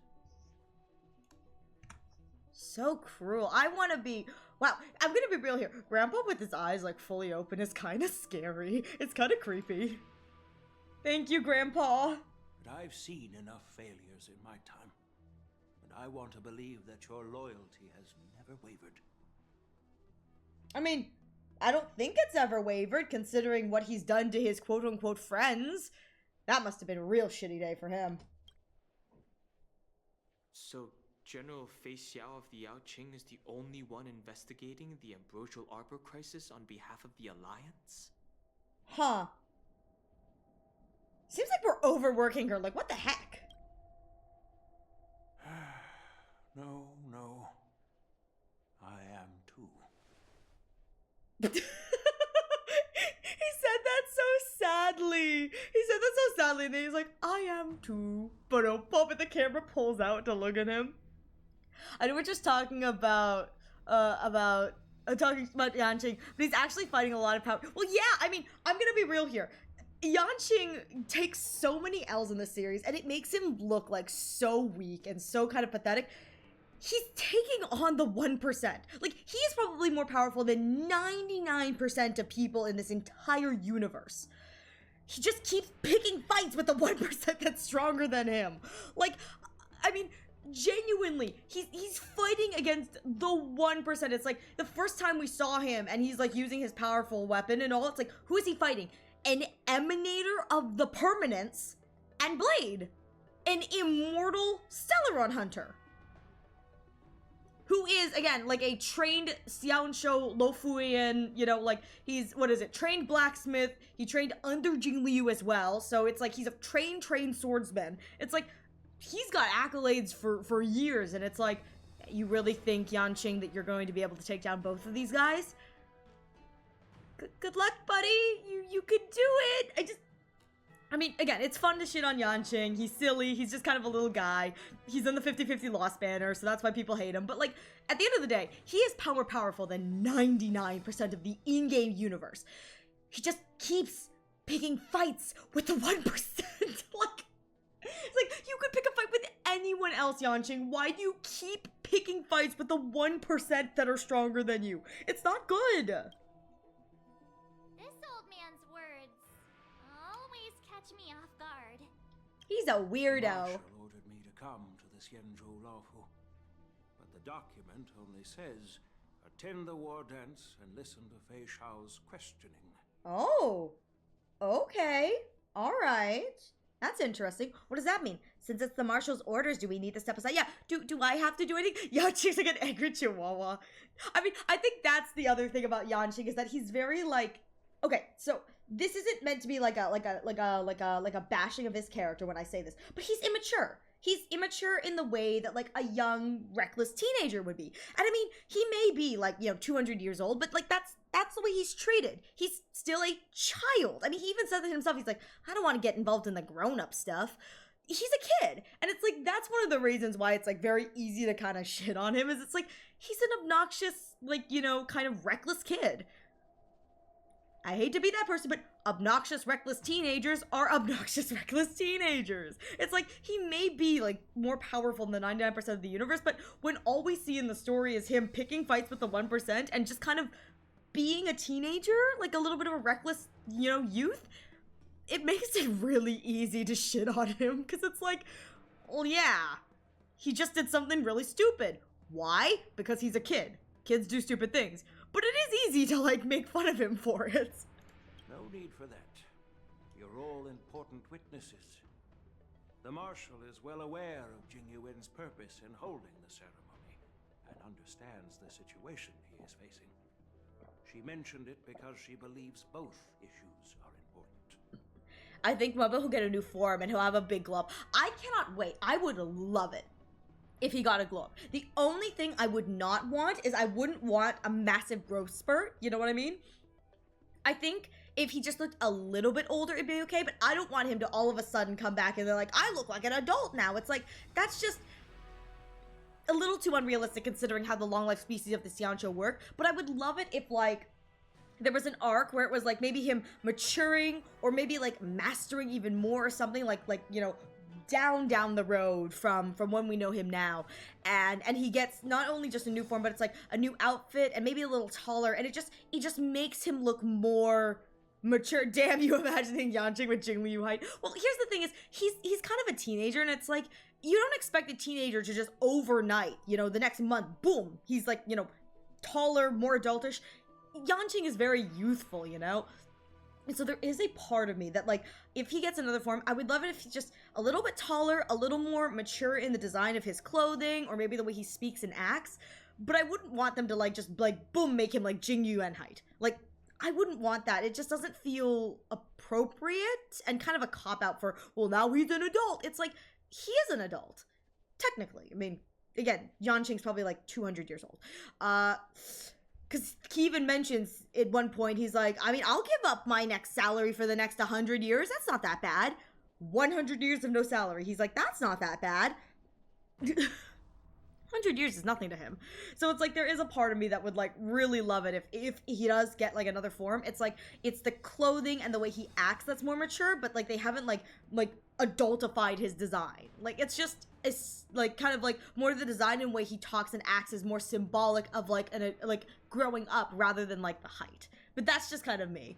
So cruel. I want to be... Wow, I'm gonna be real here. Grandpa with his eyes like fully open is kind of scary. It's kind of creepy. Thank you, Grandpa. But I've seen enough failures in my time. And I want to believe that your loyalty has never wavered. I mean, I don't think it's ever wavered considering what he's done to his quote-unquote friends. That must have been a real shitty day for him. So, General Fei Xiao of the Yaoqing is the only one investigating the Ambrosial Arbor crisis on behalf of the Alliance? Huh. Seems like we're overworking her. Like, what the heck? No, no. I am too. He said that so sadly. He said that so sadly, and then he's like, I am too. But oh, pop it, the camera pulls out to look at him. I know we're just talking about talking about Yanqing, but he's actually fighting a lot of power. Well, yeah, I mean, I'm gonna be real here. Yanqing takes so many L's in this series, and it makes him look like so weak and so kind of pathetic. He's taking on the 1%. Like, he is probably more powerful than 99% of people in this entire universe. He just keeps picking fights with the 1% that's stronger than him. Like, I mean, genuinely, he's fighting against the 1%. It's like, the first time we saw him, and he's, like, using his powerful weapon and all, it's like, who is he fighting? An emanator of the permanence and Blade. An immortal Stellaron hunter. Who is, again, like a trained Xiaoshou Lofuian, you know, like, he's, what is it, trained blacksmith, he trained under Jing Liu as well, so it's like, he's a trained swordsman. It's like, he's got accolades for years, and it's like, you really think, Yanqing, that you're going to be able to take down both of these guys? Good luck, buddy, you could do it! I mean, again, it's fun to shit on Yanqing. He's silly. He's just kind of a little guy. He's in the 50-50 Lost banner, so that's why people hate him. But, like, at the end of the day, he is more powerful than 99% of the in-game universe. He just keeps picking fights with the 1%. Like, it's like, you could pick a fight with anyone else, Yanqing. Why do you keep picking fights with the 1% that are stronger than you? It's not good. Me off guard. He's a weirdo. Marshal ordered me to come to the Xianzhou Laofu, but the document only says attend the war dance and listen to Fei Xiao's questioning. Oh, okay, all right. That's interesting. What does that mean? Since it's the marshal's orders, do we need to step aside? Yeah. Do I have to do anything? Yanqing's like an angry chihuahua. I mean, I think that's the other thing about Yanqing is that he's very like. Okay, so this isn't meant to be like a bashing of his character when I say this, but he's immature. He's immature in the way that like a young, reckless teenager would be. And I mean, he may be like, you know, 200 years old, but like that's the way he's treated. He's still a child. I mean, he even says it himself. He's like, I don't want to get involved in the grown-up stuff. He's a kid. And it's like, that's one of the reasons why it's like very easy to kind of shit on him is it's like, he's an obnoxious, like, you know, kind of reckless kid. I hate to be that person, but obnoxious, reckless teenagers are obnoxious, reckless teenagers. It's like, he may be, like, more powerful than the 99% of the universe, but when all we see in the story is him picking fights with the 1% and just kind of being a teenager, like a little bit of a reckless, you know, youth, it makes it really easy to shit on him, because it's like, well, yeah, he just did something really stupid. Why? Because he's a kid. Kids do stupid things. But it is easy to, like, make fun of him for it. No need for that. You're all important witnesses. The Marshal is well aware of Jing Yuan's purpose in holding the ceremony, and understands the situation he is facing. She mentioned it because she believes both issues are important. I think maybe he'll get a new form and he'll have a big glove. I cannot wait. I would love it if he got a glove. The only thing I would not want is I wouldn't want a massive growth spurt. You know what I mean? I think if he just looked a little bit older, it'd be okay, but I don't want him to all of a sudden come back and they're like, I look like an adult now. It's like, that's just a little too unrealistic considering how the long life species of the Xianzhou work. But I would love it if, like, there was an arc where it was like maybe him maturing or maybe like mastering even more or something, like you know, down the road from when we know him now, and he gets not only just a new form, but it's like a new outfit and maybe a little taller, and it just makes him look more mature. Damn, you imagining Yanqing with Jingliu height? Well, here's the thing is he's kind of a teenager, and it's like you don't expect a teenager to just overnight, you know, the next month, boom, he's like, you know, taller, more adultish. Yanqing is very youthful, you know? And so there is a part of me that, like, if he gets another form, I would love it if he's just a little bit taller, a little more mature in the design of his clothing, or maybe the way he speaks and acts. But I wouldn't want them to, like, just, like, boom, make him, like, Jing Yuan height. Like, I wouldn't want that. It just doesn't feel appropriate and kind of a cop-out for, well, now he's an adult. It's like, he is an adult. Technically. I mean, again, Yanqing's probably, like, 200 years old. Because he even mentions at one point, he's like, I mean, I'll give up my next salary for the next 100 years. That's not that bad. 100 years of no salary. He's like, that's not that bad. 100 years is nothing to him. So it's like, there is a part of me that would, like, really love it if he does get, like, another form. It's like, it's the clothing and the way he acts that's more mature, but, like, they haven't, like adultified his design. Like, it's like kind of like more the design and way he talks and acts is more symbolic of like growing up rather than like the height. But that's just kind of me.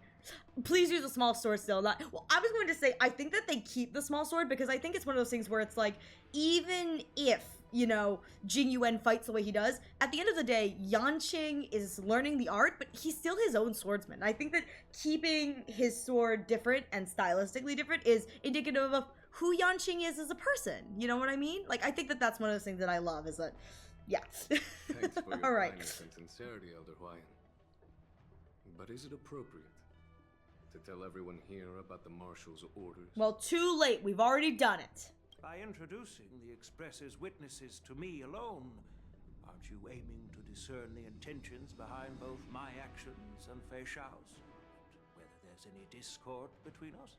Please use a small sword still. Not well, I was going to say I think that they keep the small sword because I think it's one of those things where it's like, even if, you know, Jing Yuan fights the way he does, at the end of the day, Yanqing is learning the art, but he's still his own swordsman. I think that keeping his sword different and stylistically different is indicative of who Yanqing is as a person. You know what I mean? Like, I think that that's one of those things that I love is that, yeah. Thanks for your All right. kindness and sincerity, Elder Huayan. But is it appropriate to tell everyone here about the Marshal's orders? Well, too late. We've already done it. By introducing the Express's witnesses to me alone, aren't you aiming to discern the intentions behind both my actions and Fei Shao's? Whether there's any discord between us?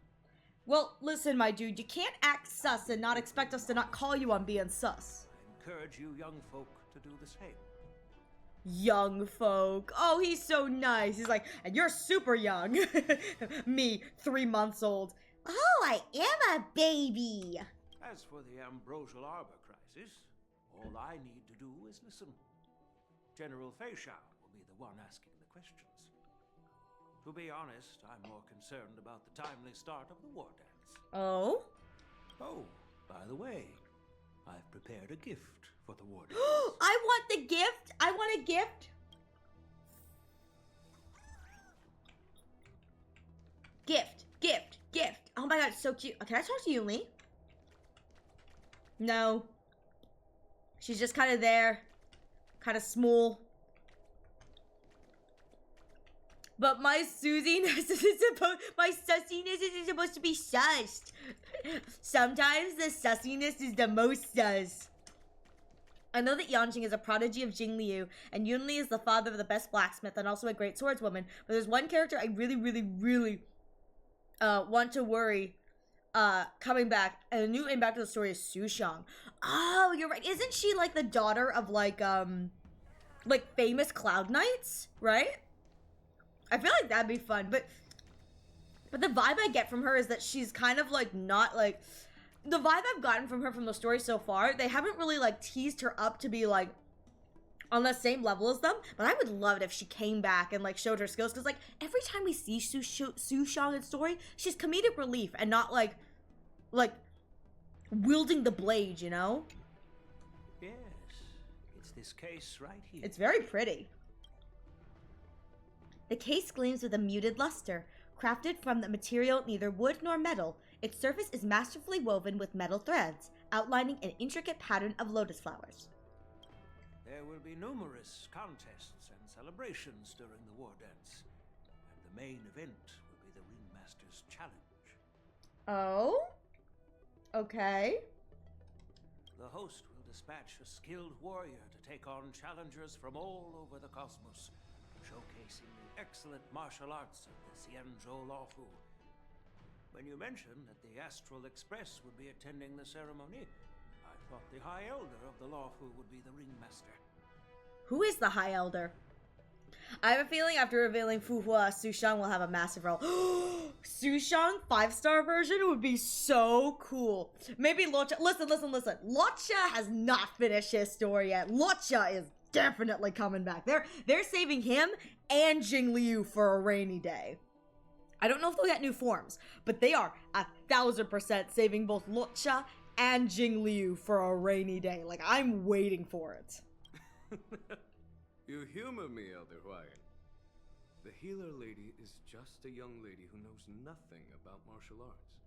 Well, listen, my dude, you can't act sus and not expect us to not call you on being sus. I encourage you young folk to do the same. Young folk. Oh, he's so nice. He's like, and you're super young. Me, 3 months old. Oh, I am a baby. As for the Ambrosial Arbor crisis, all I need to do is listen. General Fei Shao will be the one asking the questions. To be honest, I'm more concerned about the timely start of the war dance. Oh? Oh, by the way, I've prepared a gift for the war dance. I want the gift! I want a gift! Gift! Oh my god, it's so cute. Can I talk to Yuli? No. She's just kind of there. Kind of small. But my sussiness isn't supposed to be sussed. Sometimes the sussiness is the most sus. I know that Yanqing is a prodigy of Jingliu, and Yunli is the father of the best blacksmith and also a great swordswoman. But there's one character I really want to worry coming back, and a new impact of the story is Su Shang. Oh, you're right. Isn't she like the daughter of like famous cloud knights, right? I feel like that'd be fun, but the vibe I get from her is that she's kind of like not like the vibe I've gotten from her from the story so far. They haven't really like teased her up to be like on the same level as them, but I would love it if she came back and like showed her skills, because like every time we see Su Shang in story, she's comedic relief and not like wielding the blade, you know? Yes, it's this case right here. It's very pretty. The case gleams with a muted luster, crafted from the material neither wood nor metal. Its surface is masterfully woven with metal threads, outlining an intricate pattern of lotus flowers. There will be numerous contests and celebrations during the war dance, and the main event will be the Ringmaster's Challenge. Oh? Okay. The host will dispatch a skilled warrior to take on challengers from all over the cosmos, showcasing the excellent martial arts of the Xianzhou Lawfu. When you mentioned that the Astral Express would be attending the ceremony, I thought the High Elder of the Lawfu would be the ringmaster. Who is the High Elder? I have a feeling after revealing Fu Hua, Su Shang will have a massive role. Su Shang 5-star version would be so cool. Maybe Luocha. Listen. Luocha has not finished his story yet. Luocha is definitely coming back. They're saving him and Jing Liu for a rainy day. I don't know if they'll get new forms, but they are 1000% saving both Luocha and Jing Liu for a rainy day. Like, I'm waiting for it. You humor me, Elder Huayan. The healer lady is just a young lady who knows nothing about martial arts.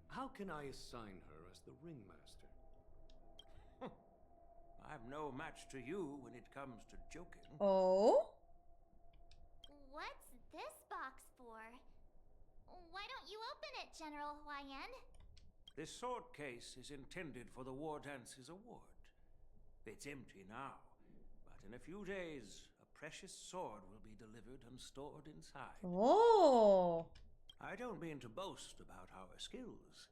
How can I assign her as the ringmaster? I'm no match to you when it comes to joking. Oh? What's this box for? Why don't you open it, General Huayan? This sword case is intended for the War Dance's award. It's empty now. In a few days, a precious sword will be delivered and stored inside. Oh! I don't mean to boast about our skills,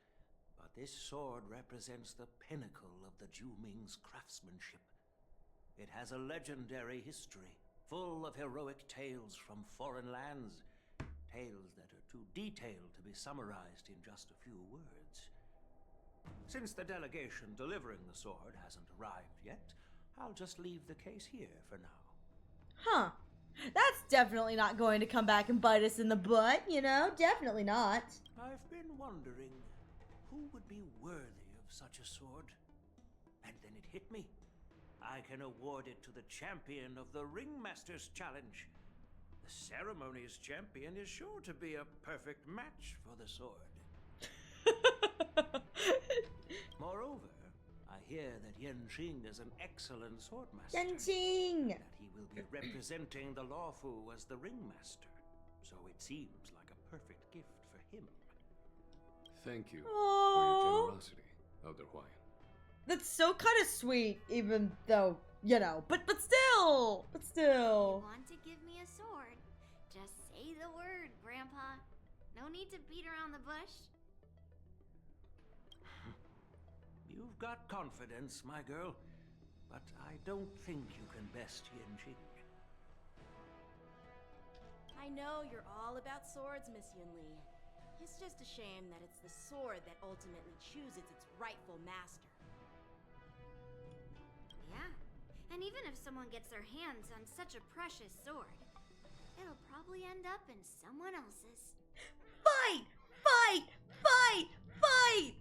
but this sword represents the pinnacle of the Zhuming's craftsmanship. It has a legendary history, full of heroic tales from foreign lands, tales that are too detailed to be summarized in just a few words. Since the delegation delivering the sword hasn't arrived yet, I'll just leave the case here for now. Huh. That's definitely not going to come back and bite us in the butt, you know? Definitely not. I've been wondering who would be worthy of such a sword. And then it hit me. I can award it to the champion of the Ringmaster's Challenge. The ceremony's champion is sure to be a perfect match for the sword. Moreover, I hear that Yanqing is an excellent swordmaster. Yanqing! That he will be representing the Lawfu as the ringmaster. So it seems like a perfect gift for him. Thank you Aww. for your generosity, Elder Huayan. That's so kind of sweet, even though, you know, but still. You want to give me a sword? Just say the word, Grandpa. No need to beat around the bush. You've got confidence, my girl, but I don't think you can best Yanqing. I know you're all about swords, Miss Yunli. It's just a shame that it's the sword that ultimately chooses its rightful master. Yeah, and even if someone gets their hands on such a precious sword, it'll probably end up in someone else's. Fight! Fight! Fight! Fight!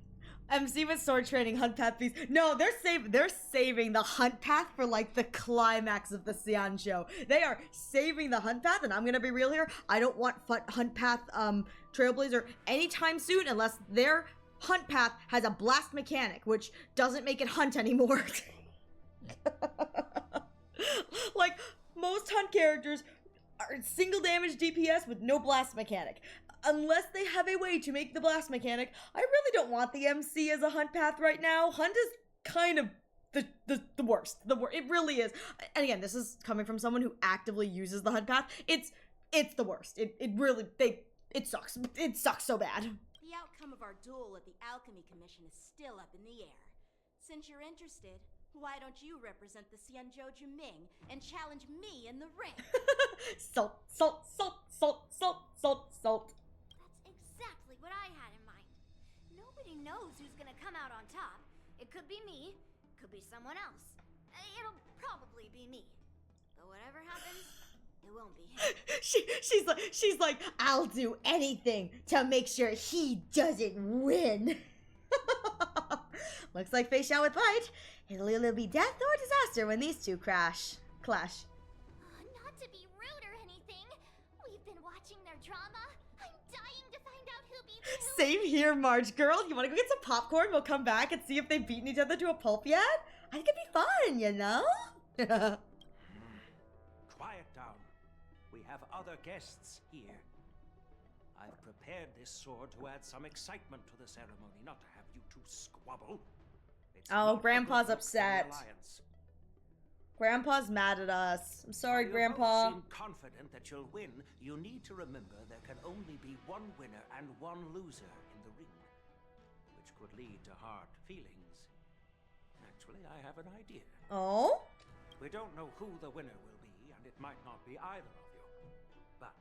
MC with sword training, hunt path piece. No, they're saving the hunt path for like the climax of the Xian show. They are saving the hunt path, and I'm gonna be real here. I don't want hunt path Trailblazer anytime soon unless their hunt path has a blast mechanic, which doesn't make it hunt anymore. Like most hunt characters are single damage DPS with no blast mechanic. Unless they have a way to make the blast mechanic, I really don't want the MC as a hunt path right now. Hunt is kind of the worst. It really is. And again, this is coming from someone who actively uses the hunt path. It's the worst. It sucks. It sucks so bad. The outcome of our duel at the Alchemy Commission is still up in the air. Since you're interested, why don't you represent the Xianzhou Juming and challenge me in the ring? Salt. That's exactly what I had in mind. Nobody knows who's gonna come out on top. It could be me, could be someone else. It'll probably be me. But whatever happens, it won't be him. She's like, I'll do anything to make sure he doesn't win. Looks like Fei Xiao with Bite. It'll either be death or disaster when these two clash. Not to be rude or anything. We've been watching their drama. I'm dying to find out who beats who. Same here, Marge girl. You want to go get some popcorn? We'll come back and see if they've beaten each other to a pulp yet. I think it'd be fun, you know? Quiet down. We have other guests here. I've prepared this sword to add some excitement to the ceremony, not to have you two squabble. It's Oh, not a Grandpa's good look for the upset. Alliance. Grandpa's mad at us. I'm sorry, While Grandpa. You both seem confident that you'll win. You need to remember there can only be one winner and one loser in the ring, which could lead to hard feelings. Actually, I have an idea. Oh? We don't know who the winner will be, and it might not be either of you. But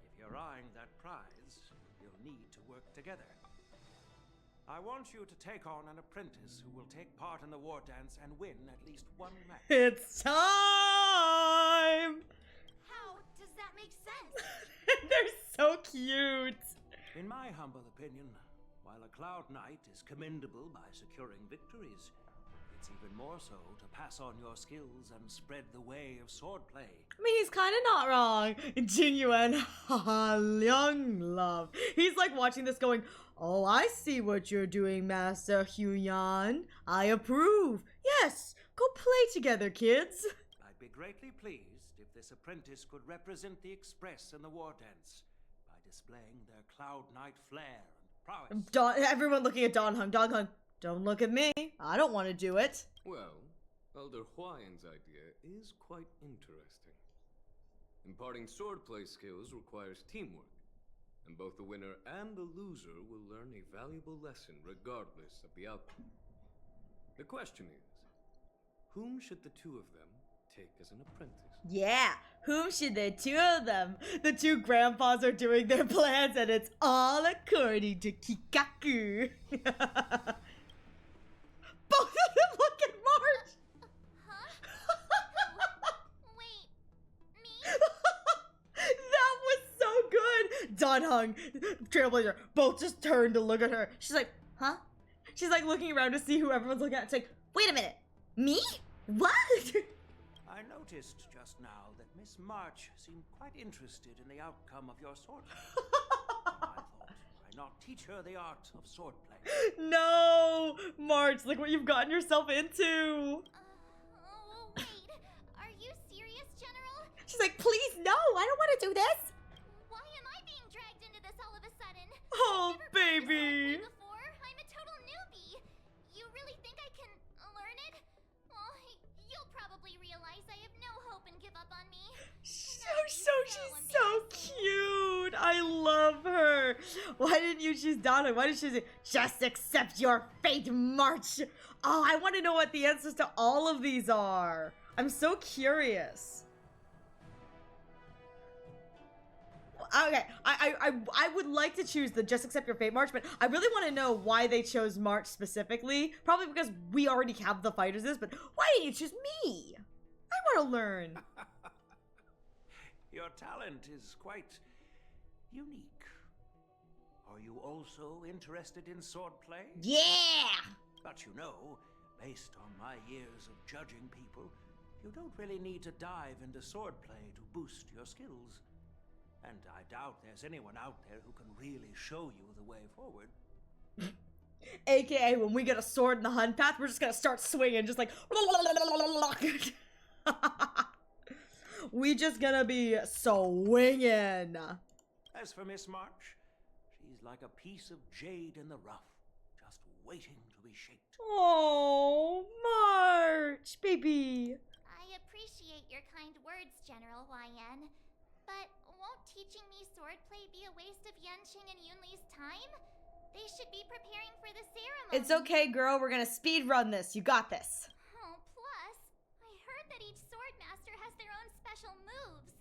if you're eyeing that prize, you'll need to work together. I want you to take on an apprentice who will take part in the war dance and win at least one match. It's time! How does that make sense? They're so cute. In my humble opinion, while a Cloud Knight is commendable by securing victories, it's even more so to pass on your skills and spread the way of swordplay. I mean, he's kind of not wrong. Genuine, young love. He's like watching this going, oh, I see what you're doing, Master Huyan. I approve. Yes, go play together, kids. I'd be greatly pleased if this apprentice could represent the Express in the war dance by displaying their Cloud Knight flair and prowess. Everyone looking at Don Hung. Don Hung, don't look at me. I don't want to do it. Well, Elder Huayan's idea is quite interesting. Imparting swordplay skills requires teamwork, and both the winner and the loser will learn a valuable lesson regardless of the outcome. The question is, whom should the two of them take as an apprentice? Yeah, whom should the two of them? The two grandpas are doing their plans, and it's all according to Kikaku. Both of them look at March. Wait, me? That was so good. Don Hung, Trailblazer, both just turned to look at her. She's like, huh? She's like looking around to see who everyone's looking at. It's like, wait a minute, me? What? I noticed just now that Miss March seemed quite interested in the outcome of your sword play. I thought, why not teach her the art of swordplay? No, March, look what you've gotten yourself into. Oh, wait. Are you serious, General? She's like, please, no, I don't want to do this. Why am I being dragged into this all of a sudden? Oh, baby. Before, I'm a total newbie. You really think I can learn it? Well, you'll probably realize I have no hope and give up on me. She's so cute. I love her. Why didn't you choose Donna? Why did she say, just accept your fate, March? Oh, I want to know what the answers to all of these are. I'm so curious. Okay, I would like to choose the just accept your fate March, but I really want to know why they chose March specifically. Probably because we already have the fighters this, but why didn't you choose me? I want to learn. Your talent is quite unique. Are you also interested in swordplay? Yeah! But you know, based on my years of judging people, you don't really need to dive into swordplay to boost your skills. And I doubt there's anyone out there who can really show you the way forward. AKA, when we get a sword in the hunt path, we're just gonna start swinging, just like... We just gonna be swinging. As for Miss March, she's like a piece of jade in the rough, just waiting to be shaped. Oh, March, baby. I appreciate your kind words, General Huayan. But won't teaching me swordplay be a waste of Yanqing and Yunli's time? They should be preparing for the ceremony. It's okay, girl. We're gonna speed run this. You got this. Oh, plus, I heard that each sword master has their own special moves.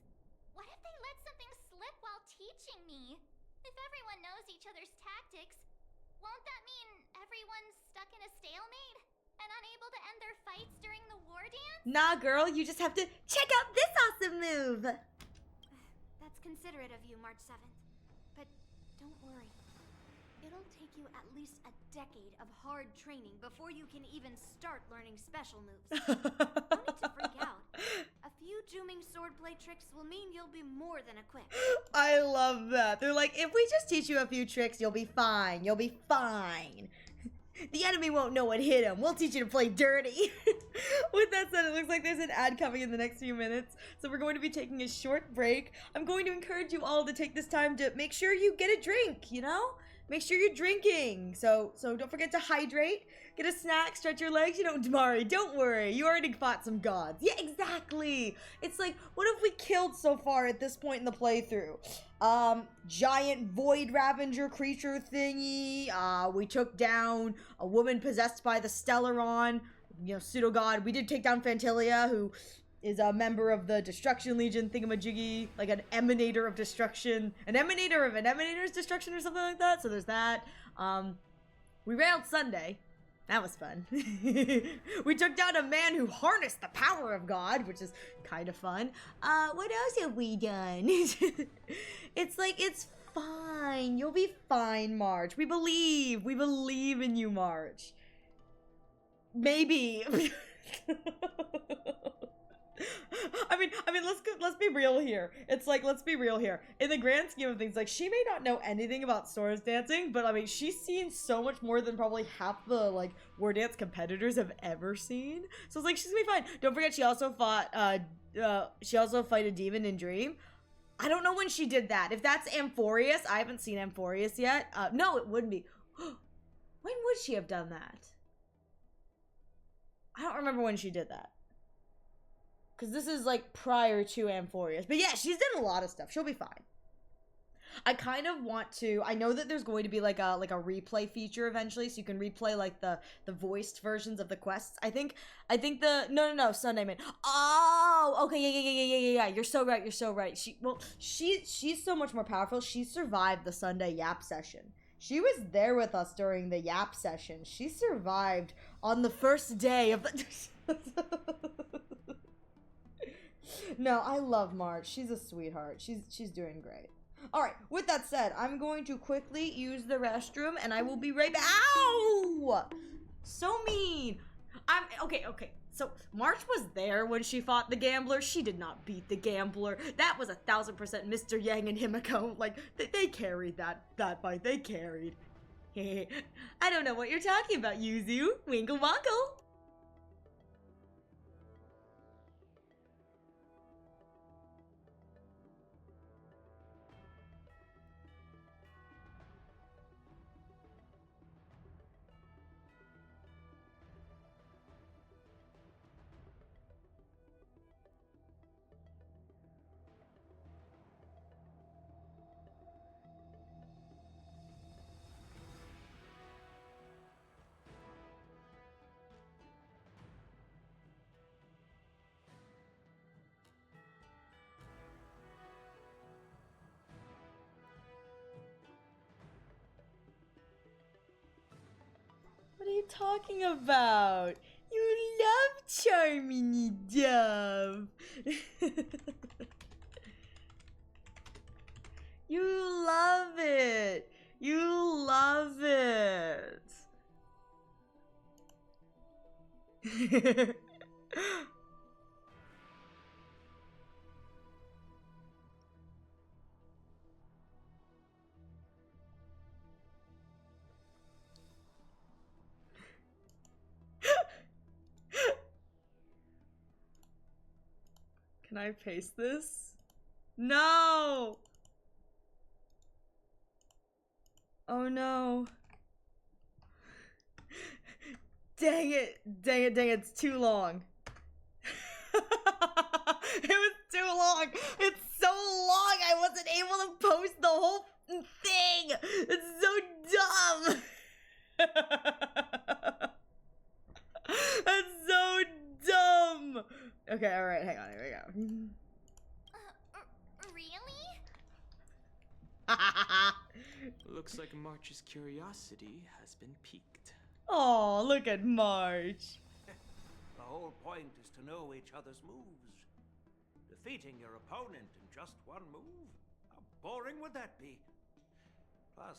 What if they let something slip while teaching me? If everyone knows each other's tactics, won't that mean everyone's stuck in a stalemate and unable to end their fights during the war dance? Nah, girl, you just have to check out this awesome move. That's considerate of you, March 7th. But don't worry. It'll take you at least a decade of hard training before you can even start learning special moves. No need to freak out. A few Juming swordplay tricks will mean you'll be more than equipped. I love that. They're like, if we just teach you a few tricks, you'll be fine. You'll be fine. The enemy won't know what hit him. We'll teach you to play dirty. With that said, it looks like there's an ad coming in the next few minutes. So we're going to be taking a short break. I'm going to encourage you all to take this time to make sure you get a drink, you know? Make sure you're drinking. So don't forget to hydrate. Get a snack, stretch your legs. You know, Damari, don't worry. You already fought some gods. Yeah, exactly. It's like, what have we killed so far at this point in the playthrough? Giant void ravenger creature thingy. We took down a woman possessed by the Stellaron, you know, pseudo god. We did take down Fantilia, who is a member of the Destruction Legion thingamajiggy, like an emanator of destruction, an emanator of an emanator's destruction or something like that. So there's that. We railed Sunday. That was fun. We took down a man who harnessed the power of God, which is kind of fun. What else have we done? It's like, it's fine. You'll be fine, March. We believe in you, March. Maybe. I mean, let's be real here. It's like, let's be real here. In the grand scheme of things, like, she may not know anything about swords dancing, but I mean, she's seen so much more than probably half the, like, war dance competitors have ever seen. So it's like, she's gonna be fine. Don't forget, she also fought, fight a demon in Dream. I don't know when she did that. If that's Amphorius, I haven't seen Amphorius yet. No, it wouldn't be. When would she have done that? I don't remember when she did that. Because this is, like, prior to Amphorius. But yeah, she's done a lot of stuff. She'll be fine. I kind of want to... I know that there's going to be, like a replay feature eventually, so you can replay, like, the voiced versions of the quests. I think the... No, Sunday, man. Oh! Okay, yeah. You're so right. She's so much more powerful. She survived the Sunday Yap session. She was there with us during the Yap session. She survived on the first day of the... No, I love March. She's a sweetheart. She's doing great. All right, with that said, I'm going to quickly use the restroom and I will be right back. Ow! So mean. Okay. So March was there when she fought the gambler. She did not beat the gambler. That was 1000% Mr. Yang and Himiko. Like, they carried that fight. They carried. I don't know what you're talking about, Yuzu. Winkle wankle. What are you talking about? You love Charming Dove. You love it. You love it. Can I paste this? No! Oh no. Dang it, it's too long. It was too long. It's so long, I wasn't able to post the whole thing. It's so dumb. That's so dumb. Okay, alright, hang on, here we go. Really? Looks like March's curiosity has been piqued. Oh, look at March. The whole point is to know each other's moves. Defeating your opponent in just one move? How boring would that be? Plus,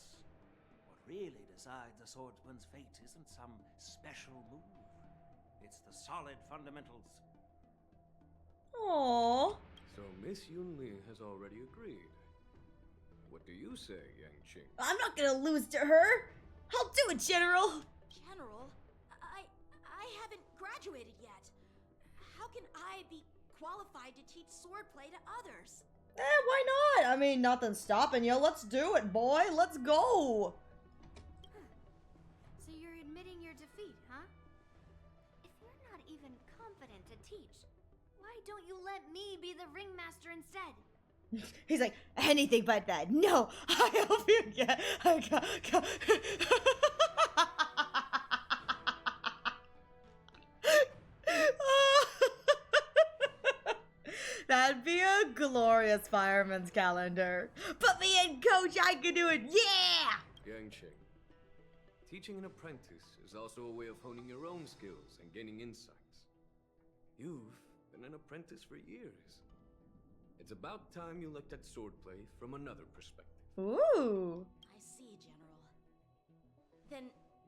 what really decides a swordsman's fate isn't some special move. It's the solid fundamentals. Aww. So Miss Yunli has already agreed. What do you say, Yang Qing? I'm not gonna lose to her. I'll do it, General. General, I haven't graduated yet. How can I be qualified to teach swordplay to others? Why not? I mean, nothing's stopping you. Let's do it, boy. Let's go. So you're admitting your defeat, huh? If you're not even competent to teach, why don't you let me be the ringmaster instead? He's like, anything but that. No, I hope you get. That'd be a glorious fireman's calendar. Put me in, coach. I can do it. Yeah! Yangqing. Teaching an apprentice is also a way of honing your own skills and gaining insights. You've been an apprentice for years. It's about time you looked at swordplay from another perspective. Ooh. I see, General. Then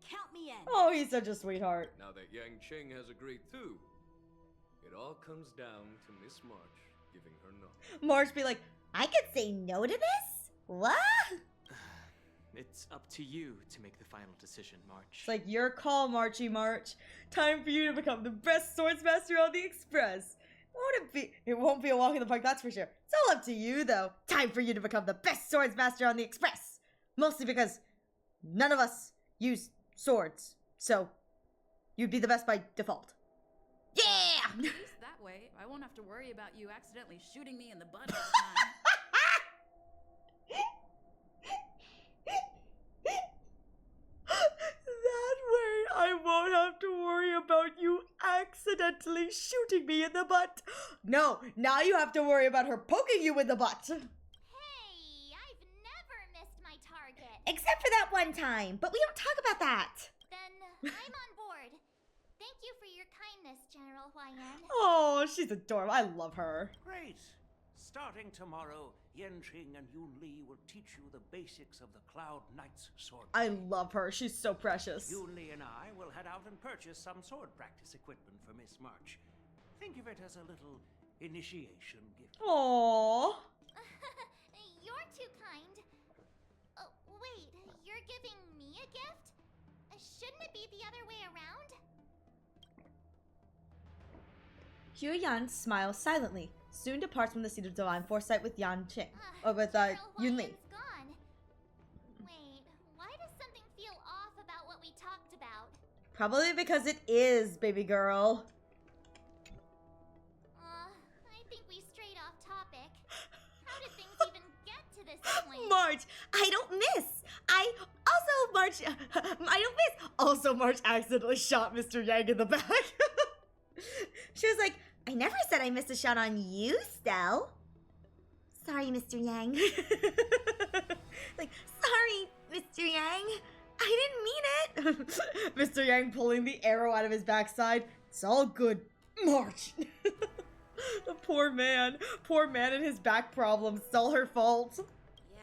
count me in. Oh, he's such a sweetheart. Now that Yangqing has agreed too, it all comes down to Miss March giving her nod. March be like, I could say no to this? What? It's up to you to make the final decision, March. It's like, your call, Marchy March. Time for you to become the best swordsmaster on the Express. It won't be a walk in the park, that's for sure. It's all up to you, though. Time for you to become the best swordsmaster on the Express. Mostly because none of us use swords. So, you'd be the best by default. Yeah! At least that way, I won't have to worry about you accidentally shooting me in the butt all the time. That way, I won't have to worry about you accidentally shooting me in the butt. No, now you have to worry about her poking you in the butt. Hey, I've never missed my target. Except for that one time, but we don't talk about that. Then I'm on board. Thank you for your kindness, General Huaiyan. Oh, she's adorable. I love her. Great. Starting tomorrow, Yanqing and Yun Li will teach you the basics of the Cloud Knight's sword. I love her. She's so precious. Yun Li and I will head out and purchase some sword practice equipment for Miss March. Think of it as a little initiation gift. Aww. You're too kind. Oh, wait, you're giving me a gift? Shouldn't it be the other way around? Hugh Yan smiles silently, soon departs from the seat of divine foresight with Yun Li. Gone. Wait, why does something feel off about what we talked about? Probably because it is, baby girl. I think we strayed off topic. How did things even get to this point? March, I don't miss. Also, March accidentally shot Mr. Yang in the back. She was like, I never said I missed a shot on you, Stell. Sorry, Mr. Yang. Like, sorry, Mr. Yang. I didn't mean it. Mr. Yang pulling the arrow out of his backside. It's all good, March. The poor man and his back problems. It's all her fault. Yeah,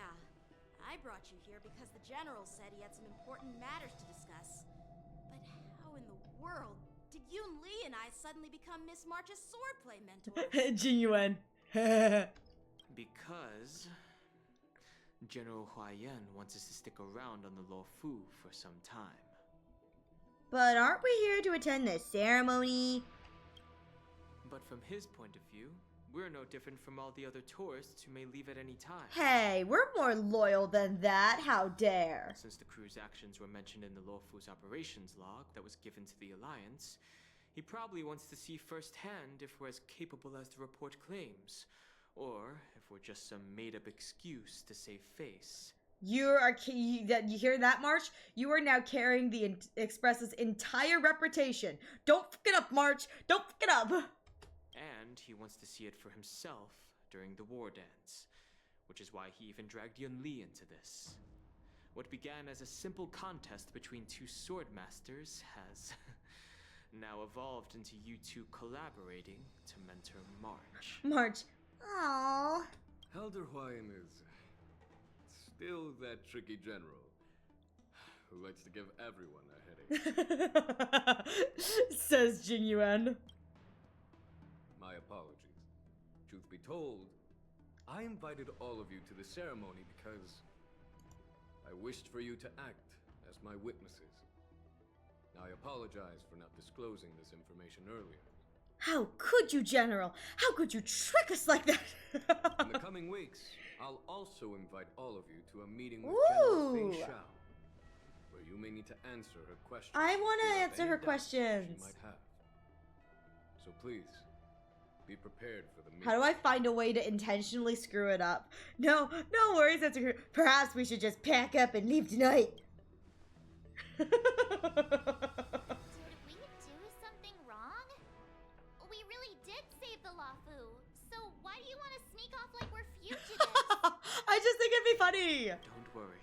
I brought you here because the General said he had some important matters to discuss. But how in the world did Yun Li and I suddenly become Miss March's swordplay mentors? Genuine. Because General Huaiyan wants us to stick around on the Law Fu for some time. But aren't we here to attend the ceremony? But from his point of view, we're no different from all the other tourists who may leave at any time. Hey, we're more loyal than that. How dare. Since the crew's actions were mentioned in the Law Fu's operations log that was given to the Alliance, he probably wants to see firsthand if we're as capable as the report claims, or if we're just some made-up excuse to save face. You hear that, March? You are now carrying the Express's entire reputation. Don't fuck it up, March. Don't fuck it up. And he wants to see it for himself during the war dance, which is why he even dragged Yun Li into this. What began as a simple contest between two sword masters has now evolved into you two collaborating to mentor March. March. Aww. Elder Huaiyan is still that tricky general who likes to give everyone a headache. Says Jingyuan. My apologies. Truth be told, I invited all of you to the ceremony because I wished for you to act as my witnesses. I apologize for not disclosing this information earlier. How could you, General? How could you trick us like that? In the coming weeks, I'll also invite all of you to a meeting with General Fei Shao, where you may need to answer her questions. I want to Clear up answer any her doubts questions. She might have. So please, be prepared for the meeting. How do I find a way to intentionally screw it up? No worries. Perhaps we should just pack up and leave tonight. Did we do something wrong? We really did save the Lafu, so why do you want to sneak off like we're fugitives? I just think it'd be funny. Don't worry.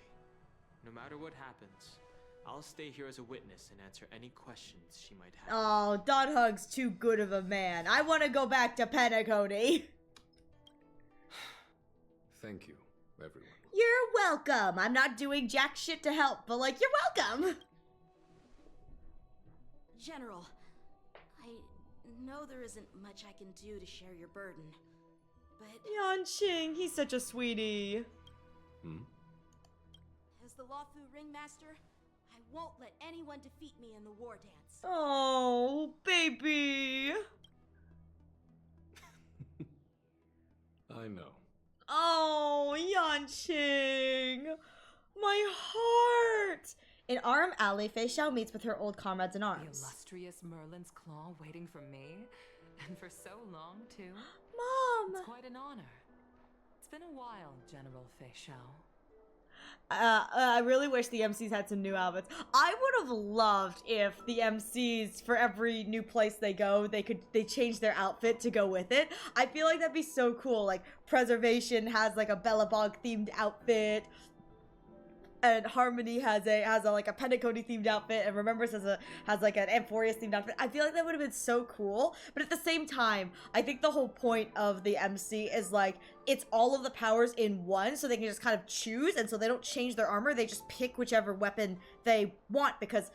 No matter what happens, I'll stay here as a witness and answer any questions she might have. Oh, Don Hug's too good of a man. I want to go back to Penacony. Thank you, everyone. You're welcome. I'm not doing jack shit to help, but like, you're welcome. General, I know there isn't much I can do to share your burden, but Yanqing, he's such a sweetie. as the Lafu Ringmaster, I won't let anyone defeat me in the war dance. Oh, baby. I know. Oh, Yanqing. My heart. In Arm Alley, Fei Shao meets with her old comrades in The arms. illustrious Merlin's Claw waiting for me? And for so long, too? Mom! It's quite an honor. It's been a while, General Fei Shao. I really wish the MCs had some new outfits. I would have loved if the MCs, for every new place they go, they change their outfit to go with it. I feel like that'd be so cool. Like, Preservation has like a Bellabog themed outfit, and Harmony has like a Penacony themed outfit, and Remembrance has like an Amphorius themed outfit. I feel like that would have been so cool. But at the same time, I think the whole point of the MC is like, it's all of the powers in one, so they can just kind of choose, and so they don't change their armor, they just pick whichever weapon they want, because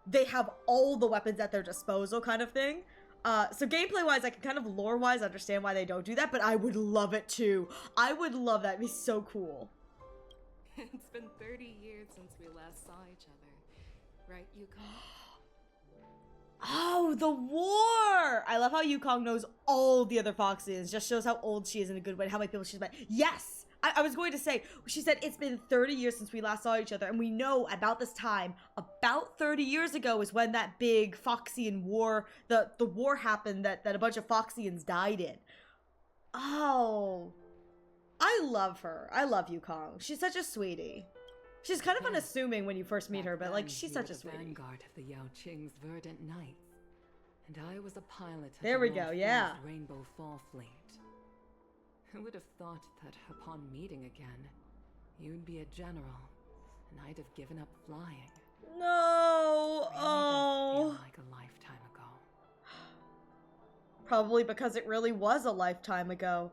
they have all the weapons at their disposal, kind of thing. So gameplay-wise, I can kind of lore-wise understand why they don't do that, but I would love it too. I would love that. It'd be so cool. It's been 30 years since we last saw each other. Right, Yukong? Oh, the war! I love how Yukong knows all the other Foxians. Just shows how old she is in a good way, how many people she's met. Yes! I was going to say, she said it's been 30 years since we last saw each other, and we know about this time, about 30 years ago is when that big Foxian war, the war happened that a bunch of Foxians died in. Oh, I love her. I love Yukong. She's such a sweetie. She's kind of unassuming when you first meet her, but like, she's such a sweetie. Vanguard of the Yaoqing's Verdant Knights, and I was a pilot of There we go, yeah. Rainbow Fall Fleet. Who would have thought that upon meeting again, you'd be a general, and I'd have given up flying? No! Really Oh! does feel like a lifetime ago. Probably because it really was a lifetime ago.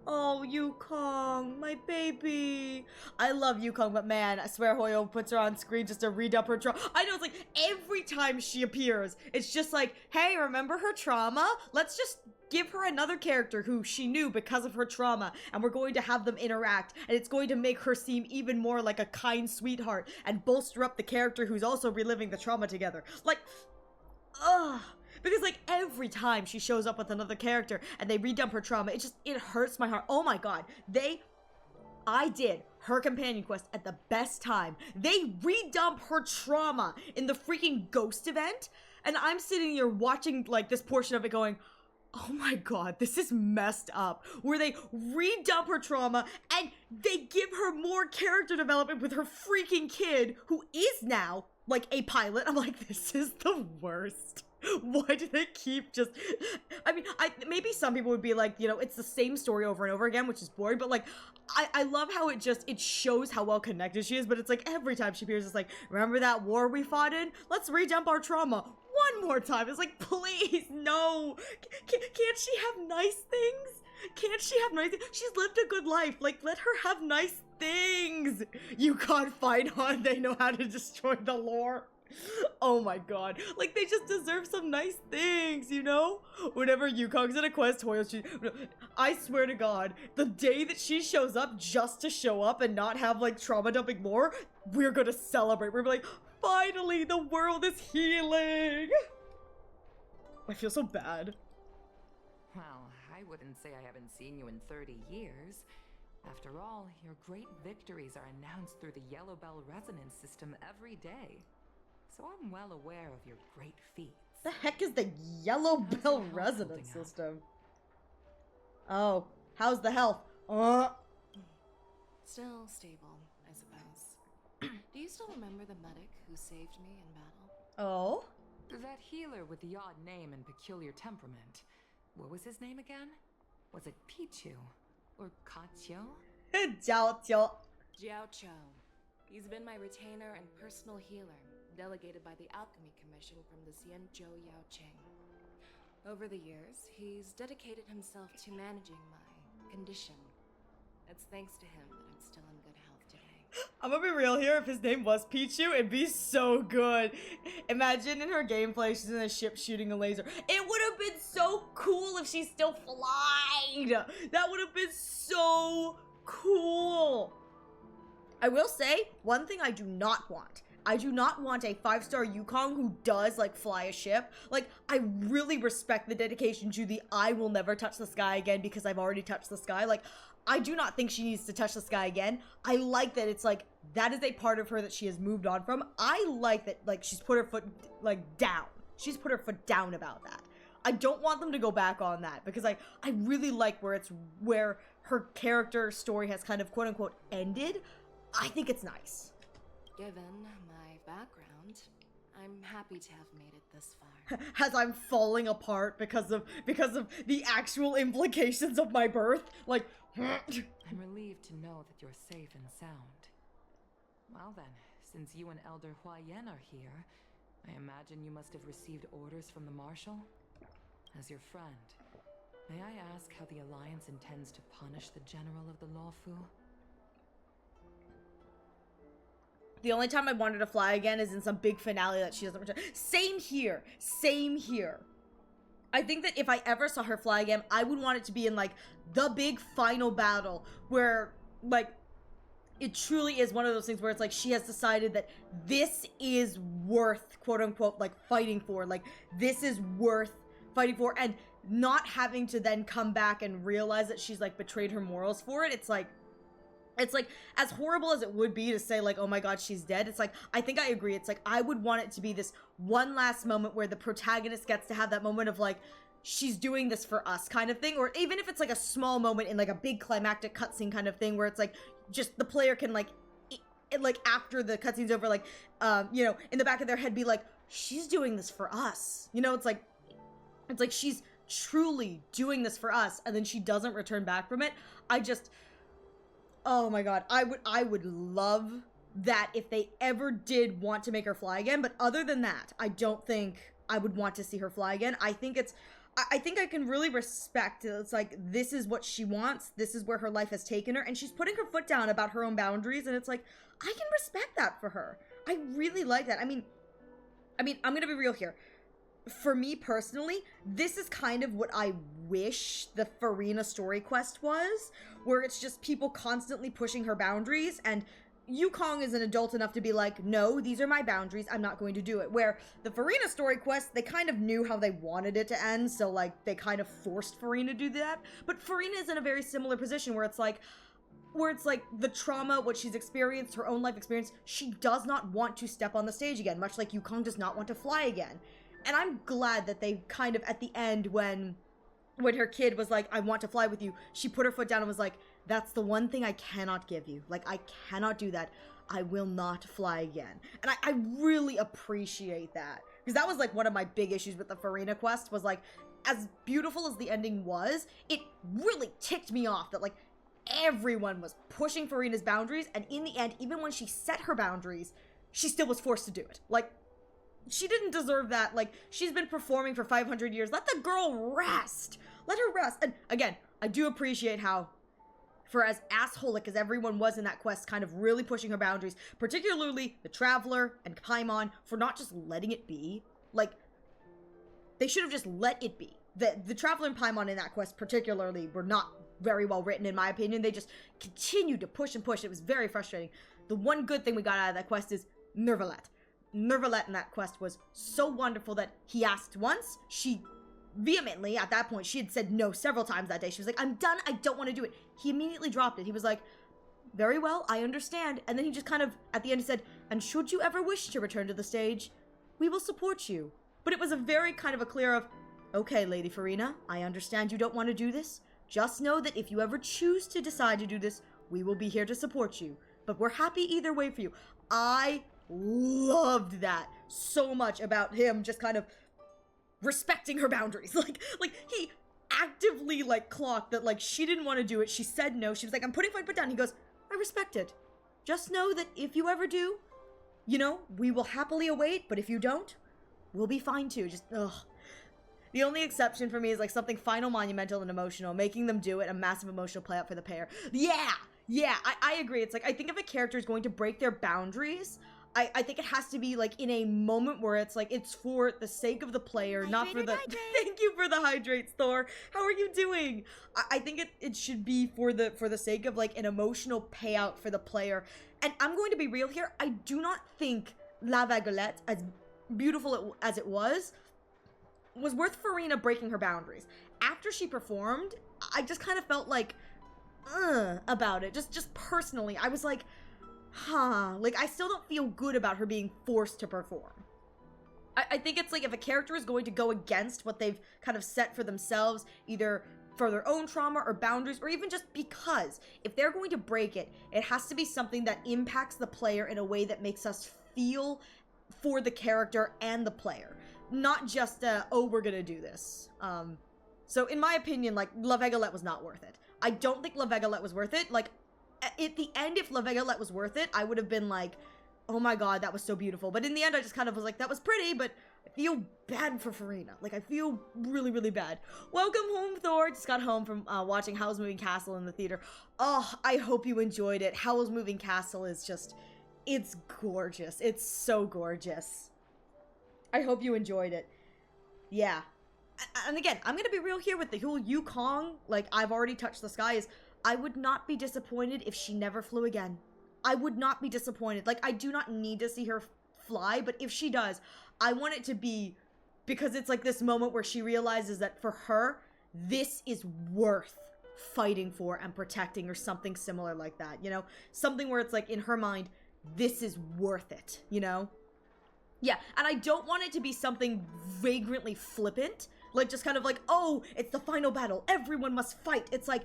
Oh, Yukong, my baby. I love Yukong, but man, I swear Hoyo puts her on screen just to read-up her trauma. I know, it's like every time she appears, it's just like, hey, remember her trauma? Let's just give her another character who she knew because of her trauma, and we're going to have them interact, and it's going to make her seem even more like a kind sweetheart and bolster up the character who's also reliving the trauma together. Like, ugh. Because, like, every time she shows up with another character and they redump her trauma, it hurts my heart. Oh my god. I did her companion quest at the best time. They redump her trauma in the freaking Ghost event, and I'm sitting here watching, like, this portion of it going, oh my god, this is messed up. Where they redump her trauma and they give her more character development with her freaking kid, who is now, like, a pilot. I'm like, this is the worst. Why do they keep just... I mean, maybe some people would be like, you know, it's the same story over and over again, which is boring, but like, I love how it shows how well connected she is, but it's like every time she appears, it's like, remember that war we fought in? Let's redump our trauma one more time. It's like, please, no. Can't she have nice things? Can't she have nice things? She's lived a good life. Like, let her have nice things. You can't fight on. They know how to destroy the lore. Oh my god. Like, they just deserve some nice things, you know? Whenever Yukong's in a quest, I swear to god, the day that she shows up just to show up and not have, like, trauma dumping lore, we're gonna celebrate. We're like, Finally, the world is healing! I feel so bad. Well, I wouldn't say I haven't seen you in 30 years. After all, your great victories are announced through the Yellow Bell Resonance System every day. So I'm well aware of your great feats. The heck is the Yellow Bell Resonance System? Oh, how's the health? Still stable, I suppose. Do you still remember the medic who saved me in battle? Oh? That healer with the odd name and peculiar temperament. What was his name again? Was it Pichu? Or Kachio? Jiao Jiao. Jiao Chou. He's been my retainer and personal healer, delegated by the Alchemy Commission from the Xianzhou Yaoqing. Over the years, he's dedicated himself to managing my condition. It's thanks to him that I'm still in good health today. I'm gonna be real here. If his name was Pichu, it'd be so good. Imagine in her gameplay, she's in a ship shooting a laser. It would have been so cool if she's still flying. That would have been so cool. I will say, one thing I do not want. I do not want a 5-star Yukong who does, like, fly a ship. Like, I really respect the dedication to the I will never touch the sky again because I've already touched the sky. Like, I do not think she needs to touch the sky again. I like that it's like, that is a part of her that she has moved on from. I like that, like, she's put her foot, like, down. She's put her foot down about that. I don't want them to go back on that because I really like where her character story has kind of quote-unquote ended. I think it's nice. Given my background, I'm happy to have made it this far. As I'm falling apart because of the actual implications of my birth. Like, I'm relieved to know that you're safe and sound. Well then, since you and Elder Huayan are here, I imagine you must have received orders from the Marshal? As your friend, may I ask how the Alliance intends to punish the General of the Lawfu? The only time I wanted to fly again is in some big finale that she doesn't return. Same here. Same here. I think that if I ever saw her fly again, I would want it to be in, like, the big final battle where, like, it truly is one of those things where it's like she has decided that this is worth, quote unquote, like, fighting for. Like, this is worth fighting for, and not having to then come back and realize that she's, like, betrayed her morals for it. It's like, as horrible as it would be to say, like, oh my god, she's dead, it's like, I think I agree. It's like, I would want it to be this one last moment where the protagonist gets to have that moment of, like, she's doing this for us kind of thing, or even if it's, like, a small moment in, like, a big climactic cutscene kind of thing where it's, like, just the player can, like, like, after the cutscene's over, like, you know, in the back of their head be like, she's doing this for us. You know, it's like she's truly doing this for us, and then she doesn't return back from it. Oh my god, I would love that if they ever did want to make her fly again, but other than that, I don't think I would want to see her fly again. I think I can really respect it. It's like, this is what she wants, this is where her life has taken her, and she's putting her foot down about her own boundaries, and it's like, I can respect that for her. I really like that. I mean, I'm gonna be real here. For me personally, this is kind of what I wish the Farina story quest was, where it's just people constantly pushing her boundaries, and Yukong is an adult enough to be like, no, these are my boundaries, I'm not going to do it. Where the Farina story quest, they kind of knew how they wanted it to end, so, like, they kind of forced Farina to do that. But Farina is in a very similar position where it's like, the trauma, what she's experienced, her own life experience, she does not want to step on the stage again, much like Yukong does not want to fly again. And I'm glad that they kind of, at the end, when her kid was like, I want to fly with you, she put her foot down and was like, that's the one thing I cannot give you. Like, I cannot do that. I will not fly again. And I really appreciate that. Because that was, like, one of my big issues with the Farina quest, was, like, as beautiful as the ending was, it really ticked me off that, like, everyone was pushing Farina's boundaries, and in the end, even when she set her boundaries, she still was forced to do it. Like, she didn't deserve that. Like, she's been performing for 500 years. Let the girl rest. Let her rest. And again, I do appreciate how, for as assholic as everyone was in that quest, kind of really pushing her boundaries, particularly the Traveler and Paimon, for not just letting it be. Like, they should have just let it be. The Traveler and Paimon in that quest particularly were not very well written, in my opinion. They just continued to push and push. It was very frustrating. The one good thing we got out of that quest is Nervalet. Nervalette in that quest was so wonderful that he asked once. She vehemently, at that point, she had said no several times that day. She was like, I'm done. I don't want to do it. He immediately dropped it. He was like, very well, I understand. And then he just kind of, at the end, he said, and should you ever wish to return to the stage, we will support you. But it was a very kind of a clear of, okay, Lady Farina, I understand you don't want to do this. Just know that if you ever choose to decide to do this, we will be here to support you. But we're happy either way for you. I loved that so much about him just kind of respecting her boundaries. Like he actively like clocked that like she didn't want to do it. She said no. She was like, I'm putting my foot down. He goes, I respect it. Just know that if you ever do, you know, we will happily await, but if you don't, we'll be fine too. Just, ugh. The only exception for me is like something final, monumental, and emotional, making them do it, a massive emotional play out for the pair. Yeah, I agree. It's like, I think if a character is going to break their boundaries, I think it has to be like in a moment where it's like, it's for the sake of the player, not for the, thank you for the hydrates, Thor. How are you doing? I think it should be for the sake of like an emotional payout for the player. And I'm going to be real here. I do not think La Vaguelette, as beautiful as it was worth Farina breaking her boundaries. After she performed, I just kind of felt like, about it. Just personally, I was like, like, I still don't feel good about her being forced to perform. I think it's like, if a character is going to go against what they've kind of set for themselves, either for their own trauma or boundaries, or even just because, if they're going to break it, it has to be something that impacts the player in a way that makes us feel for the character and the player. Not just, oh, we're gonna do this. So in my opinion, like, La Vaguelette was not worth it. I don't think La Vaguelette was worth it. Like, at the end, if La Vaguelette was worth it, I would have been like, oh my god, that was so beautiful. But in the end, I just kind of was like, that was pretty, but I feel bad for Farina. Like, I feel really, really bad. Welcome home, Thor. Just got home from watching Howl's Moving Castle in the theater. Oh, I hope you enjoyed it. Howl's Moving Castle is just, it's gorgeous. It's so gorgeous. I hope you enjoyed it. Yeah. And again, I'm gonna be real here with the whole Yukong, like, I've already touched the sky, is I would not be disappointed if she never flew again. I would not be disappointed. Like, I do not need to see her fly, but if she does, I want it to be because it's like this moment where she realizes that for her, this is worth fighting for and protecting, or something similar like that, you know? Something where it's like, in her mind, this is worth it, you know? Yeah, and I don't want it to be something vagrantly flippant, like just kind of like, oh, it's the final battle, everyone must fight. It's like,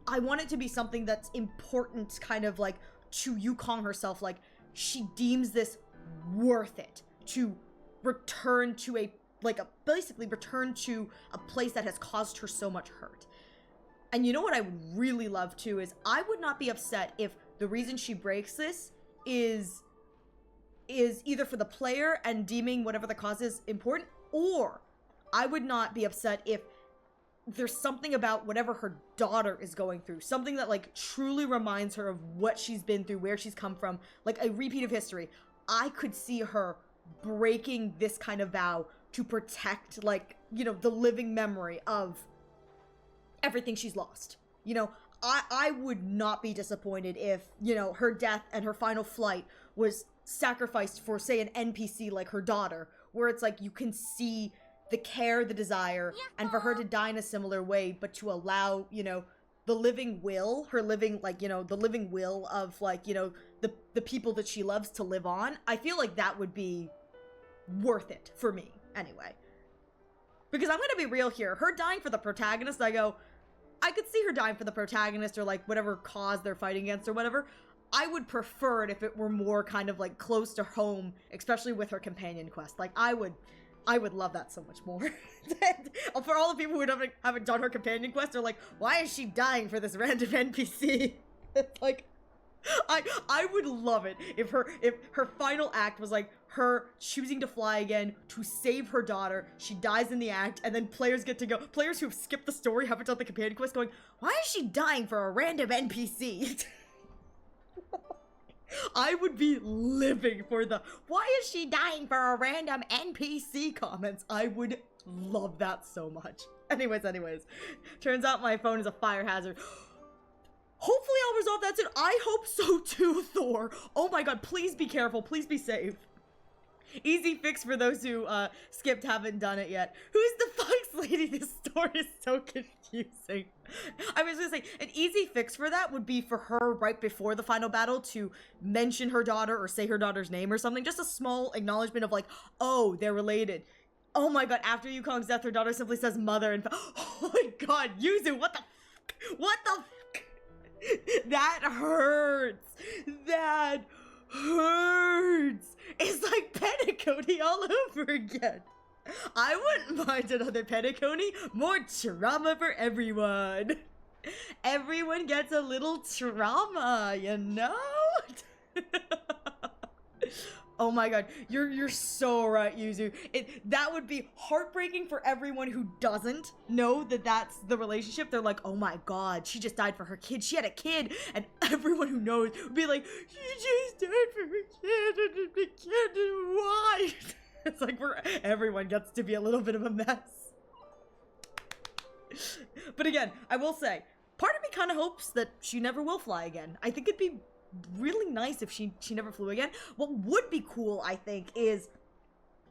I want it to be something that's important, kind of like, to Yukong herself, like, she deems this worth it to return to a, like, basically return to a place that has caused her so much hurt. And you know what I would really love too is, I would not be upset if the reason she breaks this is either for the player and deeming whatever the cause is important, or I would not be upset if there's something about whatever her daughter is going through, something that like truly reminds her of what she's been through, where she's come from, like a repeat of history. I could see her breaking this kind of vow to protect, like, you know, the living memory of everything she's lost. You know, I would not be disappointed if, you know, her death and her final flight was sacrificed for, say, an NPC like her daughter, where it's like you can see the care, the desire, and for her to die in a similar way, but to allow, you know, the living will, her living, like, you know, the living will of, like, you know, the people that she loves to live on. I feel like that would be worth it for me, anyway. Because I'm gonna be real here, her dying for the protagonist, I could see her dying for the protagonist, or like whatever cause they're fighting against or whatever. I would prefer it if it were more kind of like close to home, especially with her companion quest. Like, I would love that so much more. For all the people who haven't done her companion quest, they're like, why is she dying for this random NPC? It's like, I would love it if her final act was like her choosing to fly again to save her daughter. She dies in the act, and then players get to go. Players who've skipped the story, haven't done the companion quest, going, why is she dying for a random NPC? I would be living for the, why is she dying for a random NPC comments. I would love that so much. Anyways. Turns out my phone is a fire hazard. Hopefully I'll resolve that soon. I hope so too, Thor. Oh my god, please be careful. Please be safe. Easy fix for those who skipped, haven't done it yet. Who's the fox lady? This story is so confusing. I was gonna say, an easy fix for that would be for her right before the final battle to mention her daughter or say her daughter's name or something. Just a small acknowledgement of like, oh, they're related. Oh my god, after Yukong's death, her daughter simply says mother and oh my god, Yuzu, what the fuck? What the fuck? That hurts. That hurts. It's like Petticone all over again. I wouldn't mind another Petticone. More trauma for everyone. Everyone gets a little trauma, you know? Oh my god, you're so right, Yuzu. That would be heartbreaking for everyone who doesn't know that that's the relationship. They're like, oh my god, she just died for her kid. She had a kid, and everyone who knows would be like, she just died for her kid, and the kid, why? It's like everyone gets to be a little bit of a mess. But again, I will say, part of me kind of hopes that she never will fly again. I think it'd be really nice if she never flew again. What would be cool, I think, is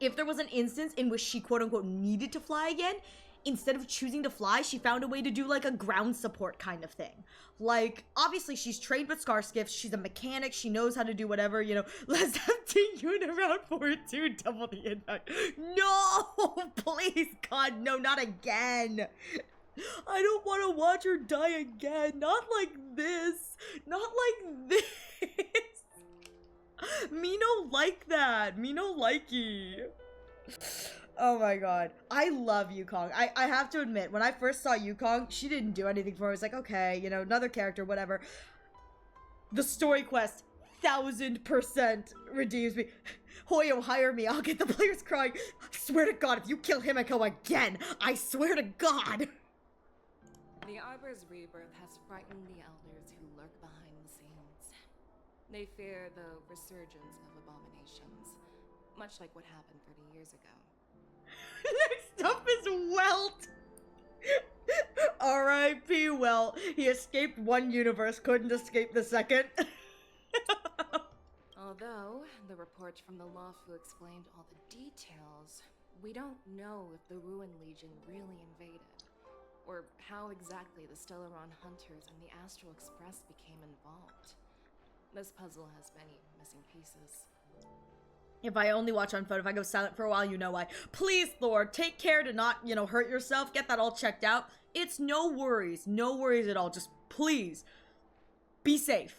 if there was an instance in which she quote-unquote needed to fly again, instead of choosing to fly, she found a way to do like a ground support kind of thing. Like, obviously she's trained with scar skiffs, she's a mechanic, she knows how to do whatever, you know. Let's have Ting-Yun around for it too, double the impact. No! Please, God, no, not again! I don't want to watch her die again. Not like this. Not like this. Me no like that. Me no likey. Oh my god. I love Yukong. I have to admit, when I first saw Yukong, she didn't do anything for me. I was like, okay, you know, another character, whatever. The story quest, 1000% redeems me. Hoyo, hire me. I'll get the players crying. I swear to God, if you kill Himiko again, I swear to God. The Arbor's rebirth has frightened the elders who lurk behind the scenes. They fear the resurgence of abominations, much like what happened 30 years ago. Next up is Welt. R.I.P. Welt. He escaped one universe, couldn't escape the second. Although the report from the Lawfu explained all the details, we don't know if the Ruin Legion really invaded, or how exactly the Stellaron Hunters and the Astral Express became involved. This puzzle has many missing pieces. If I only watch on phone, if I go silent for a while, you know why. Please, Lord, take care to not, you know, hurt yourself. Get that all checked out. It's no worries. No worries at all. Just please, be safe.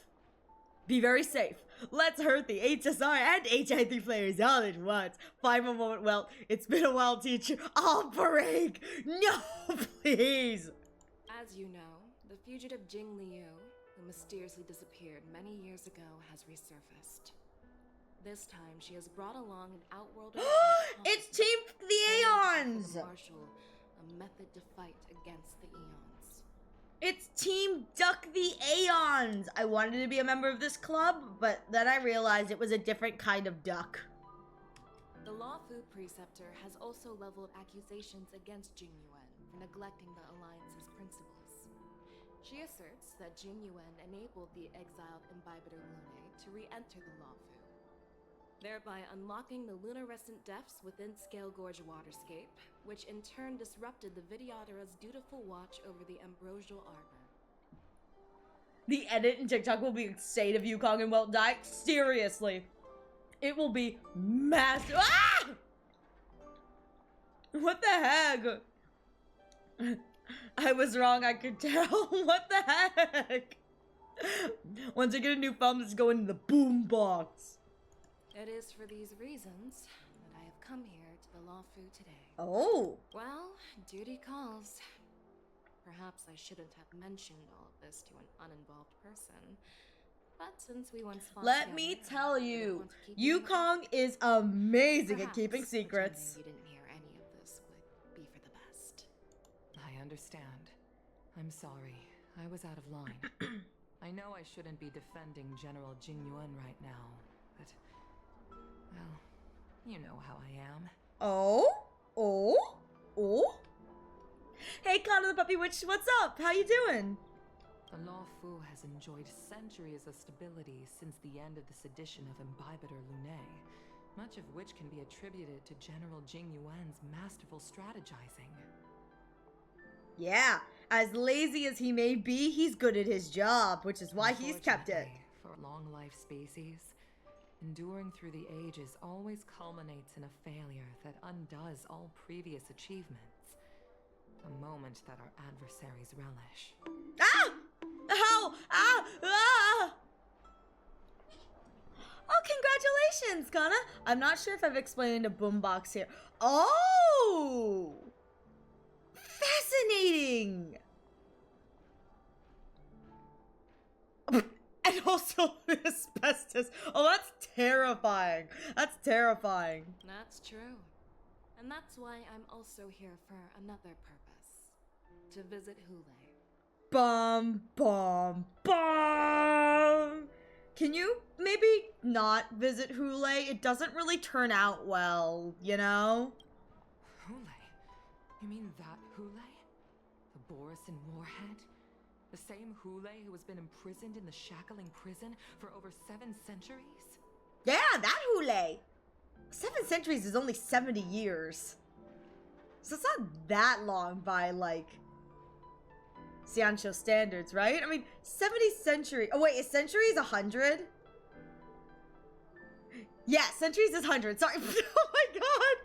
Be very safe. Let's hurt the HSR and HI3 players all at once. Final moment, well, it's been a while, teacher. I'll break. No, please. As you know, the fugitive Jing Liu, who mysteriously disappeared many years ago, has resurfaced. This time, she has brought along an outworlder. It's Team the Aeons! Marshal, a method to fight against the Eons. It's Team Duck the Aeons! I wanted to be a member of this club, but then I realized it was a different kind of duck. The Lawfu Preceptor has also leveled accusations against Jing Yuan for neglecting the Alliance's principles. She asserts that Jing Yuan enabled the exiled Imbibitor Lune to re-enter the Lawfu, thereby unlocking the luminescent depths within Scale Gorge Waterscape, which in turn disrupted the Vidyadhara's dutiful watch over the Ambrosial Arbor. The edit in TikTok will be insane if Yukong and Welt die. Seriously. It will be massive. Ah! What the heck? I was wrong, I could tell. What the heck? Once I get a new phone, let's go into the boombox. It is for these reasons that I have come here to the Lawfu today. Oh. Well, duty calls. Perhaps I shouldn't have mentioned all of this to an uninvolved person, but since we once fought Let me tell you, Yukong is amazing at keeping secrets. You didn't hear any of this would be for the best. I understand. I'm sorry. I was out of line. I know I shouldn't be defending General Jing Yuan right now, but well, you know how I am. Oh? Hey, Connor the Puppy Witch, what's up? How you doing? The Lawfu has enjoyed centuries of stability since the end of the sedition of Imbibitor Lune, much of which can be attributed to General Jing Yuan's masterful strategizing. Yeah, as lazy as he may be, he's good at his job, which is why he's kept it. For long life species, enduring through the ages always culminates in a failure that undoes all previous achievements. A moment that our adversaries relish. Ah! Ow! Ah! Ah! Oh, congratulations, Kana! I'm not sure if I've explained a boombox here. Oh! Fascinating! And also asbestos. Oh, that's terrifying. That's terrifying. That's true. And that's why I'm also here for another purpose. To visit Hule. Bum, bum, bum! Can you maybe not visit Hule? It doesn't really turn out well, you know? Hule? You mean that Hule? The Borisin warhead? The same Hule who has been imprisoned in the shackling prison for over 7 centuries? Yeah, that Hule! 7 centuries is only 70 years. So it's not that long by, like, Xianqiu standards, right? I mean, 70 century. Oh, wait, is centuries 100? Yeah, centuries is 100. Sorry. Oh my god!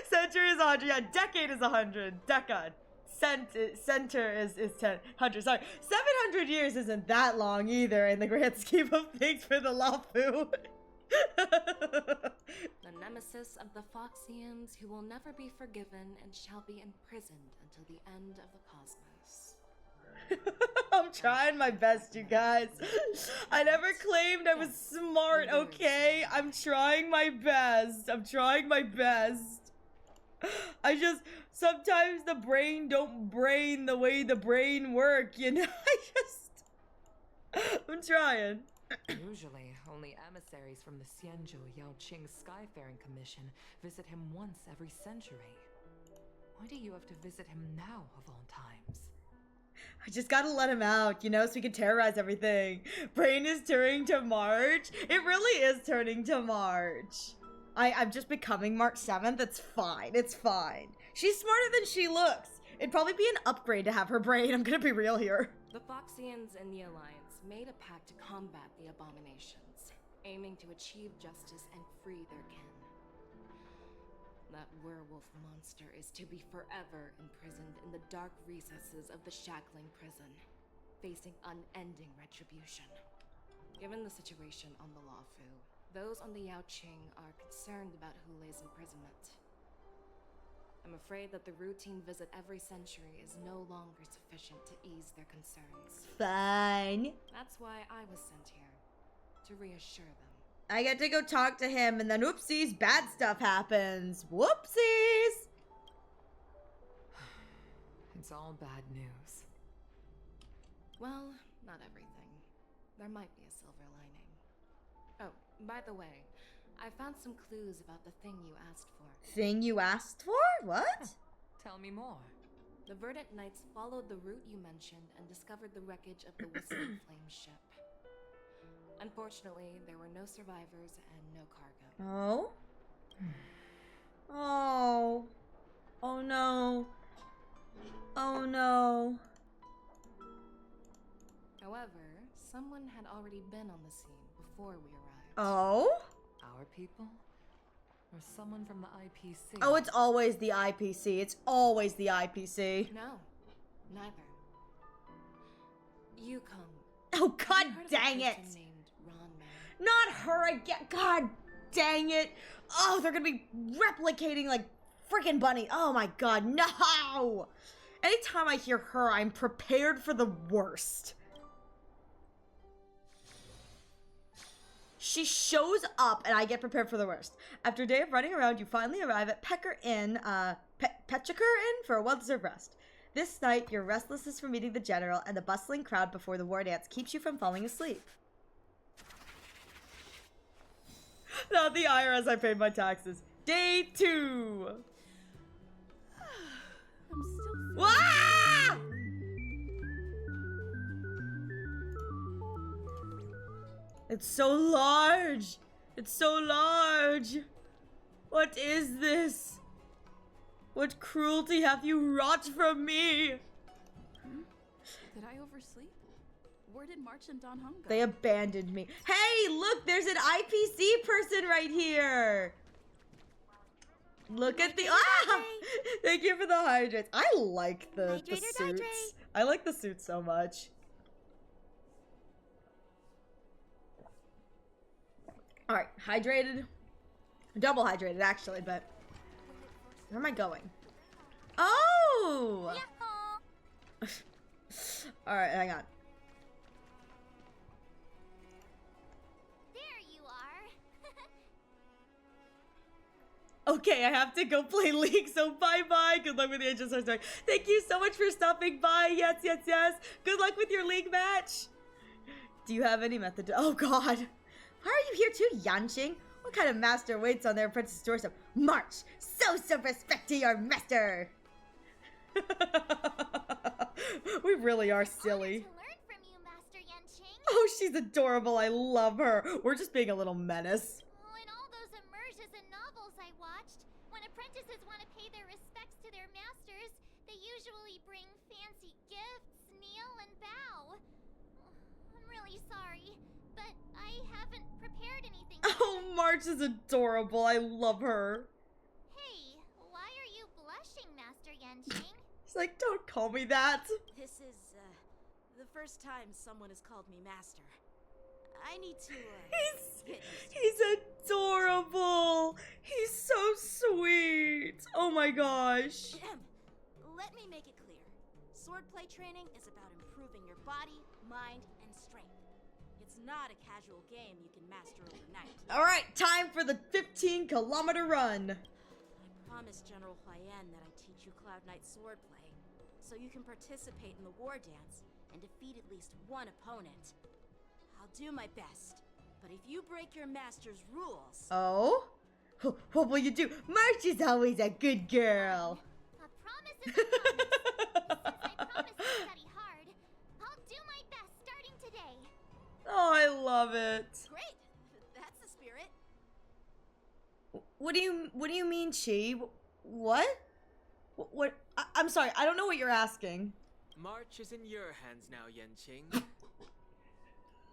Century is 100. Yeah, decade is 100. Decade. Center is 100. Sorry. 700 years isn't that long either in the grand scheme of things for the Lafu. The nemesis of the Foxians who will never be forgiven and shall be imprisoned until the end of the cosmos. I'm trying my best, you guys. I never claimed I was smart, okay? I'm trying my best. I'm trying my best. I just, sometimes the brain don't brain the way the brain work, you know? I'm trying. Usually, only emissaries from the Xianzhou Yaoqing Skyfaring Commission visit him once every century. Why do you have to visit him now, of all times? I just gotta let him out, you know, so we can terrorize everything. Brain is turning to March. It really is turning to March. I'm just becoming March 7th. It's fine. It's fine. She's smarter than she looks. It'd probably be an upgrade to have her brain. I'm gonna be real here. The Foxians and the Alliance made a pact to combat the abominations, aiming to achieve justice and free their kin. That werewolf monster is to be forever imprisoned in the dark recesses of the shackling prison, facing unending retribution. Given the situation on the Lafu, those on the Yaoqing are concerned about Hule's imprisonment. I'm afraid that the routine visit every century is no longer sufficient to ease their concerns. Fine. That's why I was sent here, to reassure them. I get to go talk to him, and then oopsies, bad stuff happens. Whoopsies! It's all bad news. Well, not everything. There might be a silver lining. Oh, by the way, I found some clues about the thing you asked for. Thing you asked for? What? Tell me more. The Verdant Knights followed the route you mentioned and discovered the wreckage of the Whistling Flame ship. Unfortunately, there were no survivors and no cargo. Oh? Oh. Oh no. Oh no. However, someone had already been on the scene before we arrived. Oh? Our people? Or someone from the IPC? Oh, it's always the IPC. It's always the IPC. No, neither. Yukong. Oh, god dang it! Not her again. God dang it. Oh, they're gonna be replicating like freaking Bunny. Oh my god, no! Anytime I hear her, I'm prepared for the worst. She shows up and I get prepared for the worst. After a day of running around, you finally arrive at Pecker Inn, Pechaker Inn for a well-deserved rest. This night, your restlessness from meeting the general and the bustling crowd before the war dance keeps you from falling asleep. Not the IRS, I paid my taxes. Day 2. I'm still Wah! It's so large. It's so large. What is this? What cruelty hath you wrought from me? Did I oversleep? Where did March and Don Hung go? They abandoned me. Hey, look, there's an IPC person right here. Look at the Thank you for the hydrates. I like the suits. I like the suits so much. All right, hydrated. Double hydrated actually, but where am I going? Oh! All right, hang on. There you are. Okay, I have to go play League, so bye-bye. Good luck with the HSR story. Thank you so much for stopping by. Yes, yes, yes. Good luck with your League match. Do you have any method to— oh, God. Why are you here too, Yanqing? What kind of master waits on their apprentice's doorstep? March! Show some respect to your master! We really are silly. Oh, she's adorable. I love her. We're just being a little menace. Oh, in all those immersions and novels I watched, when apprentices want to pay their respects to their masters, they usually bring fancy gifts, kneel, and bow. I'm really sorry, but I haven't prepared anything. Oh, March is adorable. I love her. Hey, why are you blushing, Master Yanqing? She's like, don't call me that. This is, the first time someone has called me master. I need to, He's adorable. He's so sweet. Oh my gosh. Let me make it clear. Swordplay training is about improving your body, mind, and strength. It's not a casual game you can master overnight. All right, time for the 15-kilometer run. I promised General Huayan that I'd teach you Cloud Knight swordplay, so you can participate in the war dance and defeat at least one opponent. I'll do my best, but if you break your master's rules... Oh? What will you do? March is always a good girl. A promise is a promise. Since I promised to study hard, I'll do my best starting today. Oh, I love it. Great! That's the spirit. What do you mean, Chi? What? What? I'm sorry, I don't know what you're asking. March is in your hands now, Yanqing.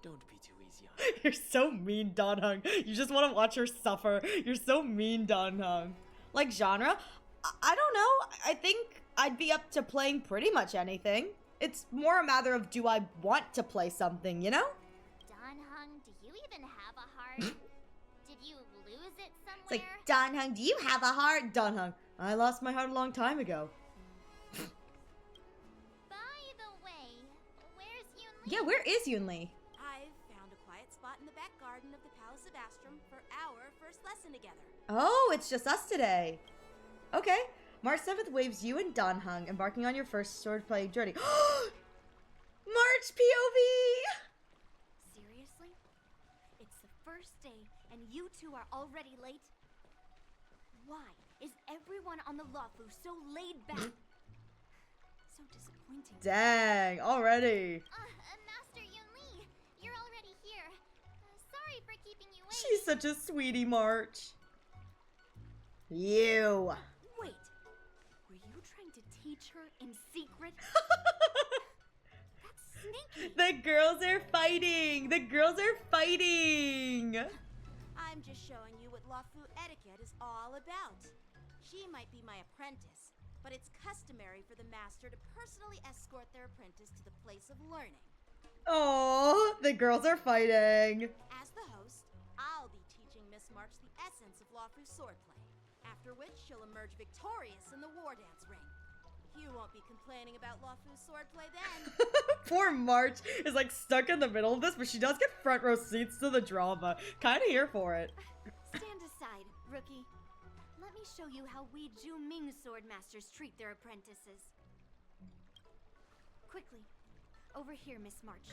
Don't be too easy on her. You're so mean, Don Hung. You just want to watch her suffer. You're so mean, Don Hung. Like genre? I don't know. I think I'd be up to playing pretty much anything. It's more a matter of do I want to play something, you know? Don Hung, do you even have a heart? Did you lose it somewhere? It's like, Don Hung, do you have a heart? Don Hung, I lost my heart a long time ago. By the way, where's Yunli? Yeah, where is Yunli? I've found a quiet spot in the back garden of the Palace of Astrum for our first lesson together. Oh, it's just us today. Okay. March 7th waves you and Don Hung embarking on your first swordplay journey. March POV! Seriously? It's the first day and you two are already late? Why is everyone on the Lawfu so laid back? So disappointing. Dang, already. Master Yunli, you're already here. Sorry for keeping you waiting. She's such a sweetie, March. You. Wait, were you trying to teach her in secret? That's sneaky. The girls are fighting. The girls are fighting. I'm just showing you what Lawfu etiquette is all about. She might be my apprentice, but it's customary for the master to personally escort their apprentice to the place of learning. Oh, the girls are fighting. As the host, I'll be teaching Miss March the essence of Lawfu swordplay, after which she'll emerge victorious in the war dance ring. You won't be complaining about Lawfu swordplay then. Poor March is like stuck in the middle of this, but she does get front row seats to the drama. Kind of here for it. Stand aside, rookie. Let me show you how we Zhu Ming sword masters treat their apprentices. Quickly, over here, Miss March.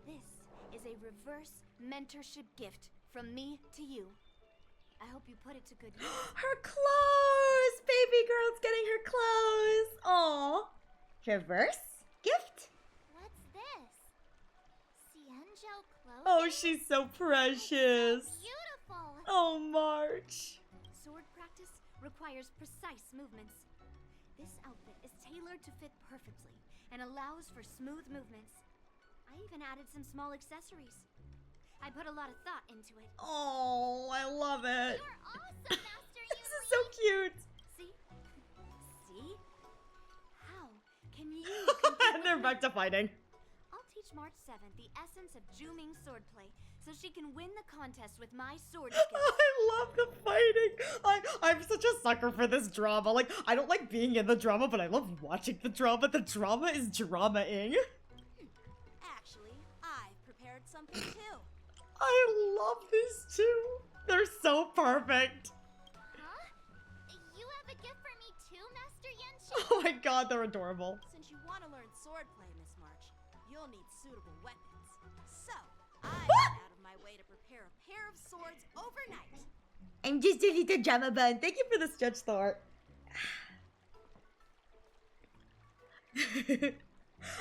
This is a reverse mentorship gift from me to you. I hope you put it to good use. Her clothes! Baby girl's getting her clothes. Aw. Reverse gift? What's this? Xianzhou clothing? Oh, she's so precious. Beautiful. Oh, March. Sword practice requires precise movements. This outfit is tailored to fit perfectly and allows for smooth movements. I even added some small accessories. I put a lot of thought into it. Oh, I love it. You're awesome, Master This is so cute. See? See? How can you compete And they're with back to fighting. I'll teach March 7th the essence of Juming swordplay so she can win the contest with my sword skills. I love the fighting. I'm such a sucker for this drama. Like, I don't like being in the drama, but I love watching the drama. The drama is drama-ing. Actually, I've prepared something too. I love these two. They're so perfect. Huh? You have a gift for me too, Master Yenshin? Oh my god, they're adorable. Since you want to learn swordplay, Miss March, you'll need suitable weapons. So, I went out of my way to prepare a pair of swords overnight. I'm just a little drama bun. Thank you for the stretch thought.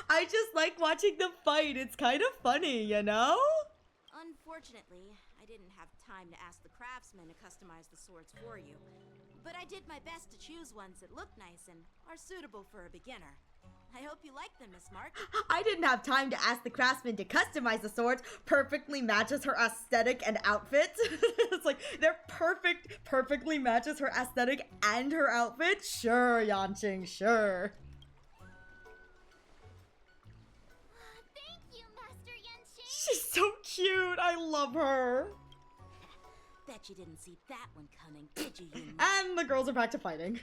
I just like watching them fight. It's kind of funny, you know? Unfortunately, I didn't have time to ask the craftsman to customize the swords for you. But I did my best to choose ones that look nice and are suitable for a beginner. I hope you like them, Miss March. I didn't have time to ask the craftsman to customize the swords. Perfectly matches her aesthetic and outfit. It's like, they're perfect, perfectly matches her aesthetic and her outfit. Sure, Yanqing, sure. Thank you, Master Yenshin. She's so cute. I love her. Bet you didn't see that one coming, did you, Yun? And the girls are back to fighting.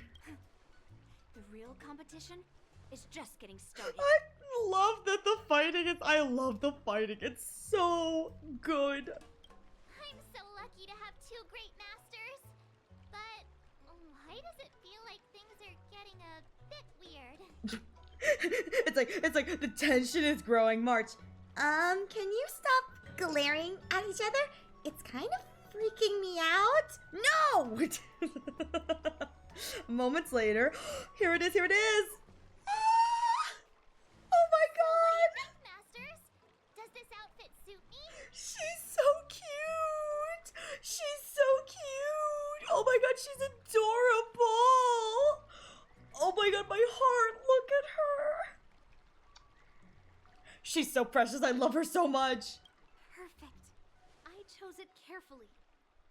The real competition is just getting started. I love that the fighting is. I love the fighting. It's so good. I'm so lucky to have two great masters. But why does it feel like things are getting a bit weird? It's like the tension is growing. March. Can you stop glaring at each other? It's kind of freaking me out. No! Moments later. Here it is, here it is. Ah! Oh my god! Masters, does this outfit suit me? She's so cute! She's so cute! Oh my god, she's adorable! Oh my god, my heart, look at her! She's so precious, I love her so much! Perfect. I chose it carefully.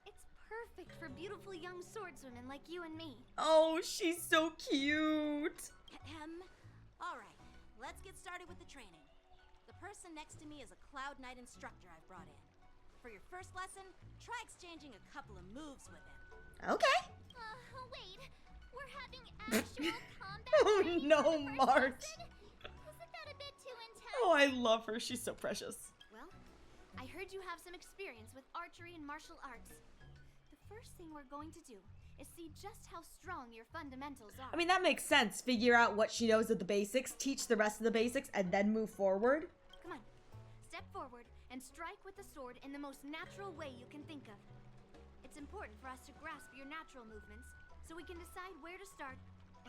It's perfect for beautiful young swordswomen like you and me. Oh, she's so cute! Alright, let's get started with the training. The person next to me is a Cloud Knight instructor I've brought in. For your first lesson, try exchanging a couple of moves with him. Okay. Wait. We're having actual combat Oh training no, for the first March! lesson? Isn't that a bit too intense? Oh, I love her, she's so precious. Well, I heard you have some experience with archery and martial arts. The first thing we're going to do is see just how strong your fundamentals are. I mean, that makes sense. Figure out what she knows of the basics, teach the rest of the basics, and then move forward. Come on, step forward and strike with the sword in the most natural way you can think of. It's important for us to grasp your natural movements so we can decide where to start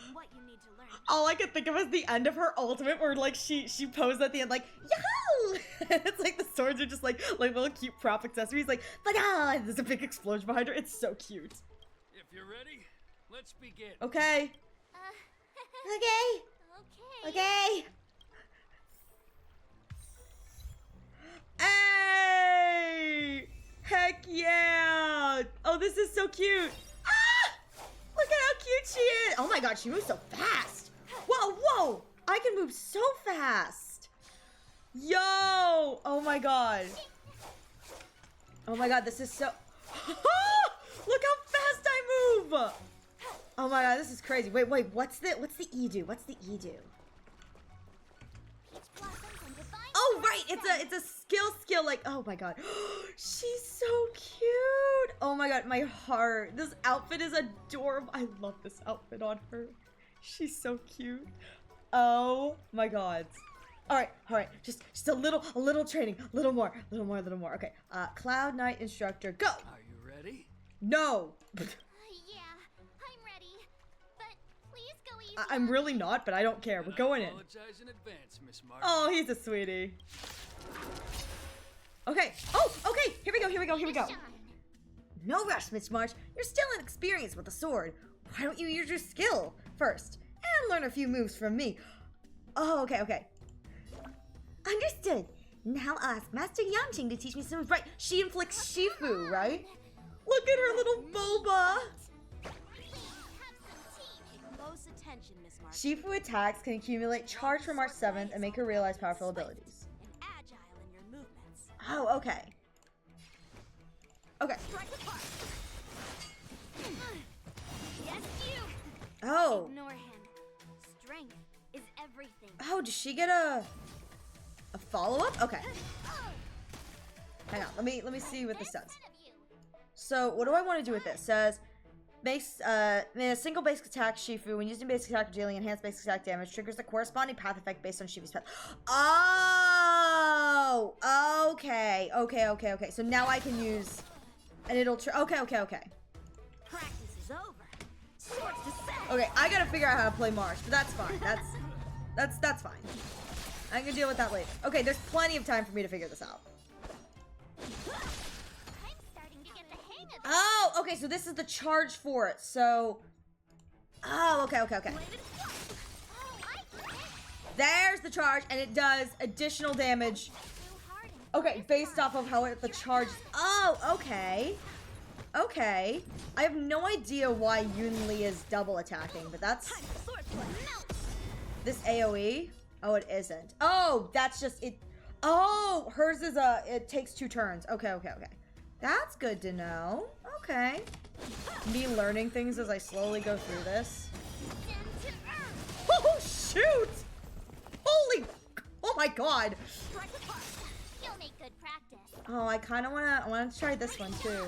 and what you need to learn. All I could think of was the end of her ultimate where like she posed at the end like, yahoo! It's like the swords are just like little cute prop accessories like, but there's a big explosion behind her. It's so cute. If you're ready, let's begin. Okay. Okay. Okay. Hey! Heck yeah! Oh, this is so cute. Ah! Look at how cute she is. Oh my god, she moves so fast. Whoa, whoa! I can move so fast. Yo! Oh my god. Oh my god, this is so... Look how fast I move! Oh my god, this is crazy. Wait, what's the E do? What's the E do? Oh right, it's a skill like, oh my god. She's so cute. Oh my god, my heart. This outfit is adorable. I love this outfit on her. She's so cute. Oh my god. Alright, just a little training. A little more. Okay, Cloud Knight instructor, go! Are you ready? No! Yeah, I'm ready. But please go easy. I'm really not, but I don't care. We're going in. Apologize in advance, Miss March. Oh, he's a sweetie. Okay. Oh, okay. Here we go. No rush, Miss March. You're still inexperienced with the sword. Why don't you use your skill first and learn a few moves from me? Oh, okay. Understood. Now I'll ask Master Yanqing to teach me some right. She inflicts Shifu, right? Look at her little boba. Close attention, Miss March. Shifu attacks can accumulate charge from March 7th and make her realize powerful abilities. And agile in your movements. Oh, okay. Okay. Yes, you. Oh. Ignore him. Strength is everything. Oh, does she get a follow-up? Okay. Hang on. Let me see what this does. So, what do I want to do with this? It says a single basic attack Shifu when using basic attack or dealing enhanced basic attack damage triggers the corresponding path effect based on Shifu's path. Oh, okay. So now I can use, and it'll okay. Practice is over. Swords to set. Okay, I gotta figure out how to play March, but that's fine. That's fine. I can deal with that later. Okay, there's plenty of time for me to figure this out. Oh, okay, so this is the charge for it. So, oh, okay. There's the charge, and it does additional damage. Okay, based off of how the charge. Oh, okay. I have no idea why Yunli is double attacking, but that's this AoE. Oh, it isn't. Oh, that's just it. Oh, hers is it takes 2 turns. Okay. That's good to know. Okay. Me learning things as I slowly go through this. Oh, shoot! Holy! Oh my god! You'll make good practice. Oh, I kind of wanna try this one too.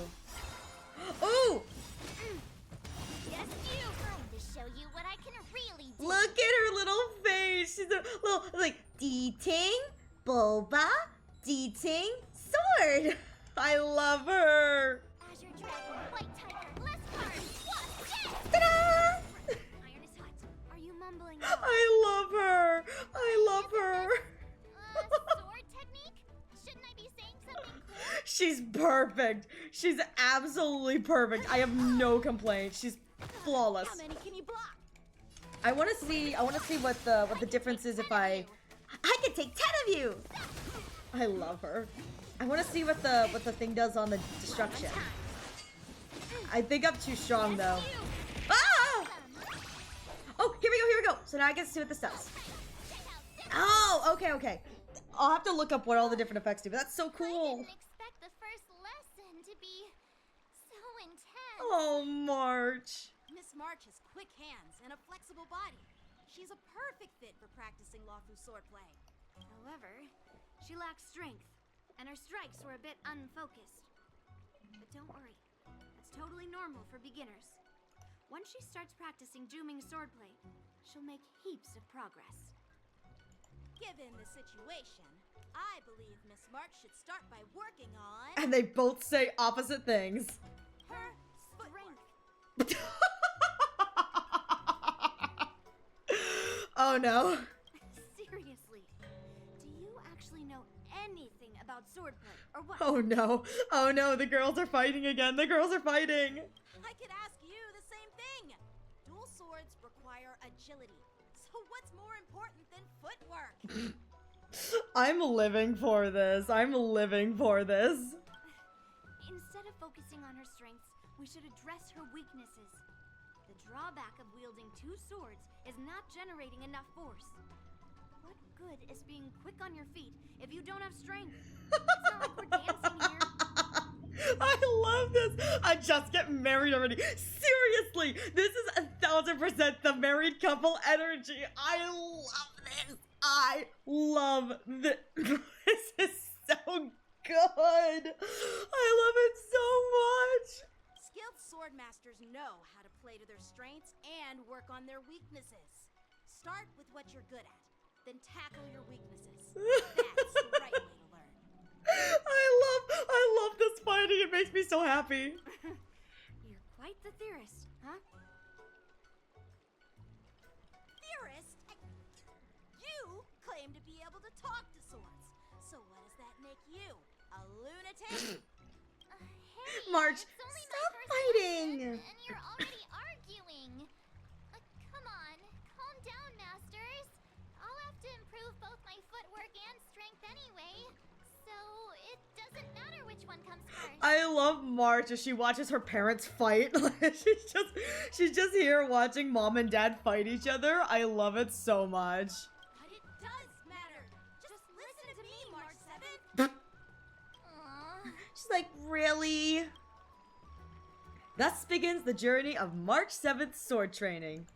Ooh! Yes, you. Trying to show you what I can really do. Look at her little face. She's a little like Deeting, Boba, Deeting, sword. I love her. Azure Dragon, White Tiger, Leskar, Wasp, Ta-da! Iron is hot. Are you mumbling? I love her. Sword technique? Shouldn't I be saying something cool? She's perfect. She's absolutely perfect. I have no complaints. She's flawless. How many can you block? I want to see what the difference is if I could take 10 of you. I love her. I want to see what the thing does on the destruction. I think I'm too strong though. Ah! Oh, here we go. So now I get to see what this does. Oh, okay. I'll have to look up what all the different effects do, but that's so cool. I didn't expect the first lesson to be so intense. Oh, March. Miss March has quick hands and a flexible body. She's a perfect fit for practicing Lawfu swordplay. However, she lacks strength, and her strikes were a bit unfocused. But don't worry, that's totally normal for beginners. Once she starts practicing Juming swordplay, she'll make heaps of progress. Given the situation, I believe Miss March should start by working on... And they both say opposite things. her strength. Oh no. Seriously, do you actually know anything about swordplay, or what? Oh no, the girls are fighting again. The girls are fighting. I could ask you the same thing. Dual swords require agility. So what's more important than footwork? I'm living for this. Instead of focusing on her strengths, we should address her weaknesses. The drawback of wielding 2 swords is not generating enough force. What good is being quick on your feet if you don't have strength? It's not like we're dancing here. I love this. I just get married already. Seriously, this is 1000% the married couple energy. I love this. I love this. This is so good. I love it so much. Skilled sword masters know how to play to their strengths and work on their weaknesses. Start with what you're good at, then tackle your weaknesses. That's the right way to learn. I love this fighting. It makes me so happy. You're quite the theorist, huh? Theorist? You claim to be able to talk to swords. So what does that make you? A lunatic? Hey, March, stop fighting! And you're already arguing. Come on, calm down, Masters. I'll have to improve both my footwork and strength anyway, so it doesn't matter which one comes first. I love March as she watches her parents fight. she's just here watching mom and dad fight each other. I love it so much. But it does matter. Just listen to me, March 7th. She's like, really? Thus begins the journey of March 7th sword training.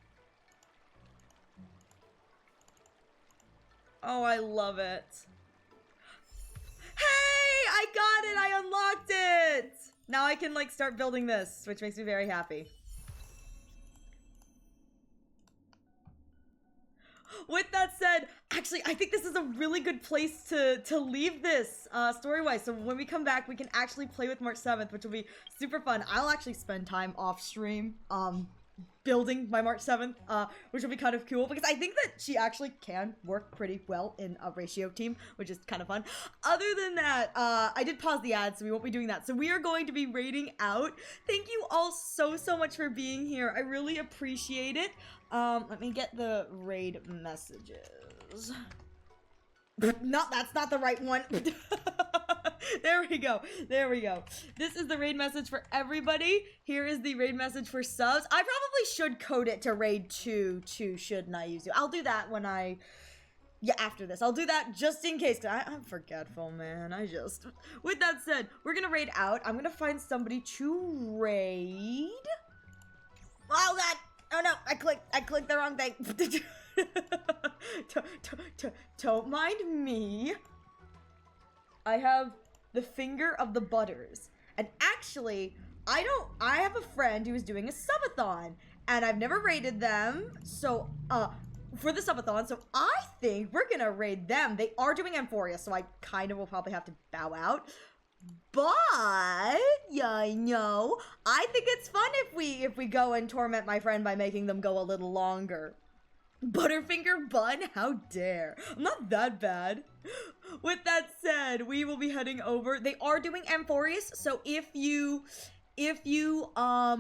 Oh, I love it. Hey, I got it. I unlocked it. Now I can like start building this, which makes me very happy. With that said, actually, I think this is a really good place to leave this story-wise. So when we come back, we can actually play with March 7th, which will be super fun. I'll actually spend time off stream building my March 7th, which will be kind of cool because I think that she actually can work pretty well in a ratio team, which is kind of fun. Other than that, I did pause the ad, so we won't be doing that. So we are going to be raiding out. Thank you all so much for being here. I really appreciate it. Let me get the raid messages. No, that's not the right one. There we go. There we go. This is the raid message for everybody. Here is the raid message for subs. I probably should code it to raid 2, shouldn't I use you? I'll do that when I... Yeah, after this. I'll do that just in case. I'm forgetful, man. With that said, we're gonna raid out. I'm gonna find somebody to raid. Oh, God. Oh, no. I clicked the wrong thing. Don't mind me. I have the Finger of the Butters. And actually, I have a friend who is doing a subathon. And I've never raided them. So, for the subathon. So I think we're gonna raid them. They are doing Amphoria, so I kind of will probably have to bow out. But, yeah, I know. I think it's fun if we go and torment my friend by making them go a little longer. Butterfinger Bun? How dare. I'm not that bad. With that said, we will be heading over. They are doing Amphorius, so if you are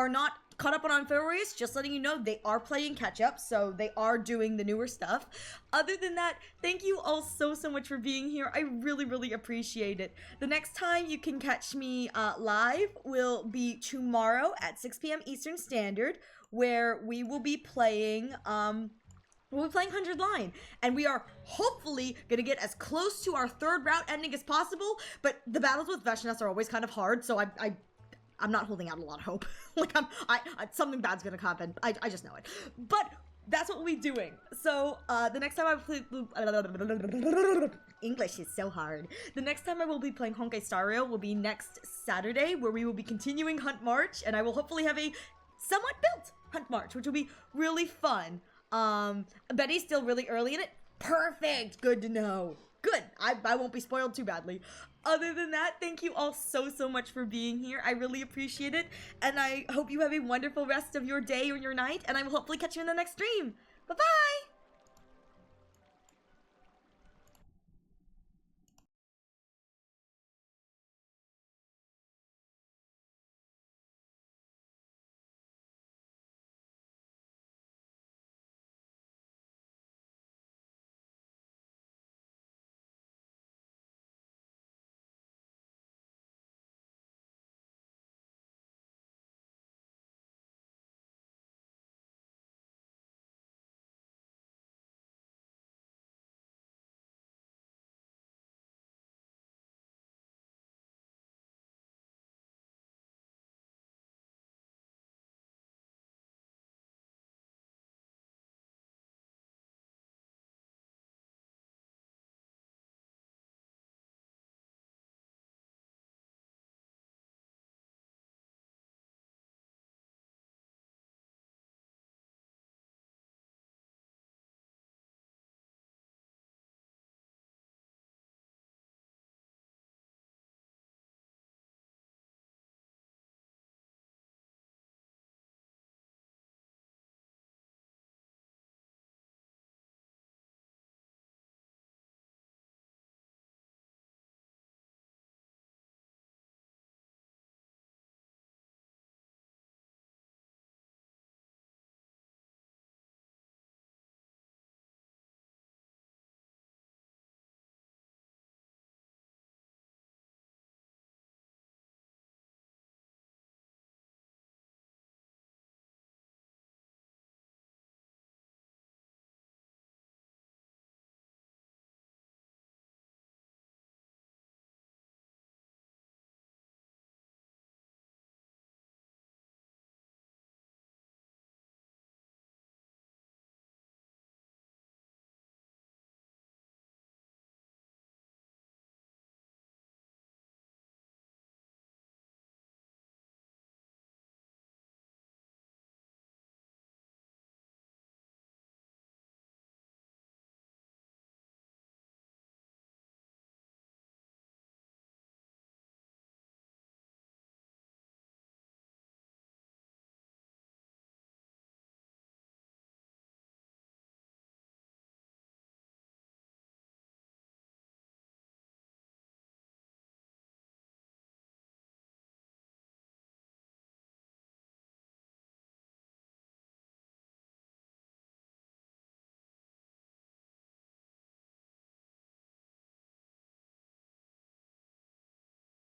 not caught up on Amphorius, just letting you know, they are playing catch up, so they are doing the newer stuff. Other than that, thank you all so much for being here. I really appreciate it. The next time you can catch me live will be tomorrow at 6 p.m. Eastern Standard, where we will be playing 100 Line, and we are hopefully gonna get as close to our third route ending as possible, but the battles with Veshnas are always kind of hard, so I'm not holding out a lot of hope. Like, something bad's gonna happen. I just know it. But that's what we'll be doing. So, the next time I play... English is so hard. The next time I will be playing Honkai Star Rail will be next Saturday, where we will be continuing Hunt March, and I will hopefully have a somewhat built Hunt March, which will be really fun. Betty's still really early in it. Perfect! Good to know. Good. I won't be spoiled too badly. Other than that, thank you all so much for being here. I really appreciate it, and I hope you have a wonderful rest of your day or your night, and I will hopefully catch you in the next stream. Bye-bye!